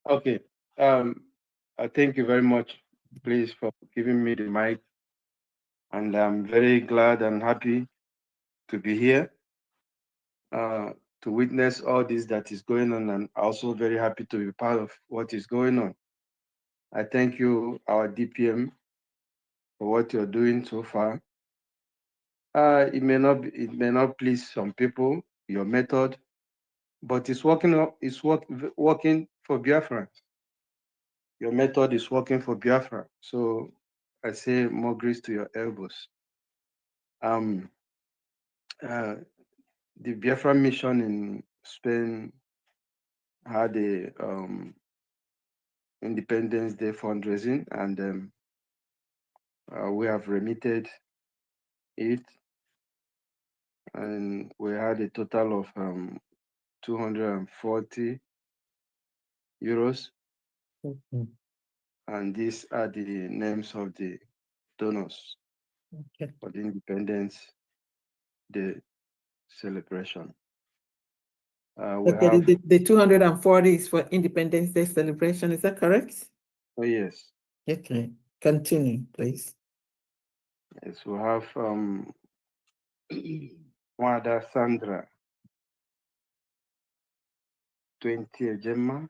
Okay. I thank you very much, please, for giving me the mic. And I'm very glad and happy to be here to witness all this that is going on, and also very happy to be part of what is going on. I thank you, our DPM, for what you're doing so far. It may not please some people, your method, but it's working. Working for Biafra. Your method is working for Biafra. So I say more grace to your elbows. The Biafra mission in Spain had a Independence Day fundraising, and we have remitted it, and we had a total of 240 euros. And these are the names of the donors for the Independence Day celebration. Okay, the 240 is for Independence Day celebration, is that correct? Oh, yes. Okay, continue, please. Yes, we have Wada Sandra, 20 Ejema,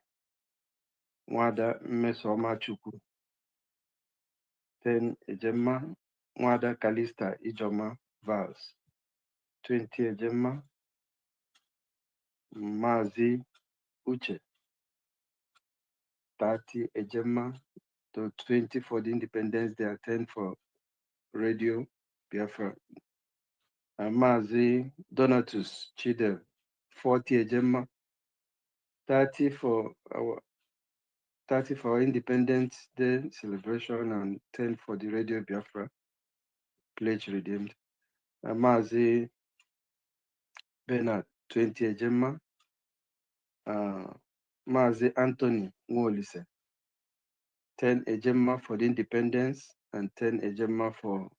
Wada Mesoma Chuku, 10 Ejema, Wada Kalista Ijoma Vals, 20 Ejema, Mazi Uche, 30 Ejema, to 20 for the Independence Day, 10 for Radio Biafra. Mazi Donatus Chidel, 40 Ejema, 30 for our Independence Day celebration, and 10 for the Radio Biafra pledge redeemed. Mazi Bernard, 20 Ejema. Mazi Anthony Nwolise, 10 Ejema for the Independence and 10 Ejema for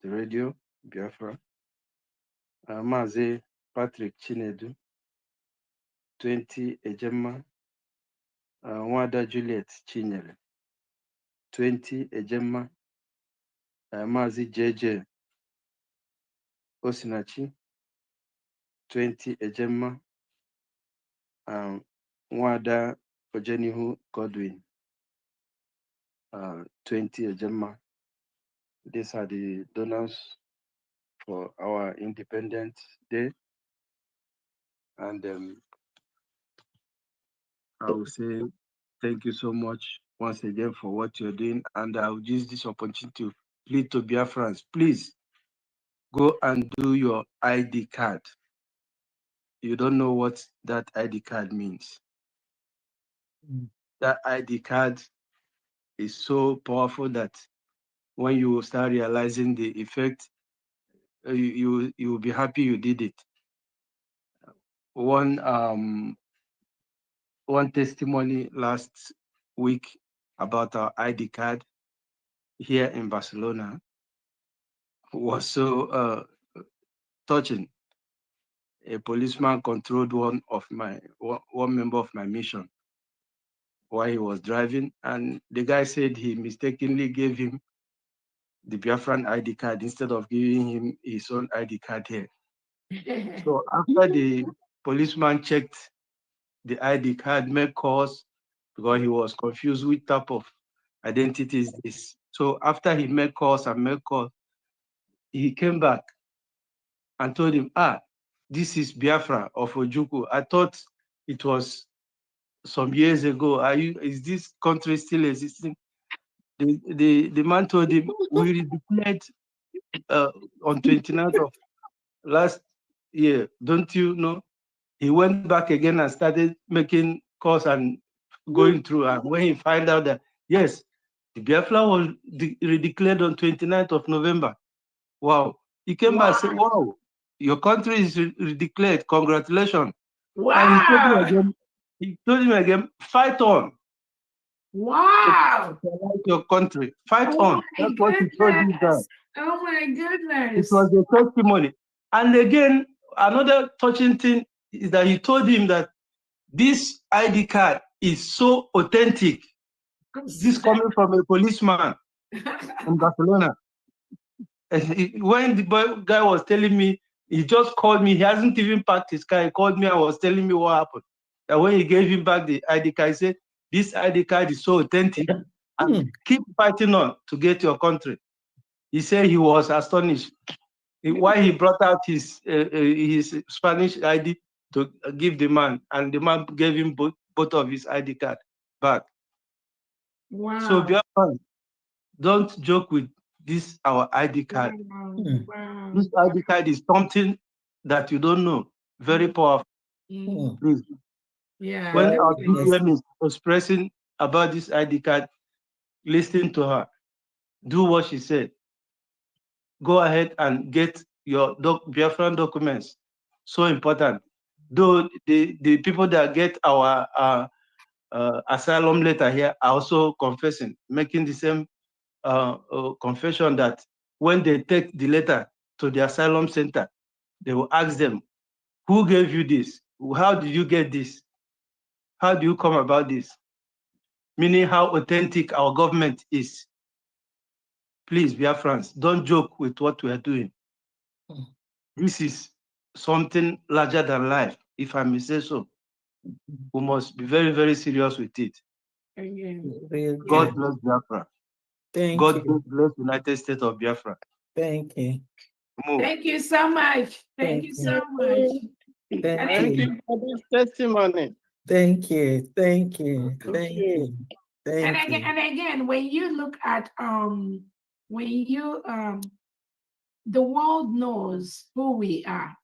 the Radio Biafra. Mazi Patrick Chinedu, 20 Ejema. Wada Juliet Chinyere, 20 Ejema. Mazi JJ Osinachi, 20 Ejema. Wada Ojenihu Godwin, 20 Ejema. These are the donors for our Independence Day. And I will say thank you so much once again for what you're doing. And I'll use this opportunity to plead to Biafrans, please go and do your ID card. You don't know what that ID card means. That ID card is so powerful that when you start realizing the effect, you will be happy you did it. One testimony last week about our ID card here in Barcelona was so touching. A policeman controlled one member of my mission, while he was driving, and the guy said he mistakenly gave him the Biafran ID card instead of giving him his own ID card here. So after the policeman checked the ID card, made calls because he was confused which type of identity is this. So after he made calls, he came back and told him, this is Biafra of Ojukwu. I thought it was some years ago. Is this country still existing? The man told him, we declared on 29th of last year. Don't you know? He went back again and started making calls and going through. And when he found out that, yes, the Biafra was redeclared on 29th of November. Wow. He came back and said, wow, your country is redeclared. Congratulations. Wow. And he told him again, fight on. Wow. Your country. Fight on. That's what he told you guys. Oh my It goodness. was a testimony. And again, another touching thing is that he told him that this ID card is so authentic. This coming from a policeman in Barcelona. And when the guy was telling me, he just called me. He hasn't even packed his car. He called me and was telling me what happened. And when he gave him back the ID card, he said, this ID card is so authentic. And keep fighting on to get your country. He said he was astonished. Why he brought out his Spanish ID to give the man, and the man gave him both of his ID card back. Wow. So Biafra, don't joke with this our ID card. Wow. This ID card is something that you don't know. Very powerful. Please. Yeah. When our DPM is expressing about this ID card, listen to her. Do what she said. Go ahead and get your Biafran documents. So important. Though the people that get our asylum letter here are also confessing, making the same confession that when they take the letter to the asylum center, they will ask them, who gave you this? How did you get this? How do you come about this? Meaning how authentic our government is. Please, Biafrans, don't joke with what we are doing. This is something larger than life, if I may say so. We must be very, very serious with it. God bless Biafra. God bless United States of Biafra. Thank you. Move. Thank you so much. Thank you so much. Thank you for this testimony. Thank you. Thank you. Thank you. And Thank again, you. and again, when you look at the world knows who we are.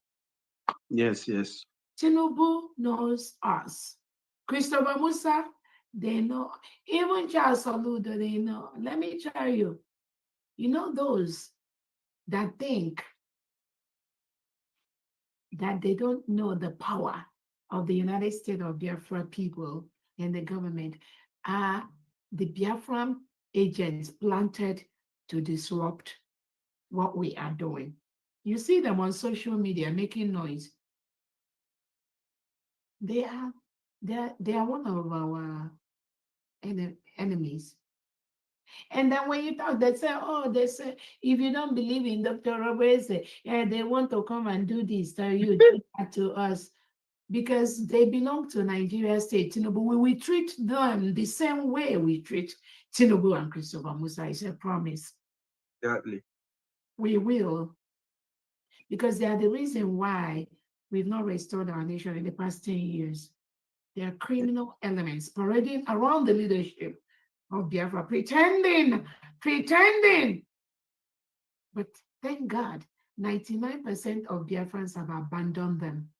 Yes, yes. Tinubu knows us. Christopher Musa, they know. Even Charles Soludo, they know. Let me tell you, you know those that think that they don't know the power of the United States of Biafra people and the government are the Biafran agents planted to disrupt what we are doing. You see them on social media making noise. They are one of our enemies. And then when you talk, they say, if you don't believe in Dr. Roberts, they want to come and do this to you, do that to us, because they belong to Nigeria State. Tinubu, we will treat them the same way we treat Tinubu and Christopher Musa. It's a promise. Exactly. We will, because they are the reason why we've not restored our nation in the past 10 years. There are criminal elements parading around the leadership of Biafra, pretending. But thank God, 99% of Biafrans have abandoned them.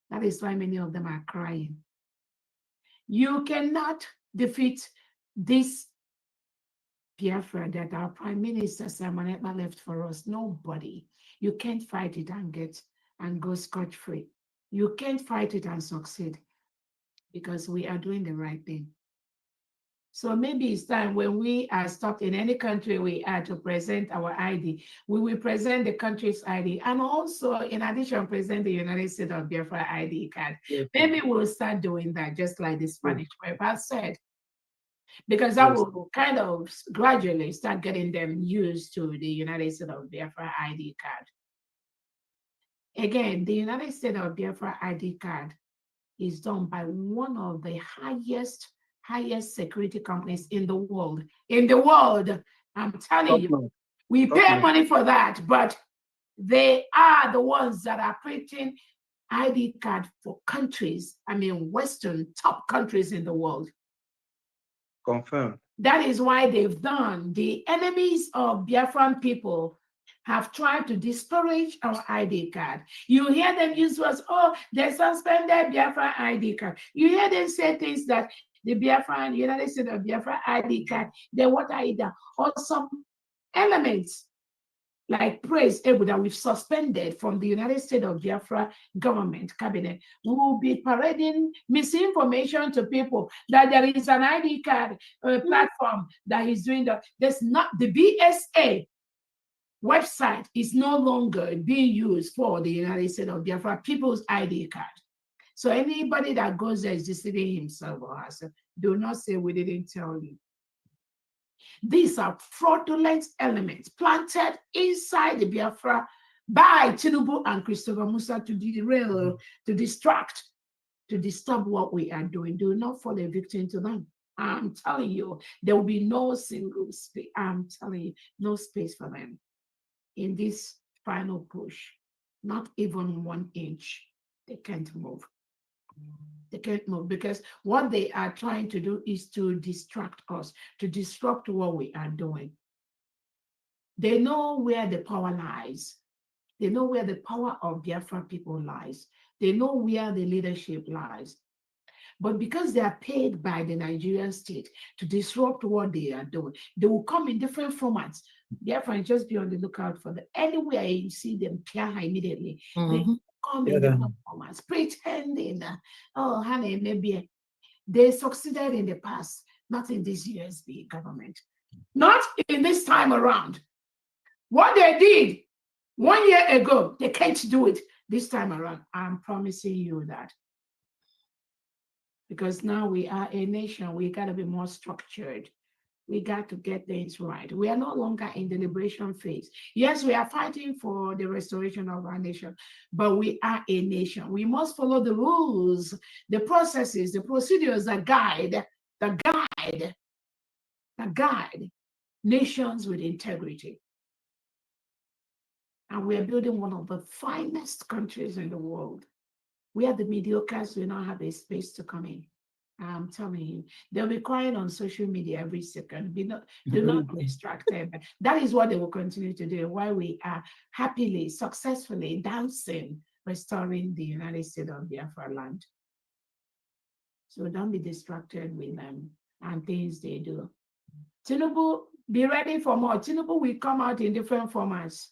That is why many of them are crying. You cannot defeat this Biafra that our Prime Minister Simon Ekpa left for us. Nobody. You can't fight it and go scot-free. You can't fight it and succeed, because we are doing the right thing. So maybe it's time when we are stopped in any country we are to present our ID, we will present the country's ID, and also in addition present the United States of Biafra ID card. Yes. Maybe we'll start doing that, just like the Spanish rep has said. because that will kind of gradually start getting them used to the United States of Biafra ID card. Again, the United States of Biafra ID card is done by one of the highest security companies in the world. In the world, I'm telling you, we pay money for that, but they are the ones that are printing ID card for countries, I mean, Western top countries in the world. Confirmed. That is why they've done. The enemies of Biafran people have tried to discourage our ID card. You hear them use words, oh, they suspended Biafra ID card. You hear them say things that the Biafran, United States of Biafra ID card, they want either, or some elements like praise able that we've suspended from the United States of Biafra government cabinet. We will be parading misinformation to people that there is an ID card platform that is doing that. There's not, the BSA website is no longer being used for the United States of Biafra people's ID card. So anybody that goes there is deceiving himself or herself. Do not say we didn't tell you. These are fraudulent elements planted inside the Biafra by Tinubu and Christopher Musa to derail, to distract, to disturb what we are doing. Do not fall a victim to them. I'm telling you, there will be no single space. I'm telling you, no space for them in this final push. Not even 1 inch. They can't move. They can't move because what they are trying to do is to distract us, to disrupt what we are doing. They know where the power lies. They know where the power of Biafra people lies. They know where the leadership lies. But because they are paid by the Nigerian state to disrupt what they are doing, they will come in different formats. Therefore, just be on the lookout for them. Anywhere you see them, immediately. They come in different formats, pretending, oh, honey, maybe they succeeded in the past, not in this USB government. Not in this time around. What they did 1 year ago, they can't do it this time around. I'm promising you that. Because now we are a nation, we got to be more structured. We got to get things right. We are no longer in the liberation phase. Yes, we are fighting for the restoration of our nation, but we are a nation. We must follow the rules, the processes, the procedures that guide nations with integrity. And we are building one of the finest countries in the world. We are the mediocres, we don't have a space to come in. I'm telling you, they'll be crying on social media every second. Do not be distracted. That is what they will continue to do while we are happily, successfully dancing, restoring the United States of Biafra land. So don't be distracted with them and things they do. Tinubu, be ready for more. Tinubu will come out in different formats.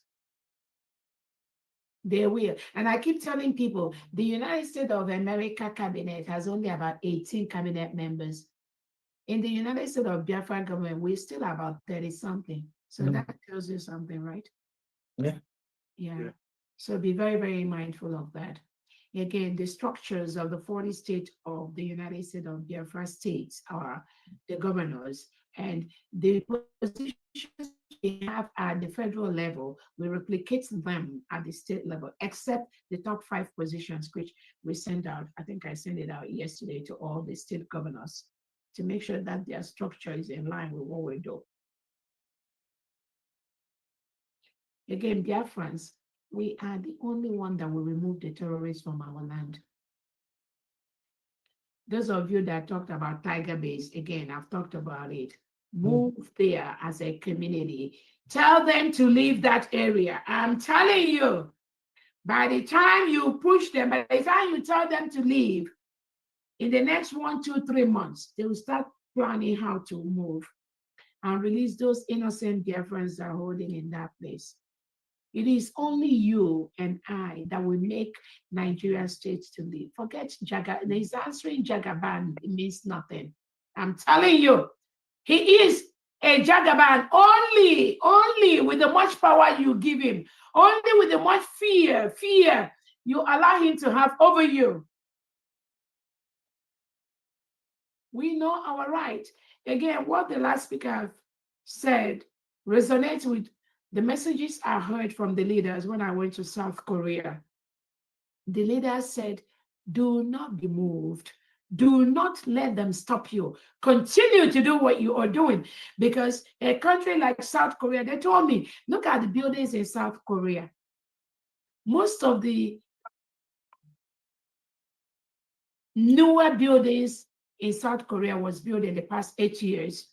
They will. And I keep telling people, the United States of America cabinet has only about 18 cabinet members. In the United States of Biafra government, we're still about 30-something. So that tells you something, right? Yeah. So be very, very mindful of that. Again, the structures of the 40 states of the United States of Biafra states are the governors, and the positions we have at the federal level, we replicate them at the state level, except the top 5 positions, which we send out. I think I sent it out yesterday to all the state governors to make sure that their structure is in line with what we do. Again, Biafrans, we are the only one that will remove the terrorists from our land. Those of you that talked about Tiger Base, again, I've talked about it. Move there as a community. Tell them to leave that area. I'm telling you, by the time you push them, by the time you tell them to leave, in the next 1, 2, 3 months, they will start planning how to move and release those innocent Biafrans that are holding in that place. It is only you and I that will make Nigeria states to leave. Forget Jagaban. He's answering Jagaban. It means nothing. I'm telling you, he is a Jagaban only with the much power you give him, only with the much fear you allow him to have over you. We know our right. Again, what the last speaker said resonates with the messages I heard from the leaders when I went to South Korea. The leaders said, do not be moved. Do not let them stop you. Continue to do what you are doing. Because a country like South Korea, they told me, look at the buildings in South Korea. Most of the newer buildings in South Korea was built in the past 8 years.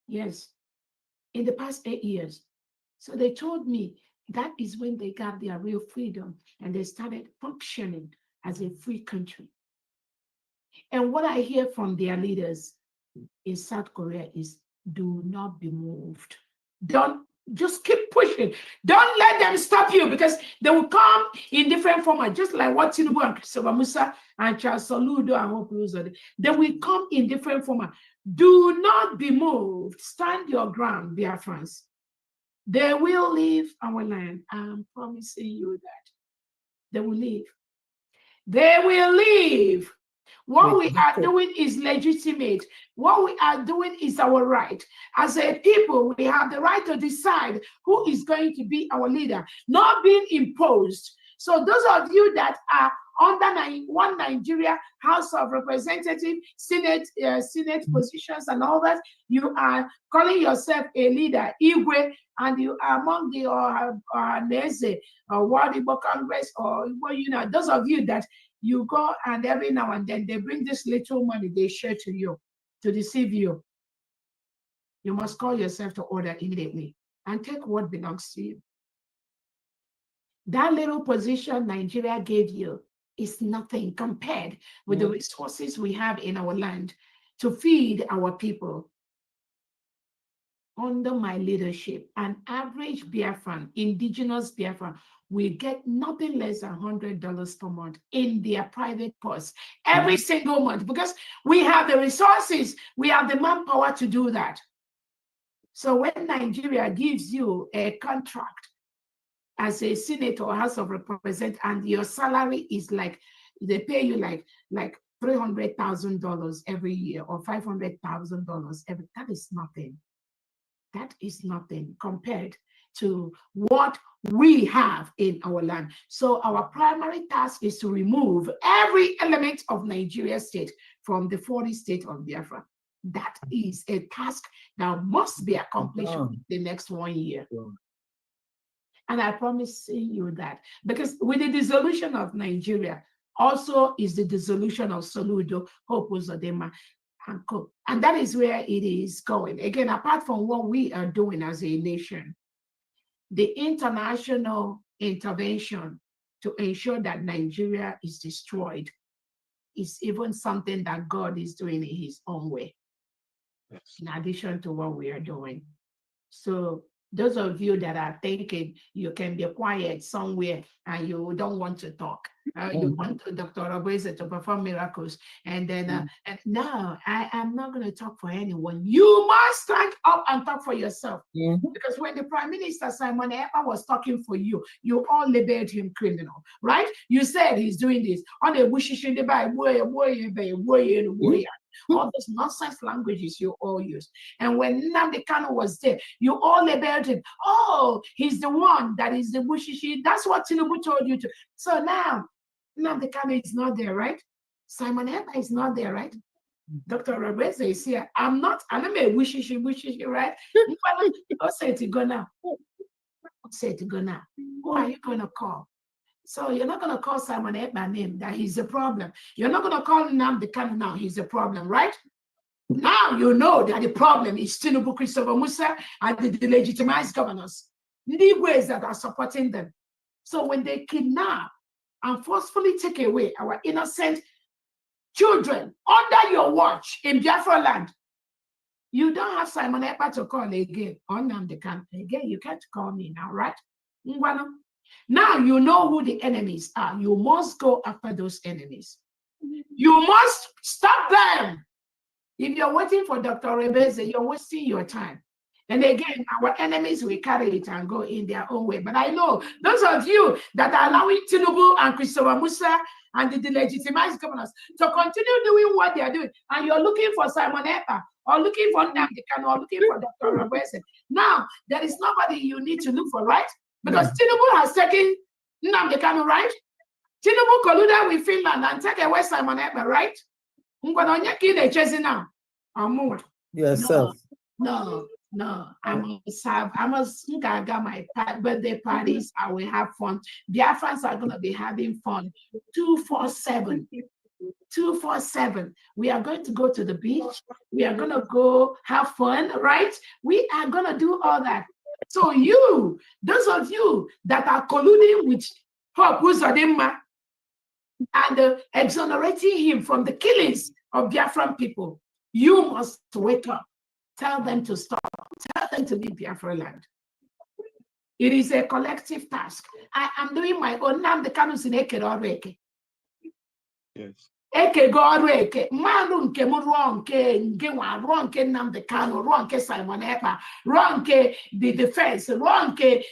Yes, in the past 8 years. So they told me that is when they got their real freedom and they started functioning as a free country. And what I hear from their leaders in South Korea is do not be moved. Don't just keep pushing. Don't let them stop you because they will come in different formats, just like what Tinubu and Christopher Musa and Charles Soludo and Hope. They will come in different formats. Do not be moved. Stand your ground, Biafrans. They will leave our land. I'm promising you that. They will leave. They will leave. What we are doing is legitimate. What we are doing is our right. As a people, we have the right to decide who is going to be our leader, not being imposed. So those of you that are under one Nigeria House of Representatives, Senate positions and all that, you are calling yourself a leader, Igwe, and you are among the Neze, World Igbo Congress, or those of you that you go and every now and then they bring this little money they share to you to deceive you. You must call yourself to order immediately and take what belongs to you. That little position Nigeria gave you is nothing compared with the resources we have in our land to feed our people. Under my leadership, an average Biafran, indigenous Biafran, will get nothing less than $100 per month in their private purse every single month because we have the resources, we have the manpower to do that. So when Nigeria gives you a contract as a senator or House of Representatives and your salary is like, they pay you like $300,000 every year or $500,000 every, that is nothing. That is nothing compared to what we have in our land. So our primary task is to remove every element of Nigeria state from the 40 states of Biafra. That is a task that must be accomplished in the next 1 year. And I promise you that, because with the dissolution of Nigeria, also is the dissolution of Soludo, Hope Uzodinma, and Co. And that is where it is going. Again, apart from what we are doing as a nation, the international intervention to ensure that Nigeria is destroyed is even something that God is doing in his own way, in addition to what we are doing. So those of you that are thinking you can be quiet somewhere and you don't want to talk, you want Dr. Obese to perform miracles, and then and no, I am not going to talk for anyone. You must stand up and talk for yourself. Because when the Prime Minister Simon Ekpa was talking for you, you all labeled him criminal, right? You said he's doing this on a all those nonsense languages you all use. And when Nnamdi Kanu was there, you all labeled him, oh, he's the one that is the Bushishi. That's what Tinubu told you to. So now, Nnamdi Kanu is not there, right? Simon Ekpa is not there, right? Dr. Rabeza is here. I'm a Bushishi, right? I'll say to go now. Say to go now. Who are you going to call? So you're not going to call Simon Ekpa name that he's a problem. You're not going to call Nnamdi Kanu now he's a problem, right? Now you know that the problem is Tinubu, Christopher Musa, and the delegitimized governors, the ways that are supporting them. So when they kidnap and forcefully take away our innocent children under your watch in Biafra land, you don't have Simon Ekpa to call again. On Nnamdi Kanu again, you can't call me now, right? Now you know who the enemies are. You must go after those enemies. You must stop them. If you're waiting for Dr. Rebeze, you're wasting your time. And again, our enemies will carry it and go in their own way. But I know those of you that are allowing Tinubu and Christopher Musa and the delegitimized governors to continue doing what they are doing. And you're looking for Simon Ekpa, or looking for Nnamdi Kanu, or looking for Dr. Rabese. Now, there is nobody you need to look for, right? Because Tinubu has taken Nnamdi Kanu, right? Tinubu colluded with Finland and take away Simon Ekpa, right? Yourself. No. I must get my birthday parties. I will have fun. Biafrans are going to be having fun 247. 247. We are going to go to the beach. We are going to go have fun, right? We are going to do all that. So you, those of you that are colluding with Hope Uzodimma and exonerating him from the killings of Biafran people, you must wake up. Tell them to stop. Tell them to leave Biafra land. It is a collective task. I am doing my own. Nnamdi Kanu si na-ekere ọrụ eke. Yes. Eke go ọrụ eke. Mmadụ nke m rụọ nke nwa, rụọ nke Nnamdi Kanu, rụọ nke Simon Ekpa, rụọ nke the defense, rụọ nke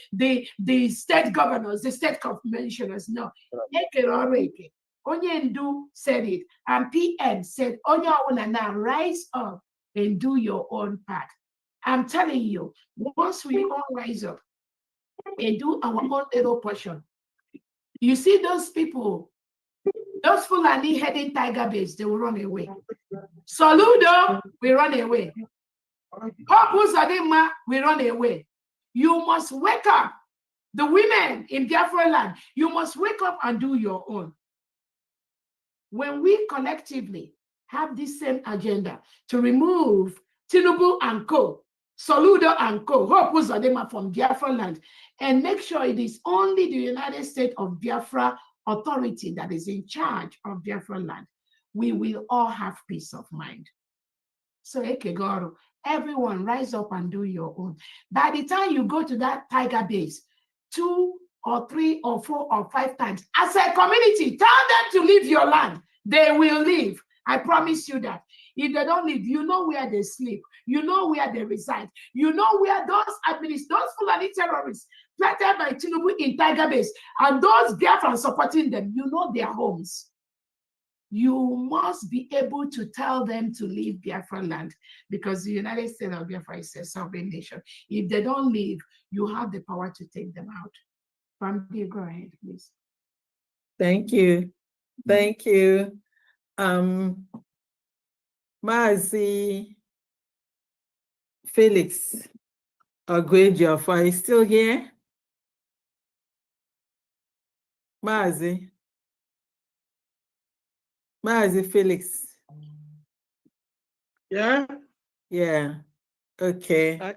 the state governors, the state commissioners. No. Ekere ọrụ eke. Onye Ndu said it, and PM said, Onye ọbụla now rise up and do your own part. I'm telling you, once we all rise up and do our own little portion, you see those people, those Fulani heading Tiger Base, they will run away. Soludo will run away. Hope Uzodimma will run away. You must wake up. The women in Biafra land, you must wake up and do your own. When we collectively have this same agenda to remove Tinubu and co, Soludo and co, Hope Uzodimma from Biafra land, and make sure it is only the United States of Biafra authority that is in charge of Biafra land, we will all have peace of mind. So Ekegoro, everyone rise up and do your own. By the time you go to that Tiger Base, 2 or 3 or 4 or 5 times, as a community, tell them to leave your land. They will leave. I promise you that. If they don't leave, you know where they sleep. You know where they reside. You know where those Fulani terrorists planted by Tinubu in Tiger Base and those Biafrans supporting them, you know their homes. You must be able to tell them to leave Biafra land, because the United States of Biafra is a sovereign nation. If they don't leave, you have the power to take them out. Famke, go ahead, please. Thank you. Thank you. Mazi Felix Ogwejofa, are you still here? Mazi Felix. Yeah. Yeah. Okay. Are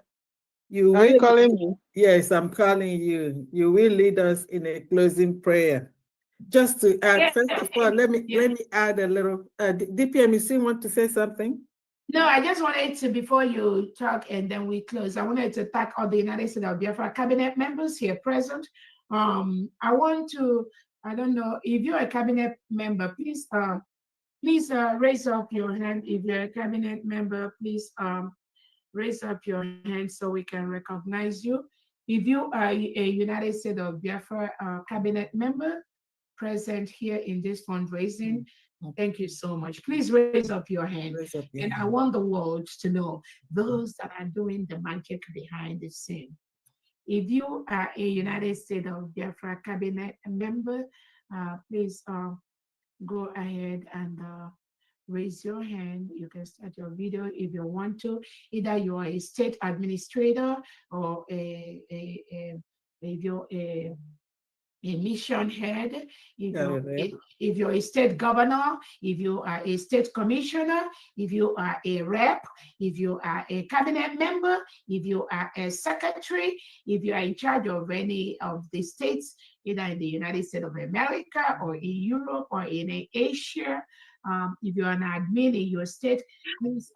You you will, calling me? yes, I'm calling you. You will lead us in a closing prayer. Just to add, first of all, let me add a little. DPM, you still want to say something? No, I just wanted to, before you talk and then we close, I wanted to thank all the United States of Biafra cabinet members here present. I want to, I don't know, if you're a cabinet member, please raise up your hand. If you're a cabinet member, please raise up your hand so we can recognize you. If you are a United States of Biafra cabinet member present here in this fundraising, thank you so much. Please raise up your hand. And I want the world to know those that are doing the magic behind the scene. If you are a United States of Biafra cabinet member, please go ahead and raise your hand. You can start your video if you want to. Either you are a state administrator or if you're a mission head, if you're a state governor, if you are a state commissioner, if you are a rep, if you are a cabinet member, if you are a secretary, if you are in charge of any of the states, either in the United States of America or in Europe or in Asia, if you're an admin in your state, please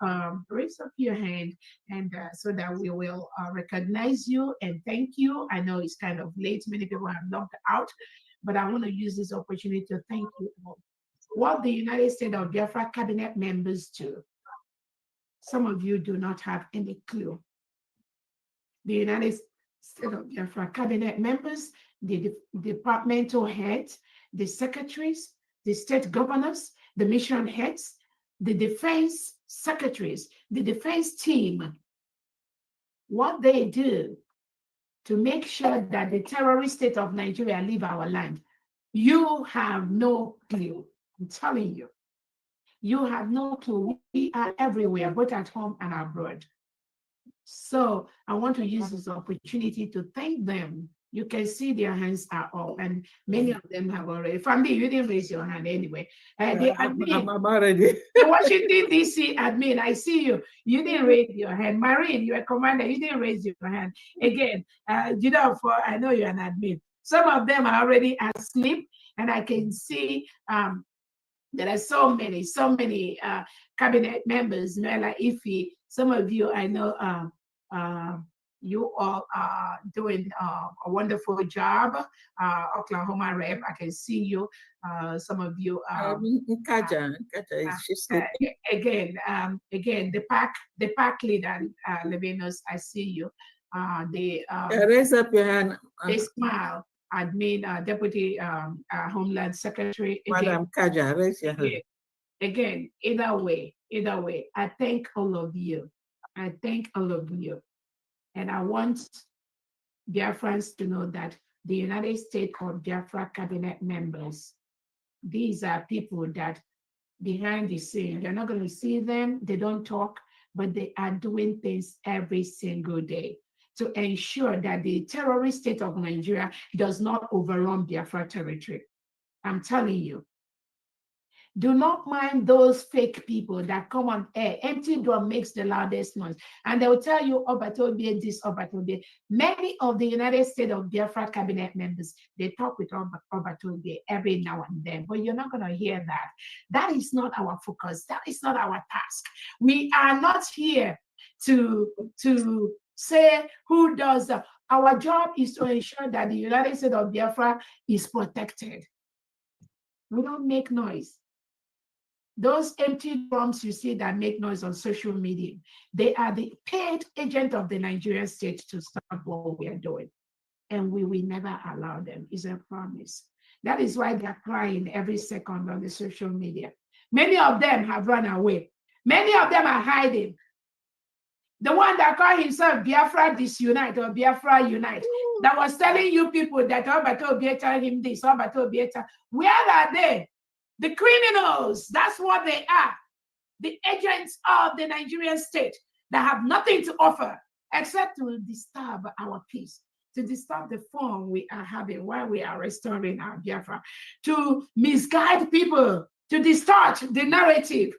raise up your hand, and so that we will recognize you and thank you. I know it's kind of late, many people have logged out, but I want to use this opportunity to thank you all. What the United States of Biafra cabinet members do, some of you do not have any clue. The United States of Biafra cabinet members, the departmental heads, the secretaries, the state governors, the mission heads, the defense secretaries, the defense team, what they do to make sure that the terrorist state of Nigeria leave our land. You have no clue. I'm telling you. You have no clue. We are everywhere, both at home and abroad. So I want to use this opportunity to thank them. You can see their hands are up, and many of them have already. Family, you didn't raise your hand anyway. The admin, I'm already. the Washington DC admin, I see you. You didn't raise your hand. Marine, you're a commander. You didn't raise your hand. Again, you know, I know you're an admin. Some of them are already asleep, and I can see there are so many cabinet members, like Ife. Some of you, I know you all are doing a wonderful job. Oklahoma rep, I can see you. Some of you Kaja is again, the pack leader, Levinus, I see you. Raise up your hand. They smile. Admin, Deputy Homeland Secretary. Madam Kaja, raise your hand. Again, either way, I thank all of you. I thank all of you. And I want Biafrans to know that the United States of Biafra cabinet members, these are people that behind the scene, you're not going to see them, they don't talk, but they are doing things every single day to ensure that the terrorist state of Nigeria does not overrun Biafra territory. I'm telling you. Do not mind those fake people that come on air. Empty drum makes the loudest noise. And they will tell you, Obatobie this, Obatobie. Many of the United States of Biafra cabinet members, they talk with Obatobie every now and then, but you're not going to hear that. That is not our focus. That is not our task. We are not here to say who does that. Our job is to ensure that the United States of Biafra is protected. We don't make noise. Those empty drums you see that make noise on social media, they are the paid agent of the Nigerian state to stop what we are doing. And we will never allow them, is a promise. That is why they're crying every second on the social media. Many of them have run away. Many of them are hiding. The one that called himself Biafra Disunite or Biafra Unite, that was telling you people that Obato Obieta him this, Obato Obieta. Where are they? The criminals, that's what they are. The agents of the Nigerian state that have nothing to offer except to disturb our peace, to disturb the fun we are having while we are restoring our Biafra, to misguide people, to distort the narrative.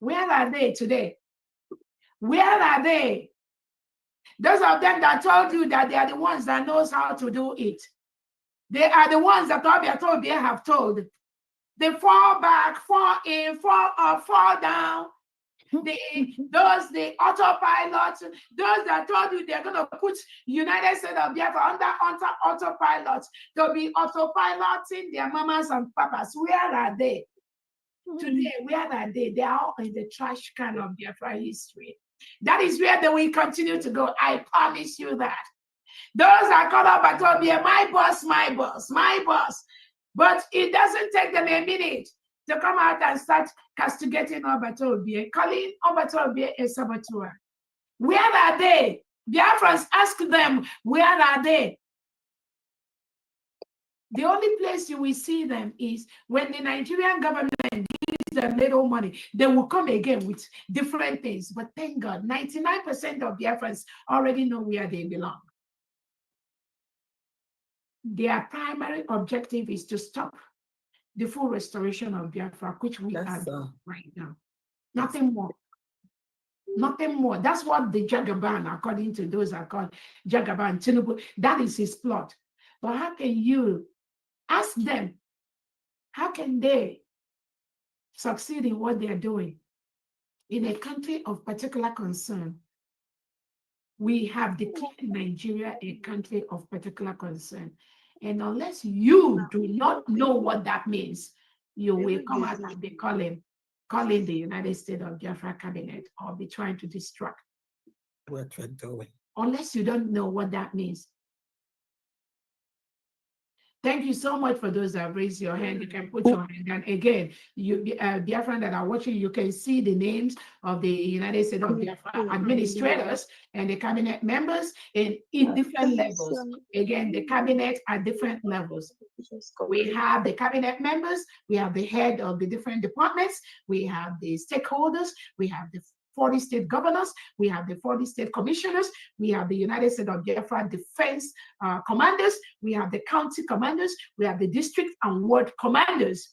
Where are they today? Where are they? Those of them that told you that they are the ones that knows how to do it. They are the ones that Obiatobi have told. They fall back, fall in, fall up, fall down. The autopilot, those that told you they're going to put United States of Biafra under autopilot to be autopiloting their mamas and papas. Where are they? Today, where are they? They are all in the trash can of Biafra history. That is where they will continue to go. I promise you that. Those are caught up at Obiatobi, my boss, my boss, my boss. But it doesn't take them a minute to come out and start castigating Obatobie, calling Obatobie a saboteur. Where are they? Biafrans, ask them, where are they? The only place you will see them is when the Nigerian government gives them little money, they will come again with different things. But thank God, 99% of Biafrans already know where they belong. Their primary objective is to stop the full restoration of Biafra, which we are doing right now. Nothing more. Nothing more. That's what the Jagaban, according to those are called Jagaban, Tinubu, that is his plot. But how can you ask them, how can they succeed in what they're doing? In a country of particular concern, we have declared Nigeria a country of particular concern. And unless you do not know what that means, you will come out and be calling the United States of Biafra cabinet or be trying to distract. What we're doing. Unless you don't know what that means. Thank you so much for those that raised your hand. You can put your hand down. Again, you Biafran that are watching, you can see the names of the United States of Biafra administrators and the cabinet members in different levels. Again, the cabinet at different levels. We have the cabinet members, we have the head of the different departments, we have the stakeholders, we have the 40 state governors, we have the 40 state commissioners, we have the United States of Biafra defense commanders, we have the county commanders, we have the district and ward commanders.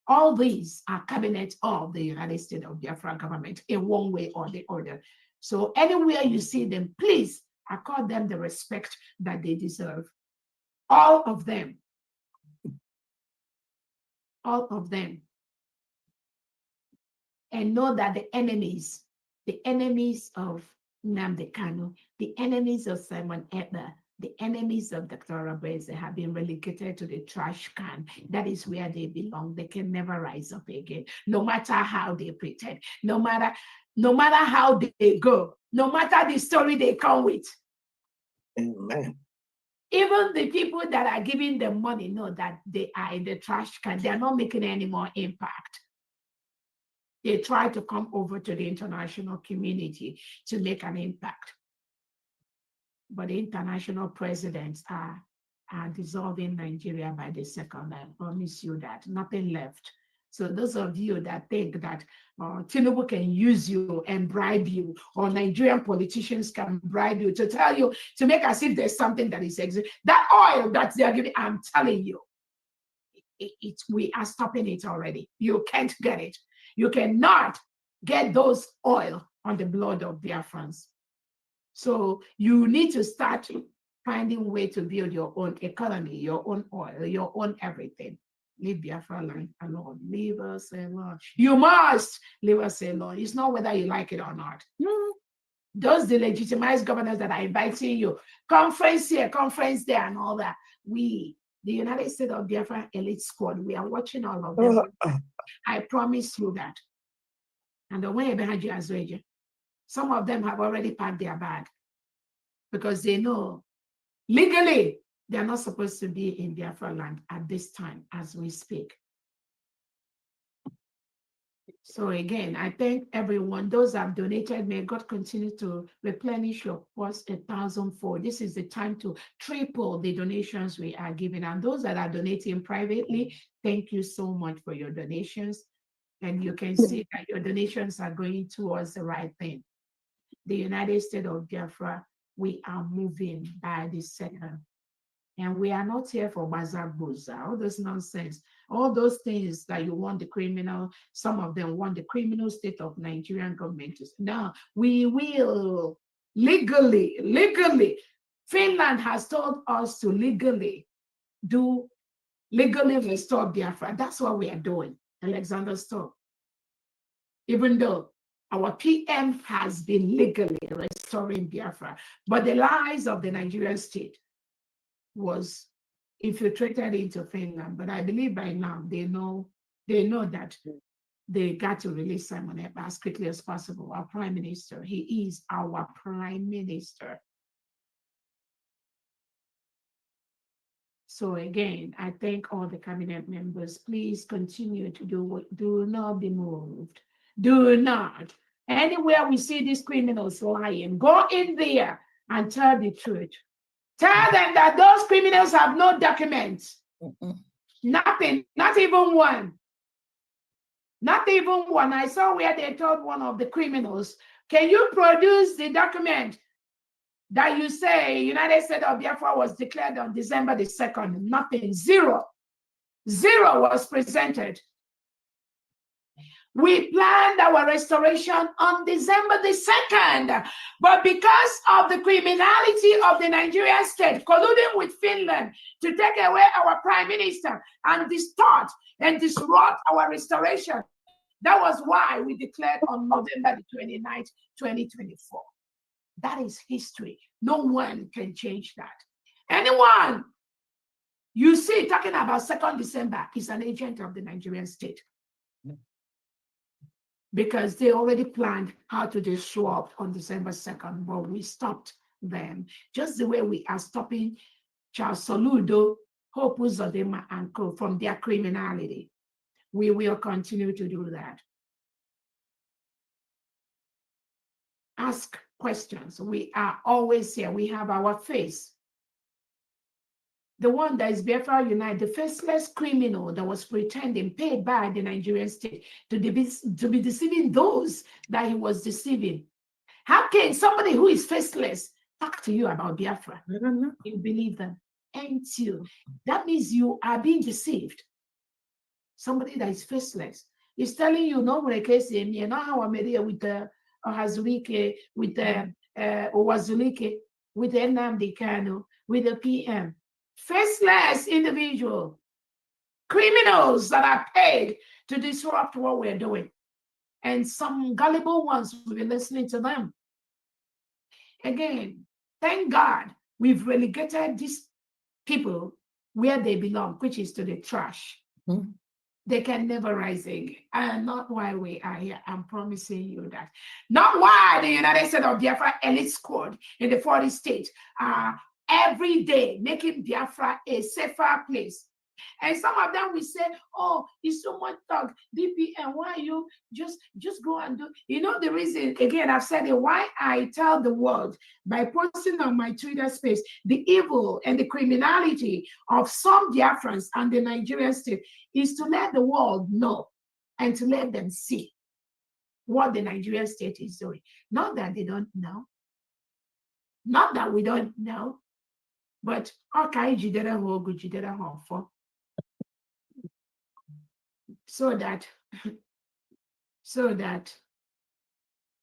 All these are cabinets of the United States of Biafra government in one way or the other. So anywhere you see them, please accord them the respect that they deserve. All of them. All of them. And know that the enemies of Nnamdi Kanu, the enemies of Simon Ekpa, the enemies of Dr. Rabeze have been relegated to the trash can. That is where they belong. They can never rise up again, no matter how they pretend, no matter how they go, no matter the story they come with. Amen. Even the people that are giving them money know that they are in the trash can. They are not making any more impact. They try to come over to the international community to make an impact. But the international presidents are dissolving Nigeria by the second. I promise you that. Nothing left. So those of you that think that Tinubu can use you and bribe you, or Nigerian politicians can bribe you to tell you, to make as if there's something that is existing. That oil that they are giving, I'm telling you, we are stopping it already. You can't get it. You cannot get those oil on the blood of Biafrans. So you need to start finding a way to build your own economy, your own oil, your own everything. Leave Biafra land alone. Leave us alone. You must leave us alone. It's not whether you like it or not. Those delegitimized governors that are inviting you, conference here, conference there, and all that. We, the United States of Biafra elite squad, we are watching all of them. I promise you that. And the way behind you as well, some of them have already packed their bag because they know legally they're not supposed to be in Biafra land at this time as we speak. So again, I thank everyone. Those that have donated, may God continue to replenish your purse 1,000-fold. This is the time to triple the donations we are giving. And those that are donating privately, thank you so much for your donations. And you can see that your donations are going towards the right thing. The United States of Biafra, we are moving by the second. And we are not here for bazaar boza, all this nonsense. All those things that you want the criminal, some of them want the criminal state of Nigerian government. Now, we will legally, Finland has told us to legally restore Biafra. That's what we are doing, Alexander Stubb. Even though our PM has been legally restoring Biafra, but the lies of the Nigerian state was infiltrated into Finland. But I believe by now they know that they got to release Simon Ekpa as quickly as possible. Our prime minister, he is our prime minister. So again, I thank all the cabinet members. Please continue to do not be moved. Do not. Anywhere we see these criminals lying, go in there and tell the truth. Tell them that those criminals have no documents. Nothing, not even one. Not even one. I saw where they told one of the criminals, can you produce the document that you say United States of Biafra was declared on December the 2nd? Nothing, zero. Zero was presented. We planned our restoration on December the 2nd, but because of the criminality of the Nigerian state colluding with Finland to take away our prime minister and distort and disrupt our restoration, that was why we declared on November the 29th, 2024. That is history. No one can change that. Anyone you see talking about 2nd December is an agent of the Nigerian state. Because they already planned how to disrupt on December 2nd, but we stopped them. Just the way we are stopping Charles Soludo, Hope Uzodinma, and Co. from their criminality. We will continue to do that. Ask questions. We are always here. We have our face. The one that is Biafra Unite, the faceless criminal that was pretending, paid by the Nigerian state to be deceiving those that he was deceiving. How can somebody who is faceless talk to you about Biafra? I don't know. You believe them, ain't you? That means you are being deceived. Somebody that is faceless is telling you, no, you know how I'm here with the Hazulike, with the Owazulike, with the Nnamdi Kanu, with the PM. Faceless individual, criminals that are paid to disrupt what we're doing. And some gullible ones will be listening to them. Again, thank God we've relegated these people where they belong, which is to the trash. Hmm. They can never rise again. And not why we are here. I'm promising you that. Not why the United States of Biafra elite squad in the 40 states are every day making Biafra a safer place. And some of them will say, oh, it's so much talk, DPN, why you just go and do. You know the reason, again, I've said it, why I tell the world by posting on my Twitter space the evil and the criminality of some Biafrans and the Nigerian state is to let the world know and to let them see what the Nigerian state is doing. Not that they don't know, not that we don't know, but okay, so that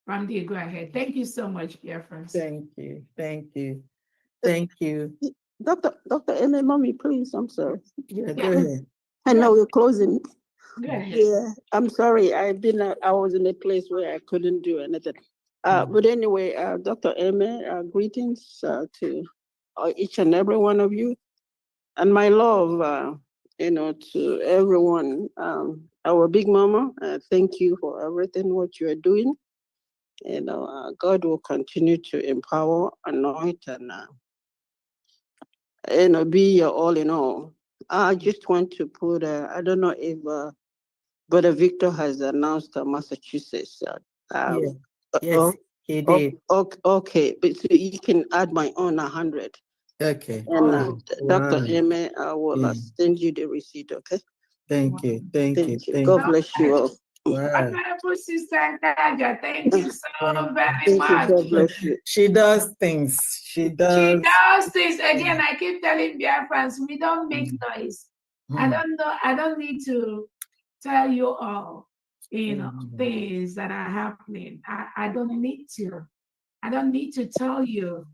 Ramdi, go ahead. Thank you so much, dear friends. Thank you. Thank you. Thank you. Dr. Eme, mommy, please, I'm sorry. Yeah, go ahead. I know we're closing. Go ahead. Yeah, I'm sorry. I was in a place where I couldn't do anything. But anyway, Dr. Eme, greetings to each and every one of you. And my love, to everyone. Our big mama, thank you for everything what you are doing. God will continue to empower, anoint, and be your all in all. I just want to put, I don't know if Brother Victor has announced Massachusetts. Yes, he did. Okay, but so you can add my own 100. Okay. And Dr. Wow. Eme, I will send you the receipt, okay? Thank you. Thank you. Thank God you. bless you all. Wow. Wonderful sister Nadia, thank you so very much. God bless you. She does things. She does. She does this again. I keep telling Biafrans, we don't make noise. I don't know. I don't need to tell you all, things that are happening. I don't need to. I don't need to tell you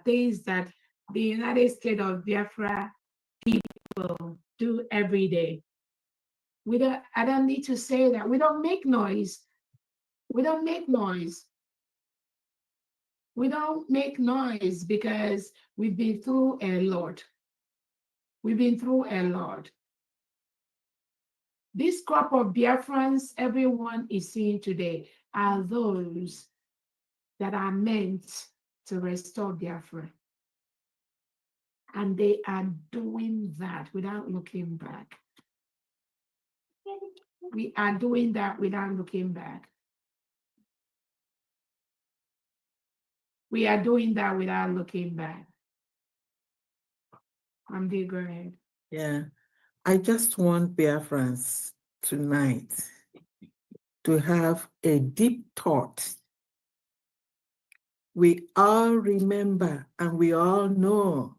things that the United States of Biafra people do every day. I don't need to say that. We don't make noise. We don't make noise. We don't make noise because we've been through a lot. We've been through a lot. This crop of Biafrans everyone is seeing today are those that are meant to restore Biafra. And they are doing that without looking back. We are doing that without looking back. We are doing that without looking back. Amdi, go ahead. Yeah. I just want Biafrans tonight to have a deep thought. We all remember and we all know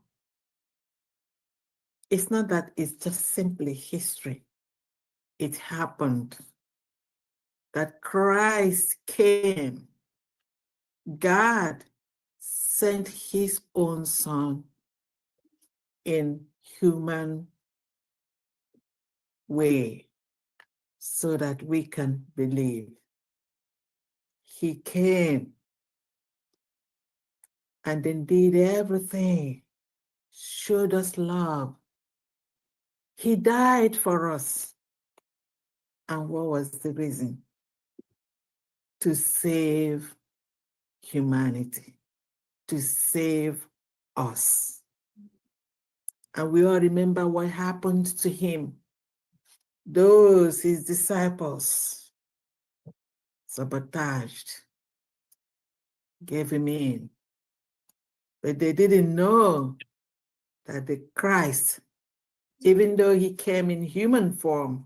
it's not that it's just simply history. It happened that Christ came. God sent his own son in human way so that we can believe. He came and then did everything, showed us love. He died for us. And what was the reason? To save humanity, to save us. And we all remember what happened to him. Those, his disciples, sabotaged, gave him in. But they didn't know that the Christ, even though he came in human form,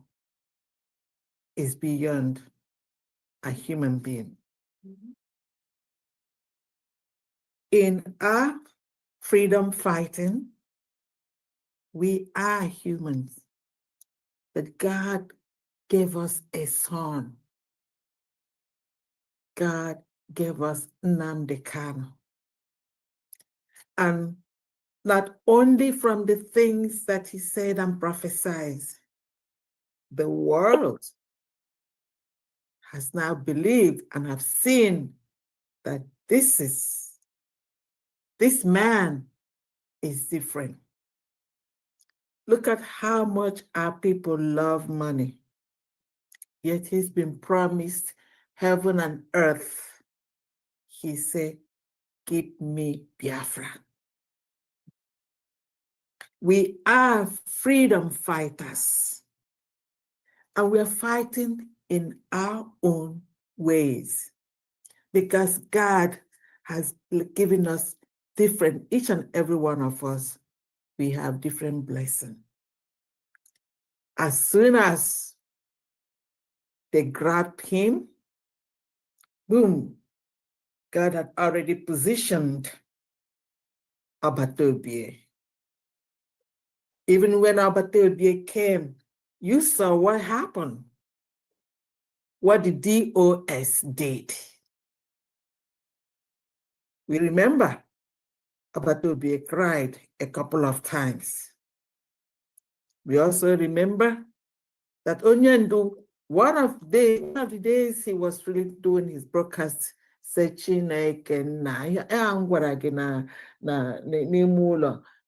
is beyond a human being. In our freedom fighting, we are humans, but God gave us a son. God gave us Nnamdi Kanu. And not only from the things that he said and prophesied, the world has now believed and have seen that this man is different. Look at how much our people love money. Yet he's been promised heaven and earth. He said, give me Biafra. We are freedom fighters, and we are fighting in our own ways because God has given us different, each and every one of us, we have different blessings. As soon as they grabbed him, boom, God had already positioned Abatobie. Even when Abatobie came, you saw what happened, what the DOS did. We remember Abatobie cried a couple of times. We also remember that Onyendu, one of the days he was really doing his broadcast, said Chineke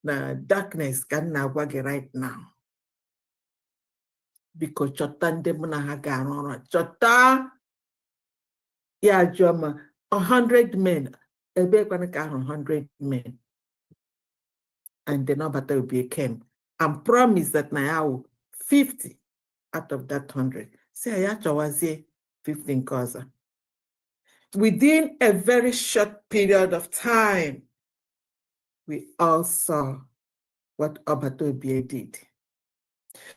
na darkness can na wage right now. Because chota ndị mụ na ha ga-arụ ọrụ. Chota ya jụọ 100 men, ebe kwana ka ahụ 100 men. And then Abatobie came and promised that now 50 out of that 100. Say ayachawazie 15 causa. Within a very short period of time, we all saw what Abatobie did.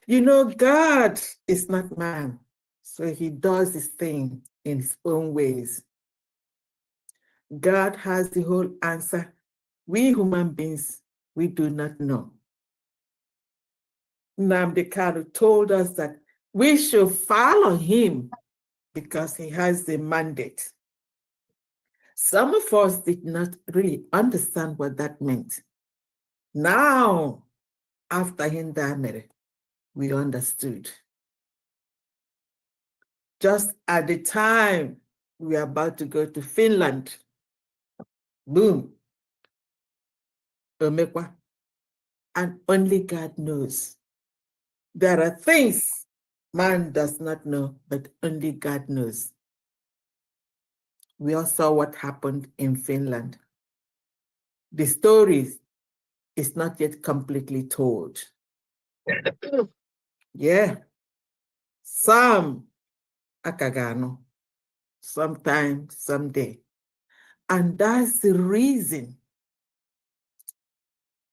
You know, God is not man, so he does his thing in his own ways. God has the whole answer. We human beings, we do not know. Nnamdi Kanu told us that we should follow him because he has the mandate. Some of us did not really understand what that meant. Now, after Hindamere, we understood. Just at the time we are about to go to Finland, boom, Omekwa, and only God knows. There are things man does not know, but only God knows. We all saw what happened in Finland. The story is not yet completely told. Yeah, some akagano, sometime, someday. And that's the reason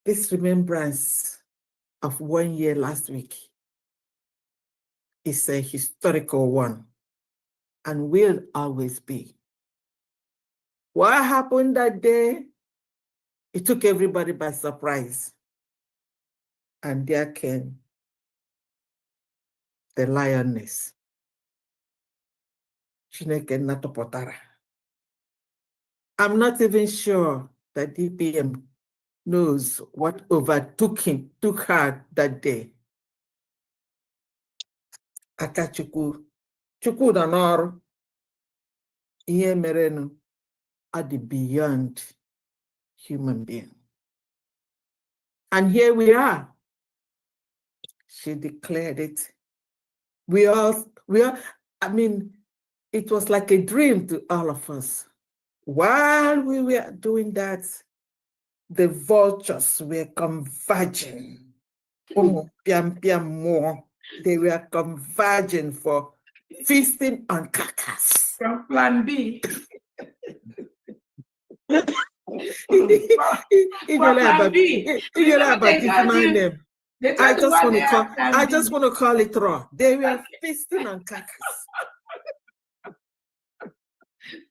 this remembrance of 1 year last week is a historical one and will always be. What happened that day? It took everybody by surprise. And there came the lioness, Chineke Natopotara. I'm not even sure that DPM knows what took her that day. Akachukwu, Chukwu na n'ọrụ, ihe merenu are the beyond human being. And here we are. She declared it. We all, I mean, it was like a dream to all of us. While we were doing that, the vultures were converging. More. They were converging for feasting on carcass. From Plan B. I just want to call it raw. They were feasting on carcass.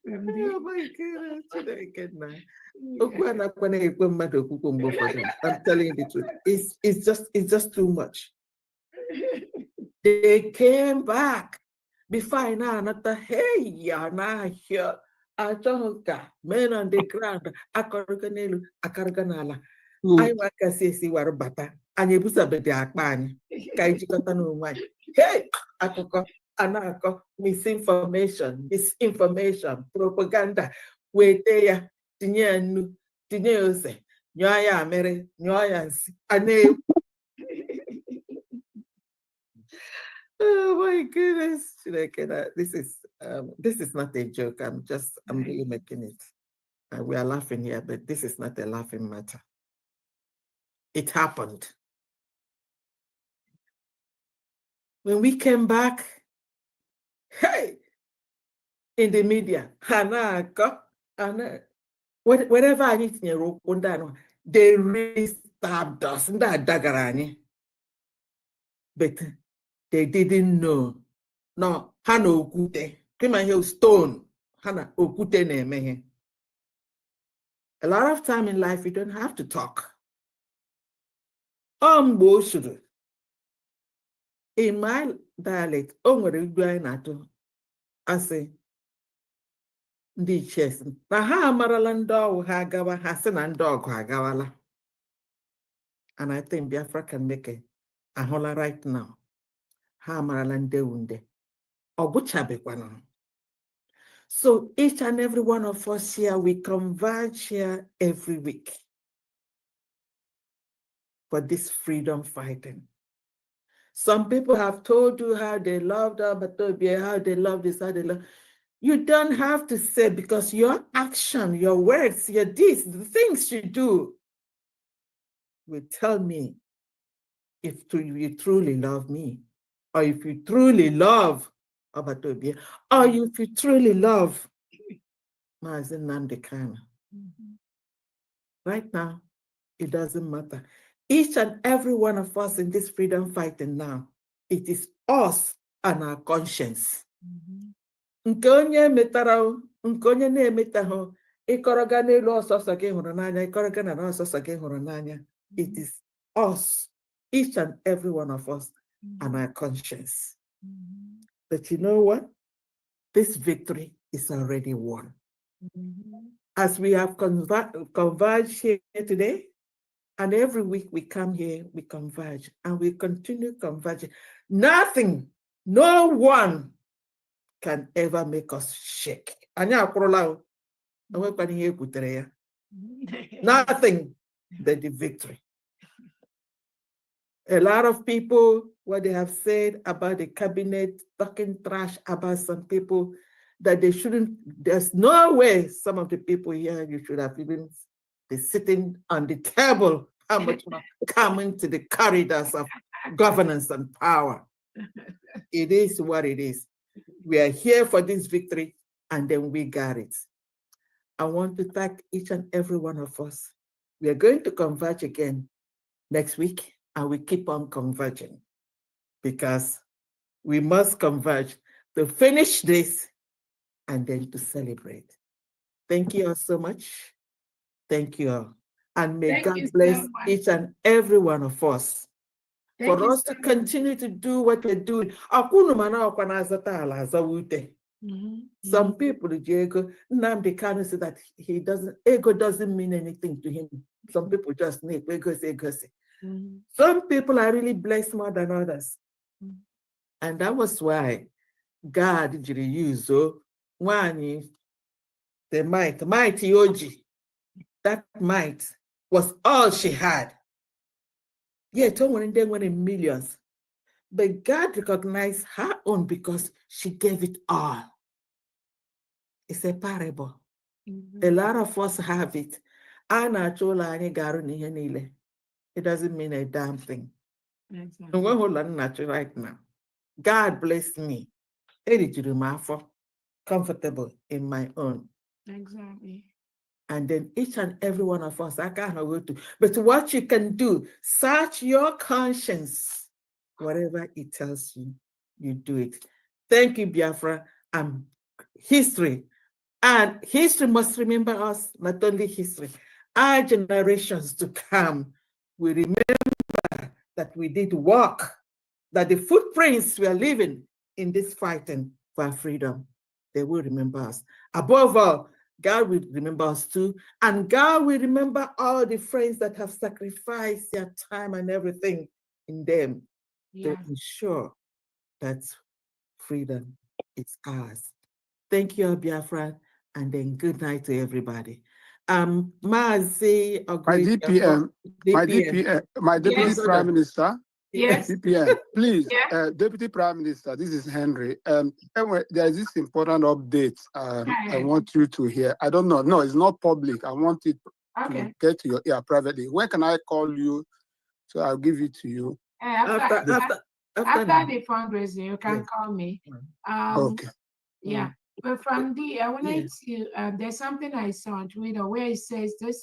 Oh my goodness. I'm telling you the truth. It's just too much. They came back before another hey here. Men on the ground, Akarganelu, Akarganala. I want to see Warbata, and you put up the Akman, Kaijikatan. Hey, Akoko, Anako, misinformation, propaganda, wait there, Tinyanu, Tinyose, Nyoya Mary, Nyoyans, Ane. Oh my goodness. This is not a joke. I'm really making it. We are laughing here, but this is not a laughing matter. It happened. When we came back, hey, in the media, whatever I need to they really stabbed us. But they didn't know. No, Hana Okute. Came and hear stone. Hana Okute nemehe. A lot of time in life, you don't have to talk. In my dialect, I say, the chess. Na ha maralan dog ha gawa hasen and dog ha gawala. And I think Biafra can make a hola right now. Ha maralan deunde. Oguchabekwana. So each and every one of us here, we converge here every week for this freedom fighting. Some people have told you how they loved Abatobia, how they love this, how they love. You don't have to say, because your action, your words, your deeds, the things you do will tell me if you truly love me, or if you truly love Abatobia, or if you truly love Mazen Nandekana. Right now, it doesn't matter. Each and every one of us in this freedom fighting now, it is us and our conscience. Nke onye metara, nke onye na-emetaho, ịkọrọga n'elu ọsọsọ gị hụrụ n'anya, ịkọrọga na ọsọsọ gị hụrụ n'anya. It is us, each and every one of us, and our conscience. But you know what? This victory is already won. As we have converged here today, and every week we come here, we converge, and we continue converging. Nothing, no one can ever make us shake. Nothing but the victory. A lot of people, what they have said about the cabinet, talking trash about some people, that they shouldn't, there's no way some of the people here, you should have even been sitting on the table, how much more coming to the corridors of governance and power. It is what it is. We are here for this victory, and then we got it. I want to thank each and every one of us. We are going to converge again next week, and we keep on converging, because we must converge to finish this and then to celebrate. Thank you all so much. Thank you all. And may God bless each and every one of us for us to continue to do what we're doing. Some people, Nnamdi Kanu said that ego doesn't mean anything to him. Some people just need ego. Some people are really blessed more than others. And that was why God did use one, the mighty Oji. That might was all she had. Yeah, then went in millions. But God recognized her own because she gave it all. It's a parable. A lot of us have it. It doesn't mean a damn thing. Exactly. Right now. God bless me. Comfortable in my own. Exactly. And then each and every one of us, I can't go to. But what you can do, search your conscience. Whatever it tells you, you do it. Thank you, Biafra. History. And history must remember us, not only history. Our generations to come will remember that we did work, that the footprints we are leaving in this fighting for our freedom, they will remember us. Above all, God will remember us too. And God will remember all the friends that have sacrificed their time and everything in them to ensure that freedom is ours. Thank you, Biafra, and then good night to everybody. Mazi, my Deputy Prime Minister. Yes. DPM, please, Deputy Prime Minister, this is Henry. Anyway, there is this important update I want you to hear. I don't know. No, it's not public. I want it to get to your ear privately. Where can I call you? So I'll give it to you. After the fundraising, you can call me. Okay. Yeah. But from the, I wanted to, there's something I saw on Twitter where it says this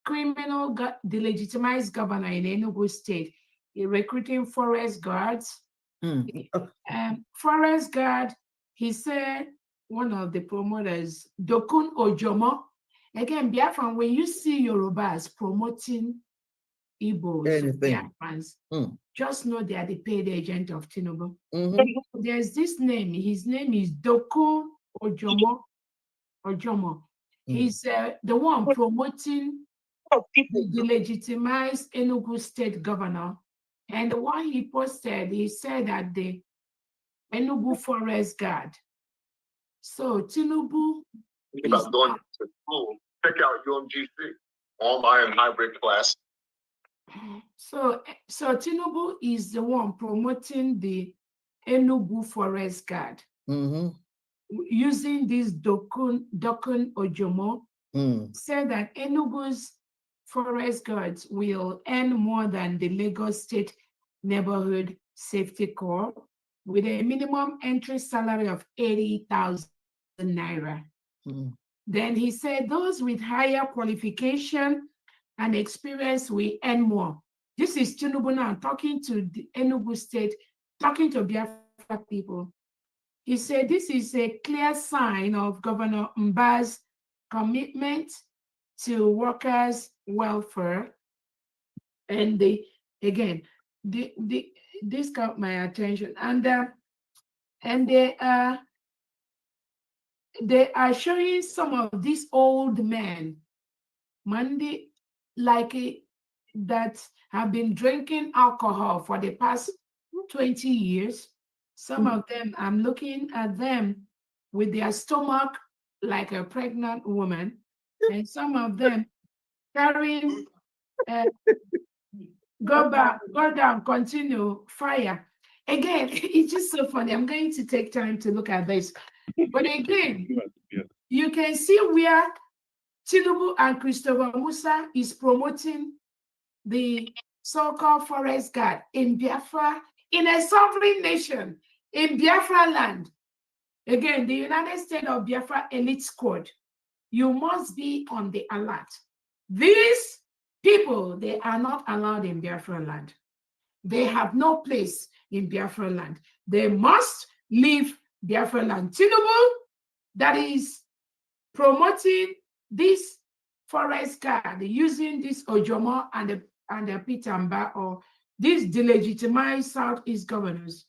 criminal delegitimized governor in Enugu State recruiting forest guards. Forest guard, he said, one of the promoters, Dokun Ojomo. Again, Biafran, when you see Yorubas promoting Igbos, Biafrans, just know they are the paid agent of Tinubu. There's this name, his name is Dokun Ojomo. He's the one promoting the delegitimized Enugu State governor. And the one he posted, he said that the Enugu Forest Guard. So Tinubu is done to school. Check out UMGC, online hybrid class. So Tinubu is the one promoting the Enugu Forest Guard. Using this Dokun Ojomo, said that Enugu's forest guards will earn more than the Lagos State Neighborhood Safety Corps with a minimum entry salary of 80,000 naira. Then he said those with higher qualification and experience will earn more. This is Tinubu now talking to the Enugu State, talking to Biafra people. He said this is a clear sign of Governor Mba's commitment to workers' welfare. And this caught my attention. And they are showing some of these old men, Monday, that have been drinking alcohol for the past 20 years. Some of them, I'm looking at them with their stomach like a pregnant woman, and some of them carrying, go back, go down, continue, fire. Again, it's just so funny. I'm going to take time to look at this. But again, you can see where Tinubu and Christopher Musa is promoting the so-called forest guard in Biafra, in a sovereign nation, in Biafra land. Again, the United States of Biafra elite squad, you must be on the alert. These people, they are not allowed in Biafra land. They have no place in Biafra land. They must leave Biafra land. Tinubu, that is promoting this forest guard using this Ojomo and the Pitamba, or these delegitimized Southeast governors,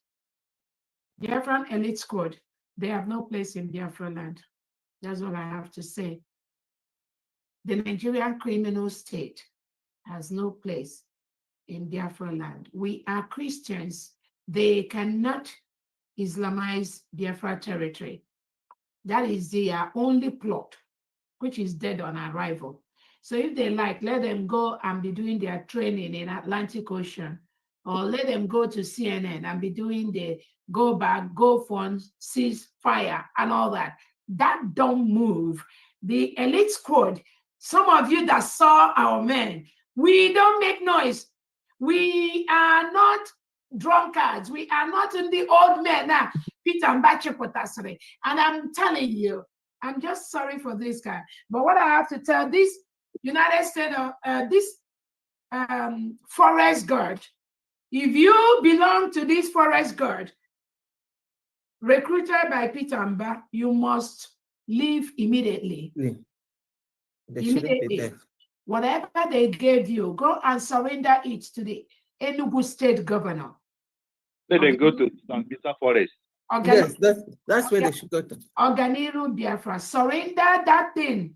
Biafran elite squad, they have no place in Biafra land. That's all I have to say. The Nigerian criminal state has no place in Biafra land. We are Christians. They cannot Islamize Biafra territory. That is their only plot, which is dead on arrival. So if they like, let them go and be doing their training in Atlantic Ocean, or let them go to CNN and be doing the go back, go fund, cease fire and all that. That don't move. The elite squad Some of you that saw our men, we don't make noise. We are not drunkards. We are not in the old men now. Peter Mbache Potasare. And I'm telling you, I'm just sorry for this guy. But what I have to tell this United States, this forest guard, if you belong to this forest guard, recruited by Peter Mba, you must leave immediately. Immediately. Whatever they gave you, go and surrender it to the Enugu State Governor. Let them go to Sambisa Forest. Yes, that's where they should go to. Organiru Biafra. Surrender that thing.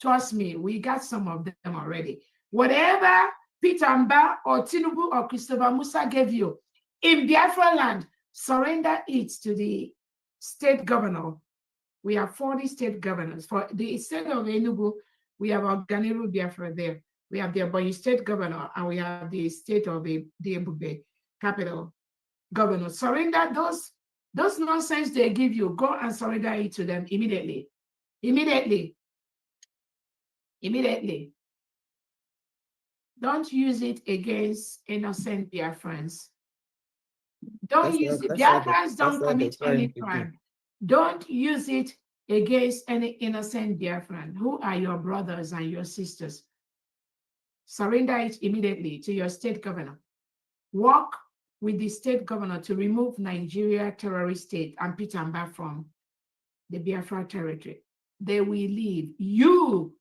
Trust me, we got some of them already. Whatever Peter Mba or Tinubu or Christopher Musa gave you in Biafra land, surrender it to the state governor. We have 40 state governors. For the state of Enugu, we have Organiru Biafra there. We have the Ebonyi state governor, and we have the state of the Ebube capital governor. Surrender those nonsense they give you. Go and surrender it to them immediately. Immediately. Immediately. Don't use it against innocent Biafrans. Don't use it. Biafrans don't commit any crime. Don't use it against any innocent Biafran. Who are your brothers and your sisters? Surrender it immediately to your state governor. Work with the state governor to remove Nigeria terrorist state and Peter Mba from the Biafra territory. They will leave. You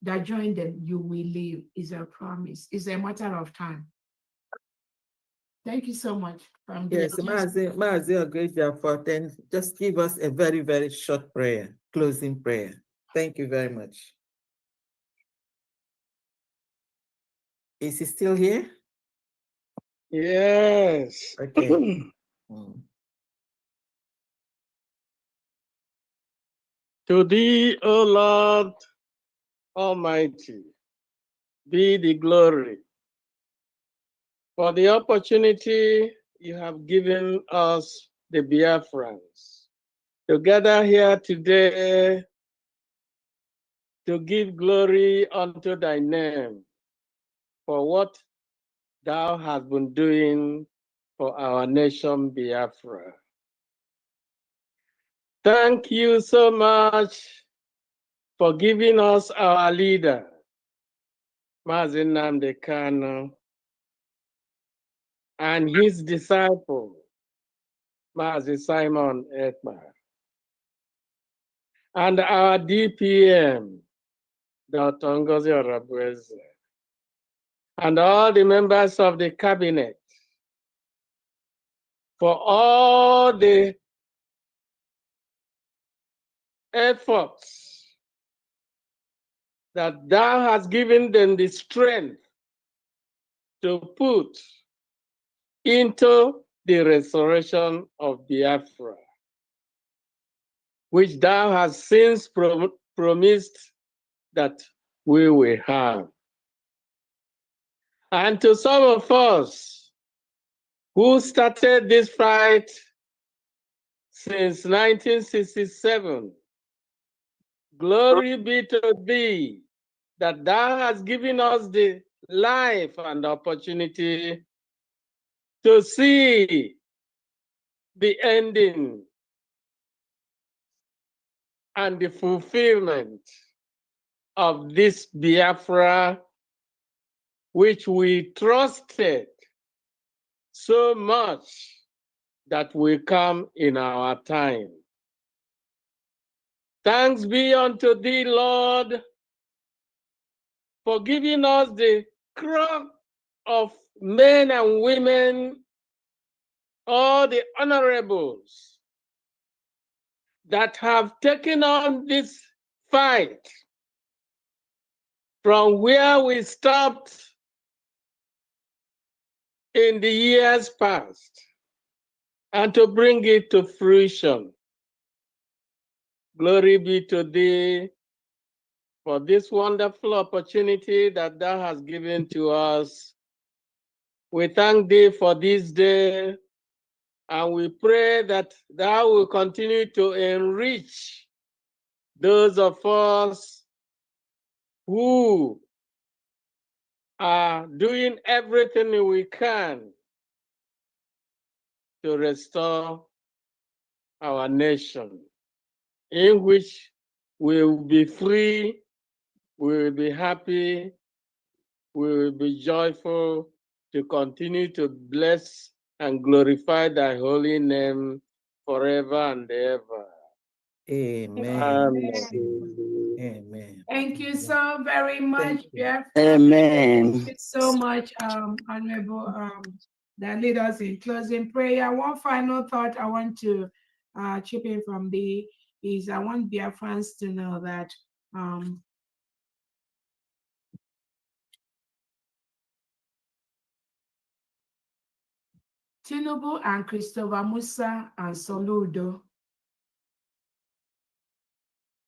that join them, you will leave. Is a promise. It's a matter of time. Thank you so much. Yes, Maazi Ogreja, for then just give us a very, very short prayer, closing prayer. Thank you very much. Is he still here? Yes. Okay. To thee, O Lord Almighty, be the glory for the opportunity you have given us, the Biafrans, to gather here today to give glory unto thy name for what thou hast been doing for our nation, Biafra. Thank you so much for giving us our leader, Mazi Nnamdi Kanu, and his disciple, Mazi Simon Ekpa, and our DPM, Dr. Ngozi Orabueze, and all the members of the cabinet for all the efforts that thou hast given them the strength to put into the restoration of Biafra, which thou hast since promised that we will have. And to some of us who started this fight since 1967, glory be to thee that thou hast given us the life and opportunity to see the ending and the fulfillment of this Biafra, which we trusted so much that will come in our time. Thanks be unto thee, Lord, for giving us the crop of men and women, all the honorables that have taken on this fight from where we stopped in the years past, and to bring it to fruition. Glory be to thee for this wonderful opportunity that thou hast given to us. We thank thee for this day, and we pray that thou will continue to enrich those of us who are doing everything we can to restore our nation, in which we will be free, we will be happy, we will be joyful to continue to bless and glorify thy holy name forever and ever. Amen. Amen. Amen. Thank you so very much, Biafra. Amen. Thank you so much, Honorable, that lead us in closing prayer. One final thought I want to chip in from is I want Biafrans to know that Tinubu and Christopher Musa and Soludo,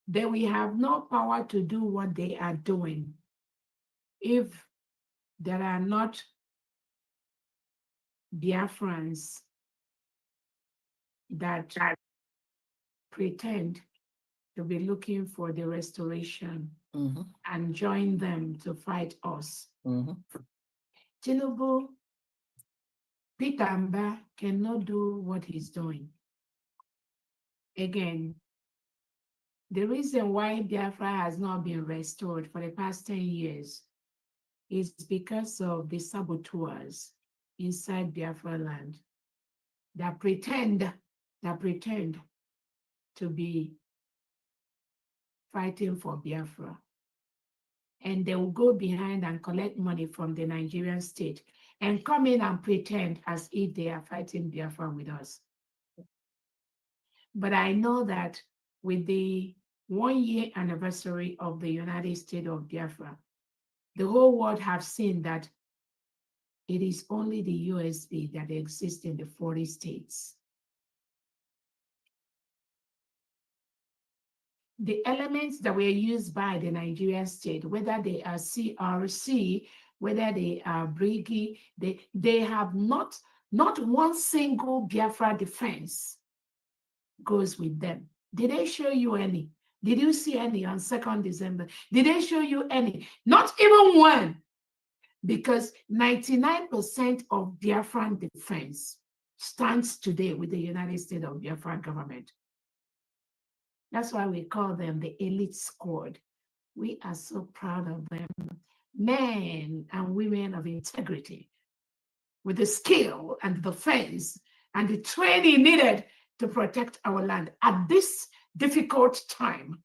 they will have no power to do what they are doing if there are not Biafrans that pretend to be looking for the restoration and join them to fight us. Tinubu, Peter Mba cannot do what he's doing. Again, the reason why Biafra has not been restored for the past 10 years is because of the saboteurs inside Biafra land that pretend to be fighting for Biafra. And they will go behind and collect money from the Nigerian state and come in and pretend as if they are fighting Biafra with us. But I know that with the 1-year anniversary of the United States of Biafra, the whole world have seen that it is only the USB that exists in the 40 states. The elements that were used by the Nigerian state, whether they are CRC, whether they are Briggy, they have not one single Biafra defense goes with them. Did they show you any? Did you see any on 2nd December? Did they show you any? Not even one. Because 99% of Biafran defense stands today with the United States of Biafra government. That's why we call them the elite squad. We are so proud of them. Men and women of integrity with the skill and the defense and the training needed to protect our land at this difficult time.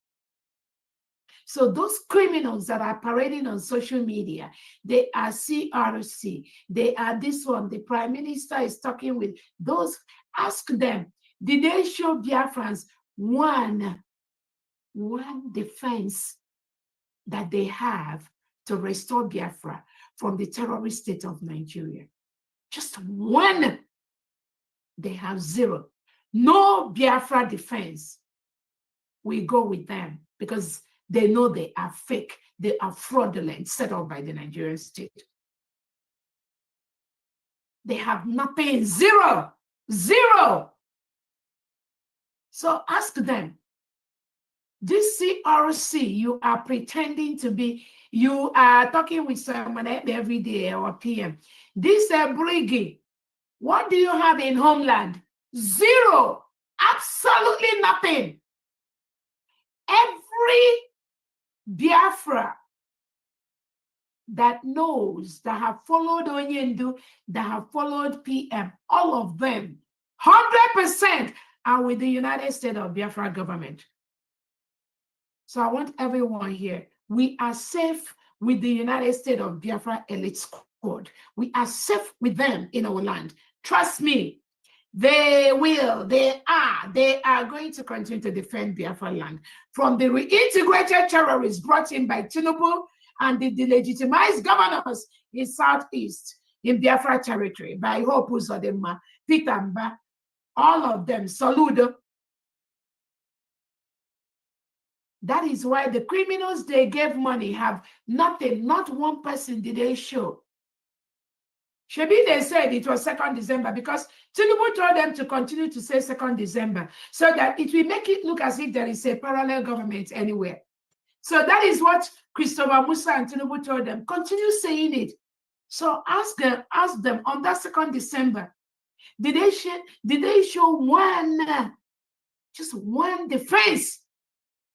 So those criminals that are parading on social media, they are CRC, they are this one, the Prime Minister is talking with those, ask them, did they show Biafrans one defense that they have to restore Biafra from the terrorist state of Nigeria? Just one. They have zero. No Biafra defense. We go with them because they know they are fake. They are fraudulent, set up by the Nigerian state. They have nothing, zero. So ask them, this CRC you are pretending to be, you are talking with someone every day or PM. This Briggy, what do you have in homeland? Zero, absolutely nothing. Every Biafra that knows, that have followed Onyendu, that have followed PM, all of them, 100% are with the United States of Biafra government. So I want everyone here, we are safe with the United States of Biafra elite squad. We are safe with them in our land. Trust me, they are going to continue to defend Biafra land from the reintegrated terrorists brought in by Tinubu and the delegitimized governors in Southeast, in Biafra territory, by Hope Uzodinma, Peter Mba, all of them, Soludo. That is why the criminals they gave money have nothing, not one person did they show. Shebi, they said it was 2nd December because Tinubu told them to continue to say 2nd December so that it will make it look as if there is a parallel government anywhere. So that is what Christopher Musa and Tinubu told them. Continue saying it. So ask them on that 2nd December, did they show one, just one defense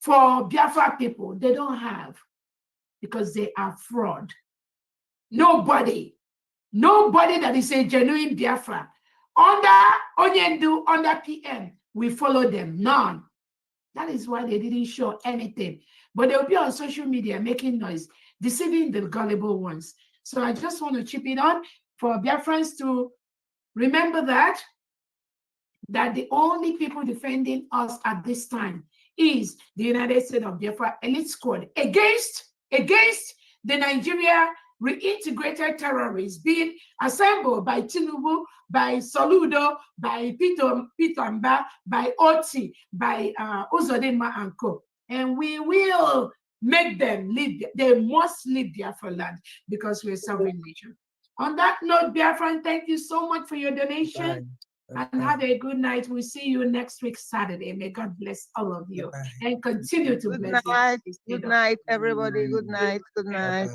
for Biafra people? They don't have, because they are fraud. Nobody that is a genuine Biafra under Onyendu, under PM, we follow them. None. That is why they didn't show anything. But they'll be on social media making noise, deceiving the gullible ones. So I just want to chip in on for Biafrans to remember that the only people defending us at this time is the United States of Biafra elite squad against the Nigeria reintegrated terrorists being assembled by Tinubu, by Soludo, by Peter Mba, by Oti, by Uzodinma and Co. And we will make them leave. They must leave Biafra land because we're a sovereign nation. On that note, Biafran, thank you so much for your donation. And have a good night. We'll see you next week, Saturday. May God bless all of you and continue to bless you. Good night, everybody. Good night. Good night.